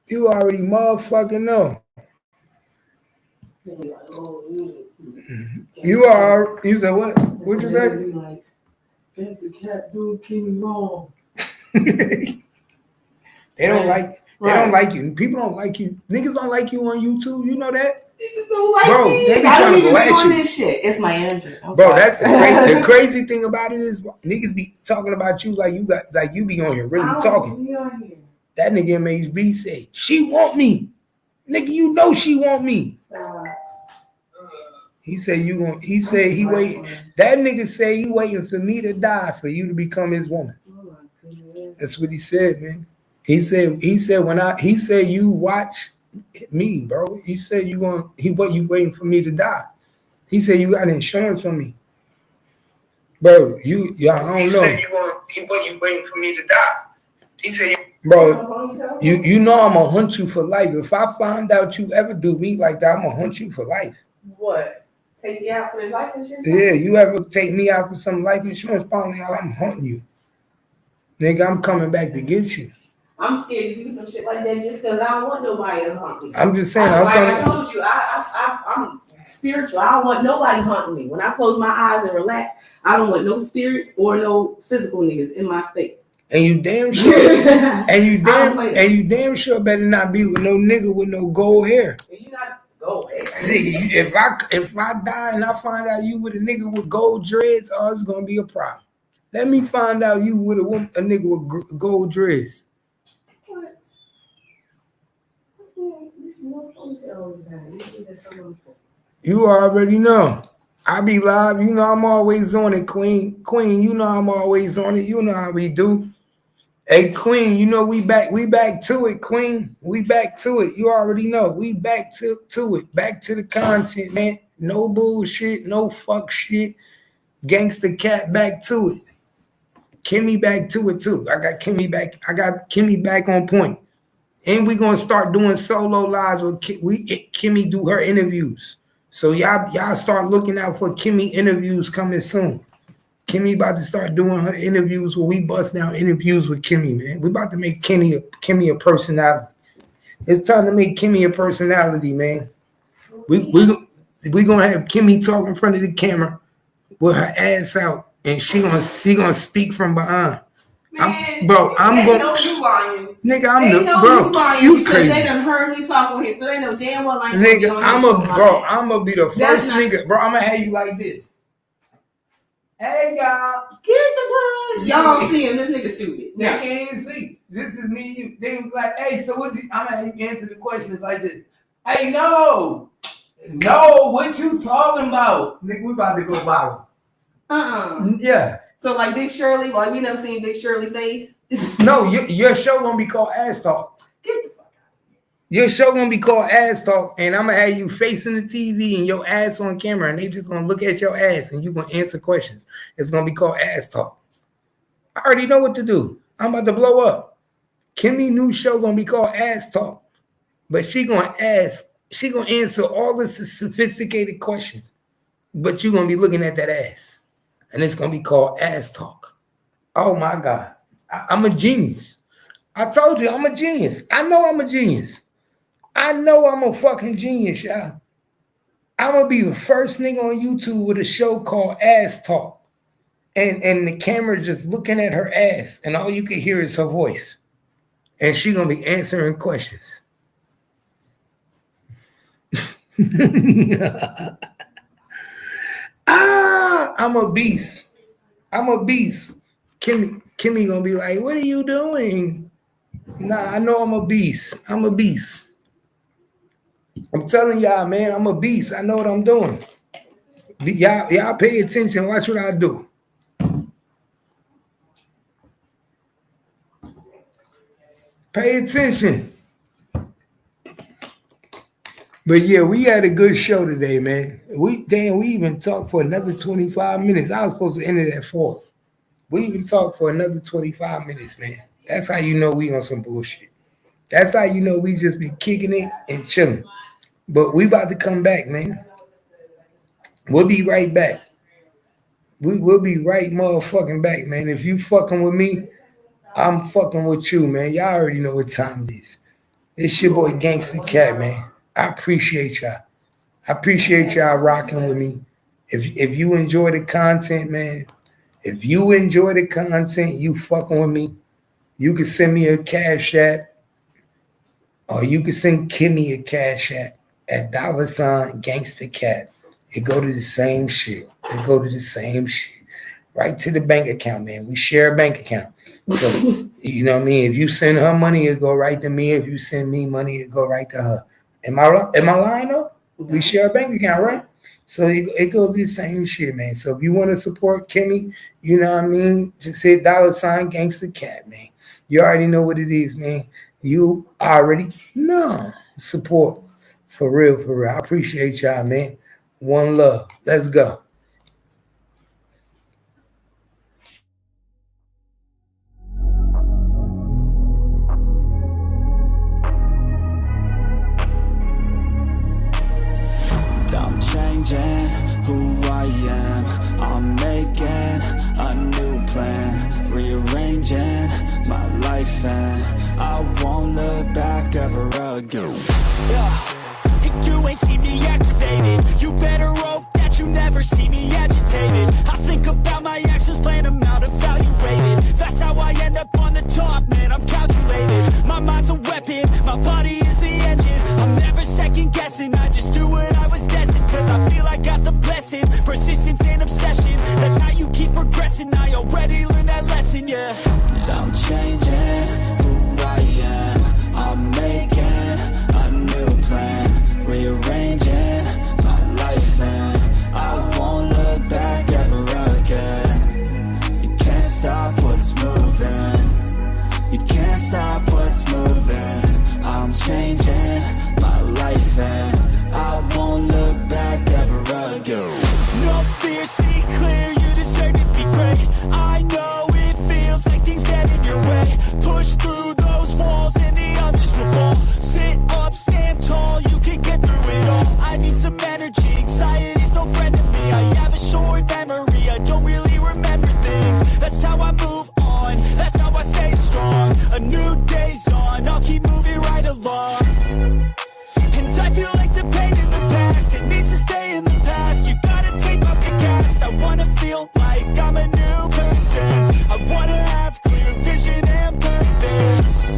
You already motherfucking know. You are. You said what? What'd you say? Like, that's the cat dude, Kimmy wrong. They don't like. They don't like you. People don't like you. Niggas don't like you on YouTube. You know that? Niggas don't like Bro, me. they be I trying don't to even go be at on you. this shit. It's my energy. Bro, that's the crazy thing about it is niggas be talking about you like you be on here really talking. Here. That nigga Mo3 say, she want me. Nigga, you know she want me. He said he said he wait. That nigga say he waiting for me to die for you to become his woman. That's what he said, man. He said you watch me, bro. He said you waiting for me to die. He said you got insurance on me. Bro, I don't know. He said you waiting for me to die. He said bro, you know I'm gonna hunt you for life. If I find out you ever do me like that, I'm gonna hunt you for life. What? Take you out for the life insurance? Yeah, you ever take me out for some life insurance policy, I'm hunting you. Nigga, I'm coming back to get you. I'm scared to do some shit like that just because I don't want nobody to hunt me. I'm just saying, I told you, I'm spiritual. I don't want nobody hunting me. When I close my eyes and relax, I don't want no spirits or no physical niggas in my space. And you damn sure, and you damn sure better not be with no nigga with no gold hair. You not gold hair. Nigga, if I die and I find out you with a nigga with gold dreads, oh, it's gonna be a problem. Let me find out you with a nigga with gold dreads. What? There's no ponytail. You already know. I be live. You know I'm always on it, Queen. Queen, you know I'm always on it. You know how we do. Hey, Queen, you know we back to it, Queen. We back to it. You already know. We back to it. Back to the content, man. No bullshit, no fuck shit. Gangsta Cat back to it. Kimmy back to it too. I got Kimmy back on point. And we gonna start doing solo lives with Kimmy do her interviews. So y'all start looking out for Kimmy interviews coming soon. Kimmy about to start doing her interviews where we bust down interviews with Kimmy, man. We about to make Kimmy a personality. It's time to make Kimmy a personality, man. We gonna have Kimmy talk in front of the camera with her ass out, and she gonna speak from behind. Man, I'm gonna know you lying. Nigga, you crazy. They done heard me talk on here, so they know damn well I ain't nigga, I'm gonna be the first nigga, bro. I'm gonna have you like this. Hey y'all, get the fuck. Y'all don't see him. This nigga stupid. They can't even see. This is me and you. They was like, hey, so what? I'm gonna have you answer the questions like this. Hey, no, what you talking about? Nigga, we about to go viral. Yeah. So like Big Shirley, like we never seen Big Shirley face. No, your show gonna be called Ass Talk. Get the fuck out. Your show gonna be called Ass Talk, and I'm gonna have you facing the TV and your ass on camera, and they just gonna look at your ass and you gonna answer questions. It's gonna be called Ass Talk. I already know what to do. I'm about to blow up. Kimmy new show gonna be called Ass Talk, but she gonna answer all the sophisticated questions, but you gonna be looking at that ass, and it's gonna be called Ass Talk. Oh my God, I'm a genius. I told you I'm a genius. I know I'm a genius. I know I'm a fucking genius, y'all. I'm gonna be the first nigga on YouTube with a show called Ass Talk. And the camera just looking at her ass, and all you can hear is her voice. And she gonna be answering questions. I'm a beast. Kimmy gonna be like, what are you doing? Nah, I know I'm a beast. I'm a beast. I'm telling y'all, man, I'm a beast. I know what I'm doing. Y'all pay attention. Watch what I do. Pay attention. But yeah, we had a good show today, man. We even talked for another 25 minutes. I was supposed to end it at 4. We even talked for another 25 minutes, man. That's how you know we on some bullshit. That's how you know we just be kicking it and chilling. But we about to come back, man. We'll be right back. We will be right motherfucking back, man. If you fucking with me, I'm fucking with you, man. Y'all already know what time it is. It's your boy Gangsta Cat, man. I appreciate y'all. I appreciate y'all rocking with me. If you enjoy the content, man, if you enjoy the content, you fucking with me, you can send me a cash app, or you can send Kimmy a cash app at $ Gangsta Cat. It go to the same shit. It go to the same shit. Right to the bank account, man. We share a bank account. So, you know what I mean? If you send her money, it go right to me. If you send me money, it go right to her. Am I lying though? We share a bank account, right? So it goes to the same shit, man. So if you want to support Kimmy, you know what I mean? Just hit $ Gangsta Cat, man. You already know what it is, man. You already know. Support. For real, for real. I appreciate y'all, man. One love. Let's go. I'm changing who I am. I'm making a new plan, rearranging my life, and I won't look back ever again. Yeah. You ain't see me activated. You better hope that you never see me agitated. I think about my actions, plan them out, evaluated. That's how I end up on the top, man, I'm calculated. My mind's a weapon, my body is the engine. I'm never second guessing, I just do what I was destined. Cause I feel I got the blessing, persistence and obsession. That's how you keep progressing, I already learned that lesson, yeah. I'm changing who I am. I'm making a new plan, rearranging my life, and I won't look back ever again. You can't stop what's moving. You can't stop what's moving. I'm changing my life, and I won't look back ever again. No fear, see clear, you deserve to be great. I know it feels like things get in your way. Push through those walls and the others will fall. Sit up, stand tall, you can get through it all. I need some energy, anxiety's no friend to me. I have a short memory, I don't really remember things. That's how I move on, that's how I stay strong. A new day's on, I'll keep moving right along. And I feel like the pain in the past, it needs to stay in the past. You gotta take off the cast. I wanna feel like I'm a new person. I wanna have clear vision and purpose.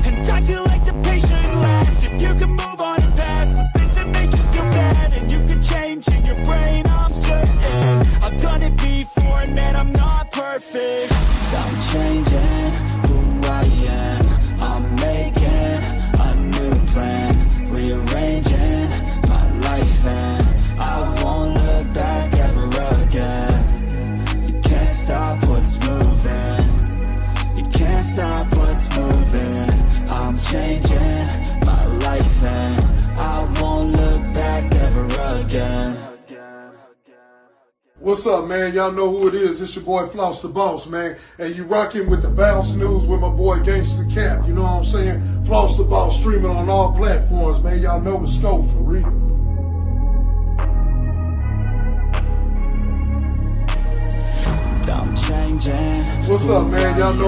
And I feel like the pain shouldn't last. If you can move on and past the things that make you feel bad, and you can change in your brain, I'm certain. I've done it before, and man, I'm not perfect. I'm changing who I am. I'm making a new plan, rearranging my life, and I won't look back ever again. You can't stop what's moving. You can't stop what's moving. I'm changing my life, and I won't look back ever again. What's up, man? Y'all know who it is. It's your boy Floss the Boss, man. And you rocking with the Bounce News with my boy Gangsta Cap. You know what I'm saying? Floss the Boss streaming on all platforms, man. Y'all know it's scope for real. I'm changing. What's up, man? Y'all know